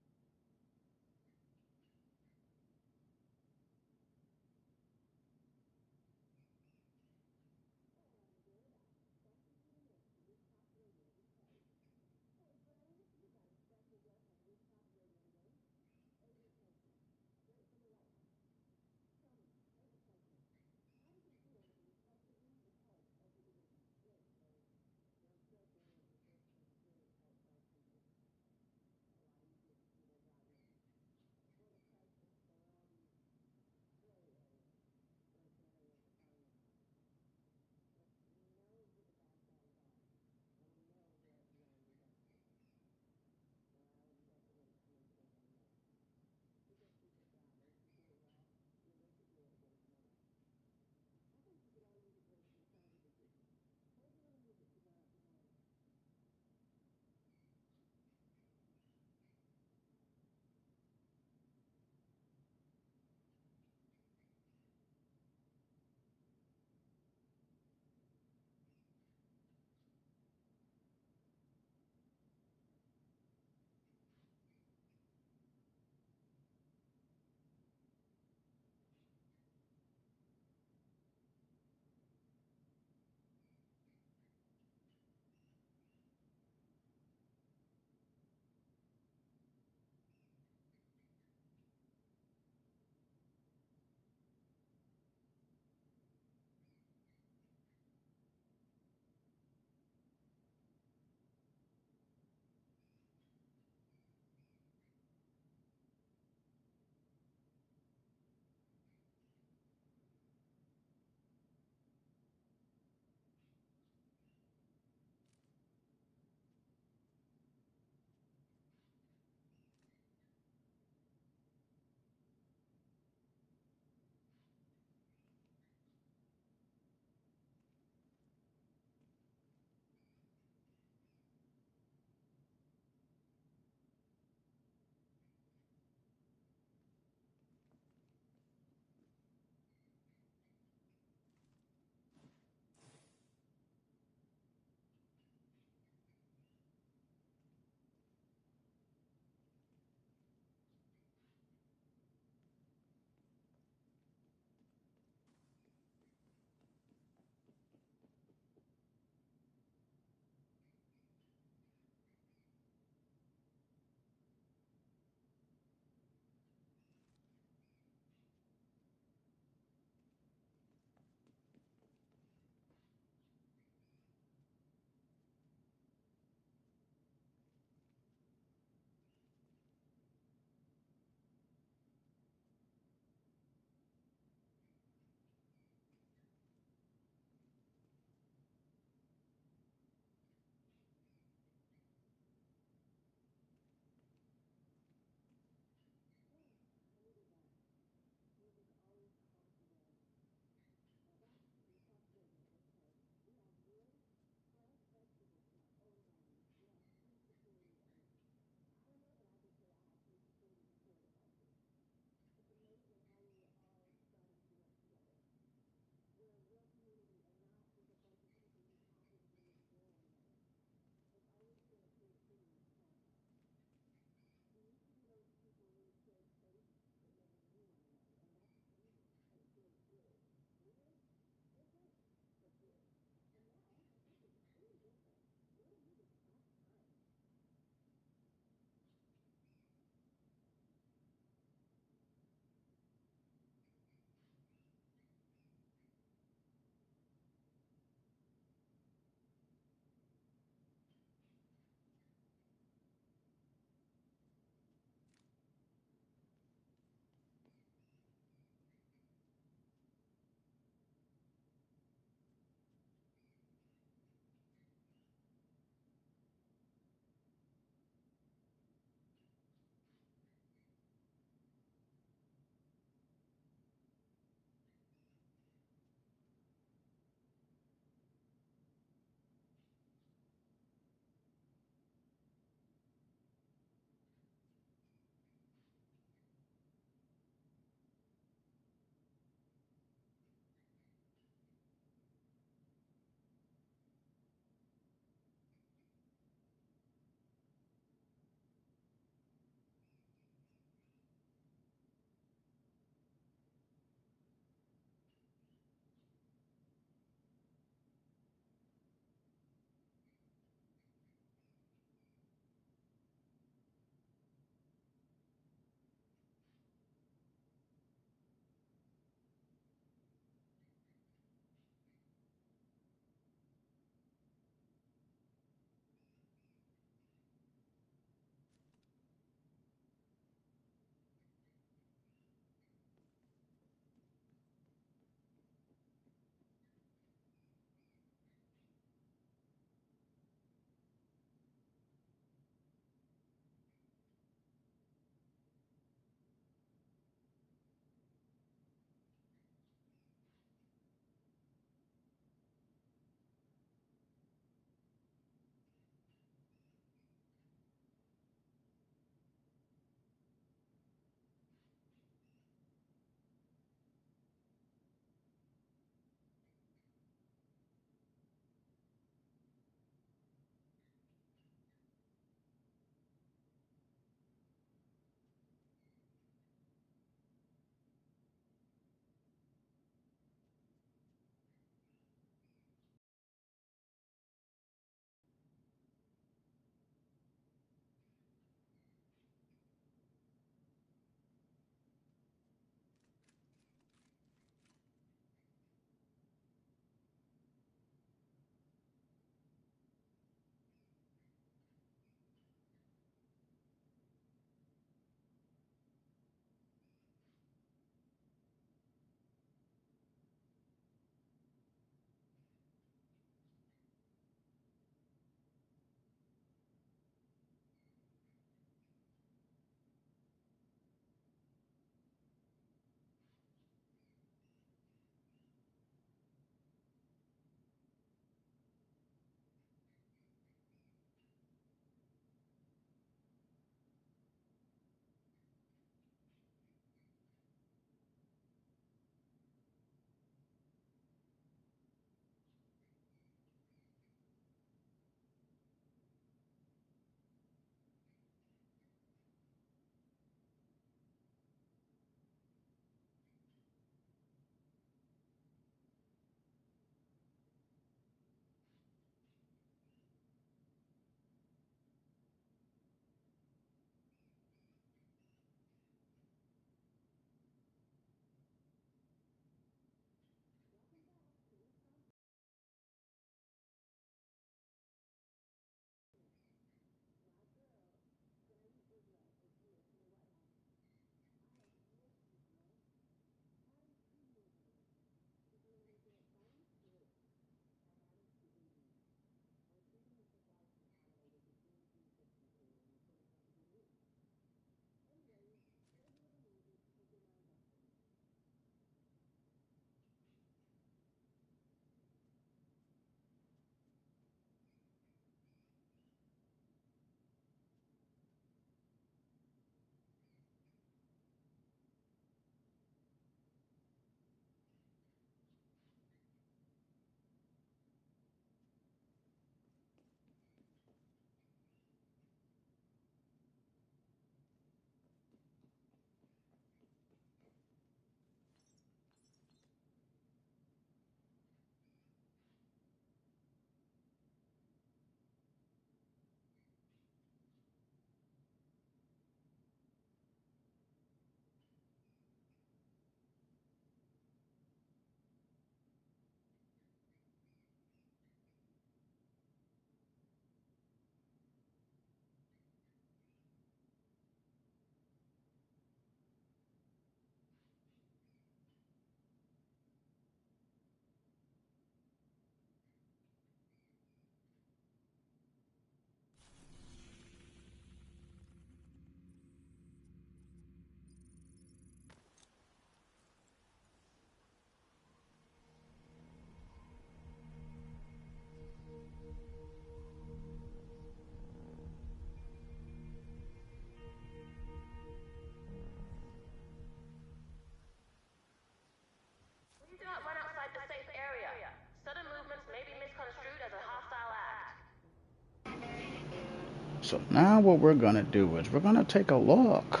So now what we're gonna do is we're gonna take a look.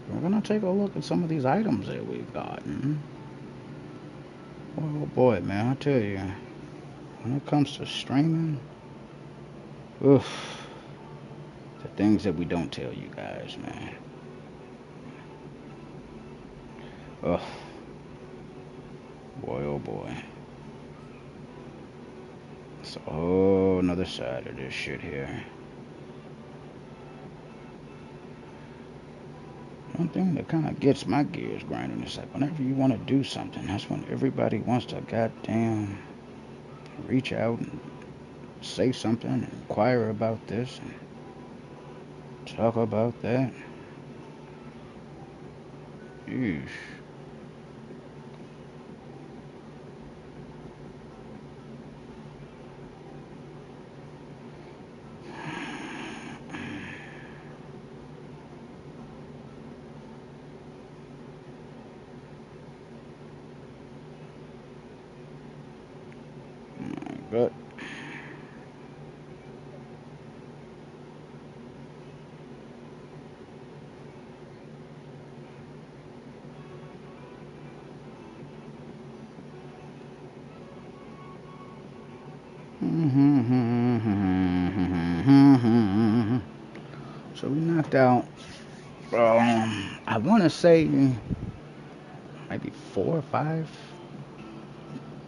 We're gonna take a look at some of these items that we've gotten. Oh boy, man, I tell you, when it comes to streaming, oof, the things that we don't tell you guys, man. Oh boy, oh boy. It's a whole another side of this shit here. One thing that kind of gets my gears grinding is like whenever you want to do something, that's when everybody wants to goddamn reach out and say something, and inquire about this, and talk about that. Eesh. But so we knocked out. I want to say maybe 4 or 5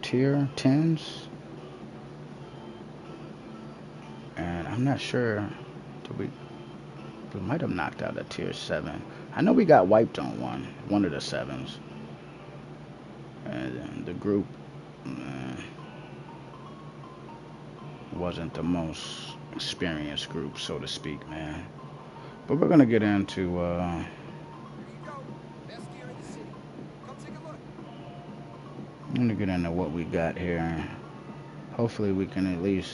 tier 10s, and I'm not sure. Did we might have knocked out a tier 7. I know we got wiped on one of the 7s, and the group wasn't the most experienced group, so to speak, man. But we're gonna get into I'm gonna get into what we got here. Hopefully we can at least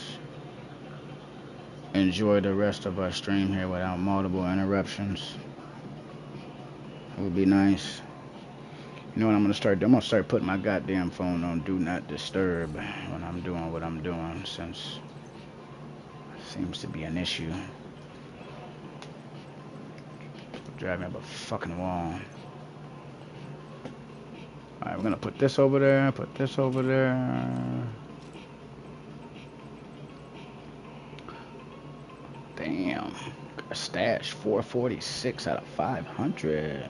enjoy the rest of our stream here without multiple interruptions. It would be nice. You know what I'm gonna start doing? I'm gonna start putting my goddamn phone on do not disturb when I'm doing what I'm doing, since it seems to be an issue. Driving up a fucking wall. Alright, we're gonna put this over there, put this over there. Damn. A stash 446 out of 500.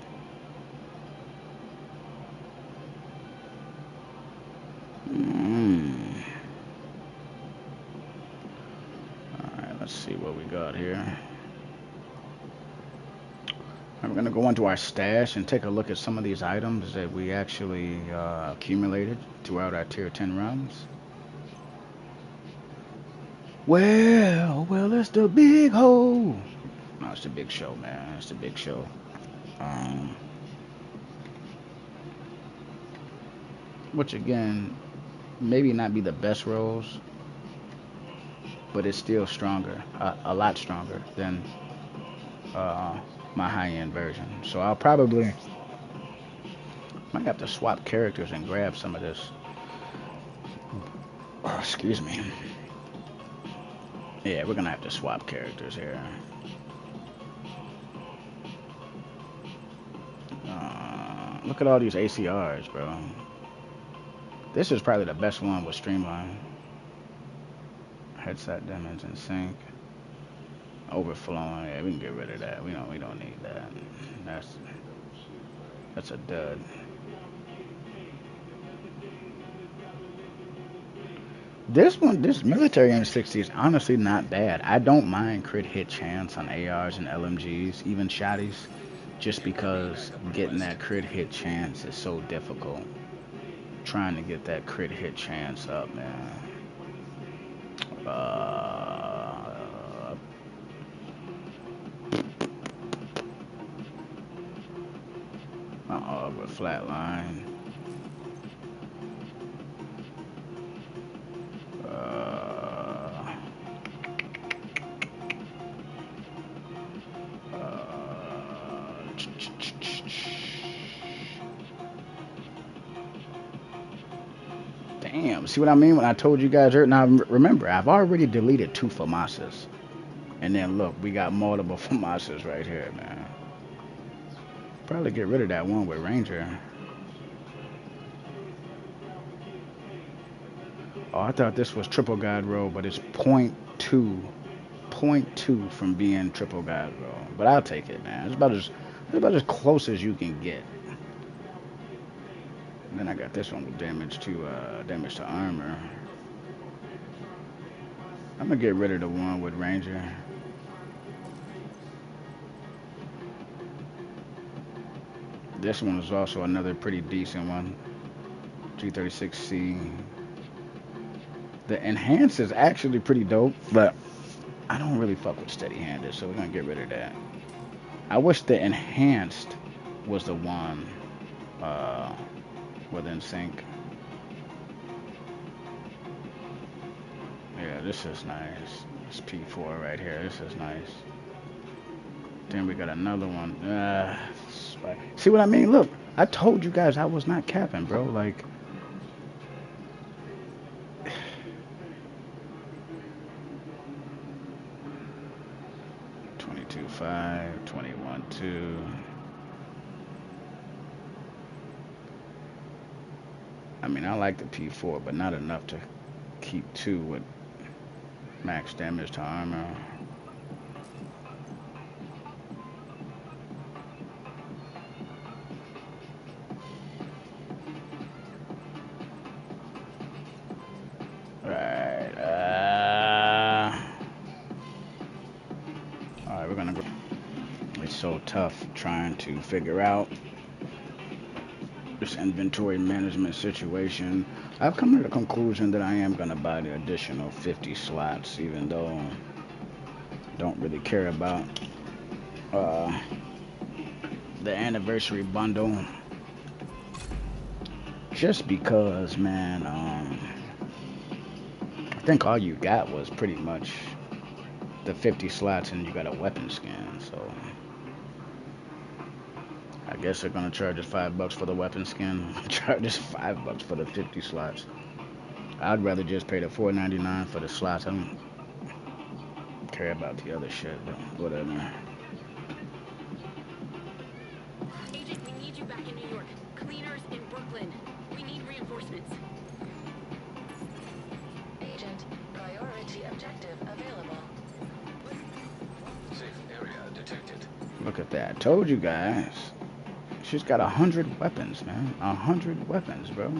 Alright, let's see what we got here. We're going to go into our stash and take a look at some of these items that we actually accumulated throughout our tier 10 runs. Well, it's the big hole. No, it's the big show, man. It's the big show. Which, again, maybe not be the best rolls, but it's still stronger, a lot stronger than my high-end version. So I'll probably might have to swap characters and grab some of this. Oh, excuse me. Yeah, we're gonna have to swap characters here. Look at all these ACRs, bro. This is probably the best one with Streamline. Headset damage and sync. Overflowing. Yeah, we can get rid of that. We don't need that. That's a dud. This military M60 is honestly not bad. I don't mind crit hit chance on ARs and LMGs, even shotties, just because getting that crit hit chance is so difficult. Trying to get that crit hit chance up, man. We're flatline. Damn, see what I mean when I told you guys earlier? Now remember, I've already deleted 2 FAMASas. And then look, we got multiple FAMASas right here, man. Probably get rid of that one with Ranger. Oh, I thought this was triple guide road, but it's point two from being triple guide road. But I'll take it, man. It's about as close as you can get. And then I got this one with damage to armor. I'm gonna get rid of the one with Ranger. This one is also another pretty decent one. G36C. The enhance is actually pretty dope, but I don't really fuck with steady-handed, so we're gonna get rid of that. I wish the enhanced was the one uh, within sync. Yeah, this is nice. This P4 right here, this is nice. Then we got another one. See what I mean? Look, I told you guys I was not capping, bro. Like, 22.5, 21.2. I mean, I like the P4, but not enough to keep two with max damage to armor. Right. Alright, we're gonna go. It's so tough trying to figure out this inventory management situation. I've come to the conclusion that I am gonna buy the additional 50 slots, even though I don't really care about uh, the anniversary bundle. Just because, man, I think all you got was pretty much the 50 slots and you got a weapon skin, so I guess they're gonna charge us $5 for the weapon skin, charge us $5 for the 50 slots. I'd rather just pay the $4.99 for the slots. I don't care about the other shit, but whatever. Agent, we need you back in New York. Cleaners in Brooklyn. We need reinforcements. Agent, priority objective available. Safe area detected. Look at that. Told you guys. She's got 100 weapons, man. 100 weapons, bro.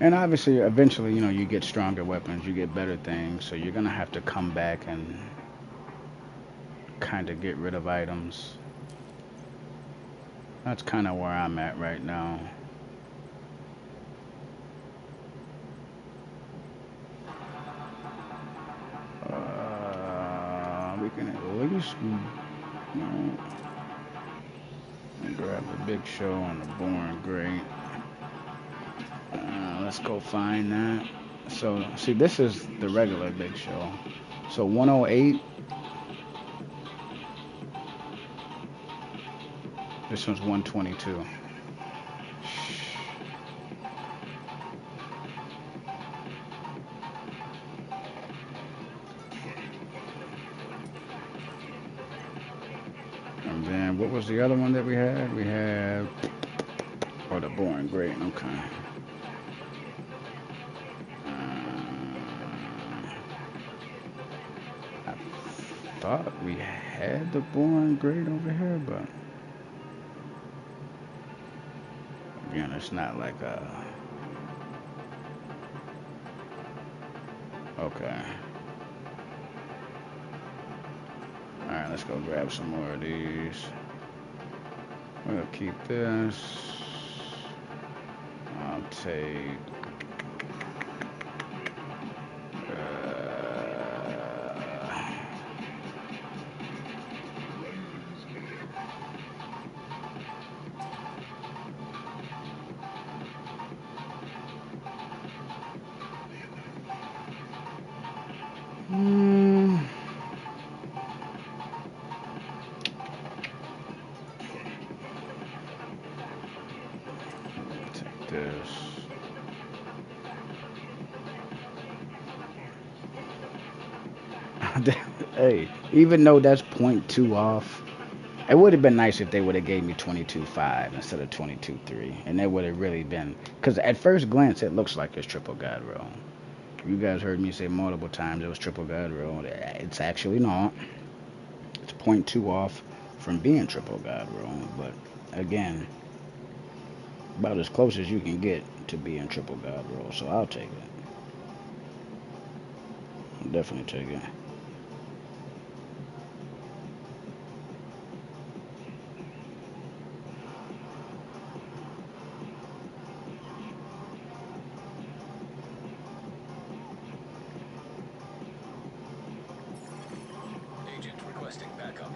And obviously, eventually, you get stronger weapons, you get better things, so you're gonna have to come back and kind of get rid of items. That's kind of where I'm at right now. We can at least grab the Big Show and the Born Great. Let's go find that. So, see, this is the regular Big Show. So 108. This one's 122. And then what was the other one that we had? We had the Born Great. Okay. I thought we had the Born Great over here, but again, it's not like a. Okay. Alright, let's go grab some more of these. We'll keep this. I'll take. Hmm. Take this. Hey, even though that's point 0.2 off, it would have been nice if they would have gave me 22.5 instead of 22.3, and it would have really been. Because at first glance, it looks like it's triple god roll. You guys heard me say multiple times it was triple god roll. It's actually not. It's point 0.2 off from being triple god roll, but again, about as close as you can get to being triple god roll. So I'll take it. I'll definitely take it. Agent requesting backup.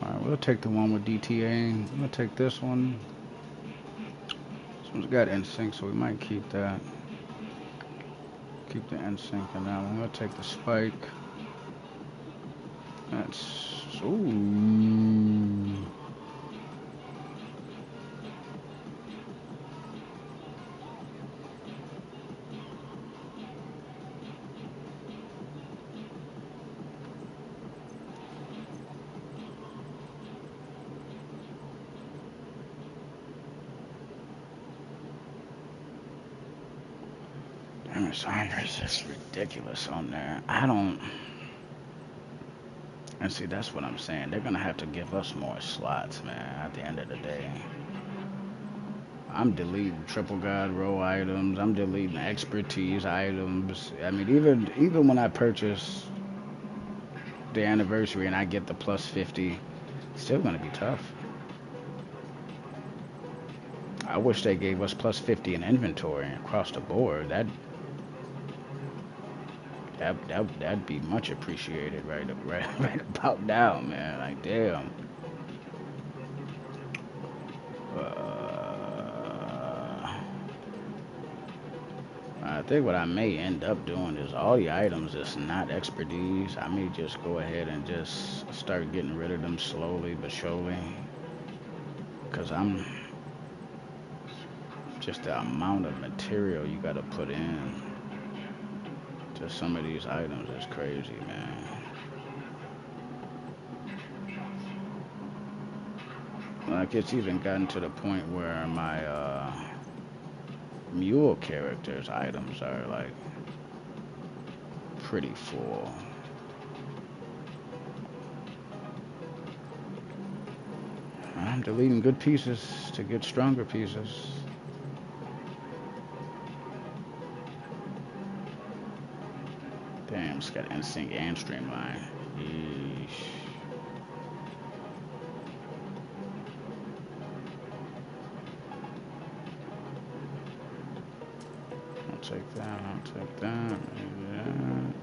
All right, we'll take the one with DTA. We'll take this one. This one's got NSYNC, so we might keep that. Keep the NSYNC in that one. We'll take the spike. That's ooh. Damn, Sandra's just ridiculous on there. I don't. And see, that's what I'm saying. They're gonna have to give us more slots, man. At the end of the day, I'm deleting triple god row items. I'm deleting expertise items. I mean, even when I purchase the anniversary and I get the plus 50, it's still gonna be tough. I wish they gave us plus 50 in inventory across the board. That'd be much appreciated right about now, man. Like damn. Uh, I think what I may end up doing is all the items that's not expertise. I may just go ahead and just start getting rid of them slowly but surely. Cause I'm just the amount of material you gotta put in to some of these items is crazy, man. Like it's even gotten to the point where my mule characters items are like pretty full. I'm deleting good pieces to get stronger pieces. Damn, it's got NSYNC and Streamline. Yeesh. I'll take that, I'll take that, maybe that.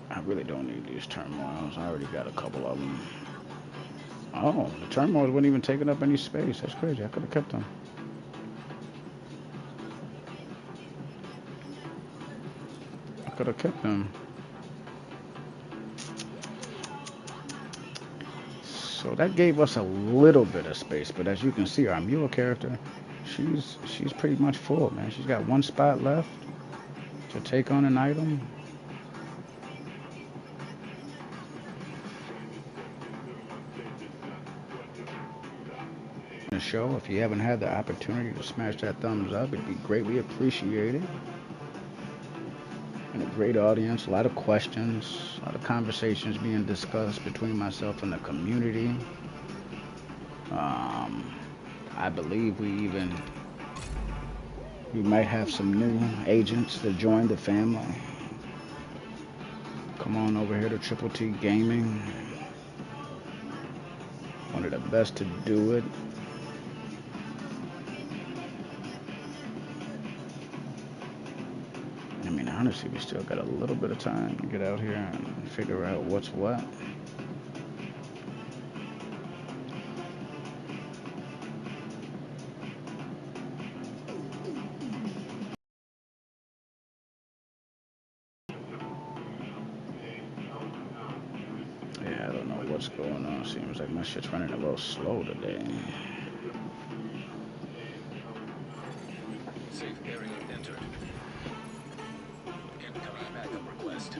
I really don't need these turmoils. I already got a couple of them. Oh, the turmoils weren't even taking up any space. That's crazy. I could have kept them. I could have kept them. So that gave us a little bit of space, but as you can see, our mule character, she's pretty much full, man. She's got one spot left to take on an item. The show, if you haven't had the opportunity to smash that thumbs up, it'd be greatly appreciated. And a great audience, a lot of questions, a lot of conversations being discussed between myself and the community. Um, I believe we might have some new agents that join the family. Come on over here to Triple T Gaming. One of the best to do it. I mean, honestly, we still got a little bit of time to get out here and figure out what's what. Yeah, I don't know what's going on. Seems like my shit's running a little slow today. Safe area entered. Incoming backup request.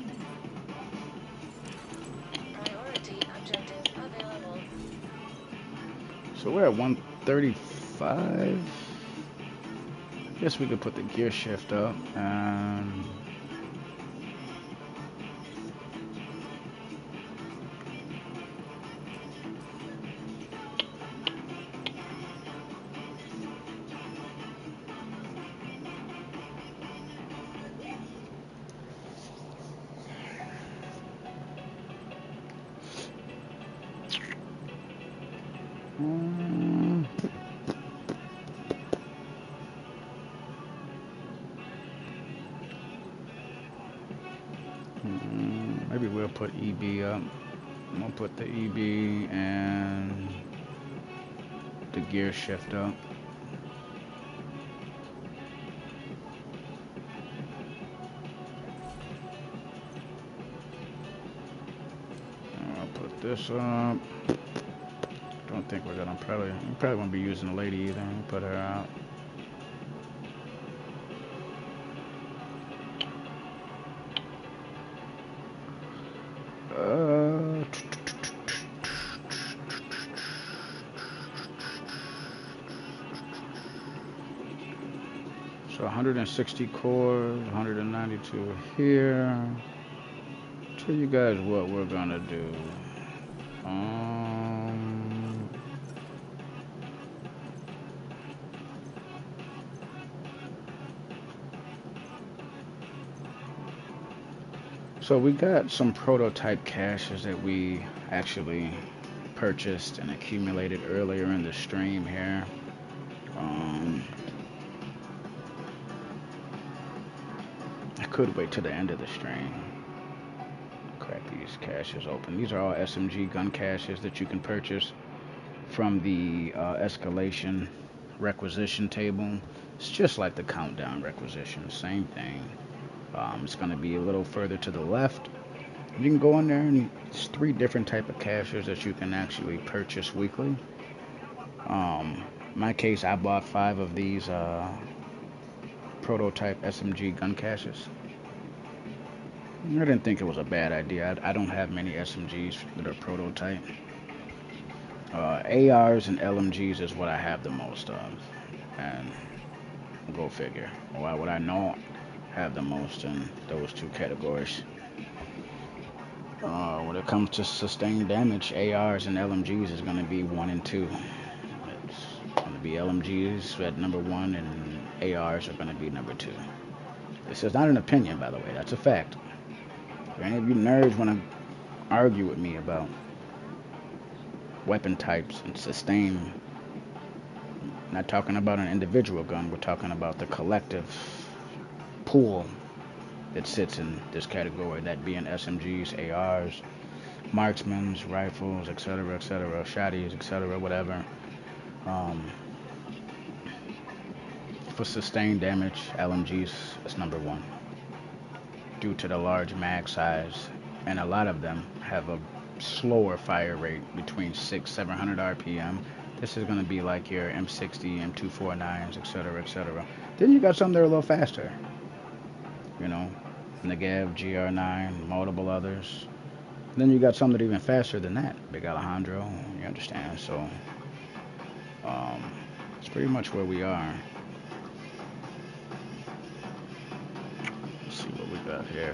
Priority objective available. So we're at 135. Guess we could put the gear shift up. Maybe we'll put EB up. We'll put the EB and the gear shift up. I'll put this up. Don't think we're gonna we probably won't be using the lady either. We'll put her out. So 160 cores, 192 here. Tell you guys what we're gonna do. So we got some prototype caches that we actually purchased and accumulated earlier in the stream here. I could wait till the end of the stream. Crack these caches open. These are all SMG gun caches that you can purchase from the escalation requisition table. It's just like the countdown requisition, same thing. It's going to be a little further to the left. You can go in there and there's 3 different type of caches that you can actually purchase weekly. In my case, I bought 5 of these prototype SMG gun caches. I didn't think it was a bad idea. I don't have many SMGs that are prototype. ARs and LMGs is what I have the most of, and go figure. Why would I know have the most in those 2 categories? When it comes to sustained damage, ARs and LMGs is going to be 1 and 2. It's going to be LMGs at number 1 and ARs are going to be number 2. This is not an opinion, by the way. That's a fact. If any of you nerds want to argue with me about weapon types and sustain, not talking about an individual gun, we're talking about the collective pool that sits in this category, that being SMGs, ARs, marksmans, rifles, etc., shotties, etc., whatever. For sustained damage, LMGs is number 1 due to the large mag size, and a lot of them have a slower fire rate between 600-700 RPM. This is going to be like your M60, M249s, etc. Then you got some that are a little faster. You know, Negev, GR9, multiple others. Then you got some that are even faster than that. Big Alejandro, you understand? So, it's pretty much where we are. Let's see what we got here.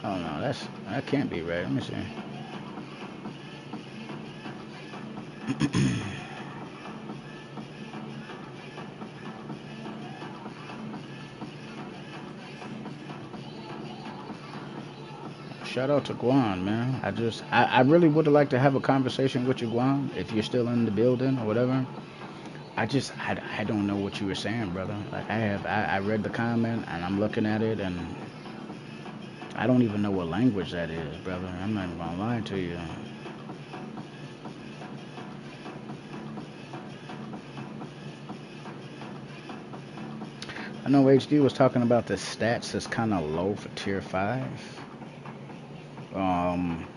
Oh no, that can't be right. Let me see. Shout out to Guan, man. I really would have liked to have a conversation with you, Guan, if you're still in the building or whatever. I don't know what you were saying, brother. Like I read the comment and I'm looking at it and I don't even know what language that is, brother. I'm not even gonna lie to you. I know HD was talking about the stats is kind of low for tier 5. Um,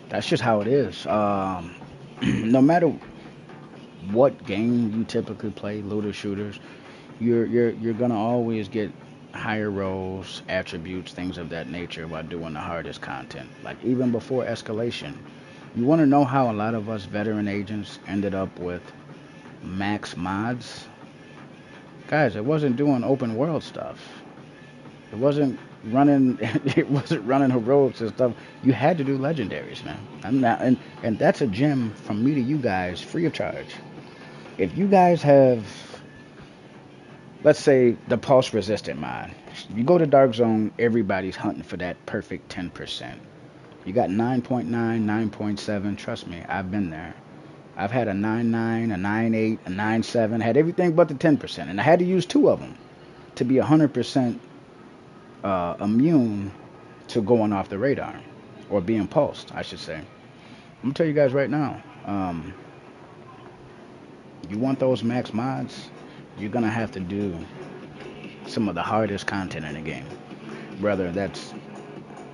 that's just how it is. No matter what game you typically play, looter shooters, you're gonna always get higher roles, attributes, things of that nature while doing the hardest content. Like even before escalation, you want to know how a lot of us veteran agents ended up with max mods? Guys, it wasn't doing open world stuff. It wasn't running. It wasn't running heroics and stuff. You had to do legendaries, man. I'm not, and that's a gem from me to you guys, free of charge. If you guys have, let's say, the pulse resistant mod, you go to Dark Zone, everybody's hunting for that perfect 10%. You got 9.9, 9.7. Trust me, I've been there. I've had a 9.9, a 9.8, a 9.7, had everything but the 10%, and I had to use two of them to be 100% immune to going off the radar or being pulsed, I should say. I'm gonna tell you guys right now. You want those max mods? You're gonna have to do some of the hardest content in the game, whether that's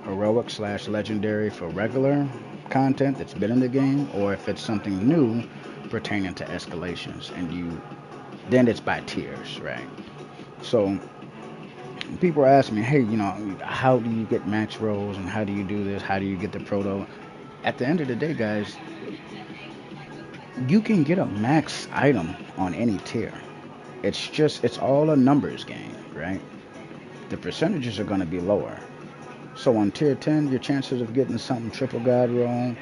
heroic slash legendary for regular content that's been in the game, or if it's something new pertaining to escalations, and then it's by tiers, right? So people are asking me, hey, how do you get max rolls and how do you do this? How do you get the proto? At the end of the day, guys, you can get a max item on any tier. It's all a numbers game, right? The percentages are going to be lower. So on tier 10, your chances of getting something triple god roll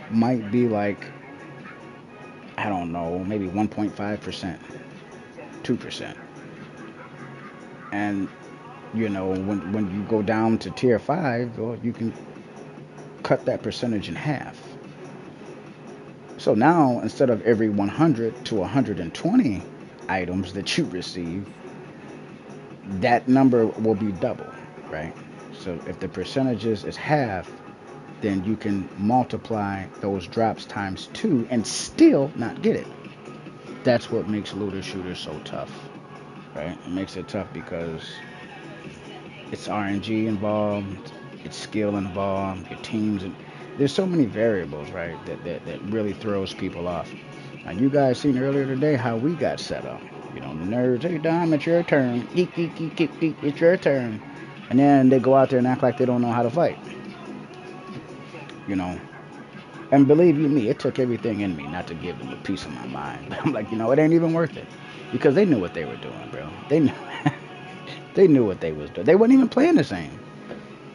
might be like, I don't know, maybe 1.5%, 2%. And when you go down to tier 5, well, you can cut that percentage in half. So now, instead of every 100 to 120 items that you receive, that number will be double, right? So if the percentages is half, then you can multiply those drops times 2 and still not get it. That's what makes looter shooters so tough, right? It makes it tough because it's RNG involved, it's skill involved, your teams, and there's so many variables, right, that really throws people off. Now, you guys seen earlier today how we got set up. The nerds, hey, Dom, it's your turn. Eek, eek, eek, eek, eek, it's your turn. And then they go out there and act like they don't know how to fight. You know, and believe you me, it took everything in me not to give them a piece of my mind. I'm like, it ain't even worth it. Because they knew what they were doing, bro. They knew, they knew what they was doing. They weren't even playing the same.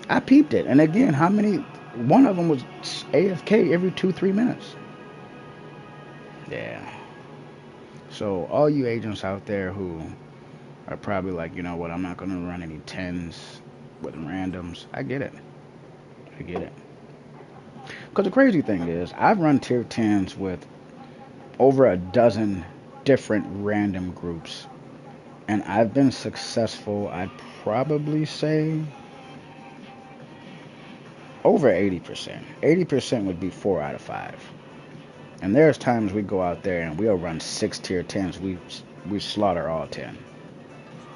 I peeped it. And again, how many? One of them was AFK every 2-3 minutes. Yeah. So all you agents out there who are probably like, you know what, I'm not going to run any 10s with randoms. I get it. I get it. Because the crazy thing is, I've run tier 10s with over a dozen different random groups. And I've been successful, I'd probably say, over 80%. 80% would be 4 out of 5. And there's times we go out there and we'll run 6 tier 10s. We slaughter all 10.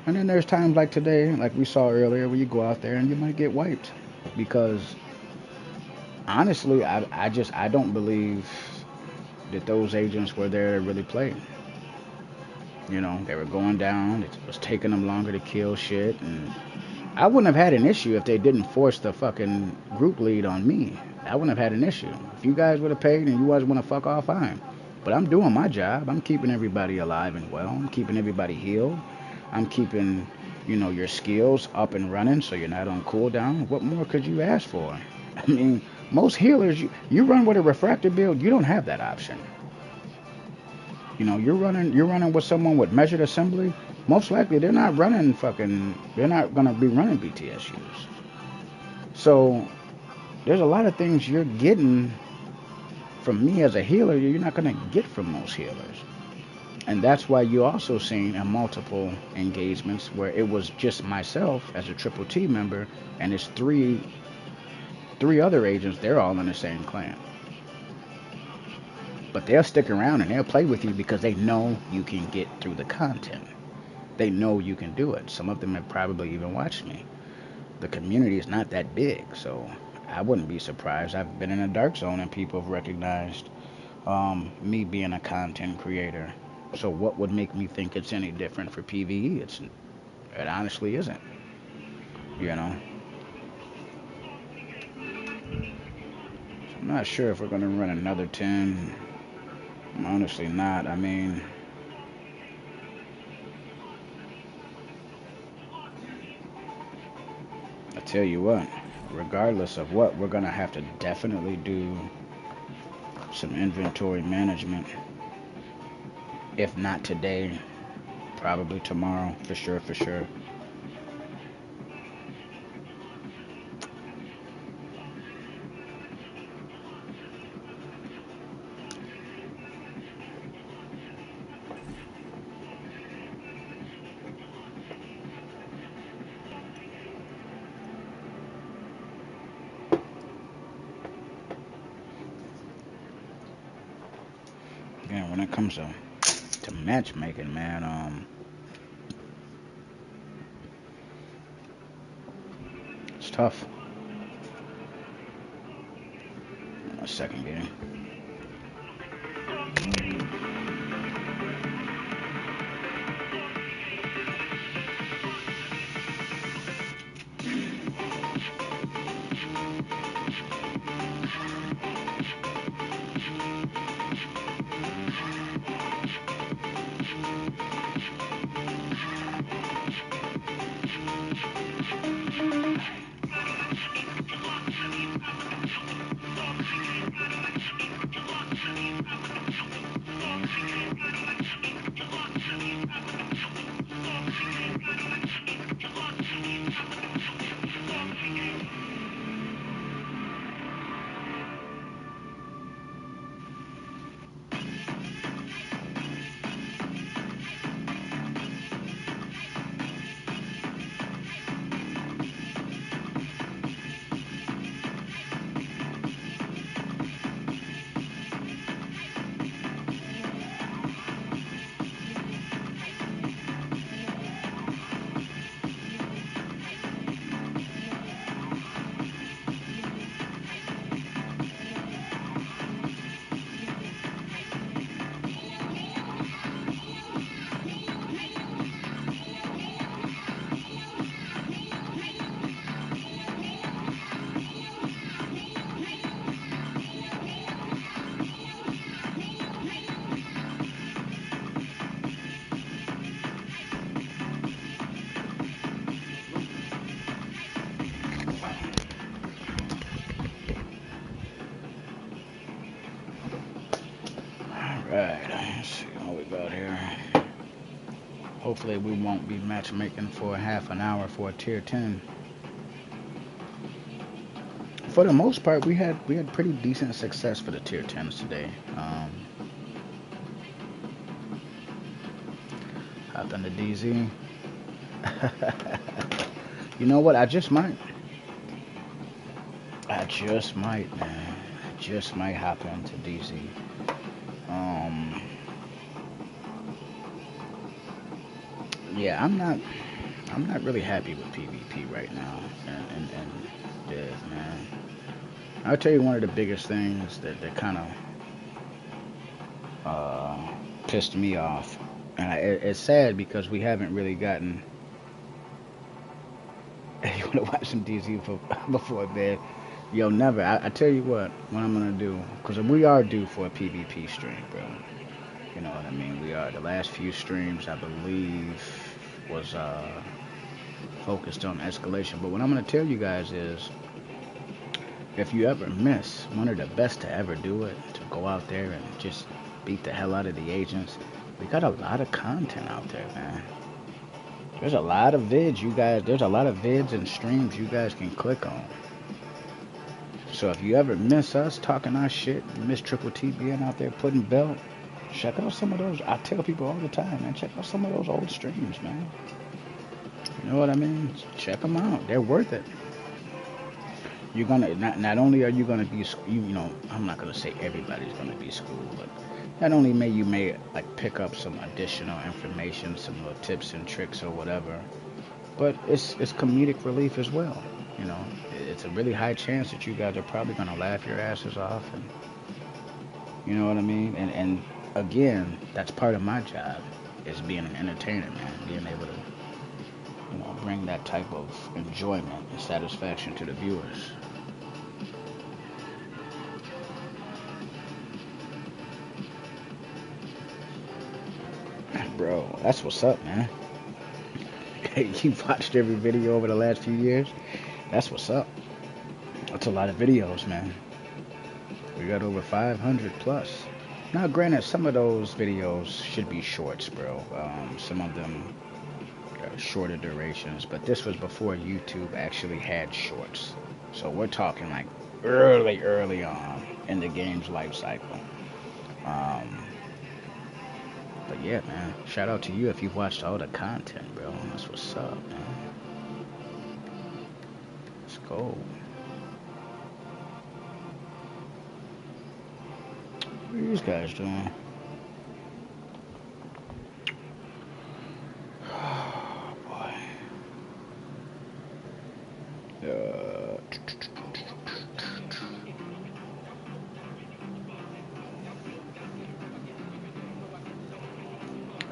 And then there's times like today, like we saw earlier, where you go out there and you might get wiped. Because honestly, I don't believe that those agents were there to really play. They were going down. It was taking them longer to kill shit. And I wouldn't have had an issue if they didn't force the fucking group lead on me. I wouldn't have had an issue. If you guys would have paid and you guys want to fuck off, fine. But I'm doing my job. I'm keeping everybody alive and well. I'm keeping everybody healed. I'm keeping your skills up and running so you're not on cooldown. What more could you ask for? I mean, most healers, you run with a refractor build, you don't have that option. You're running with someone with measured assembly. Most likely, they're not gonna be running BTSUs. So there's a lot of things you're getting from me as a healer you're not gonna get from most healers. And that's why you also seen in multiple engagements where it was just myself as a Triple T member, and it's three other agents. They're all in the same clan, but they'll stick around and they'll play with you because they know you can get through the content. They know you can do it. Some of them have probably even watched me. The community is not that big, so I wouldn't be surprised. I've been in a dark zone and people have recognized me being a content creator. So what would make me think it's any different for PvE? It honestly isn't. You know. So I'm not sure if we're gonna run another 10. I'm honestly not. I mean, I tell you what. Regardless of what, we're gonna have to definitely do some inventory management. If not today, probably tomorrow, for sure, for sure. Yeah, when it comes to matchmaking, man, it's tough. A second game. Right, let's see what we got here. Hopefully we won't be matchmaking for half an hour for a tier 10. For the most part, we had pretty decent success for the tier 10s today. Hop into DZ. You know what? I just might. Man. I just might hop into DZ. Um, yeah, I'm not really happy with PvP right now, and yeah, man. I'll tell you one of the biggest things that kind of pissed me off, and it's sad because we haven't really gotten. You want to watch some DZ before bed? Yo, never. I tell you what I'm gonna do, because we are due for a PvP stream, bro. You know what I mean? We are. The last few streams, I believe, was focused on escalation. But what I'm gonna tell you guys is, if you ever miss, one of the best to ever do it, to go out there and just beat the hell out of the agents. We got a lot of content out there, man. There's a lot of vids you guys, there's a lot of vids and streams you guys can click on. So if you ever miss us talking our shit, you miss Triple T being out there putting belt, check out some of those. I tell people all the time, man, check out some of those old streams, man. You know what I mean? Check them out. They're worth it. You're gonna not only are you gonna be, you know, I'm not gonna say everybody's gonna be schooled, but not only you may like pick up some additional information, some little tips and tricks or whatever, but it's comedic relief as well. You know, it's a really high chance that you guys are probably gonna laugh your asses off, and you know what I mean. And again, that's part of my job, is being an entertainer, man, being able to, you know, bring that type of enjoyment and satisfaction to the viewers. Bro, that's what's up, man. You've watched every video over the last few years. That's what's up. That's a lot of videos, man. We got over 500 plus. Now, granted, some of those videos should be shorts, bro. Some of them are shorter durations, but this was before YouTube actually had shorts. So we're talking like early on in the game's life cycle. But yeah, man, shout out to you if you've watched all the content, bro. That's what's up, man. Let's go. What are these guys doing? Oh, boy.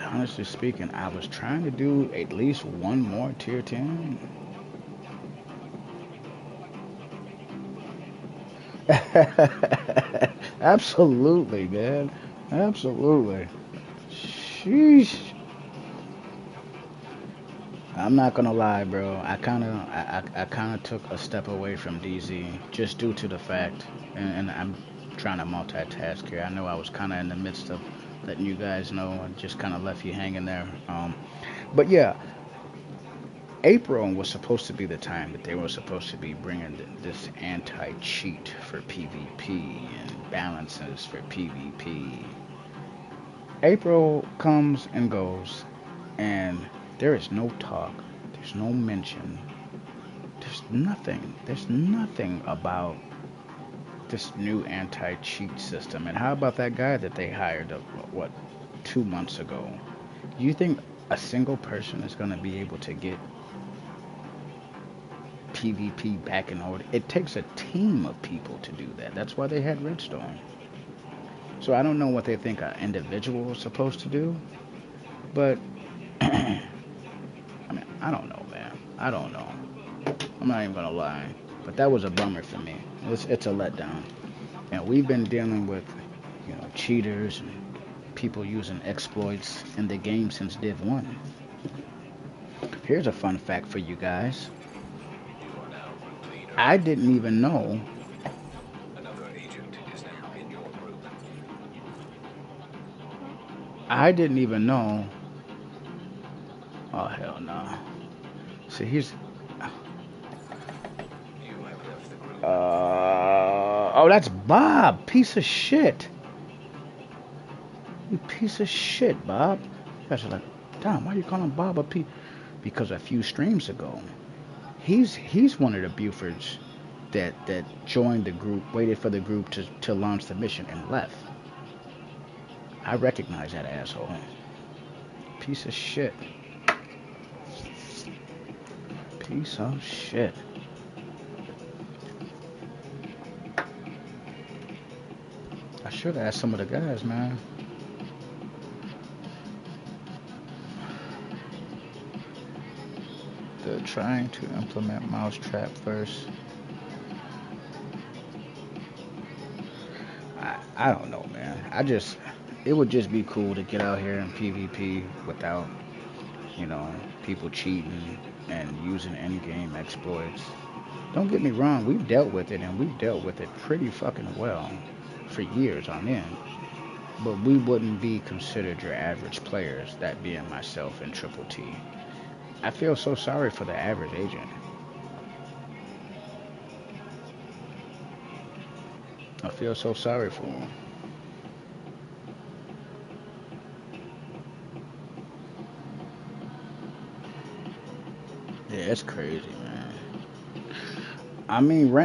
Honestly speaking, I was trying to do at least one more tier 10. Absolutely, man. Absolutely. Sheesh. I'm not gonna lie, bro. I kind of took a step away from DZ just due to the fact, and I'm trying to multitask here. I know I was kind of in the midst of letting you guys know, and just kind of left you hanging there. But yeah, April was supposed to be the time that they were supposed to be bringing this anti-cheat for PvP and balances for PvP. April comes and goes, and there is no talk, there's no mention, there's nothing about this new anti-cheat system. And how about that guy that they hired, 2 months ago? You think a single person is going to be able to get PvP back in order? It takes a team of people to do that. That's why they had Redstone. So I don't know what they think an individual is supposed to do, but I mean, I don't know, man. I don't know. I'm not even gonna lie, but that was a bummer for me. It's a letdown, and we've been dealing with, you know, cheaters and people using exploits in the game since Div 1. Here's a fun fact for you guys. I didn't even know. I didn't even know. Oh, hell no. See, here's. Oh, that's Bob. Piece of shit. You piece of shit, Bob. You guys are like, damn, why are you calling Bob a piece? Because a few streams ago, he's one of the Bufords that joined the group, waited for the group to launch the mission, and left. I recognize that asshole. Piece of shit. Piece of shit. I should have asked some of the guys, man. They're trying to implement Mousetrap first. I don't know, man. It would just be cool to get out here in PvP without you know, people cheating and using in-game exploits. Don't get me wrong, we've dealt with it and we've dealt with it pretty fucking well for years on end. But we wouldn't be considered your average players, that being myself and Triple T. I feel so sorry for the average agent. I feel so sorry for him. Yeah, it's crazy, man. I mean,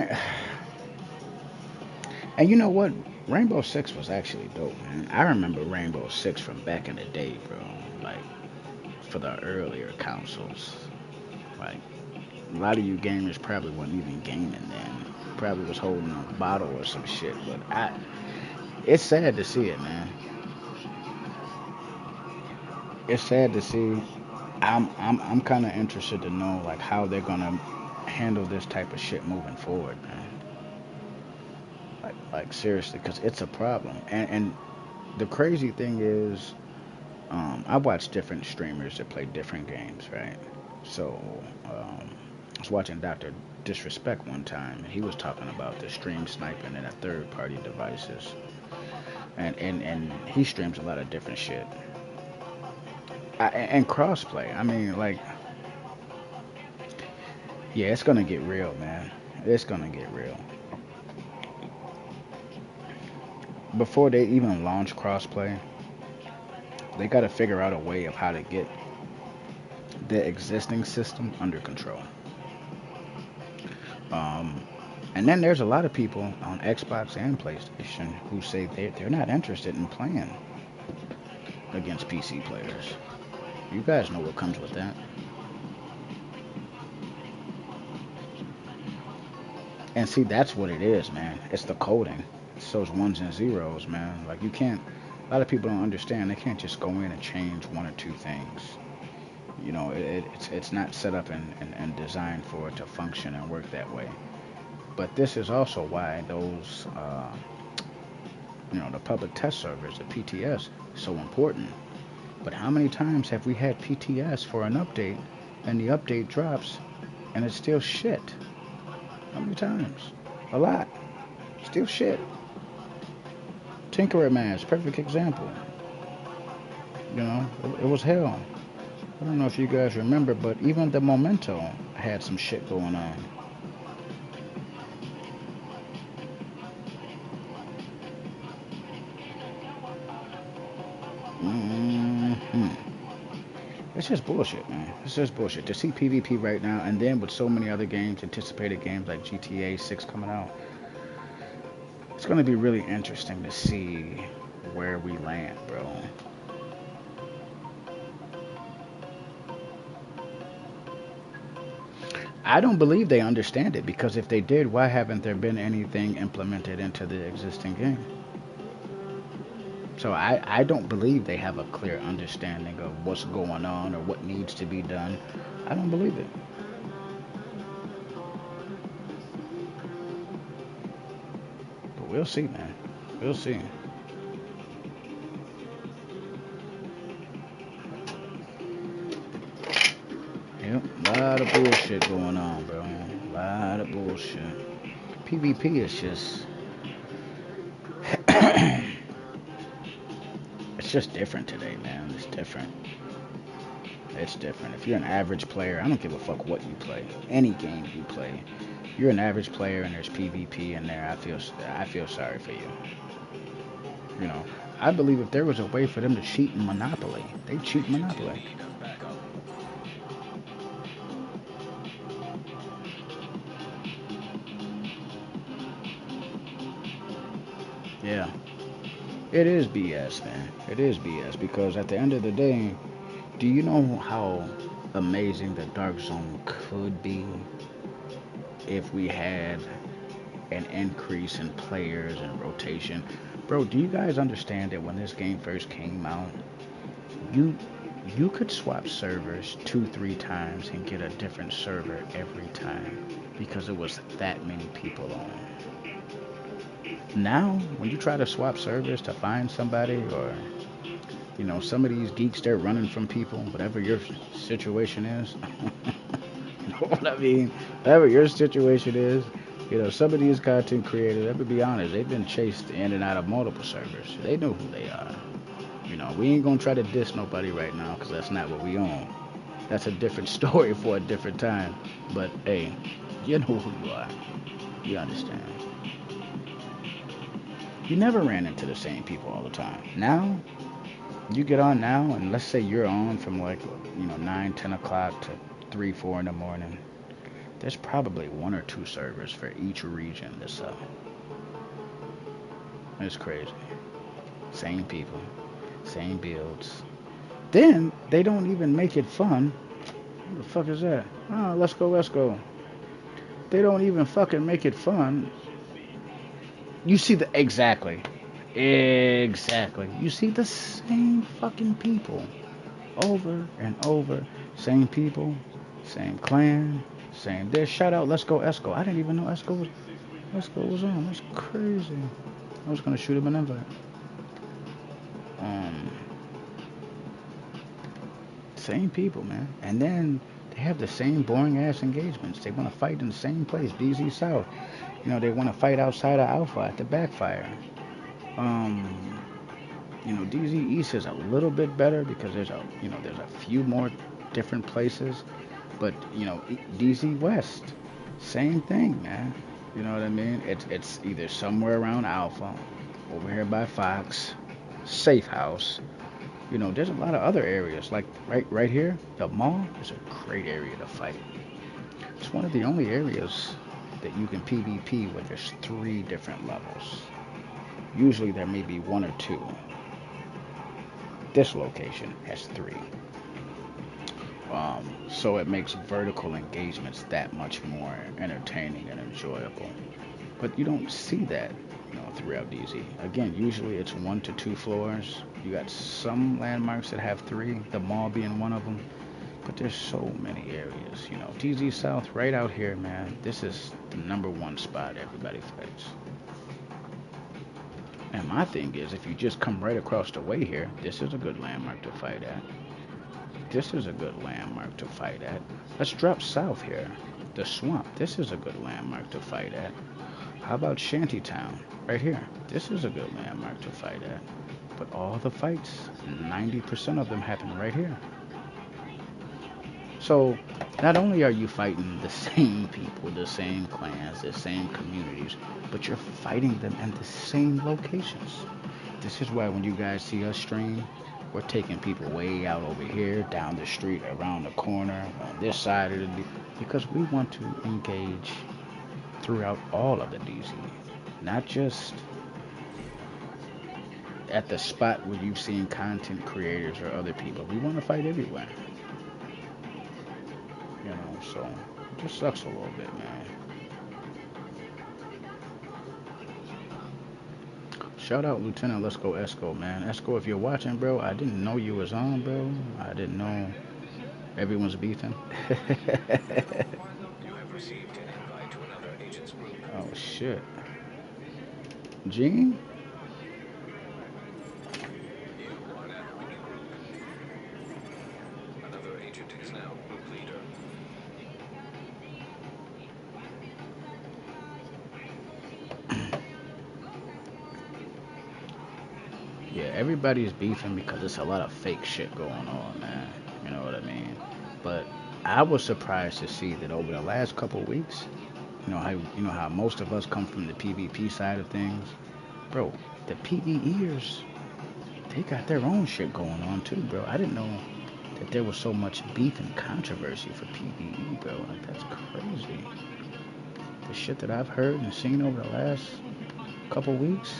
and you know what? Rainbow Six was actually dope, man. I remember Rainbow Six from back in the day, bro. Like for the earlier consoles. Like a lot of you gamers probably weren't even gaming then. Probably was holding a bottle or some shit. But it's sad to see it, man. It's sad to see. I'm kind of interested to know like how they're gonna handle this type of shit moving forward, man. Like seriously, because it's a problem. And the crazy thing is, I watch different streamers that play different games, right? So I was watching Dr. Disrespect one time, and he was talking about the stream sniping and the third-party devices, and he streams a lot of different shit. And crossplay. I mean, like, yeah, it's gonna get real, man. It's gonna get real. Before they even launch crossplay, they got to figure out a way of how to get the existing system under control. Um, and then there's a lot of people on Xbox and PlayStation who say they're not interested in playing against PC players. You guys know what comes with that. And see, that's what it is, man. It's the coding. It's those ones and zeros, man. Like you can't. A lot of people don't understand. They can't just go in and change one or two things. You know, it's not set up and designed for it to function and work that way. But this is also why those, the public test servers, the PTS, so important. But how many times have we had PTS for an update, and the update drops, and it's still shit? How many times? A lot. Still shit. Tinkerer Mass, perfect example. You know, it was hell. I don't know if you guys remember, but even the Memento had some shit going on. hmm It's just bullshit, man. It's just bullshit. To see PvP right now, and then with so many other games, anticipated games like GTA 6 coming out, it's going to be really interesting to see where we land, bro. I don't believe they understand it because if they did, why haven't there been anything implemented into the existing game? So I don't believe they have a clear understanding of what's going on or what needs to be done. I don't believe it. But we'll see, man. We'll see. Yep, a lot of bullshit going on, bro. A lot of bullshit. PvP is just it's just different today, man. It's different. It's different. If you're an average player, I don't give a fuck what you play. Any game you play, you're an average player and there's PvP in there. I feel sorry for you. You know, I believe if there was a way for them to cheat in Monopoly, they'd cheat Monopoly. Yeah, it is BS, man. It is BS because at the end of the day, do you know how amazing the Dark Zone could be if we had an increase in players and rotation? Bro, do you guys understand that when this game first came out, you you could swap servers 2, 3 times and get a different server every time because it was that many people on. Now, when you try to swap servers to find somebody or You know, some of these geeks, they're running from people, whatever your situation is. You know what I mean? Whatever your situation is, you know, some of these content creators, let me be honest, they've been chased in and out of multiple servers. They know who they are. You know, we ain't gonna try to diss nobody right now because that's not what we own. That's a different story for a different time. But hey, you know who you are. You understand. You never ran into the same people all the time. Now, you get on now, and let's say you're on from like, 9, 10 o'clock to 3, 4 in the morning. There's probably one or two servers for each region to sell. It's crazy. Same people, same builds. Then they don't even make it fun. What the fuck is that? Oh, let's go, let's go. They don't even fucking make it fun. You see the exactly. You see the same fucking people over and over. Same people, same clan, same this. Shout out, let's go, Esco. I didn't even know Esco was on. That's crazy. I was gonna shoot him an invite. Um, Same people, man. And then they have the same boring ass engagements. They want to fight in the same place, DZ South. You know, they want to fight outside of Alpha at the backfire. DZ East is a little bit better because there's a few more different places. But DZ West, same thing, man. You know what I mean? It's either somewhere around Alpha, over here by Fox, Safe House. There's a lot of other areas like right here, the mall is a great area to fight. It's one of the only areas that you can PvP where there's 3 different levels. Usually there may be 1 or 2. This location has 3. So it makes vertical engagements that much more entertaining and enjoyable. But you don't see that, throughout DZ. Again, usually it's 1 to 2 floors. You got some landmarks that have 3, the mall being one of them. But there's so many areas, DZ South right out here, man. This is the #1 spot everybody fights. And my thing is, if you just come right across the way here, this is a good landmark to fight at. This is a good landmark to fight at. Let's drop south here. The swamp. This is a good landmark to fight at. How about Shantytown? Right here. This is a good landmark to fight at. But all the fights, 90% of them happen right here. So, not only are you fighting the same people, the same clans, the same communities, but you're fighting them in the same locations. This is why when you guys see us stream, we're taking people way out over here, down the street, around the corner, on this side of because we want to engage throughout all of the DZ, not just at the spot where you've seen content creators or other people. We want to fight everywhere. So it just sucks a little bit, man. Shout out Lieutenant Let's Go Esco, man. Esco, if you're watching, bro, I didn't know you was on, bro. I didn't know everyone's beefing. You have received an invite to another agent's group. Oh, shit. Gene? You are now in a group. Another agent is now group leader. Yeah, everybody's beefing because it's a lot of fake shit going on, man. You know what I mean? But I was surprised to see that over the last couple of weeks, how most of us come from the PvP side of things, bro. The PvEers, they got their own shit going on too, bro. I didn't know that there was so much beef and controversy for PvE, bro. Like, that's crazy. The shit that I've heard and seen over the last couple weeks.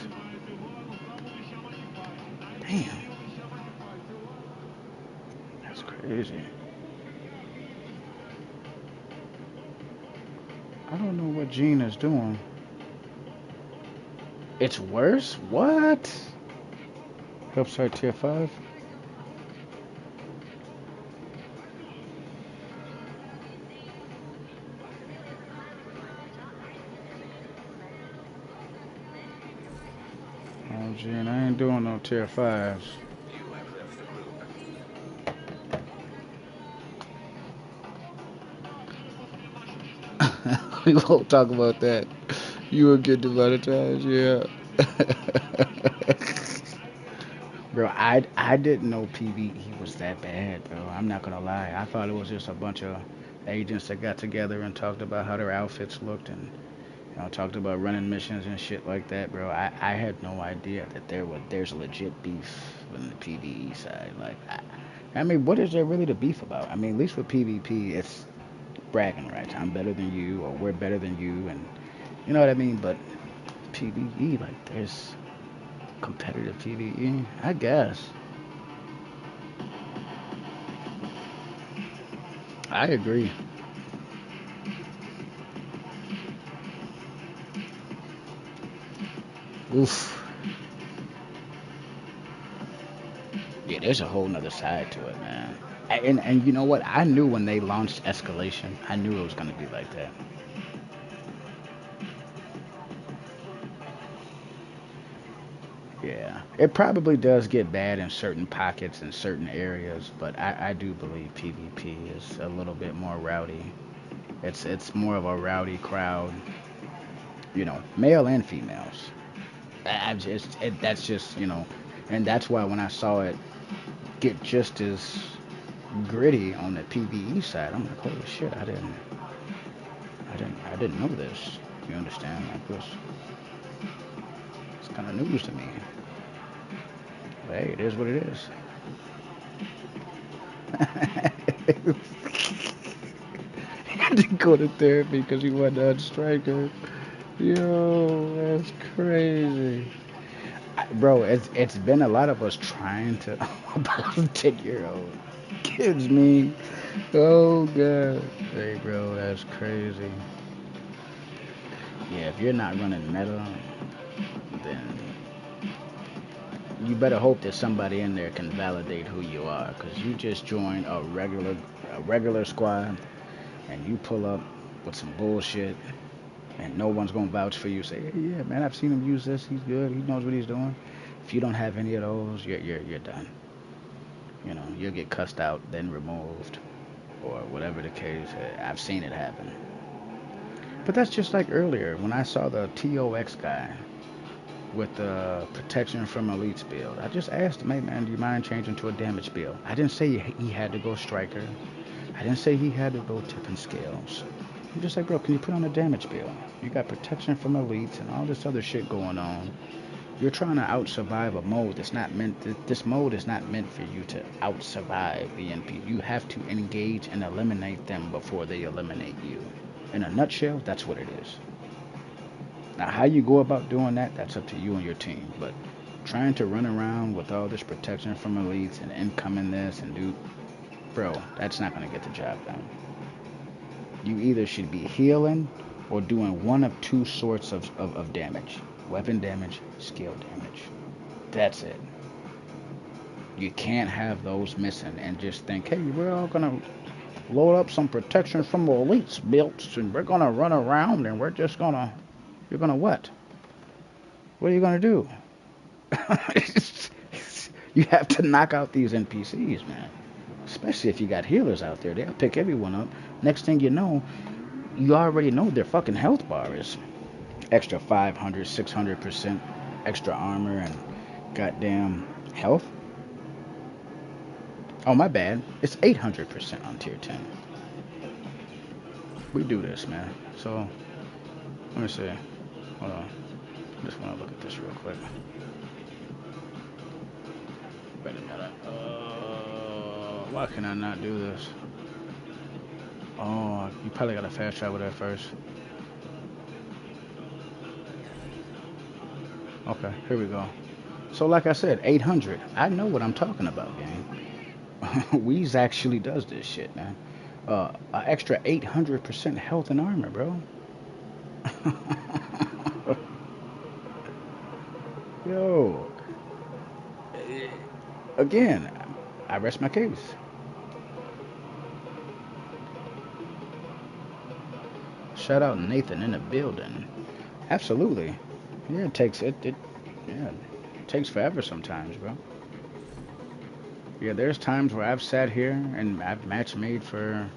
Damn. That's crazy. I don't know what Gene is doing. It's worse? What? Help start tier 5? Oh, Gene, I ain't doing no tier 5s. You have left We won't talk about that. You will get demonetized, yeah. Bro, I didn't know PvE was that bad, bro. I'm not gonna lie. I thought it was just a bunch of agents that got together and talked about how their outfits looked and talked about running missions and shit like that, bro. I had no idea that there's legit beef on the PvE side. Like, I mean, what is there really to beef about? I mean, at least with PvP, it's bragging rights. I'm better than you, or we're better than you, and you know what I mean. But PvE, like, there's competitive PvE, I guess. I agree. Oof. Yeah, there's a whole nother side to it, man. And you know what? I knew when they launched Escalation, I knew it was gonna be like that. Yeah, it probably does get bad in certain pockets and certain areas, but I do believe PvP is a little bit more rowdy. It's more of a rowdy crowd, male and females. That's just and that's why when I saw it get just as gritty on the PvE side, I'm like, holy shit, I didn't know this. You understand? Like this, it's kind of news to me. But hey, it is what it is. He had to go to therapy because he wasn't on striker. Yo, that's crazy. Bro, it's been a lot of us trying to about 10-year-old kids me. Oh god. Hey bro, that's crazy. Yeah, if you're not running meta, then you better hope that somebody in there can validate who you are, because you just joined a regular squad and you pull up with some bullshit and no one's gonna vouch for you. Say, hey, yeah, man, I've seen him use this. He's good. He knows what he's doing. If you don't have any of those, you're done. You'll get cussed out, then removed, or whatever the case. I've seen it happen. But that's just like earlier when I saw the TOX guy with the protection from elites build. I just asked him, hey man, do you mind changing to a damage build? I didn't say he had to go striker. I didn't say he had to go tipping scales. I'm just like, bro, can you put on a damage build? You got protection from elites and all this other shit going on. You're trying to out survive a mode that's not meant. This mode is not meant for you to out survive the NP. You have to engage and eliminate them before they eliminate you. In a nutshell, that's what it is. Now, how you go about doing that, that's up to you and your team. But trying to run around with all this protection from elites and incoming this and do, bro, that's not going to get the job done. You either should be healing or doing one of two sorts of damage: weapon damage, skill damage. That's it. You can't have those missing and just think, hey, we're all going to load up some protection from the elites builds and we're going to run around and we're just going to, you're going to what? What are you going to do? You have to knock out these NPCs, man. Especially if you got healers out there. They'll pick everyone up. Next thing you know, you already know their fucking health bar is extra 500, 600% extra armor and goddamn health. Oh, my bad. It's 800% on tier 10. We do this, man. So, let me see. Hold on. I just want to look at this real quick. Wait a minute. Why can I not do this? Oh, you probably got to fast travel there first. Okay, here we go. So, like I said, 800. I know what I'm talking about, gang. Weeze actually does this shit, man. An extra 800% health and armor, bro. Yo, again, I rest my case. Shout out Nathan in the building. Absolutely. Yeah, it takes it. Yeah, it takes forever sometimes, bro. Yeah, there's times where I've sat here and I've match made for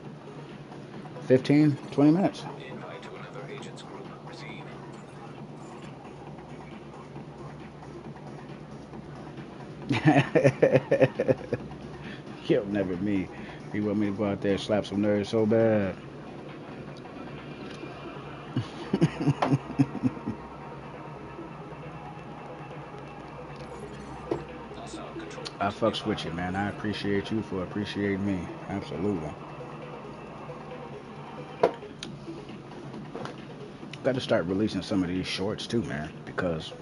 15, 20 minutes. Invite to another Yo, never me. He want me to go out there and slap some nerves so bad. Hostile control I point fucks with nearby. you, man. I appreciate you for appreciating me. Absolutely. Got to start releasing some of these shorts too, man. Because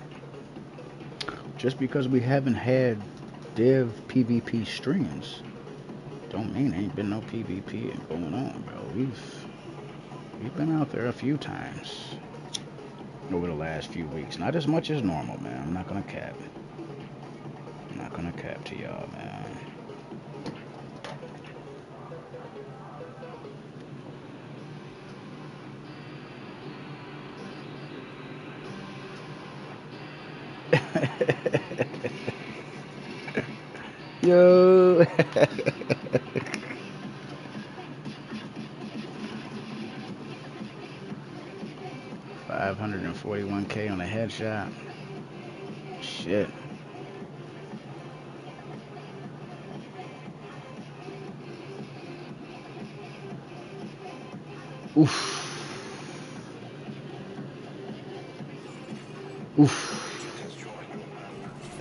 just because we haven't had Div PvP streams, don't mean ain't been no PvP going on, bro. We've been out there a few times over the last few weeks. Not as much as normal, man. I'm not gonna cap. I'm not gonna cap to y'all, man. Yo. 541K on a headshot. Shit. Oof. Oof. Agent has joined your map.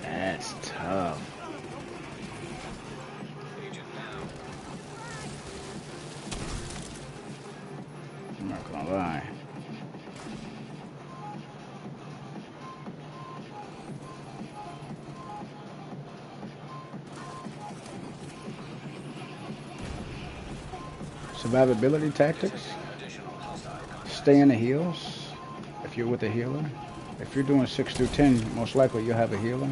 That's tough. Agent down. I'm not gonna lie. Survivability tactics. Detecting additional hostile Stay contacts. in the heals. If you're with a healer. If you're doing 6 through 10, most likely you'll have a healer.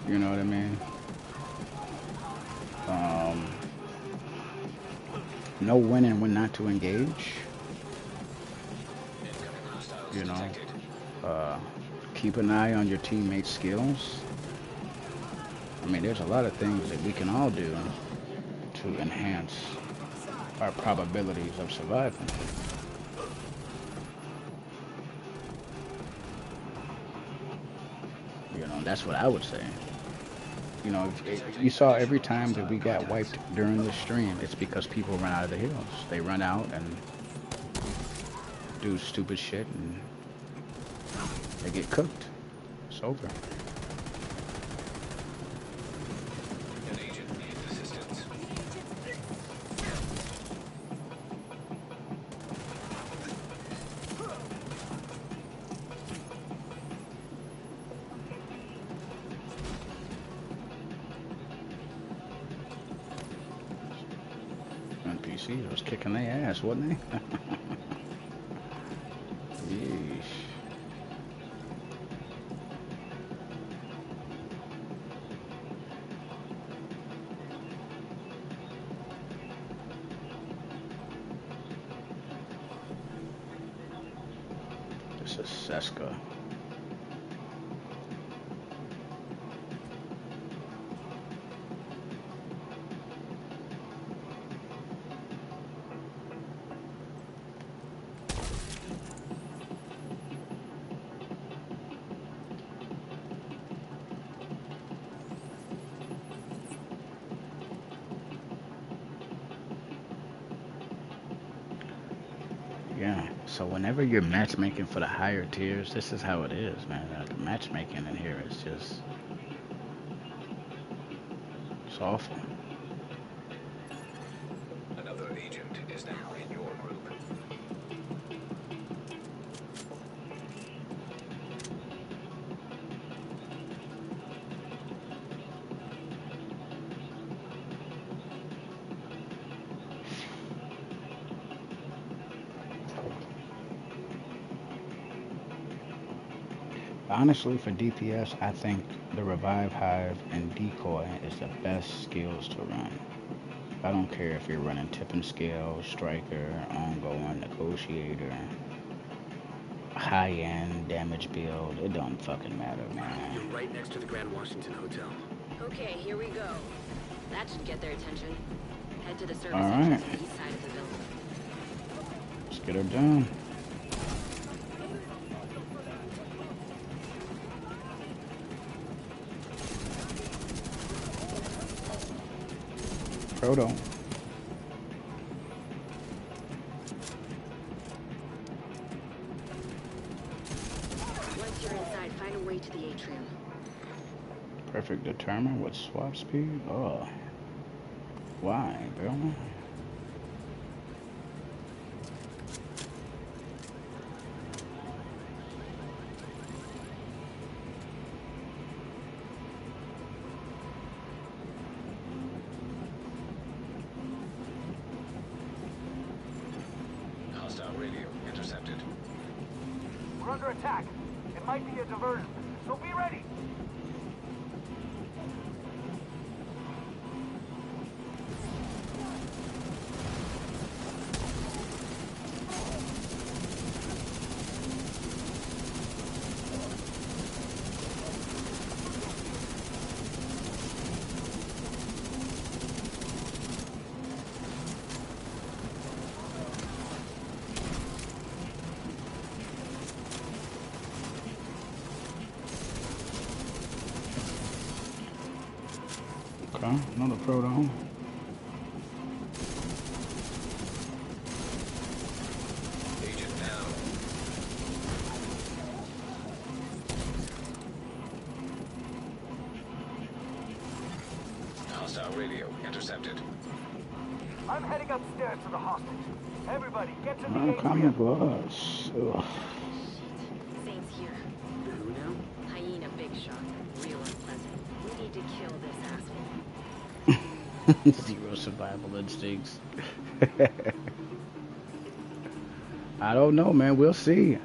You know what I mean? Um, know when and when not to engage. Incoming hostiles You know, detected. uh, keep an eye on your teammates' skills. I mean, there's a lot of things that we can all do to enhance our probabilities of surviving. You know, that's what I would say. You know, if you saw every time that we got wiped during the stream, it's because people run out of the hills. They run out and do stupid shit and they get cooked. It's over. An agent needs assistance. NPC was kicking their ass, wasn't they? Yeesh. This is Seska. Yeah. So whenever you're matchmaking for the higher tiers, this is how it is, man. The matchmaking in here is just it's awful. Another agent is now in your group. Honestly, for DPS, I think the Revive Hive and Decoy is the best skills to run. I don't care if you're running Tip and Scale, Striker, Ongoing, Negotiator, high-end damage build. It don't fucking matter, You're man. right next to the Grand Washington Hotel. Okay, here we go. That should get their attention. Head to the All service right, entrance on the east side of the building. let's get her done. Proto. Once you're inside, find a way to the atrium. Perfect determine what swap speed? Oh. Why, bro? Hostile radio intercepted. We're under attack. It might be a diversion, so be ready. Okay, another proto. Agent down. Hostile radio intercepted. I'm heading upstairs to the hostage. Everybody, get to the No comic atrium. books. Ugh. Saints here. The who now? Hyena big shot. Real unpleasant. We need to kill this asshole. Zero survival instincts. I don't know, man. We'll see.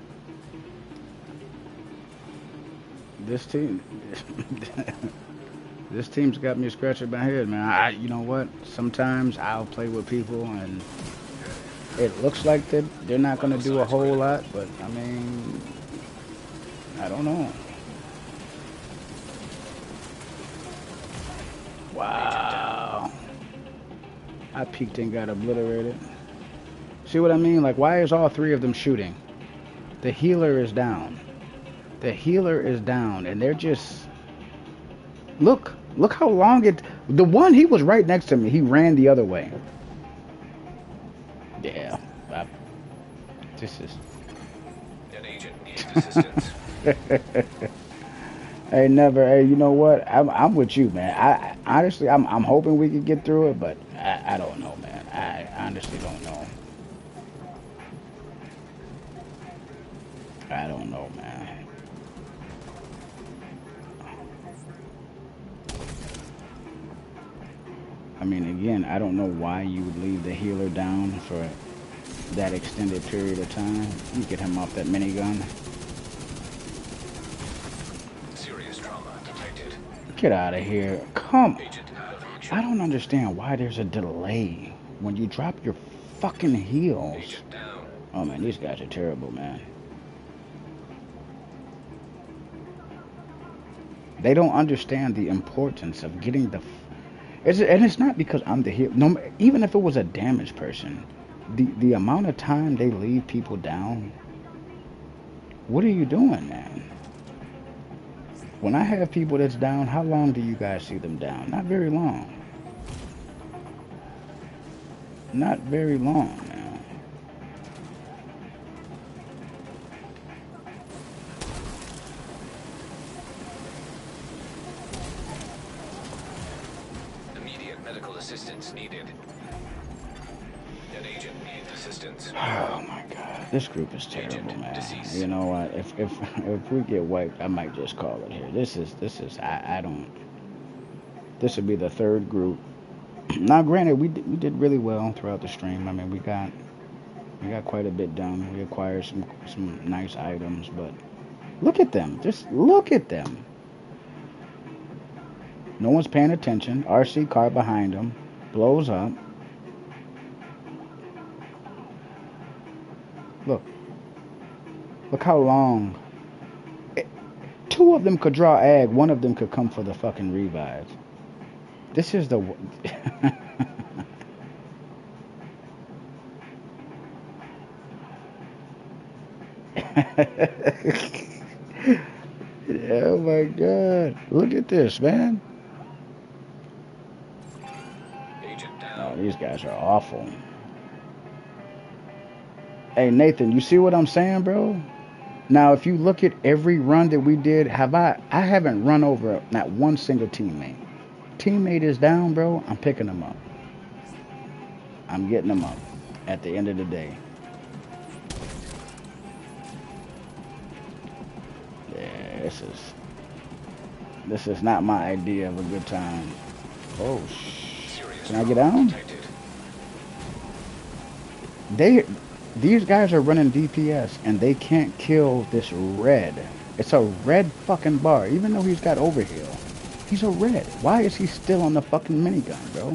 This team, this team's got me scratching my head, man. You know what? Sometimes I'll play with people, and it looks like they're not going to do a whole lot, but I mean, I don't know. Wow. I peeked and got obliterated. See what I mean? Like, why is all three of them shooting? The healer is down. The healer is down, and they're just... Look how long it... The one, he was right next to me. He ran the other way. Yeah. This is... An agent needs assistance. Hey, never. Hey, you know what? I'm with you, man. I honestly, I'm hoping we can get through it, but I don't know, man. I honestly don't know. I don't know, man. I mean, again, I don't know why you would leave the healer down for that extended period of time. You get him off that minigun. Serious trauma detected. Get out of here. Come. Agent out of action. I don't understand why there's a delay when you drop your fucking heels. Agent down. Oh, man, these guys are terrible, man. They don't understand the importance of getting the... And it's not because I'm the hero. No, even if it was a damaged person, the amount of time they leave people down, what are you doing, man? When I have people that's down, how long do you guys see them down? Not very long. Not very long, man. Immediate medical assistance needed. An agent needs assistance. Oh my god, this group is terrible, Agent man. deceased. You know what? If we get wiped, I might just call it here. This is I don't. This would be the third group. Now, granted, we did really well throughout the stream. I mean, we got quite a bit done. We acquired some nice items, but look at them. Just look at them. No one's paying attention. RC car behind them blows up. Look how long. Two of them could draw ag. One of them could come for the fucking revive. This is the... Oh my god. Look at this, man. Agent down. These guys are awful. Hey Nathan, you see what I'm saying, bro? Now, if you look at every run that we did, I haven't run over not one single teammate. Teammate is down, bro. I'm picking them up. I'm getting them up at the end of the day. Yeah, this is not my idea of a good time. Oh, can I get down? These guys are running DPS and they can't kill this red. It's a red fucking bar, even though he's got overheal. He's a red. Why is he still on the fucking minigun, bro?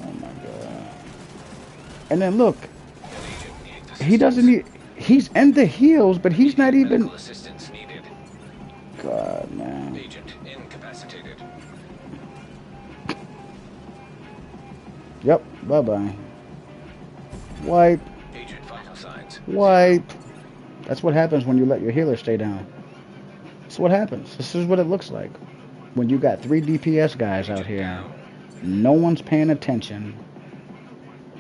Oh my god. And then look, he doesn't need. He's in the heals, but he's not even. God, man. Agent incapacitated. Yep. Bye bye. Wipe. Agent vital signs. Wipe. That's what happens when you let your healer stay down. That's what happens. This is what it looks like when you got 3 DPS guys out here. No one's paying attention.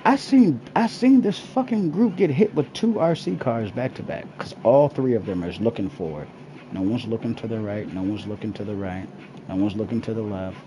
I seen this fucking group get hit with 2 RC cars back to back because all 3 of them are looking forward. No one's looking to the right. No one's looking to the right. No one's looking to the left.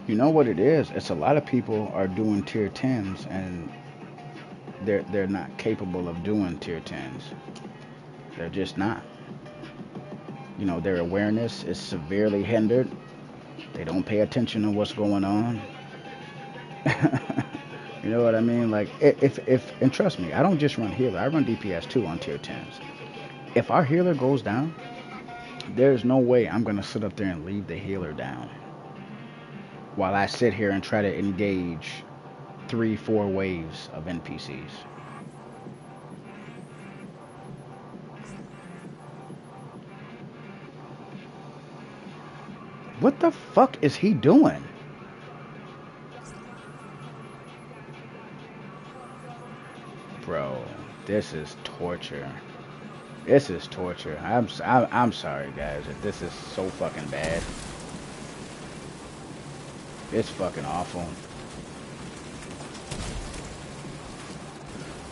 You know what it is? It's a lot of people are doing tier 10s and they're not capable of doing tier 10s. They're just not. You know, their awareness is severely hindered. They don't pay attention to what's going on. You know what I mean? Like if and trust me, I don't just run healer. I run DPS too on tier 10s. If our healer goes down, there's no way I'm gonna sit up there and leave the healer down while I sit here and try to engage 3-4 waves of NPCs. What the fuck is he doing? Bro, this is torture. This is torture. I'm sorry, guys, if this is so fucking bad. It's fucking awful.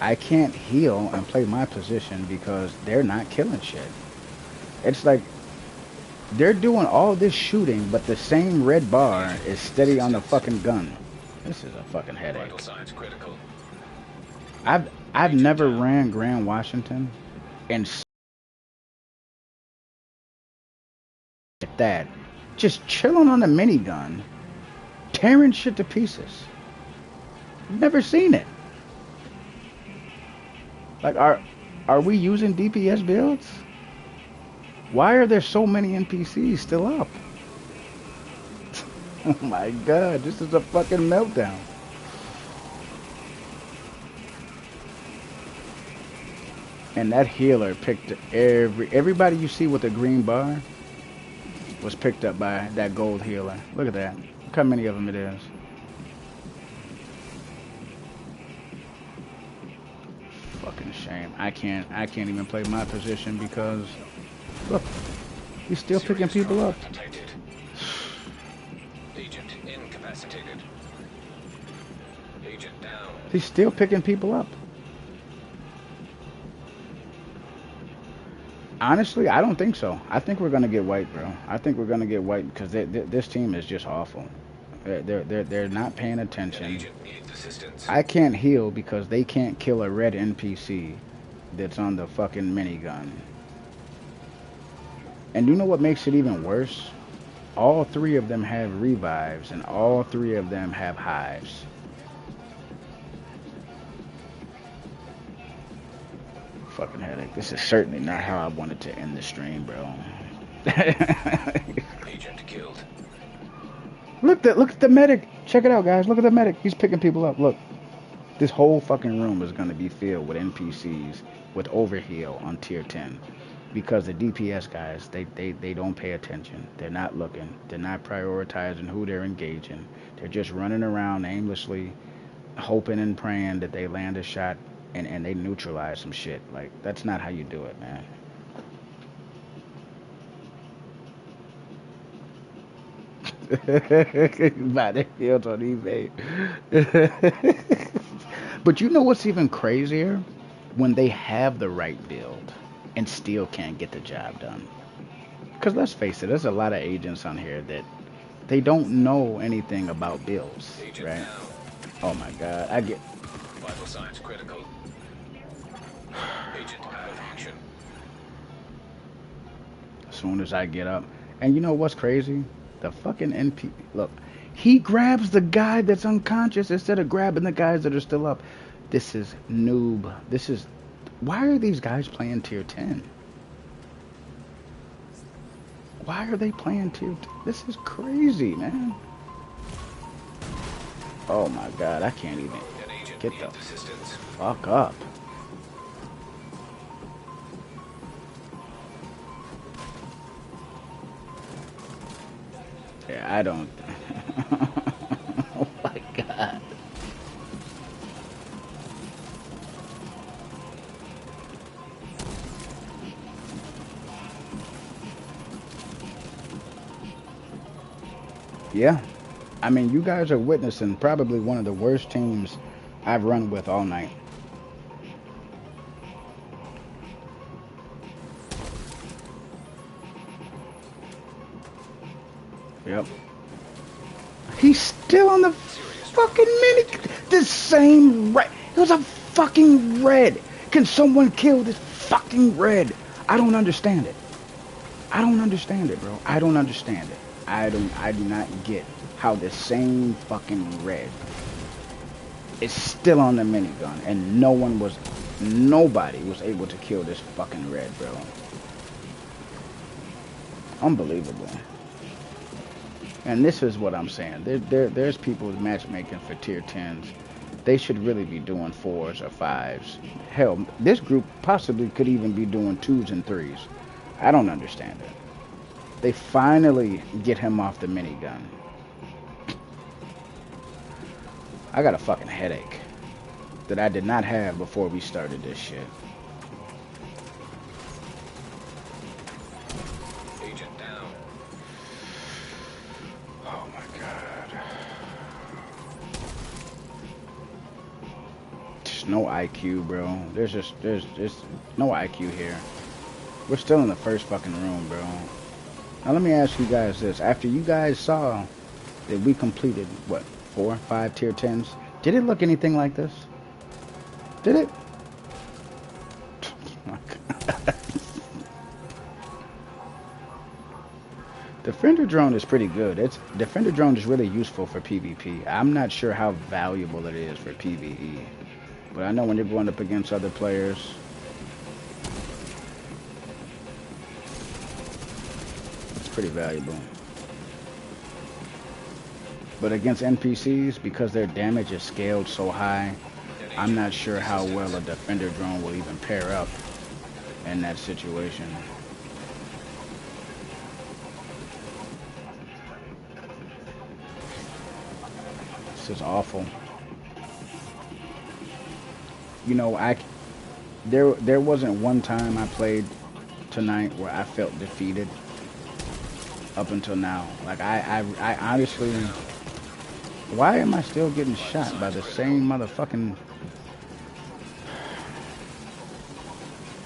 I can't heal and play my position because they're not killing shit. It's like they're doing all this shooting, but the same red bar is steady on the fucking gun. This is a fucking headache. I've never ran Grand Washington and like that, just chilling on a minigun, tearing shit to pieces. Never seen it. Like, are we using DPS builds? Why are there so many NPCs still up? Oh my god, this is a fucking meltdown. And that healer picked everybody you see with a green bar was picked up by that gold healer. Look at that. Look how many of them it is. Fucking shame. I can't even play my position because look, he's still picking people up. Agent incapacitated. Agent down. He's still picking people up. Honestly, I don't think so. I think we're gonna get wiped, bro. I think we're gonna get wiped because this team is just awful. They're not paying attention. I can't heal because they can't kill a red NPC that's on the fucking minigun. And you know what makes it even worse? All 3 of them have revives and all 3 of them have hives. Fucking headache. This is certainly not how I wanted to end the stream, bro. Agent killed. Look at the medic. Check it out, guys. Look at the medic. He's picking people up. Look. This whole fucking room is going to be filled with NPCs with overheal on tier 10. because the DPS guys, they don't pay attention. They're not looking. They're not prioritizing who they're engaging. They're just running around aimlessly, hoping and praying that they land a shot and they neutralize some shit. Like, that's not how you do it, man. Buy their fields on eBay. But you know what's even crazier? When they have the right build and still can't get the job done. Because let's face it, there's a lot of agents on here that they don't know anything about builds, Agent right? down. Oh my god, I get. Vital signs critical. Agent out of action. As soon as I get up, and you know what's crazy? The fucking NP. Look, he grabs the guy that's unconscious instead of grabbing the guys that are still up. This is noob. This is. Why are these guys playing tier 10? Why are they playing tier 10? This is crazy, man. Oh my god, I can't even An agent get the needs assistance. fuck up. Yeah, I don't. Oh my god. Yeah. I mean, you guys are witnessing probably one of the worst teams I've run with all night. Yep. He's still on the fucking mini. The same red. It was a fucking red. Can someone kill this fucking red? I don't understand it. I don't understand it, bro. I don't understand it. I do not get how the same fucking red is still on the minigun and nobody was able to kill this fucking red, bro. Unbelievable. And this is what I'm saying. There's people matchmaking for tier 10s. They should really be doing 4s or 5s. Hell, this group possibly could even be doing 2s and 3s. I don't understand it. They finally get him off the minigun. I got a fucking headache that I did not have before we started this shit. Agent down. Oh my god. There's no IQ, bro. There's just no IQ here. We're still in the first fucking room, bro. Now let me ask you guys this. After you guys saw that we completed, what, 4 or 5 tier 10s, did it look anything like this? Did it? Oh my god. Defender drone is pretty good. Defender drone is really useful for PvP. I'm not sure how valuable it is for PvE. But I know when you're going up against other players, it's pretty valuable. But against NPCs, because their damage is scaled so high, I'm not sure how well a defender drone will even pair up in that situation. This is awful. You know, there wasn't one time I played tonight where I felt defeated up until now. Like I honestly, why am I still getting shot by the same motherfucking?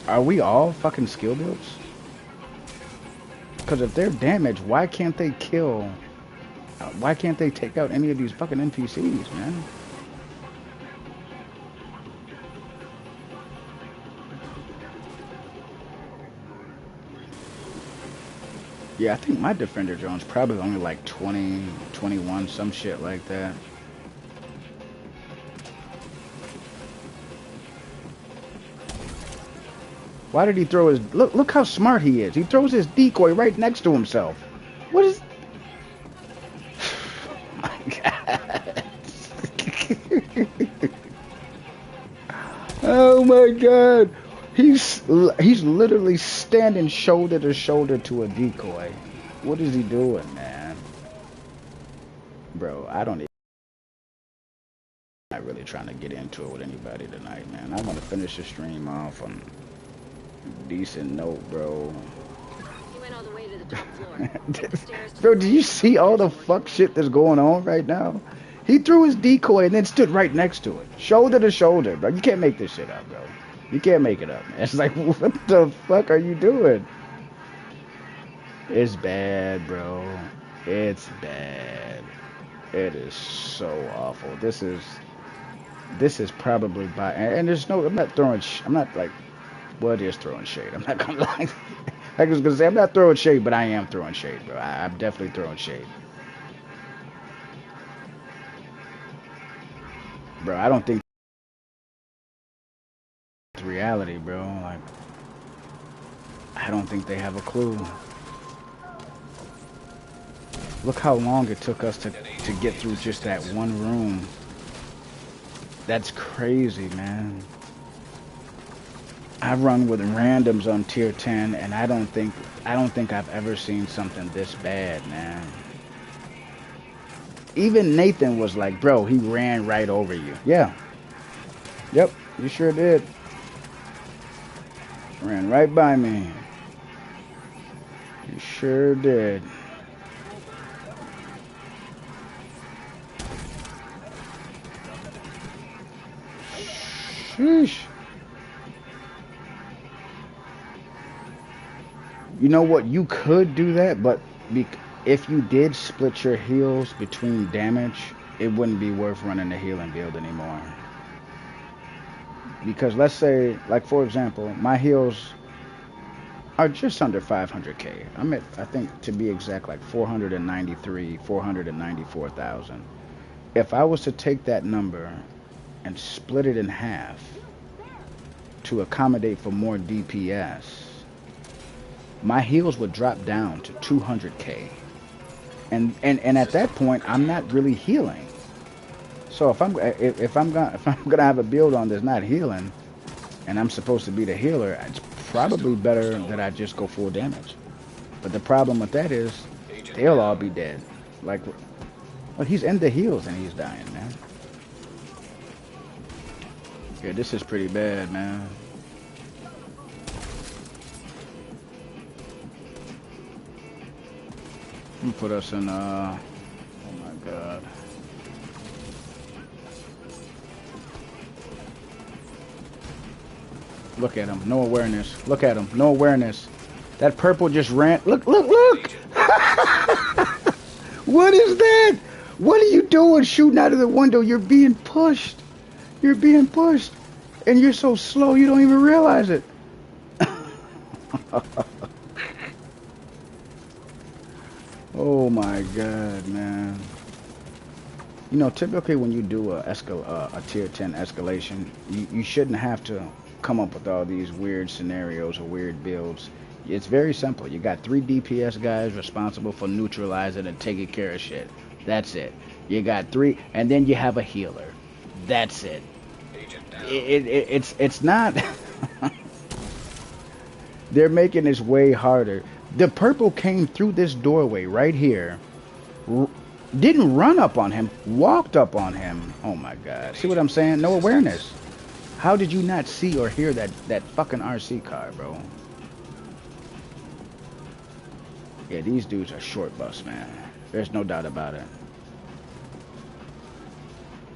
Are we all fucking skill builds? Because if they're damaged, why can't they kill? Why can't they take out any of these fucking NPCs, man? Yeah, I think my defender drone's probably only like 20, 21, some shit like that. Why did he throw his... Look how smart he is. He throws his decoy right next to himself. What is... Oh my god. Oh my god. He's literally standing shoulder to shoulder to a decoy. What is he doing, man? Bro, I don't even. I'm not really trying to get into it with anybody tonight, man. I want to finish the stream off on a decent note, bro. He went all the way to the top floor. Take the stairs to Bro, the do right you and see all the fuck shit that's going on right now? He threw his decoy and then stood right next to it, shoulder to shoulder, bro. You can't make this shit up, bro. You can't make it up, man. It's like, what the fuck are you doing? It's bad, bro. It's bad. It is so awful. This is probably by, and there's no. I'm not throwing. I'm not like, well, it is throwing shade. I'm not gonna lie. I was gonna say I'm not throwing shade, but I am throwing shade, bro. I'm definitely throwing shade, bro. I don't think it's reality, bro. Like, I don't think they have a clue. Look how long it took us to get through just that one room. That's crazy, man. I run with randoms on tier 10, and I don't think I've ever seen something this bad, man. Even Nathan was like, bro, he ran right over you. Yeah. Yep, you sure did. Ran right by me. You sure did. Sheesh. You know what? You could do that, but if you did split your heals between damage, it wouldn't be worth running the healing build anymore. Because let's say, like for example, my heals are just under 500k. I'm at, I think to be exact, like 493, 494,000. If I was to take that number and split it in half to accommodate for more DPS, my heals would drop down to 200k. And at that point, I'm not really healing. So if I'm gonna have a build on that's not healing, and I'm supposed to be the healer, it's probably better that I just go full damage. But the problem with that is they'll all be dead. Like, well, he's in the heals and he's dying, man. Yeah, this is pretty bad, man. Let me put us in, oh my God. Look at him, no awareness. Look at him, no awareness. That purple just ran, look, look, look! What is that? What are you doing shooting out of the window? You're being pushed. You're being pushed. And you're so slow you don't even realize it. Oh my God, man. You know, typically when you do a tier 10 escalation, you shouldn't have to come up with all these weird scenarios or weird builds. It's very simple. You got 3 DPS guys responsible for neutralizing and taking care of shit. That's it. You got 3, and then you have a healer. That's it. It's not. They're making this way harder. The purple came through this doorway right here. Didn't run up on him, walked up on him. Oh my God. See what I'm saying? No awareness. How did you not see or hear that fucking RC car, bro? Yeah, these dudes are short bus, man. There's no doubt about it.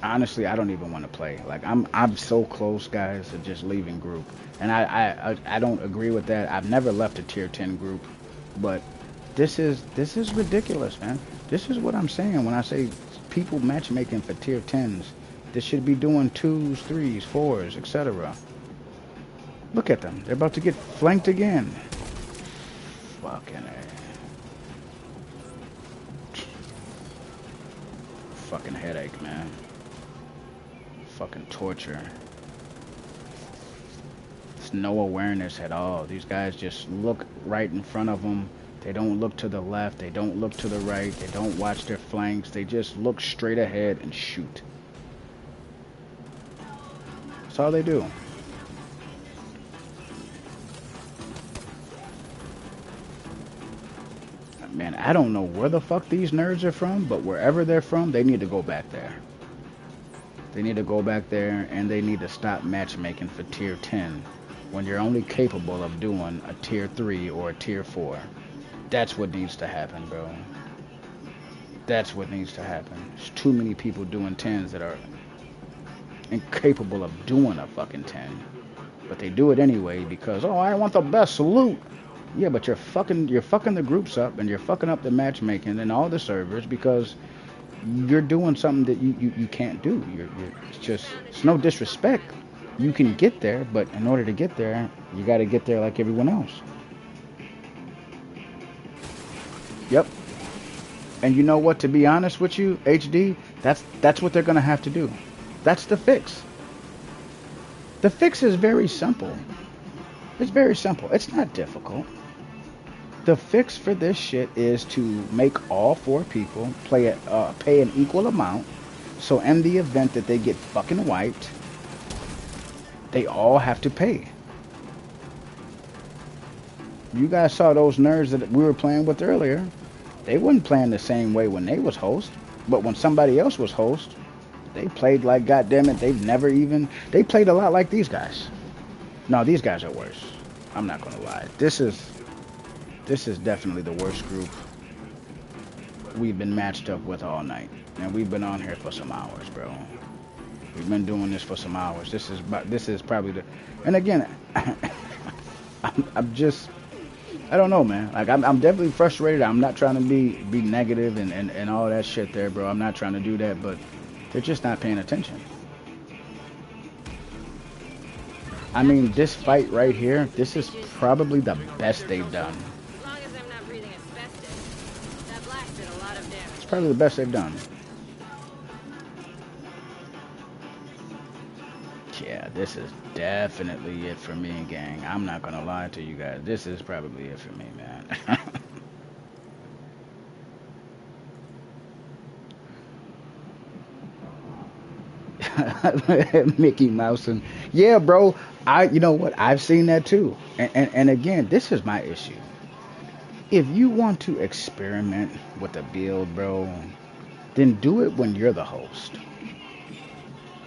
Honestly, I don't even want to play. Like, I'm so close, guys, to just leaving group. And I don't agree with that. I've never left a tier 10 group, but this is ridiculous, man. This is what I'm saying when I say people matchmaking for tier 10s. They should be doing 2s, 3s, 4s, etc. Look at them. They're about to get flanked again. Fucking A. Fucking headache, man. Fucking torture. There's no awareness at all. These guys just look right in front of them. They don't look to the left. They don't look to the right. They don't watch their flanks. They just look straight ahead and shoot. That's all they do. I don't know where the fuck these nerds are from, but wherever they're from, they need to go back there. They need to go back there, and they need to stop matchmaking for tier 10 when you're only capable of doing a tier 3 or a tier 4. That's what needs to happen, bro. That's what needs to happen. There's too many people doing 10s that are incapable of doing a fucking 10. But they do it anyway because, oh, I want the best salute. Yeah, but you're fucking the groups up, and you're fucking up the matchmaking and all the servers because you're doing something that you can't do. It's no disrespect. You can get there, but in order to get there, you got to get there like everyone else. Yep. And you know what? To be honest with you, HD, that's what they're gonna have to do. That's the fix. The fix is very simple. It's very simple. It's not difficult. The fix for this shit is to make all 4 people pay an equal amount. So in the event that they get fucking wiped, they all have to pay. You guys saw those nerds that we were playing with earlier. They wasn't playing the same way when they was host, but when somebody else was host, they played like goddammit. They played a lot like these guys. No, these guys are worse. I'm not gonna lie. This is definitely the worst group we've been matched up with all night, and we've been on here for some hours, bro. We've been doing this for some hours. This is probably the, and again, I don't know, man. Like I'm definitely frustrated. I'm not trying to be negative and all that shit there, bro. I'm not trying to do that, but they're just not paying attention. I mean, this fight right here, this is probably the best they've done. As long as I'm not breathing asbestos, that blast did a lot of damage. It's probably the best they've done. Yeah, this is definitely it for me, gang. I'm not gonna lie to you guys. This is probably it for me, man. Mickey Mouse and yeah, bro. You know what? I've seen that too. And again, this is my issue. If you want to experiment with the build, bro, then do it when you're the host.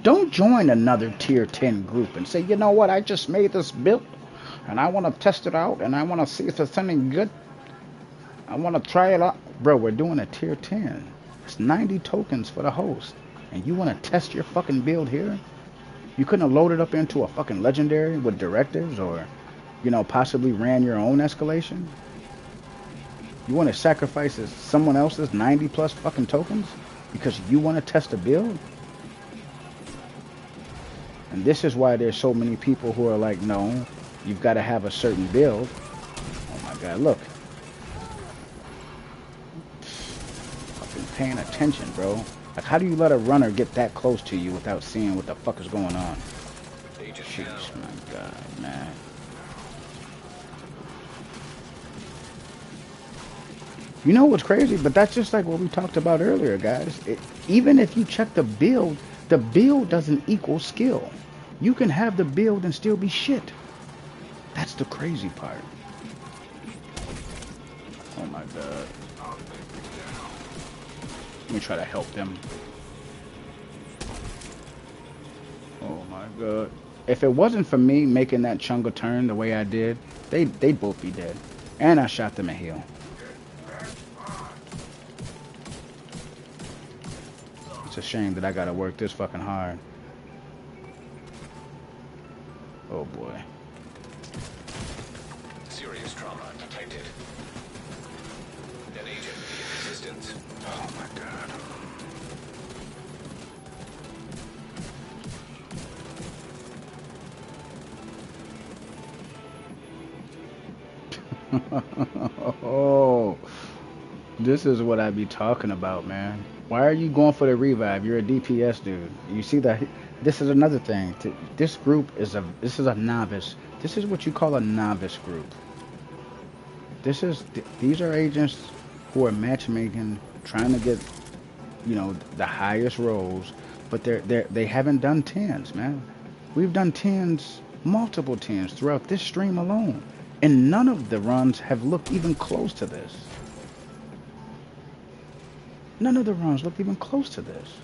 Don't join another tier 10 group and say, you know what, I just made this build and I want to test it out and I want to see if it's something good. I want to try it out. Bro, we're doing a tier 10. It's 90 tokens for the host. And you want to test your fucking build here? You couldn't have loaded up into a fucking legendary with directives or, you know, possibly ran your own escalation? You want to sacrifice someone else's 90 plus fucking tokens because you want to test a build? And this is why there's so many people who are like, no, you've got to have a certain build. Oh my god, look. Fucking paying attention, bro. Like, how do you let a runner get that close to you without seeing what the fuck is going on? Jeez, my god, man. You know what's crazy? But that's just like what we talked about earlier, guys. Even if you check the build doesn't equal skill. You can have the build and still be shit. That's the crazy part. Oh my god. Let me try to help them. Oh my god. If it wasn't for me making that Chunga turn the way I did, they'd both be dead. And I shot them a heal. It's a shame that I gotta work this fucking hard. Oh boy. Serious trauma detected. An agent needs assistance. Oh my god. Oh, this is what I be talking about, man. Why are you going for the revive? You're a DPS dude. You see that? This is another thing. This group is a novice. This is what you call a novice group. These are agents who are matchmaking, trying to get, you know, the highest roles, but they haven't done 10s, man. We've done 10s, multiple 10s throughout this stream alone, and none of the runs have looked even close to this. None of the runs looked even close to this.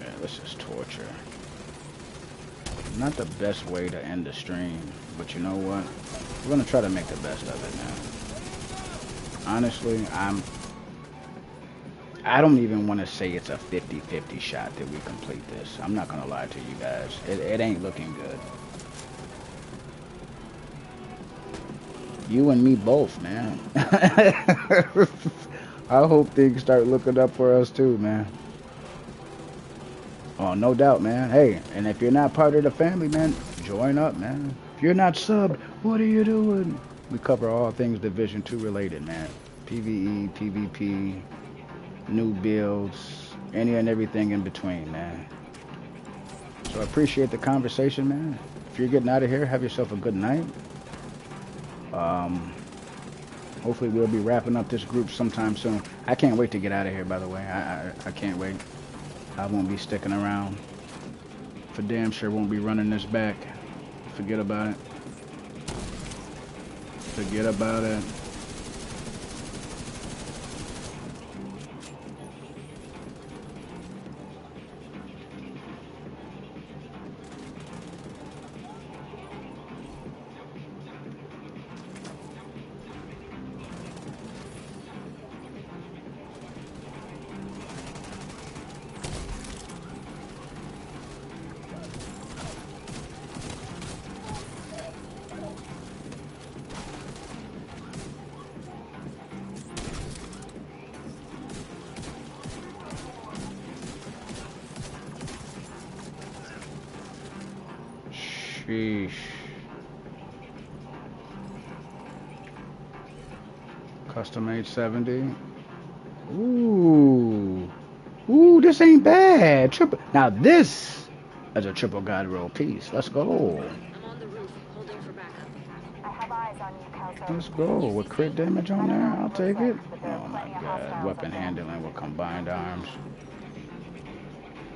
Yeah, this is torture. Not the best way to end the stream, but you know what? We're gonna try to make the best of it, man. Honestly, I don't even want to say it's a 50-50 shot that we complete this. I'm not gonna lie to you guys. It ain't looking good. You and me both, man. I hope things start looking up for us too, man. Oh, no doubt, man. Hey, and if you're not part of the family, man, join up, man. If you're not subbed, what are you doing? We cover all things Division 2 related, man. PvE, PvP, new builds, any and everything in between, man. So I appreciate the conversation, man. If you're getting out of here, have yourself a good night. Hopefully we'll be wrapping up this group sometime soon. I can't wait to get out of here, by the way. I can't wait. I won't be sticking around. For damn sure won't be running this back. Forget about it. Forget about it. Sheesh. Custom 870. Ooh. Ooh, this ain't bad. Triple. Now this is a triple god roll piece. Let's go. I'm on the roof, holding for backup. I have eyes on you, Kelso. Let's go. With crit damage on there, I'll take it. Oh my god. Weapon handling with combined arms.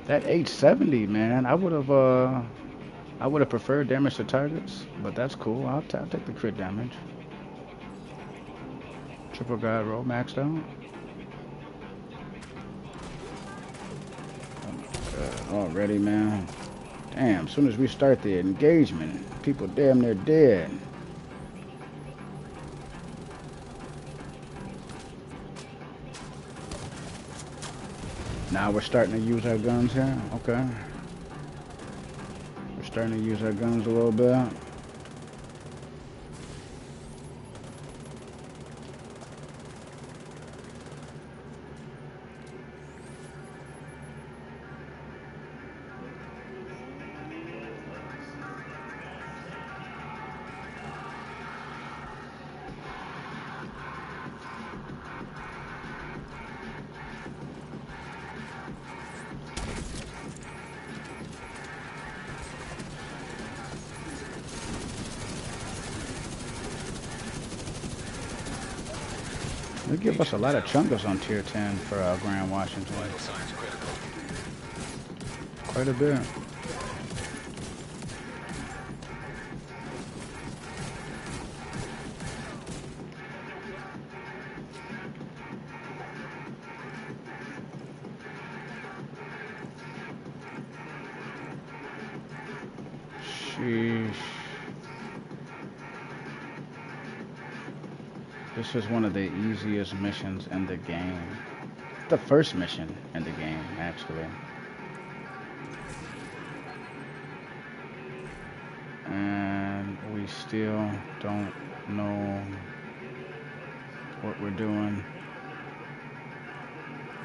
That 870, man. I would have preferred damage to targets, but that's cool. I'll take the crit damage. Triple god roll maxed out. Already, man. Damn, as soon as we start the engagement, people damn near dead. Now we're starting to use our guns here. Okay. We're starting to use our guns a little bit. They give us a lot of chunkas on tier 10 for Grand Washington. Vital signs critical. Quite a bit. Sheesh. This is one of the easiest missions in the game. The first mission in the game, actually. And we still don't know what we're doing.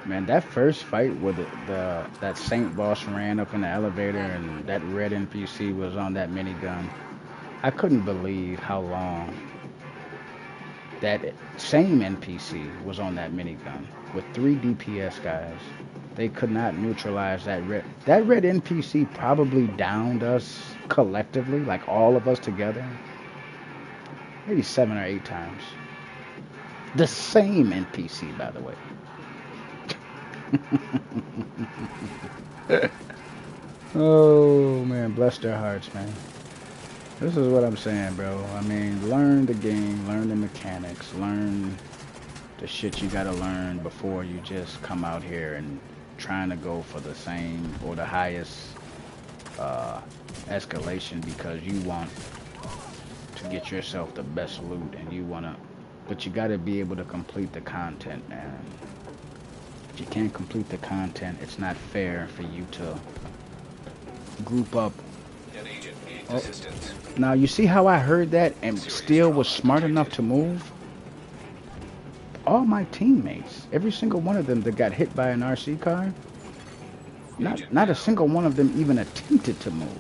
Man, that first fight with that Saint boss ran up in the elevator and that red NPC was on that minigun. I couldn't believe how long that same NPC was on that minigun with 3 DPS guys. They could not neutralize that red. That red NPC probably downed us collectively, like all of us together, maybe 7 or 8 times. The same NPC, by the way. Oh man, bless their hearts, man. This is what I'm saying, bro. I mean, learn the game, learn the mechanics, learn the shit you gotta learn before you just come out here and trying to go for the same or the highest uh, escalation because you want to get yourself the best loot and you wanna, but you gotta be able to complete the content, man. If you can't complete the content, it's not fair for you to group up. An agent needs Oh. assistance. Now you see how I heard that and still was smart enough to move? All my teammates, every single one of them that got hit by an RC car, not a single one of them even attempted to move.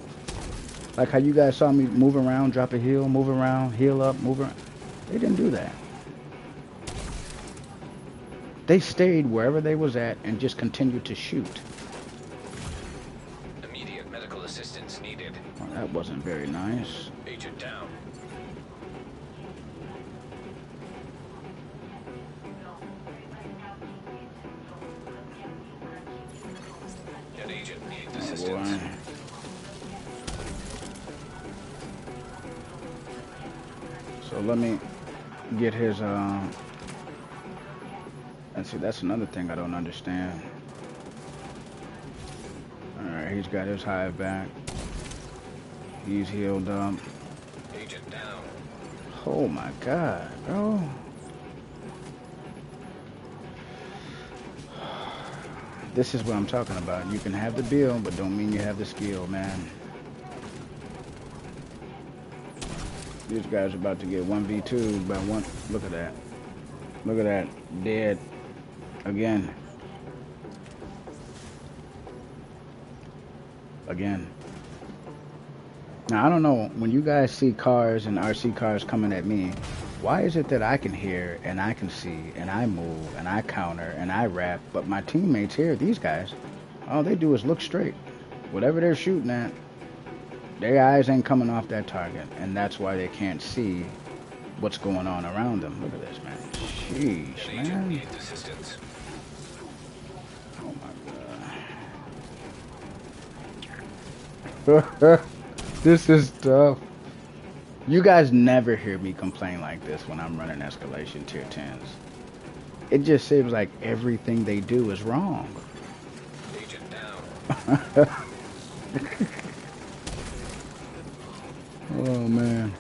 Like how you guys saw me move around, drop a heel, move around, heel up, move around. They didn't do that. They stayed wherever they was at and just continued to shoot. Immediate medical assistance needed. Well, that wasn't very nice. Agent down. An agent needs assistance. Boy. So let me get his and see, that's another thing I don't understand. Alright, he's got his hive back. He's healed up. Agent down. Oh my god, bro. This is what I'm talking about. You can have the build, but don't mean you have the skill, man. These guys are about to get 1v2 by one. Look at that. Look at that. Dead. Again. Again. Now, I don't know. When you guys see cars and RC cars coming at me, why is it that I can hear and I can see and I move and I counter and I rap, but my teammates here, these guys, all they do is look straight. Whatever they're shooting at, their eyes ain't coming off that target, and that's why they can't see what's going on around them. Look at this, man. Sheesh, An agent man. needs assistance. Oh my god. This is tough. You guys never hear me complain like this when I'm running escalation tier 10s. It just seems like everything they do is wrong. Agent down. Oh man.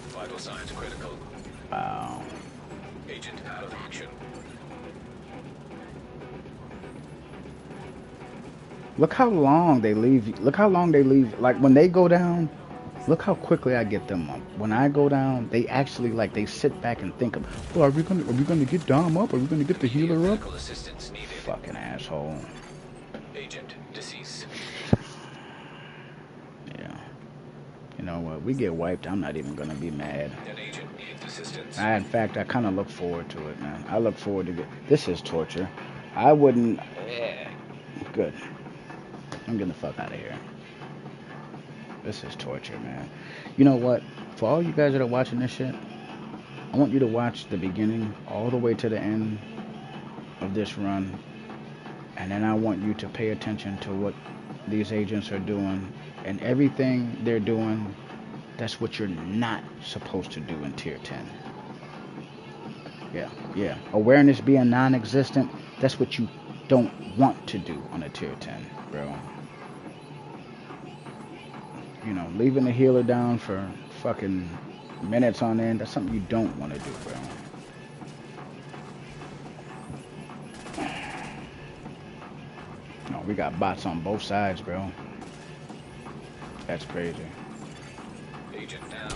Vital signs critical. Wow. Agent out of action. Look how long they leave. Look how long they leave. Like when they go down, look how quickly I get them up. When I go down, they actually like they sit back and think of, well, are we gonna get Dom up? Are we gonna get the healer up? Medical assistance needed. Fucking asshole. Agent deceased. Yeah. You know what? We get wiped. I'm not even gonna be mad. An agent needs assistance. In fact, I kind of look forward to it, man. I look forward to this is torture. I wouldn't. Good. I'm getting the fuck out of here. This is torture, man. You know what? For all you guys that are watching this shit, I want you to watch the beginning all the way to the end of this run. And then I want you to pay attention to what these agents are doing. And everything they're doing, that's what you're not supposed to do in tier 10. Yeah. Awareness being non-existent, that's what you don't want to do on a tier 10, bro. You know, leaving the healer down for fucking minutes on end, that's something you don't want to do, bro. No, we got bots on both sides, bro. That's crazy. Agent down.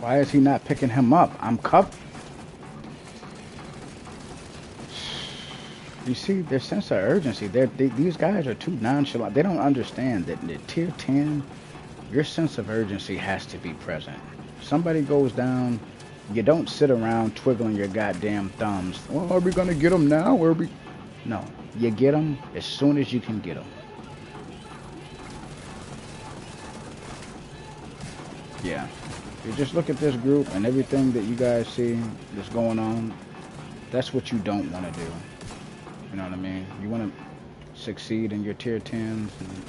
Why is he not picking him up? I'm cuffed. You see, their sense of urgency. These guys are too nonchalant. They don't understand that in the tier 10, your sense of urgency has to be present. Somebody goes down, you don't sit around twiddling your goddamn thumbs. Well, are we gonna get them now? Or are we? No, you get them as soon as you can get them. You just look at this group and everything that you guys see that's going on. That's what you don't want to do. You know what I mean? You want to succeed in your tier 10s and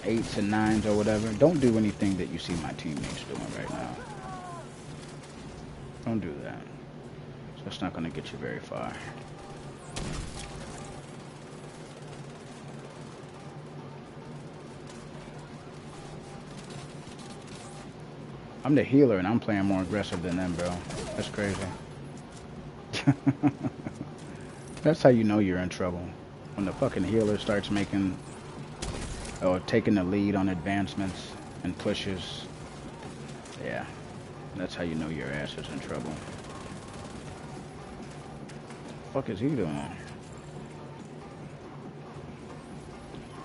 8s and 9s or whatever. Don't do anything that you see my teammates doing right now. Don't do that. So it's not going to get you very far. I'm the healer and I'm playing more aggressive than them, bro. That's crazy. That's how you know you're in trouble. When the fucking healer starts making or taking the lead on advancements and pushes. Yeah. That's how you know your ass is in trouble. What the fuck is he doing?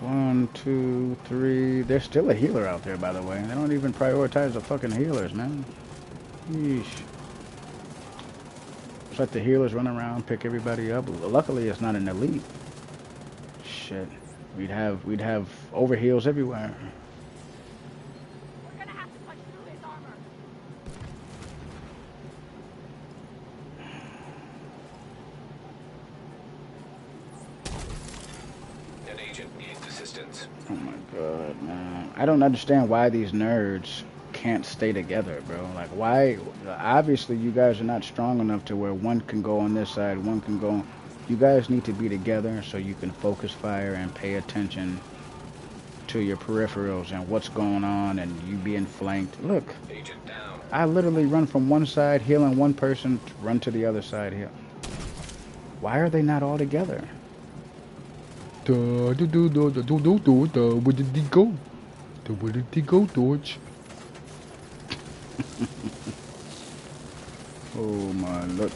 1, 2, 3. There's still a healer out there, by the way. They don't even prioritize the fucking healers, man. Yeesh. Just let the healers run around, pick everybody up. Luckily, it's not an elite. Shit. We'd have overheals everywhere. We're gonna have to punch through his armor. An agent needs assistance. Oh my god, man. I don't understand why these nerds can't stay together, bro. Like, why? Obviously, you guys are not strong enough to where one can go on this side, one can go. You guys need to be together so you can focus fire and pay attention to your peripherals and what's going on and you being flanked. Look, Agent down. I literally run from one side, healing one person, run to the other side here. Why are they not all together? Where did he go? Where did he go, Dodge? Oh my, look.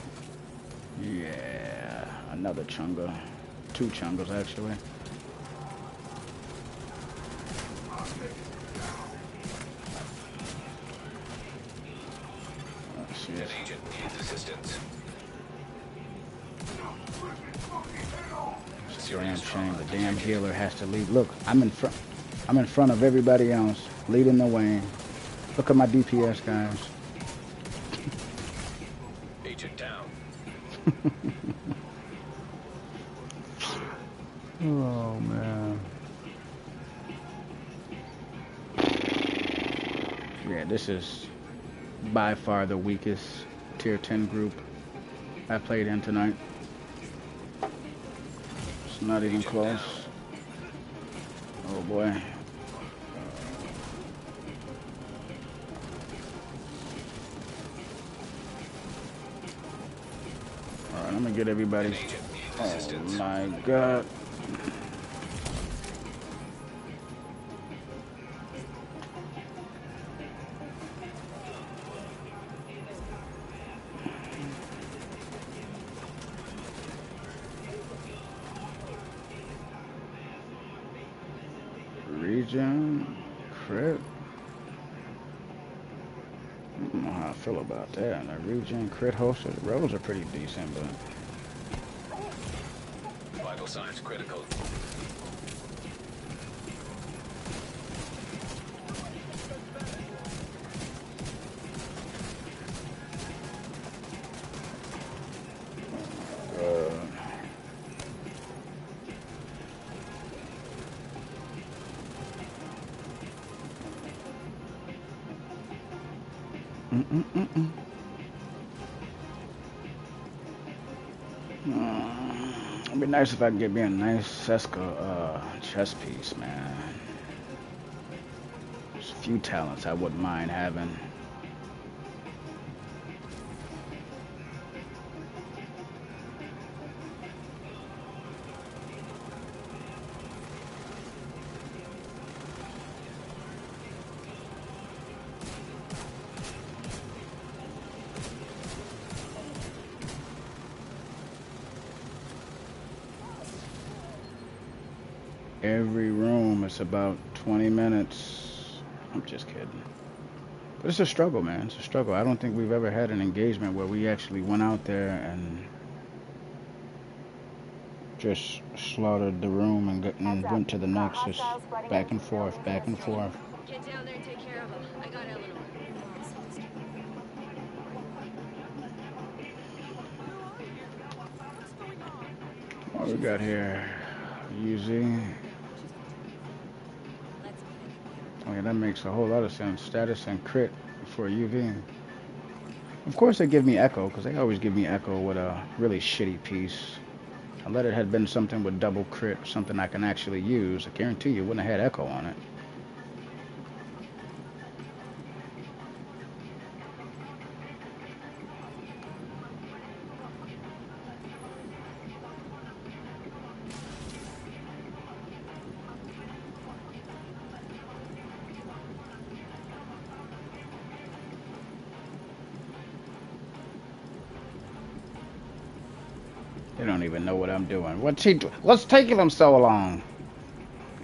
Yeah, another chunga. 2 chungas actually. An agent needs assistance. It's a damn shame. The damn healer has to lead. Look, I'm in front. I'm in front of everybody else, leading the way. Look at my DPS guys. Agent down. Oh man. Yeah, this is by far the weakest tier 10 group I played in tonight. It's not even close. Oh boy. Alright, I'm gonna get everybody. Oh my god. Regen, crit. I don't know how I feel about that. The regen, crit hosted rolls are pretty decent, but Vital signs critical. It'd be nice if I could get me a nice Seska chess piece, man. There's a few talents I wouldn't mind having. Every room is about 20 minutes. I'm just kidding. But it's a struggle, man. It's a struggle. I don't think we've ever had an engagement where we actually went out there and just slaughtered the room and went to the next. Just back and forth, back and forth. Get down there and take care of him. I got Eleanor. What we got here? UZ. Oh yeah, that makes a whole lot of sense. Status and crit for UV. Of course they give me Echo, because they always give me Echo with a really shitty piece. Unless it had been something with double crit, something I can actually use, I guarantee you wouldn't have had Echo on it. They don't even know what I'm doing. What's he doing? What's taking them so long?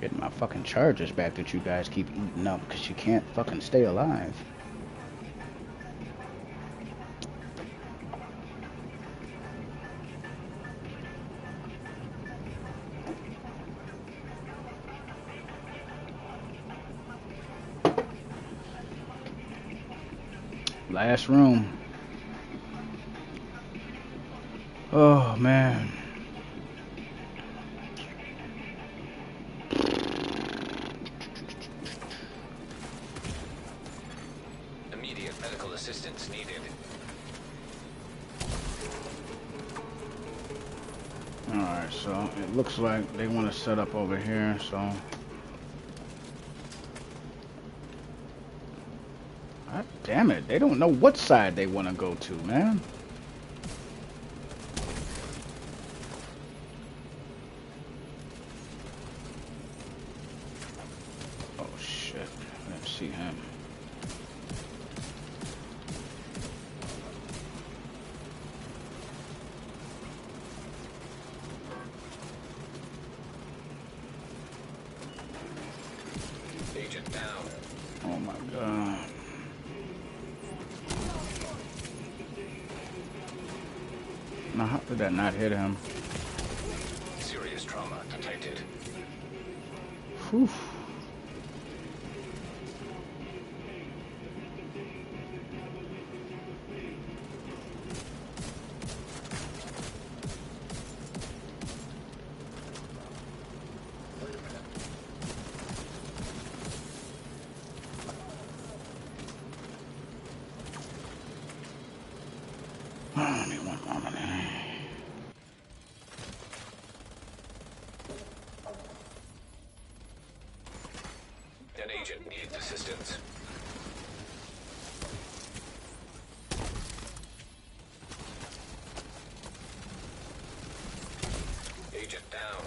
Getting my fucking charges back that you guys keep eating up because you can't fucking stay alive. Last room. Oh man. Immediate medical assistance needed. Alright, so it looks like they want to set up over here, so. God damn it, they don't know what side they want to go to, man. Oh shit, I didn't see him. Agent down. Oh my god. Now how did that not hit him? Serious trauma detected. Whew. Give me one moment. An agent needs assistance. Agent down.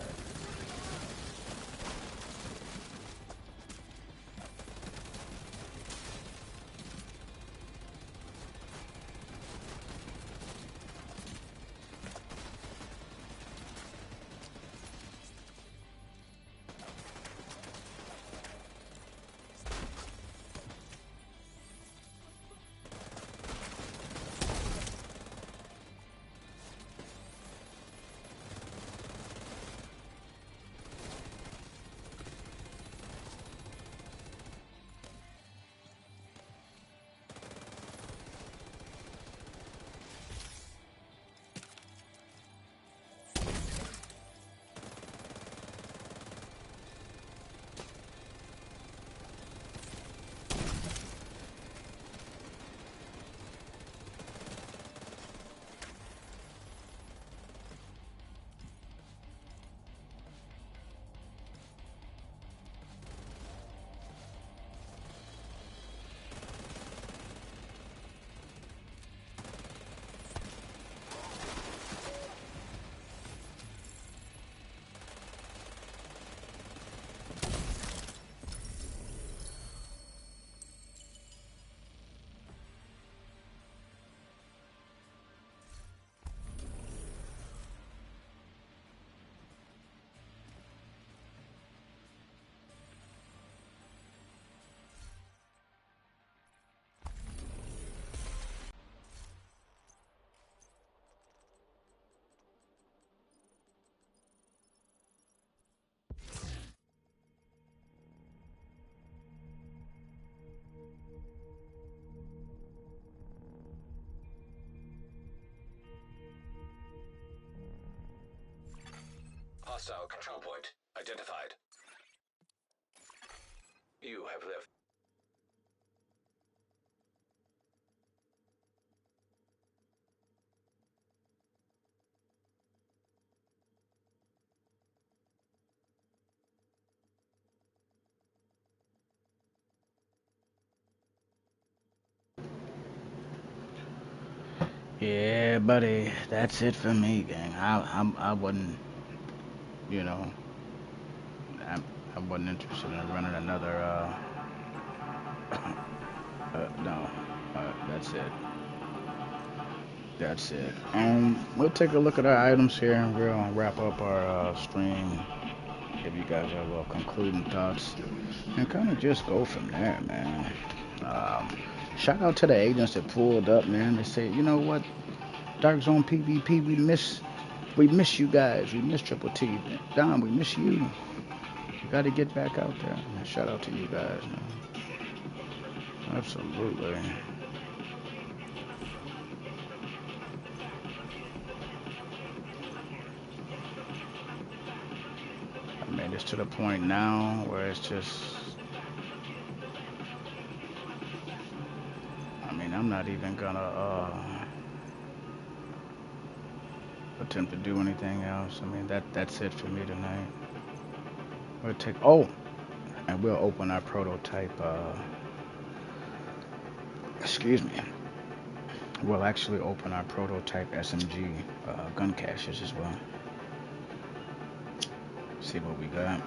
control point identified. You have left. Yeah, buddy, that's it for me, gang. I wouldn't, you know, I, I wasn't interested in running another. No, that's it. That's it. We'll take a look at our items here, and we'll wrap up our stream. Give you guys our little concluding thoughts, and kind of just go from there, man. Um, Shout out to the agents that pulled up, man. They said, you know what, Dark Zone PvP, we miss you guys. We miss Triple T. Don, we miss you. You got to get back out there. Man, shout out to you guys, man. Absolutely. I mean, it's to the point now where it's just. I mean, I'm not even gonna attempt to do anything else. I mean, that's it for me tonight. We'll take. Oh, and we'll open our prototype. Excuse me. We'll actually open our prototype SMG gun caches as well. See what we got.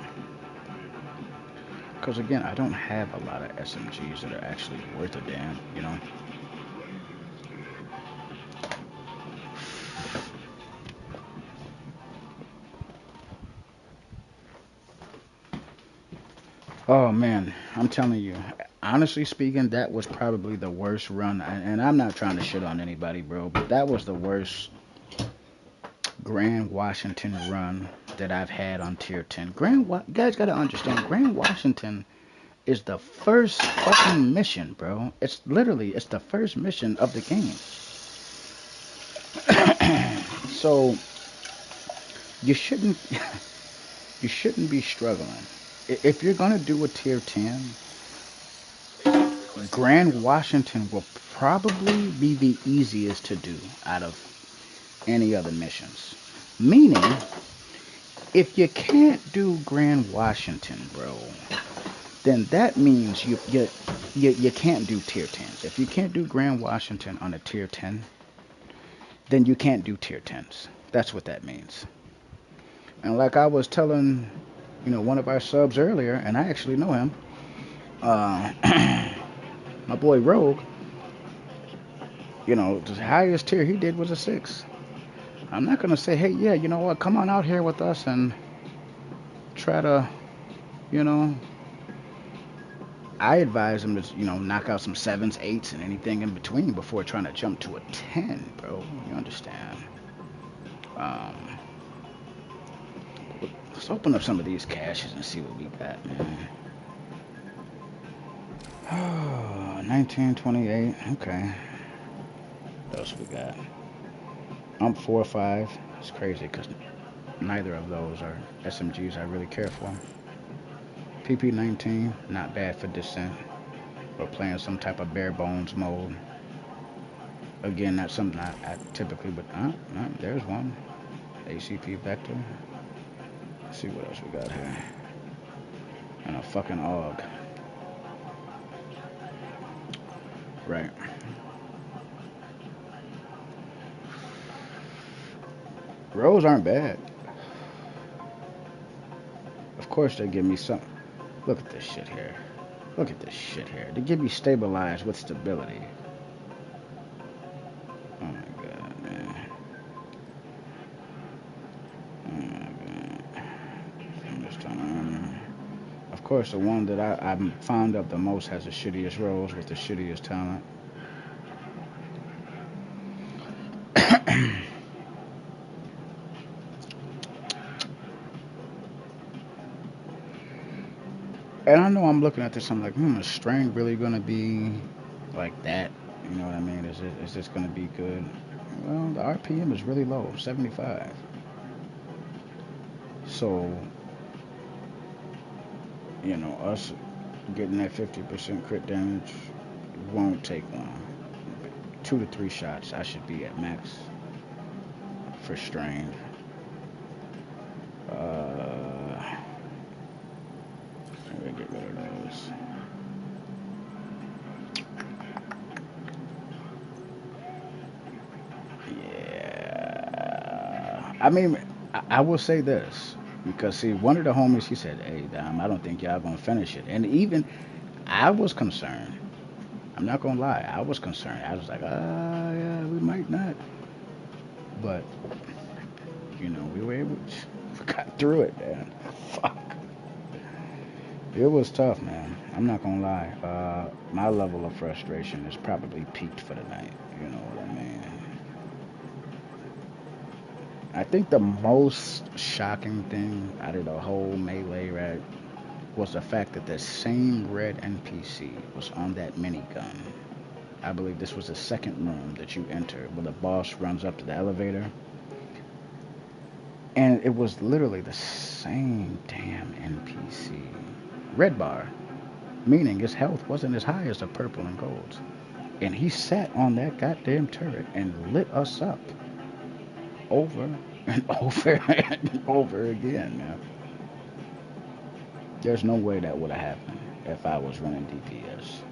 Because again, I don't have a lot of SMGs that are actually worth a damn, you know. Oh man, I'm telling you, honestly speaking, that was probably the worst run. And I'm not trying to shit on anybody, bro, but that was the worst Grand Washington run that I've had on tier 10. You guys gotta understand, Grand Washington is the first fucking mission, bro. It's the first mission of the game. So you shouldn't you shouldn't be struggling. If you're gonna do a tier 10, Grand Washington will probably be the easiest to do out of any other missions. Meaning, if you can't do Grand Washington, bro, then that means you can't do tier 10s. If you can't do Grand Washington on a tier 10, then you can't do tier 10s. That's what that means. And like I was telling, one of our subs earlier, and I actually know him, my boy Rogue, the highest tier he did was a 6. I'm not gonna say, hey, yeah, you know what, come on out here with us and try to, you know, I advise him to, knock out some 7s, 8s, and anything in between before trying to jump to a 10, bro. You understand? Um, let's open up some of these caches and see what we got, man. Oh, 1928. Okay. What else we got? 4-5. It's crazy because neither of those are SMGs I really care for. PP-19, not bad for Descent. Or playing some type of bare bones mode. Again, that's something I typically would. There's one. ACP Vector. Let's see what else we got here. And a fucking AUG. Right. Rolls aren't bad. Of course they give me some. Look at this shit here. Look at this shit here. They give me stabilized with stability. Oh my god, man. Oh my god. I'm just telling. Of course, the one that I'm fond of the most has the shittiest rolls with the shittiest talent. And I know I'm looking at this, I'm like, is string really gonna be like that? You know what I mean? Is this gonna be good? Well, the RPM is really low, 75. So, us getting that 50% crit damage won't take long. 2 to 3 shots, I should be at max for strain. Let me get rid of those. Yeah. I mean, I will say this. Because, see, one of the homies, he said, hey, Dom, I don't think y'all going to finish it. And even I was concerned. I'm not going to lie. I was concerned. I was like, yeah, we might not. But, we were able to got through it, man. Fuck. It was tough, man. I'm not gonna lie. My level of frustration is probably peaked for the night. You know what I mean? I think the most shocking thing out of the whole melee, right, was the fact that the same red NPC was on that minigun. I believe this was the second room that you enter, where the boss runs up to the elevator, and it was literally the same damn NPC. Red bar, meaning his health wasn't as high as the purple and gold. And he sat on that goddamn turret and lit us up over and over and over again, man. There's no way that would have happened if I was running DPS.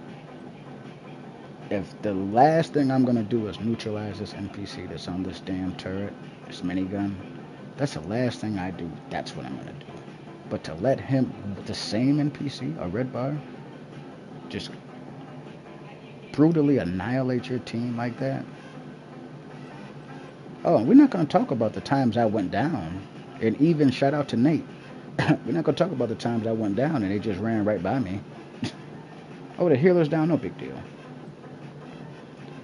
If the last thing I'm gonna do is neutralize this NPC that's on this damn turret, this minigun, that's the last thing I do. That's what I'm gonna do. But to let him, the same NPC, a red bar, just brutally annihilate your team like that. Oh, we're not going to talk about the times I went down. And even shout out to Nate. We're not going to talk about the times I went down and they just ran right by me. Oh, the healer's down, no big deal.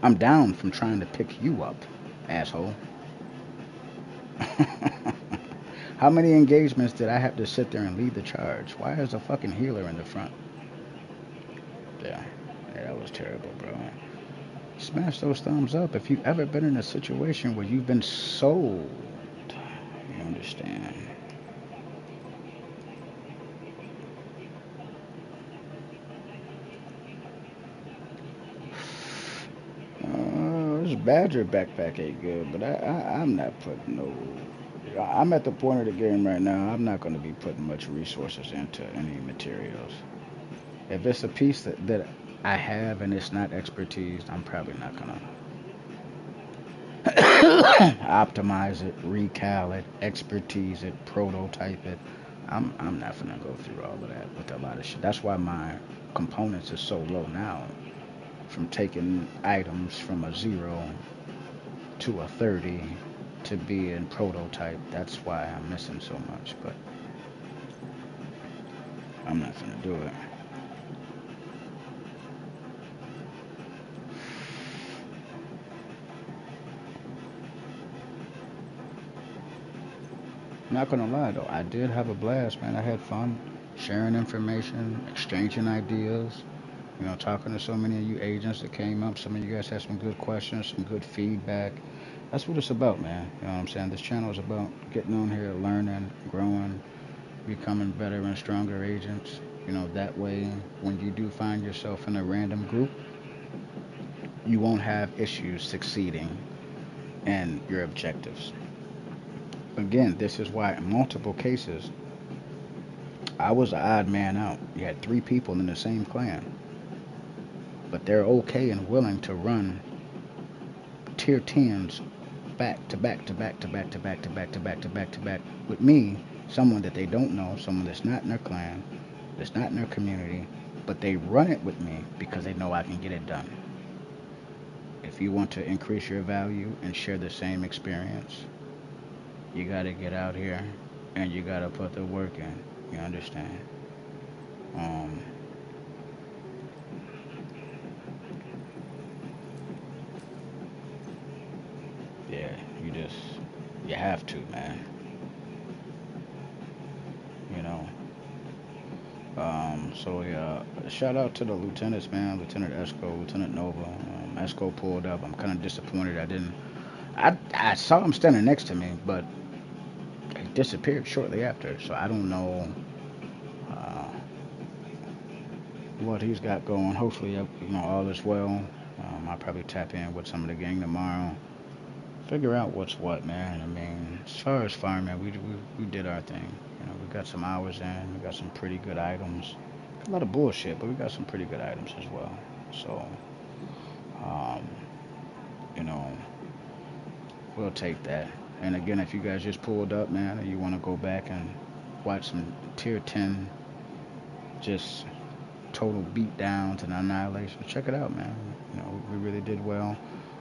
I'm down from trying to pick you up, asshole. How many engagements did I have to sit there and lead the charge? Why is a fucking healer in the front? Yeah, that was terrible, bro. Smash those thumbs up if you've ever been in a situation where you've been sold. You understand? This Badger backpack ain't good, but I'm not putting no. I'm at the point of the game right now. I'm not going to be putting much resources into any materials. If it's a piece that I have and it's not expertise, I'm probably not going to optimize it, recal it, expertise it, prototype it. I'm not gonna go through all of that with a lot of shit. That's why my components is so low now. From taking items from a 0 to a 30 to be in prototype. That's why I'm missing so much. But I'm not gonna do it. Not gonna lie though, I did have a blast, man. I had fun sharing information, exchanging ideas. Talking to so many of you agents that came up. Some of you guys had some good questions, some good feedback. That's what it's about, man. You know what I'm saying? This channel is about getting on here, learning, growing, becoming better and stronger agents. That way, when you do find yourself in a random group, you won't have issues succeeding in your objectives. Again, this is why in multiple cases, I was the odd man out. You had 3 people in the same clan, but they're okay and willing to run tier 10s back to back to back to back to back to back to back to back to back with me, someone that they don't know, someone that's not in their clan, that's not in their community, but they run it with me because they know I can get it done. If you want to increase your value and share the same experience, you got to get out here and you got to put the work in. You understand? Um, yeah, you have to, man. You know. So yeah, shout out to the lieutenants, man. Lieutenant Esco, Lieutenant Nova. Esco pulled up. I'm kind of disappointed I didn't. I saw him standing next to me, but disappeared shortly after. So I don't know uh, what he's got going. Hopefully, all is well. I'll probably tap in with some of the gang tomorrow. Figure out what's what, man. I mean, as far as farming, we did our thing. We got some hours in. We got some pretty good items. A lot of bullshit, but we got some pretty good items as well. So, um, you know, we'll take that. And again, if you guys just pulled up, man, and you want to go back and watch some tier 10, just total beat downs and annihilation, check it out, man. We really did well.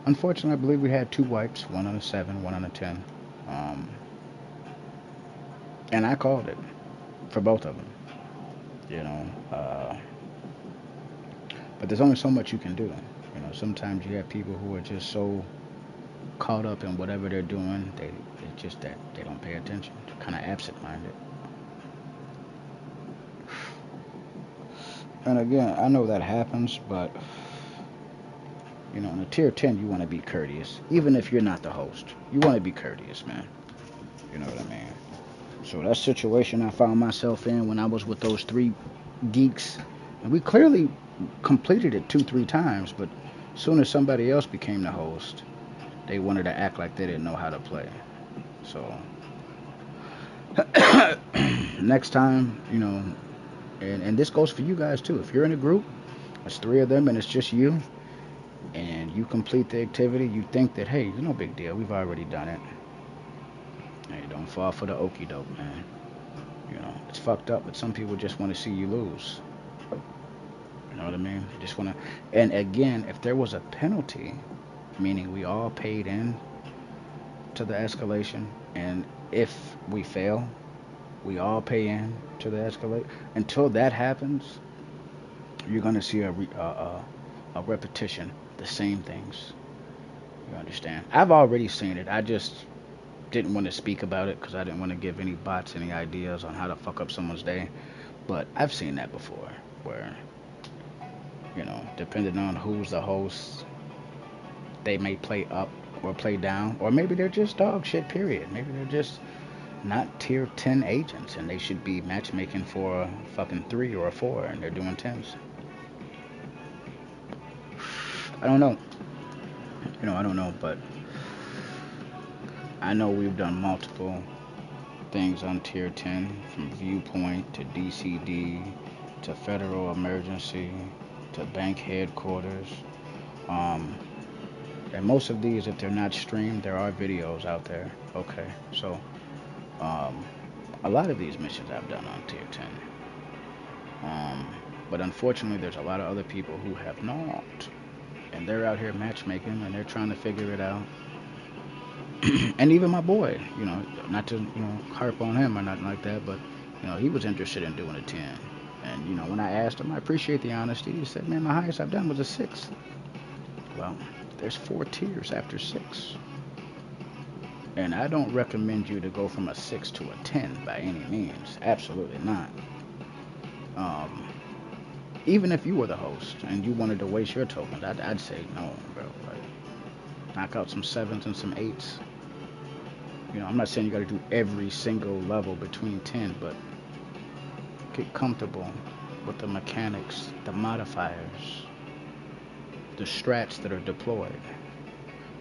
Unfortunately, I believe we had two wipes, one on a 7, one on a 10. Um, and I called it for both of them, you know. But there's only so much you can do. Sometimes you have people who are just so caught up in whatever they're doing, it's just that they don't pay attention. They're kind of absent-minded. And again, I know that happens, but in a tier 10, you want to be courteous, even if you're not the host. You want to be courteous, man. You know what I mean? So that situation I found myself in when I was with those three geeks, and we clearly completed it 2, 3 times, but as soon as somebody else became the host, they wanted to act like they didn't know how to play. So next time, and this goes for you guys too. If you're in a group, it's 3 of them and it's just you, and you complete the activity, you think that, hey, it's no big deal. We've already done it. Hey, don't fall for the okie doke, man. It's fucked up, but some people just want to see you lose. You know what I mean? They just want to. And again, if there was a penalty, meaning we all paid in to the escalation, and if we fail, we all pay in to the escalate. Until that happens, you're gonna see a repetition, the same things. You understand? I've already seen it. I just didn't want to speak about it because I didn't want to give any bots any ideas on how to fuck up someone's day. But I've seen that before, where depending on who's the host, they may play up or play down, or maybe they're just dog shit. Period. Maybe they're just not tier 10 agents, and they should be matchmaking for a fucking 3 or a 4, and they're doing 10s. I don't know. I don't know, but I know we've done multiple things on tier 10, from Viewpoint to DCD to Federal Emergency to Bank Headquarters. Um, and most of these, if they're not streamed, there are videos out there. Okay, so um, a lot of these missions I've done on tier 10. But unfortunately, there's a lot of other people who have not. And they're out here matchmaking and they're trying to figure it out. And even my boy, not to, harp on him or nothing like that, but, he was interested in doing a 10. And, when I asked him, I appreciate the honesty. He said, man, my highest I've done was a 6. Well, there's 4 tiers after 6. And I don't recommend you to go from a 6 to a 10 by any means. Absolutely not. Even if you were the host and you wanted to waste your tokens, I'd say no, bro. Like, knock out some 7s and some 8s. I'm not saying you got to do every single level between 10, but get comfortable with the mechanics, the modifiers, the strats that are deployed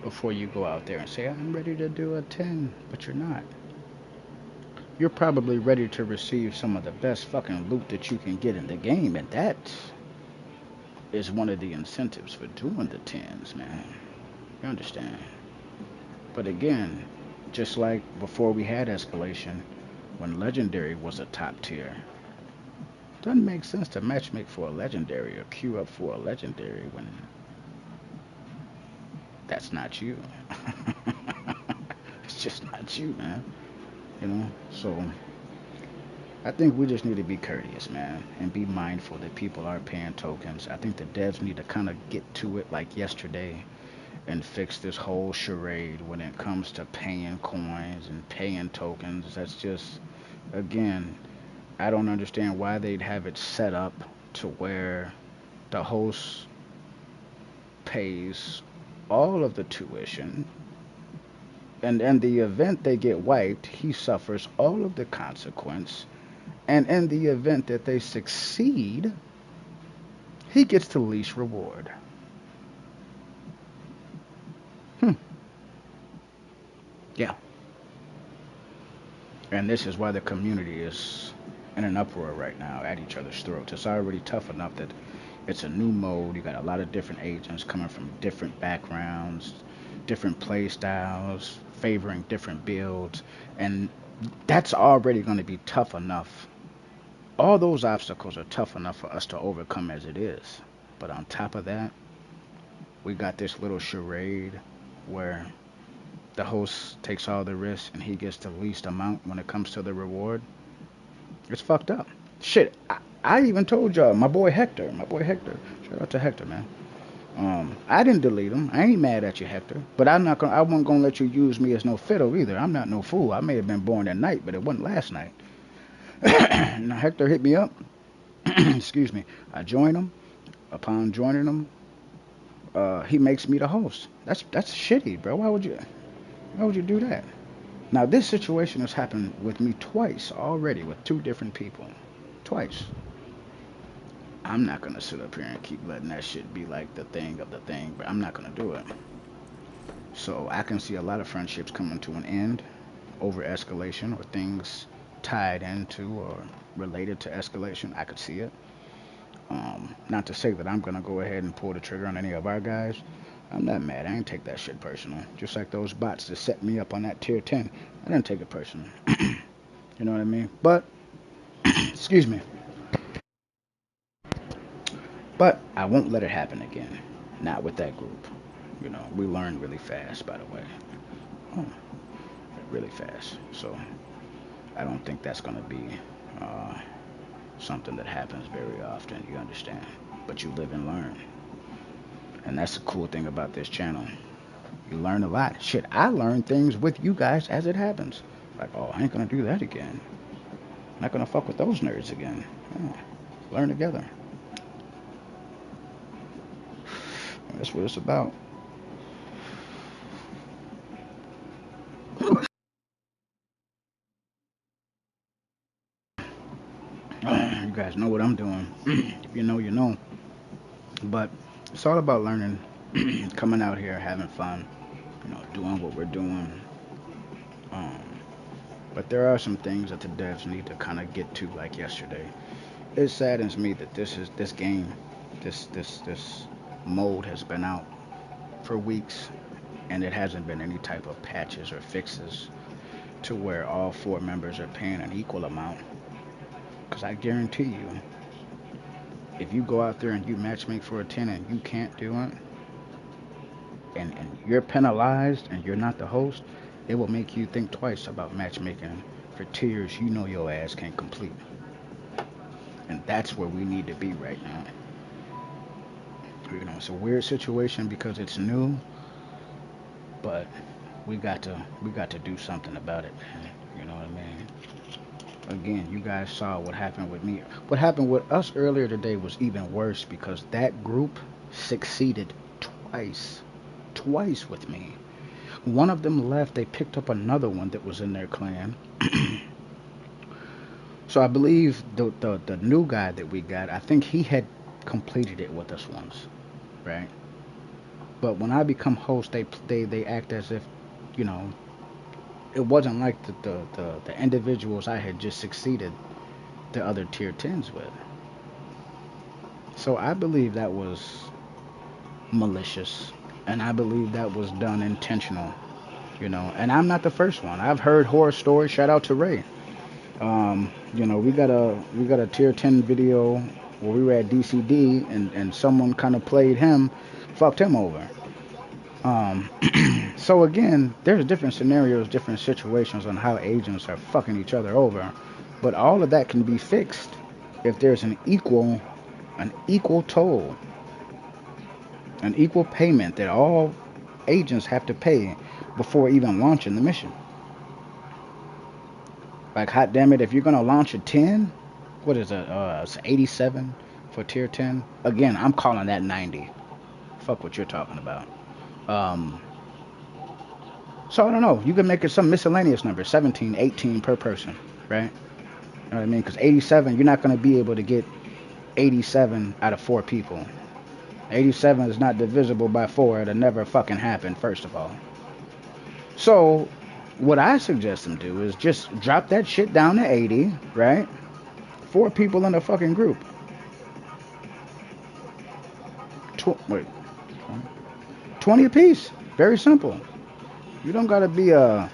before you go out there and say, I'm ready to do a 10, but you're not. You're probably ready to receive some of the best fucking loot that you can get in the game, and that is one of the incentives for doing the 10s, man. You understand? But again, just like before we had escalation, when legendary was a top tier, doesn't make sense to matchmake for a legendary or queue up for a legendary when that's not you. It's just not you, man. So I think we just need to be courteous, man, and be mindful that people are paying tokens. I think the devs need to kind of get to it like yesterday and fix this whole charade when it comes to paying coins and paying tokens. That's just, again, I don't understand why they'd have it set up to where the host pays all of the tuition And in the event they get wiped, he suffers all of the consequence. And in the event that they succeed, he gets the least reward. Hmm. Yeah. And this is why the community is in an uproar right now at each other's throats. It's already tough enough that it's a new mode. You got a lot of different agents coming from different backgrounds, different play styles, favoring different builds, and that's already going to be tough enough. All those obstacles are tough enough for us to overcome as it is. But on top of that, we got this little charade where the host takes all the risks and he gets the least amount when it comes to the reward. It's fucked up. Shit, I even told y'all, my boy Hector, shout out to Hector, man. I didn't delete him. I ain't mad at you, Hector. But I wasn't gonna let you use me as no fiddle either. I'm not no fool. I may have been born at night, but it wasn't last night. Now Hector hit me up. Excuse me. I joined him. Upon joining him, he makes me the host. That's shitty, bro. Why would you do that? Now this situation has happened with me twice already with two different people. Twice. I'm not gonna sit up here and keep letting that shit be like the thing of the thing, but I'm not gonna do it. So I can see a lot of friendships coming to an end over escalation or things tied into or related to escalation. I could see it. Not to say that I'm gonna go ahead and pull the trigger on any of our guys. I'm not mad. I ain't take that shit personal. Just like those bots that set me up on that tier 10. I didn't take it personal. You know what I mean? But, excuse me. But I won't let it happen again. Not with that group. You know, we learn really fast, by the way. Oh, really fast. So I don't think that's going to be uh, something that happens very often. You understand? But you live and learn. And that's the cool thing about this channel. You learn a lot. Shit, I learn things with you guys as it happens. Like, oh, I ain't going to do that again. I'm not going to fuck with those nerds again. Yeah. Learn together. That's what it's about. You guys know what I'm doing. If you know, you know. But it's all about learning, coming out here, having fun, doing what we're doing. Um, but there are some things that the devs need to kind of get to, like yesterday. It saddens me that this game, this mode has been out for weeks, and it hasn't been any type of patches or fixes to where all four members are paying an equal amount. Because I guarantee you, if you go out there and you matchmake for a 10 and you can't do it, and you're penalized and you're not the host, it will make you think twice about matchmaking for tiers you know your ass can't complete. And that's where we need to be right now. It's a weird situation because it's new, but we got to do something about it, man. You know what I mean? Again, you guys saw what happened with me. What happened with us earlier today was even worse because that group succeeded twice. Twice with me. One of them left, they picked up another one that was in their clan. So I believe the new guy that we got, I think he had completed it with us once, right? But when I become host, they act as if, you know, it wasn't like the individuals I had just succeeded the other tier 10s with. So I believe that was malicious, and I believe that was done intentional, And I'm not the first one. I've heard horror stories. Shout out to Ray. We got a tier 10 video where we were at DCD and someone kind of played him, fucked him over. Um, so again, there's different scenarios, different situations on how agents are fucking each other over, but all of that can be fixed if there's an equal toll, an equal payment that all agents have to pay before even launching the mission. Like, hot damn it, if you're gonna launch a 10, what is it? It's 87 for tier 10. Again, I'm calling that 90. Fuck what you're talking about. Um, So I don't know. You can make it some miscellaneous number, 17, 18 per person, right? You know what I mean? Because 87, you're not going to be able to get 87 out of 4 people. 87 is not divisible by 4. It'll never fucking happen, first of all. So what I suggest them do is just drop that shit down to 80, right? 4 people in a fucking group. Wait, 20 apiece. Very simple. You don't gotta be a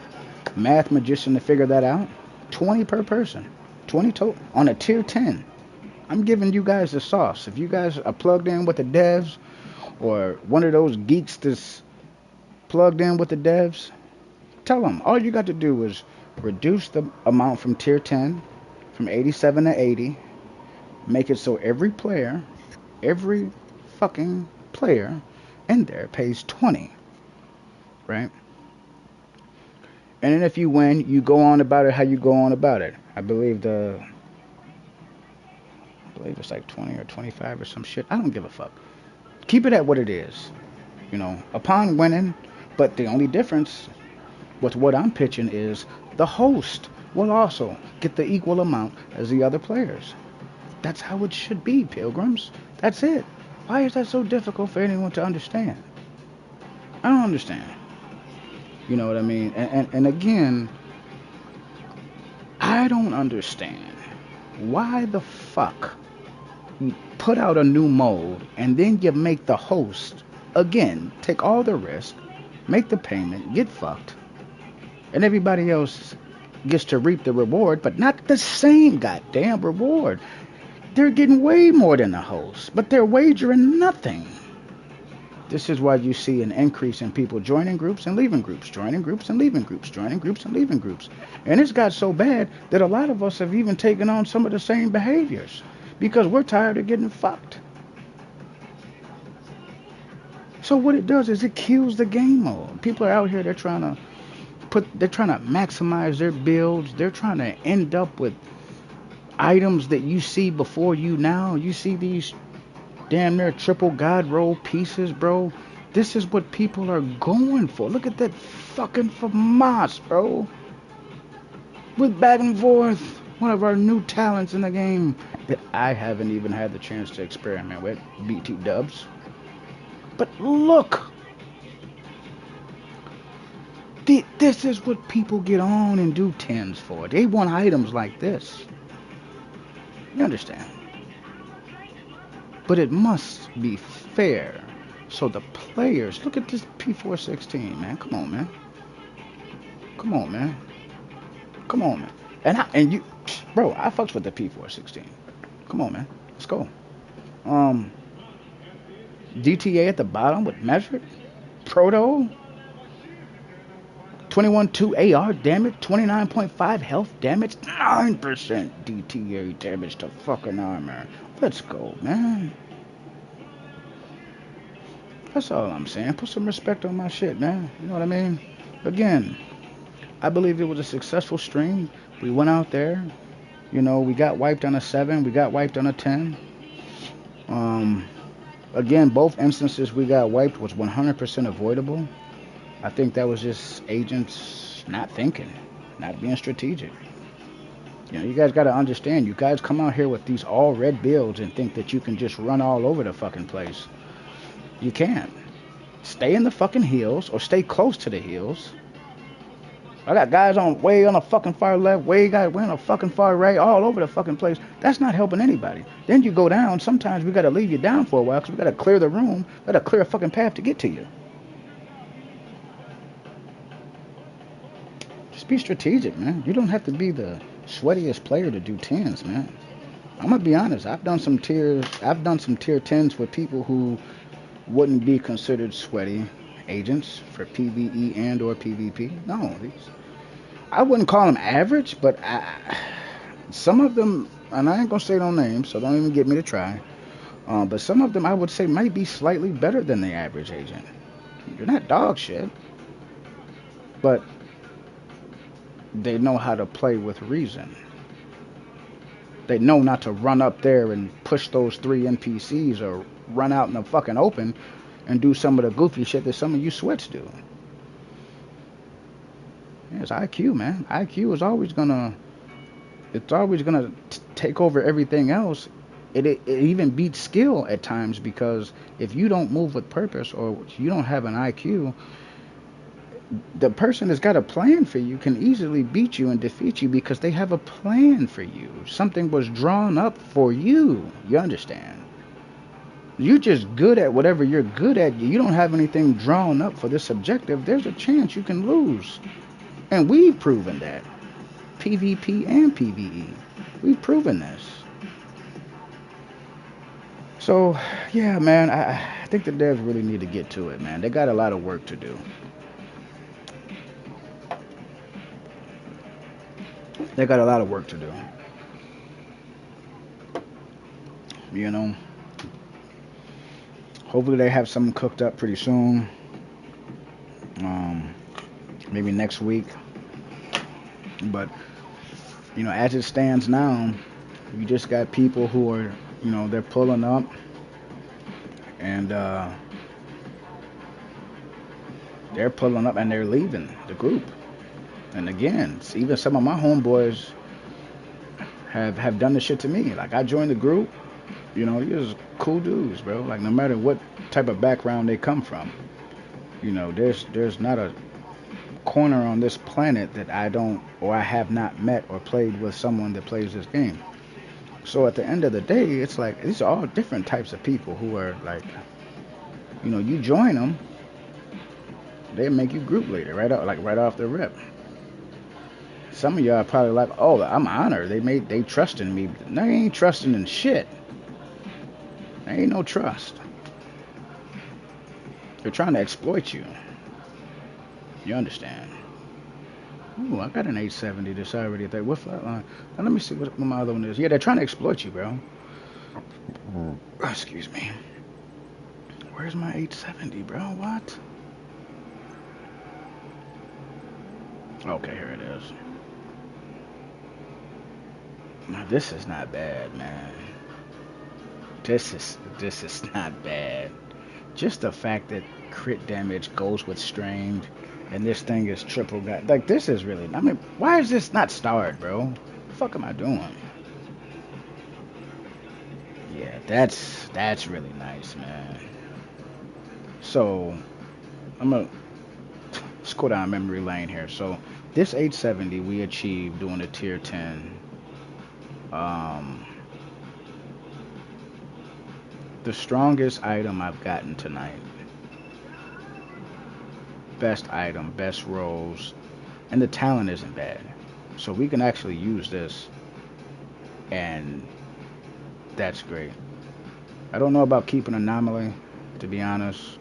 math magician to figure that out. 20 per person. 20 total on a tier 10. I'm giving you guys the sauce. If you guys are plugged in with the devs, or one of those geeks that's plugged in with the devs, tell them all you got to do is reduce the amount from tier 10 from 87 to 80. Make it so every fucking player in there pays 20, right? And then if you win, you go on about it how you go on about it. I believe it's like 20 or 25 or some shit. I don't give a fuck. Keep it at what it is, upon winning. But the only difference with what I'm pitching is the host will also get the equal amount as the other players. That's how it should be, pilgrims. That's it. Why is that so difficult for anyone to understand? I don't understand. You know what I mean? And again, I don't understand why the fuck you put out a new mode and then you make the host, again, take all the risk, make the payment, get fucked, and everybody else gets to reap the reward, but not the same goddamn reward. They're getting way more than the host, but they're wagering nothing. This is why you see an increase in people joining groups and leaving groups, joining groups and leaving groups, joining groups and leaving groups. And it's got so bad that a lot of us have even taken on some of the same behaviors because we're tired of getting fucked. So what it does is it kills the game mode. People are out here, they're trying to maximize their builds. They're trying to end up with items that you see before you now. You see these damn near triple god roll pieces, bro. This is what people are going for. Look at that fucking FAMAS, bro. With back and forth. One of our new talents in the game that I haven't even had the chance to experiment with. BT dubs. But look. This is what people get on and do 10s for. They want items like this. You understand? But it must be fair. So the players, look at this P416, man. Come on, man. Come on, man. Come on, man. And you, bro, I fucks with the P416. Come on, man. Let's go. DTA at the bottom with measured. Proto. 21.2 AR damage, 29.5 health damage, 9% DTA damage to fucking armor. Let's go, man. That's all I'm saying. Put some respect on my shit, man. You know what I mean? Again, I believe it was a successful stream. We went out there. We got wiped on a 7. We got wiped on a 10. Again, both instances we got wiped was 100% avoidable. I think that was just agents not thinking, not being strategic. You guys got to understand, you guys come out here with these all red builds and think that you can just run all over the fucking place. You can't. Stay in the fucking hills or stay close to the hills. I got guys way on the fucking far left, way on the fucking far right, all over the fucking place. That's not helping anybody. Then you go down. Sometimes we got to leave you down for a while because we got to clear the room. Got to clear a fucking path to get to you. Just be strategic, man. You don't have to be the sweatiest player to do 10s, man. I'm gonna be honest. I've done some tier 10s with people who wouldn't be considered sweaty agents for PvE and or PvP. No, I wouldn't call them average, but some of them, and I ain't gonna say no names, so don't even get me to try. But some of them I would say might be slightly better than the average agent. You're not dog shit, but they know how to play with reason. They know not to run up there and push those 3 NPCs or run out in the fucking open and do some of the goofy shit that some of you sweats do. Yeah, it's IQ, man. IQ is always gonna, it's always gonna take over everything else. It even beats skill at times because if you don't move with purpose or you don't have an IQ, the person that's got a plan for you can easily beat you and defeat you because they have a plan for you. Something was drawn up for you. You understand? You're just good at whatever you're good at. You don't have anything drawn up for this objective. There's a chance you can lose. And we've proven that. PvP and PvE. We've proven this. So, yeah, man, I think the devs really need to get to it, man. They got a lot of work to do. They got a lot of work to do. You know, hopefully they have something cooked up pretty soon. Um, maybe next week. But, you know, as it stands now, you just got people who are, you know, they're pulling up and they're pulling up and they're leaving the group. And again, even some of my homeboys have done this shit to me. Like I joined the group, you know, these cool dudes, bro. Like no matter what type of background they come from, you know, there's not a corner on this planet that I don't or I have not met or played with someone that plays this game. So at the end of the day, it's like these are all different types of people who are like, you know, you join them, they make you group leader right off the rip. Some of y'all are probably like, oh, I'm honored. They trust in me. No, they ain't trusting in shit. There ain't no trust. They're trying to exploit you. You understand? Ooh, I got an 870 that's already there. What flatline? Now let me see what my other one is. Yeah, they're trying to exploit you, bro. Excuse me. Where's my 870, bro? What? Okay, here it is. Now this is not bad, man. This is not bad. Just the fact that crit damage goes with strained, and this thing is triple got like this is really. I mean, why is this not starred, bro? What the fuck am I doing? Yeah, that's really nice, man. So I'm gonna let's go down memory lane here. So this 870 we achieved doing a tier 10. Um, the strongest item I've gotten tonight. Best item, best rolls, and the talent isn't bad. So we can actually use this, and that's great. I don't know about keeping anomaly, to be honest.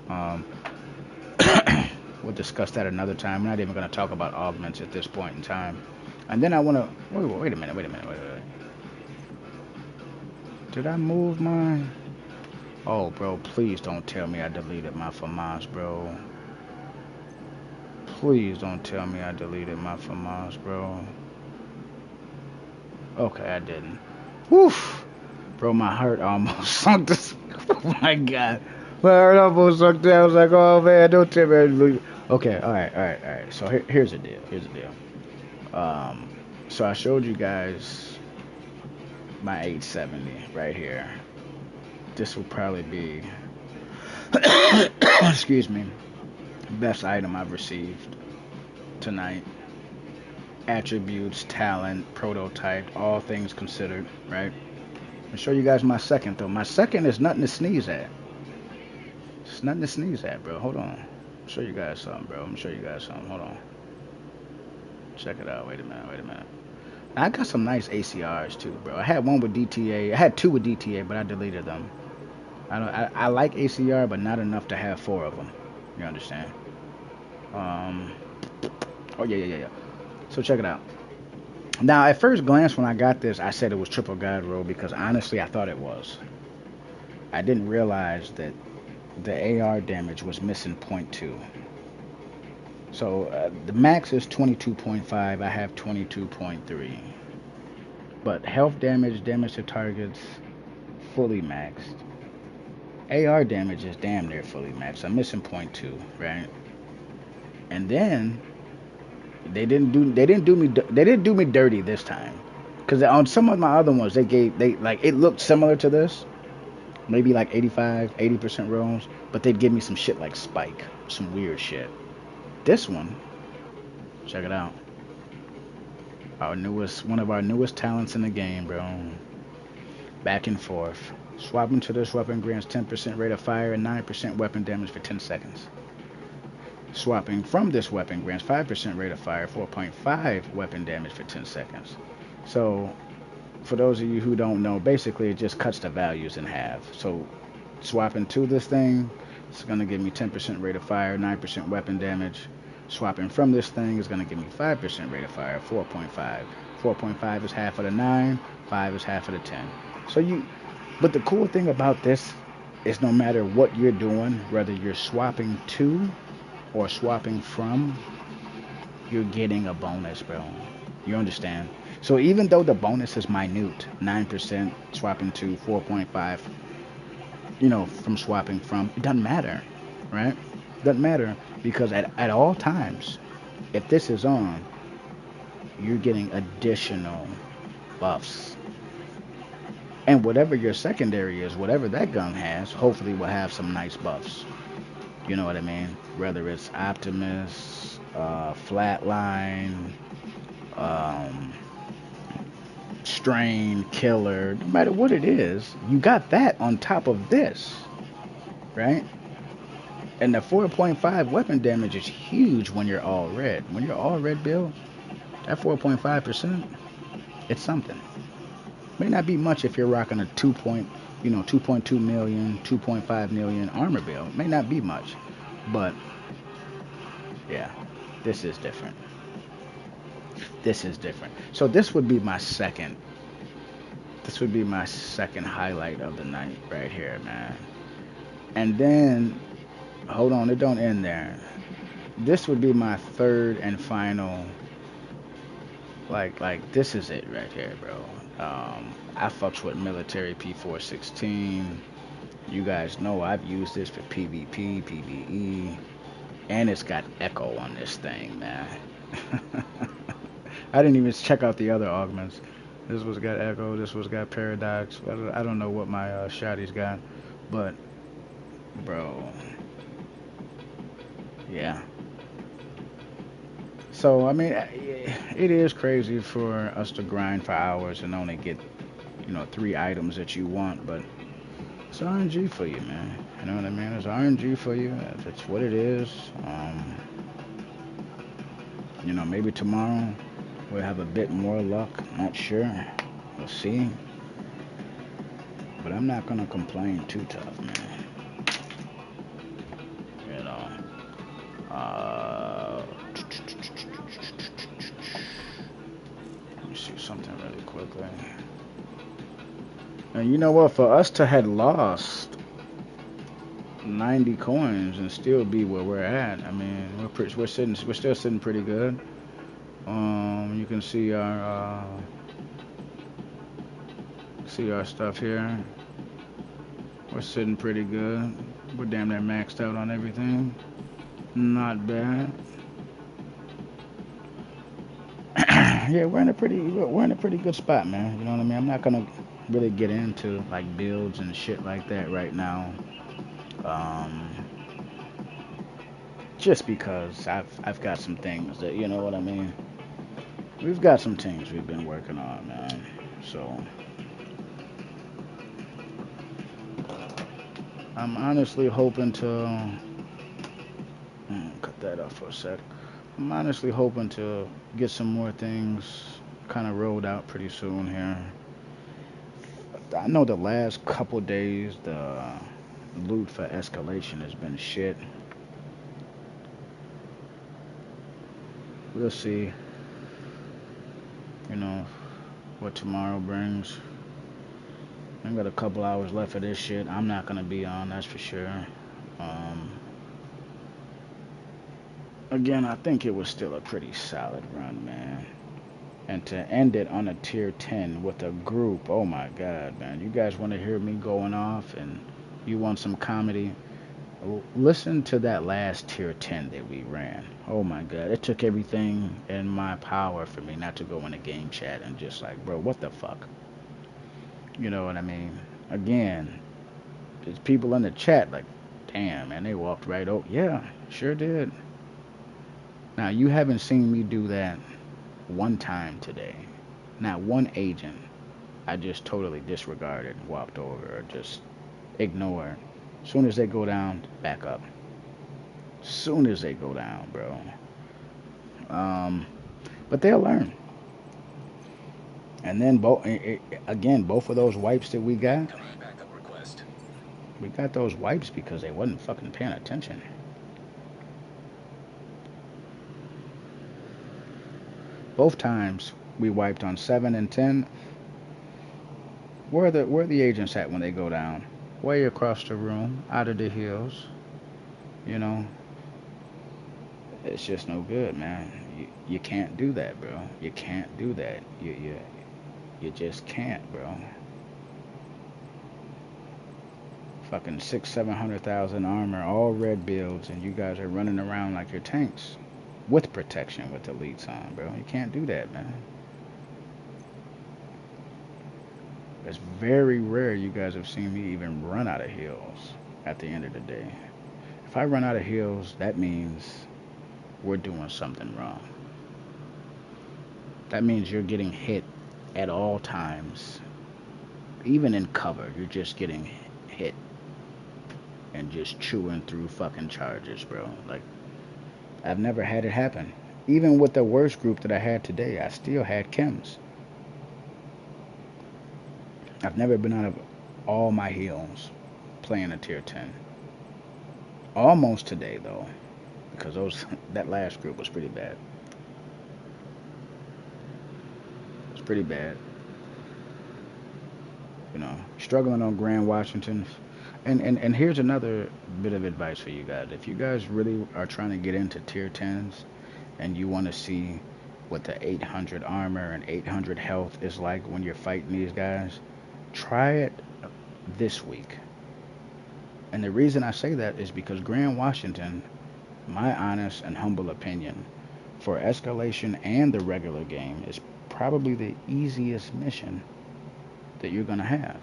We'll discuss that another time. We're not even going to talk about augments at this point in time. And then I want to wait a minute. Did I move mine? Oh, bro, please don't tell me I deleted my FAMAS, bro. Please don't tell me I deleted my FAMAS, bro. Okay, I didn't. Woof! Bro, my heart almost sunk this. Oh my god. My heart almost sunk there. I was like, oh man, don't tell me I deleted. Okay, alright. So here's the deal. So I showed you guys my 870 right here. This will probably be, excuse me, best item I've received tonight. Attributes, talent, prototype, all things considered, right? I'll show you guys my second though. My second is nothing to sneeze at. It's nothing to sneeze at, bro. Hold on. I'll show you guys something, bro. I'm gonna show you guys something. Hold on. Check it out. Wait a minute. I got some nice ACRs too, bro. I had one with DTA. I had two with DTA, but I deleted them. I like ACR, but not enough to have four of them. You understand? Oh yeah. So check it out. Now, at first glance, when I got this, I said it was triple guide roll because honestly, I thought it was. I didn't realize that the AR damage was missing point 0.2. So the max is 22.5. I have 22.3. But health damage, damage to targets, fully maxed. AR damage is damn near fully maxed. I'm missing point 0.2, right? And then They didn't do me dirty this time. Cause on some of my other ones they like it looked similar to this, maybe like 85, 80% rolls, but they'd give me some shit like spike, some weird shit. This one, check it out. One of our newest talents in the game, bro. Back and forth. Swapping to this weapon grants 10% rate of fire and 9% weapon damage for 10 seconds. Swapping from this weapon grants 5% rate of fire, 4.5 weapon damage for 10 seconds. So, for those of you who don't know, basically it just cuts the values in half. So, swapping to this thing, it's going to give me 10% rate of fire, 9% weapon damage. Swapping from this thing is going to give me 5% rate of fire, 4.5. 4.5 is half of the 9, 5 is half of the 10. But the cool thing about this is no matter what you're doing, whether you're swapping to or swapping from, you're getting a bonus, bro. You understand? So even though the bonus is minute, 9% swapping to 4.5, from swapping from, it doesn't matter, right? Doesn't matter because at all times, if this is on, you're getting additional buffs. And whatever your secondary is, whatever that gun has, hopefully will have some nice buffs. You know what I mean? Whether it's Optimus, Flatline, um, Strain, Killer, no matter what it is, you got that on top of this, right? And the 4.5 weapon damage is huge when you're all red. When you're all red build, that 4.5%, it's something. May not be much if you're rocking a 2.2 million, 2.5 million armor build. May not be much, but yeah, this is different. This is different. So this would be my second. This would be my second highlight of the night right here, man. And then, hold on, it don't end there. This would be my third and final. Like this is it right here, bro. I fucks with military P416. You guys know I've used this for PvP, PvE, and it's got echo on this thing, man. I didn't even check out the other augments. This one's got echo. This one's got paradox. I don't know what my shotty's got, but bro, yeah. So I mean, it is crazy for us to grind for hours and only get 3 items that you want, but it's RNG for you, man. You know what I mean? It's RNG for you. It's what it is. Maybe tomorrow we'll have a bit more luck. Not sure. We'll see. But I'm not gonna complain too tough, man. You know. Let me see something really quickly. And you know what? For us to had lost 90 coins and still be where we're at, I mean, we're still sitting pretty good. You can see our stuff here. We're sitting pretty good. We're damn near maxed out on everything. Not bad. Yeah, we're in a pretty good spot, man. You know what I mean? I'm not gonna really get into like builds and shit like that right now. Just because I've got some things that, you know what I mean. We've got some things we've been working on, man. So I'm honestly hoping to cut that off for a sec. I'm honestly hoping to get some more things kind of rolled out pretty soon here. I know the last couple days the loot for escalation has been shit. We'll see, what tomorrow brings. I got a couple hours left of this shit. I'm not gonna be on, that's for sure. Again, I think it was still a pretty solid run, man. And to end it on a tier 10 with a group, oh my god, man. You guys want to hear me going off and you want some comedy? Listen to that last tier 10 that we ran. Oh my god, it took everything in my power for me not to go in a game chat and just like, bro, what the fuck? You know what I mean? Again, there's people in the chat like, damn, man, they walked right over. Yeah, sure did. Now, you haven't seen me do that one time today. Not one agent I just totally disregarded, walked over, or just ignored. Soon as they go down, back up. Soon as they go down, bro. Um, but they'll learn. And then again, both of those wipes that Backup request. we got those wipes because they wasn't fucking paying attention. Both times we wiped on 7 and 10. Where the agents at when they go down? Way across the room, out of the hills. You know, it's just no good, man. You can't do that, bro. You can't do that. You just can't, bro. Fucking 700,000 armor, all red builds, and you guys are running around like you're tanks with protection with elites on, bro. You can't do that, man. It's very rare you guys have seen me even run out of heals at the end of the day. If I run out of heals, that means we're doing something wrong. That means you're getting hit at all times. Even in cover, you're just getting hit and just chewing through fucking charges, bro. Like, I've never had it happen. Even with the worst group that I had today, I still had chems. I've never been out of all my heals playing a tier 10. Almost today, though, because that last group was pretty bad. It was pretty bad. You know, struggling on Grand Washington. And here's another bit of advice for you guys. If you guys really are trying to get into tier 10s and you want to see what the 800 armor and 800 health is like when you're fighting these guys, try it this week. And the reason I say that is because Grand Washington, my honest and humble opinion, for escalation and the regular game, is probably the easiest mission that you're going to have.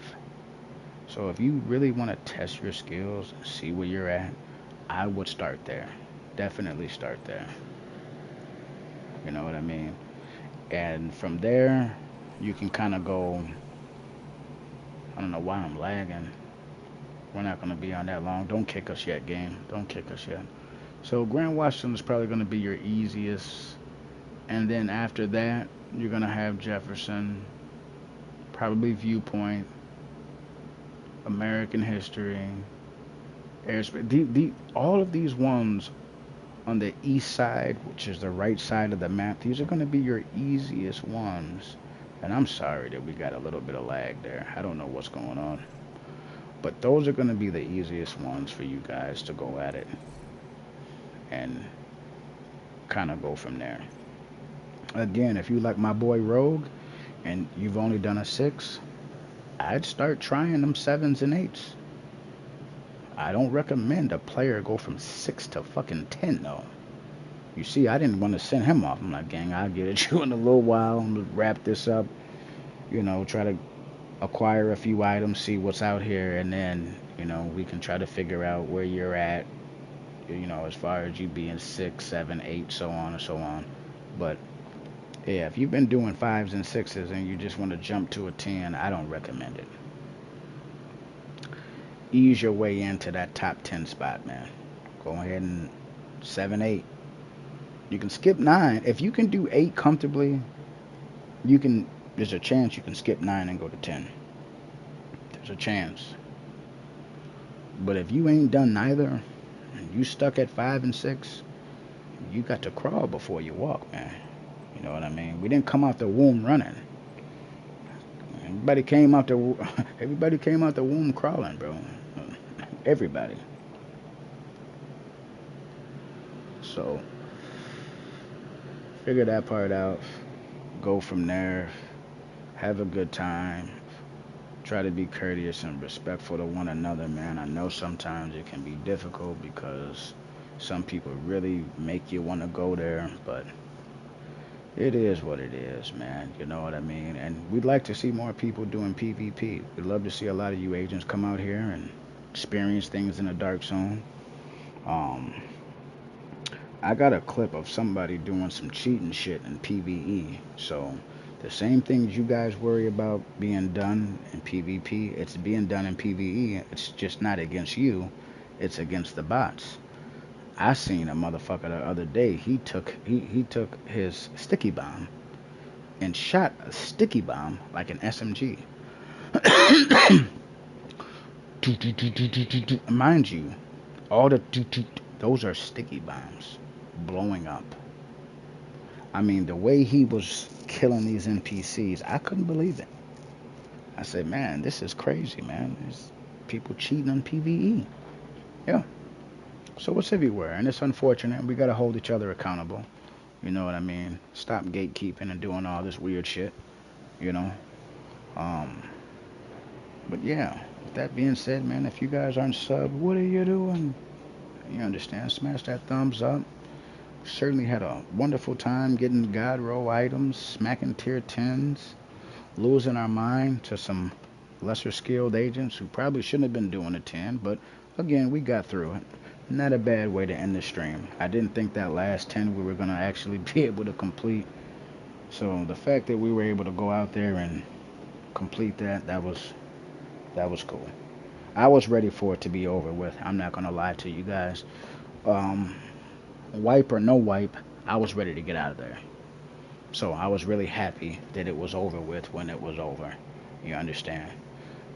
So if you really want to test your skills, see where you're at, I would start there. Definitely start there. You know what I mean? And from there, you can kind of go. I don't know why I'm lagging. We're not going to be on that long. Don't kick us yet, game. Don't kick us yet. So Grand Washington is probably going to be your easiest. And then after that, you're going to have Jefferson, probably Viewpoint, American History, Airspace. All of these ones on the east side, which is the right side of the map, these are going to be your easiest ones. And I'm sorry that we got a little bit of lag there. I don't know what's going on. But those are going to be the easiest ones for you guys to go at it and kind of go from there. Again, if you like my boy Rogue and you've only done a 6, I'd start trying them 7s and 8s. I don't recommend a player go from 6 to fucking 10 though. You see, I didn't want to send him off. I'm like, gang, I'll get at you in a little while. I'm gonna wrap this up. You know, try to acquire a few items, see what's out here, and then, you know, we can try to figure out where you're at, you know, as far as you being 6, 7, 8, so on and so on. But yeah, if you've been doing 5s and 6s and you just want to jump to a 10, I don't recommend it. Ease your way into that top 10 spot, man. Go ahead and 7, 8. You can skip 9. If you can do 8 comfortably, there's a chance you can skip 9 and go to 10. There's a chance. But if you ain't done neither, and you stuck at 5 and 6, you got to crawl before you walk, man. You know what I mean? We didn't come out the womb running. Everybody came out the womb crawling, bro. Everybody. So figure that part out. Go from there. Have a good time. Try to be courteous and respectful to one another, man. I know sometimes it can be difficult because some people really make you want to go there, but it is what it is, man. You know what I mean? And we'd like to see more people doing PvP. We'd love to see a lot of you agents come out here and experience things in the dark zone. Um, I got a clip of somebody doing some cheating shit in PvE. So the same things you guys worry about being done in PvP, it's being done in PvE. It's just not against you. It's against the bots. I seen a motherfucker the other day. He took his sticky bomb and shot a sticky bomb like an SMG. Mind you, all the those are sticky bombs blowing up. I mean, the way he was killing these NPCs, I couldn't believe it. I said, man, this is crazy, man. There's people cheating on PvE. Yeah. So it's everywhere, and it's unfortunate. We gotta hold each other accountable. You know what I mean? Stop gatekeeping and doing all this weird shit. You know. Um. But yeah. With that being said, man, if you guys aren't subbed, what are you doing? You understand? Smash that thumbs up. Certainly had a wonderful time getting God roll items, smacking tier 10s, losing our mind to some lesser skilled agents who probably shouldn't have been doing a 10, but again, we got through it. Not a bad way to end the stream. I didn't think that last 10 we were going to actually be able to complete. So the fact that we were able to go out there and complete that was cool. I was ready for it to be over with. I'm not going to lie to you guys. Um, Wipe or no wipe, I was ready to get out of there. So I was really happy that it was over with when it was over. You understand?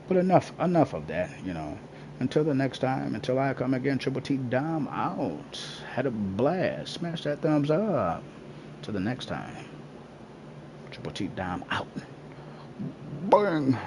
But enough of that, you know. Until the next time, until I come again, Triple T Dom out. Had a blast. Smash that thumbs up. Till the next time. Triple T Dom out. Bang.